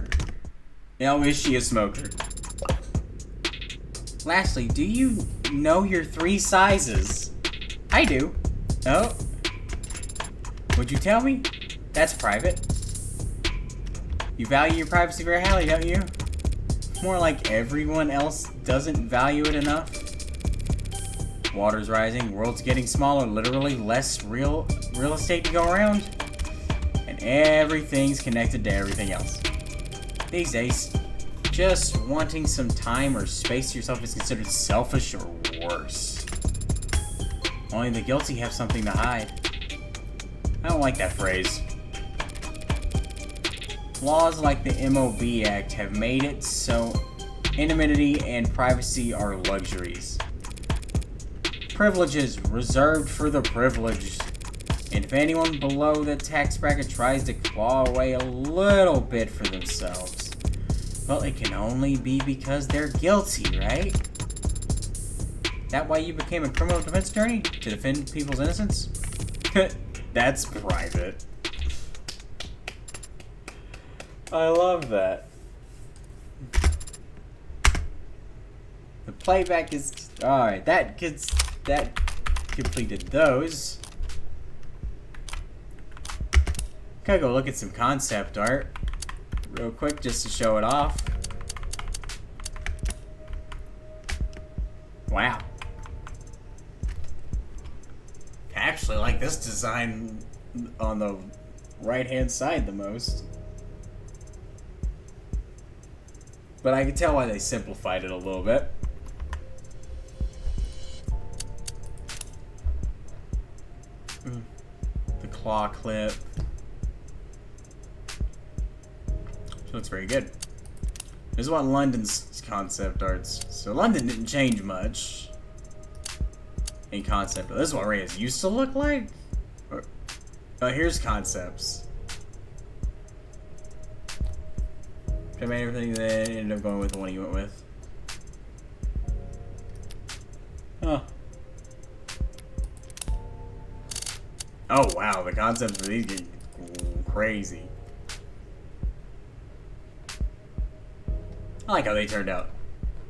Now, is she a smoker? Lastly, do you know your 3 sizes? I do. Oh. Would you tell me? That's private. You value your privacy very highly, don't you? More like everyone else doesn't value it enough. Water's rising, world's getting smaller, literally less real estate to go around. And everything's connected to everything else. These days, just wanting some time or space to yourself is considered selfish or worse. Only the guilty have something to hide. I don't like that phrase. Laws like the MOB Act have made it so anonymity and privacy are luxuries. Privileges reserved for the privileged. And if anyone below the tax bracket tries to claw away a little bit for themselves, well, it can only be because they're guilty, right? That why you became a criminal defense attorney? To defend people's innocence? That's private. I love that. The playback is... Alright, that completed those. Gotta go look at some concept art real quick just to show it off. Wow. I actually like this design on the right hand side the most. But I can tell why they simplified it a little bit. The claw clip. She looks very good. This is what London's concept arts. So London didn't change much in concept. This is what Reyes used to look like. Here's concepts. I made everything that ended up going with the one he went with. Huh. Oh wow, the concepts for these get crazy. I like how they turned out.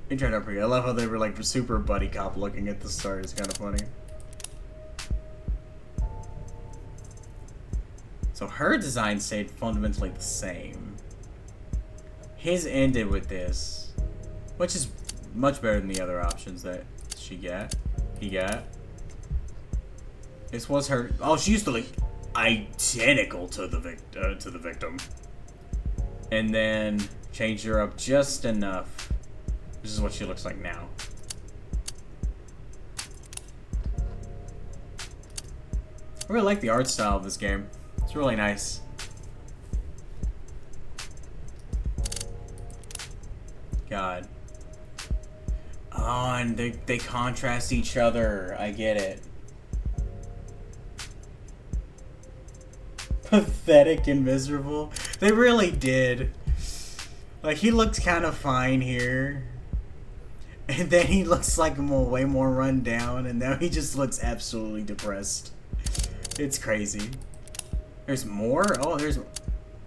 They turned out pretty good. I love how they were like super buddy cop looking at the start. It's kind of funny. So her design stayed fundamentally the same. His ended with this, which is much better than the other options that he got. This was her. Oh, she used to look identical to the victim, and then changed her up just enough. This is what she looks like now. I really like the art style of this game. It's really nice. God. Oh, and they contrast each other. I get it. Pathetic and miserable. They really did. Like, he looks kind of fine here. And then he looks like way more run down. And now he just looks absolutely depressed. It's crazy. There's more? Oh, there's...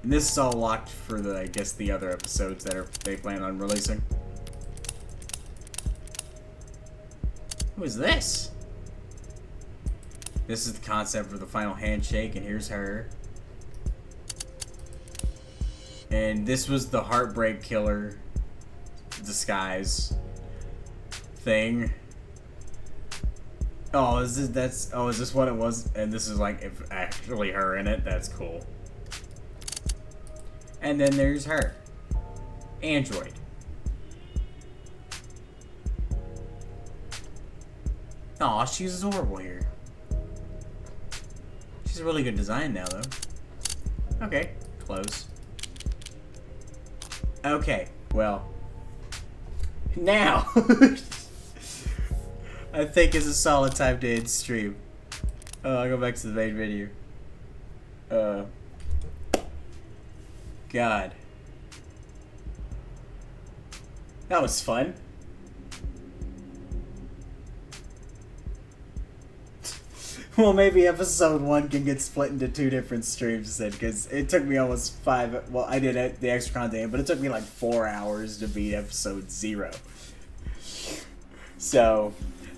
And this is all locked for the, I guess, the other episodes that they plan on releasing. Who is this? This is the concept for the final handshake, and here's her. And this was the heartbreak killer disguise thing. Oh, is this what it was? And this is like if actually her in it. That's cool. And then there's her. Android. Aw, she's adorable here. She's a really good design now, though. Okay, close. Okay, well. Now! I think it's a solid time to end stream. I'll go back to the main video. God. That was fun. Well, maybe episode 1 can get split into 2 different streams then, because it took me almost 5... Well, I did the extra content, but it took me like 4 hours to beat episode 0. So,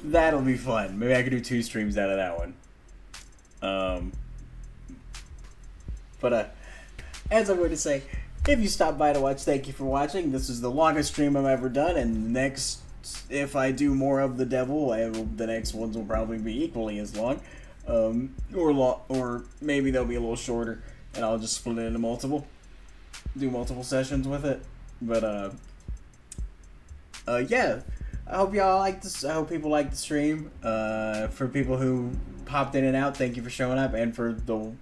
that'll be fun. Maybe I could do 2 streams out of that one. As I'm going to say, if you stopped by to watch, thank you for watching. This is the longest stream I've ever done, and next, if I do more of the devil, the next ones will probably be equally as long. Or maybe they'll be a little shorter, and I'll just split it into multiple. Do multiple sessions with it. But, yeah. I hope y'all like this. I hope people like the stream. For people who popped in and out, thank you for showing up. And for the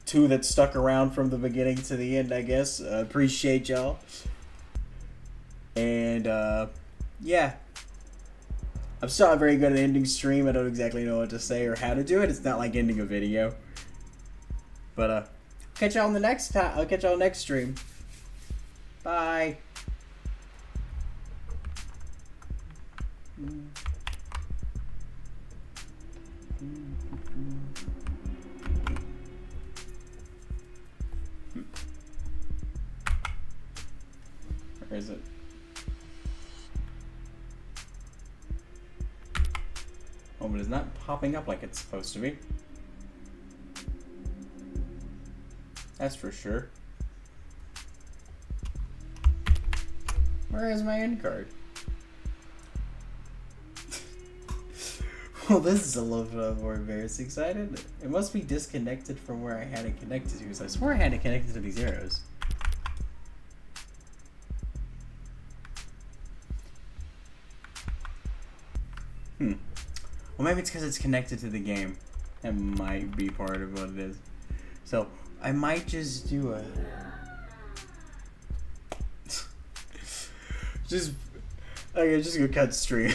2 that stuck around from the beginning to the end, I guess. Appreciate y'all. And, yeah. I'm still not very good at ending stream. I don't exactly know what to say or how to do it. It's not like ending a video. But, catch y'all on the next time. I'll catch y'all next stream. Bye. Where is it? Oh, but it's not popping up like it's supposed to be. That's for sure. Where is my end card? Well, this is a little bit more embarrassing. It must be disconnected from where I had it connected to, because I swore I had it connected to these arrows. Well, maybe it's because it's connected to the game. That might be part of what it is. So, I might just do a... Okay, just go cut stream.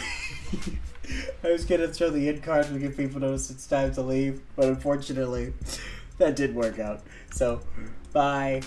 I was gonna throw the end card to give people notice it's time to leave, but unfortunately, that didn't work out. So, bye.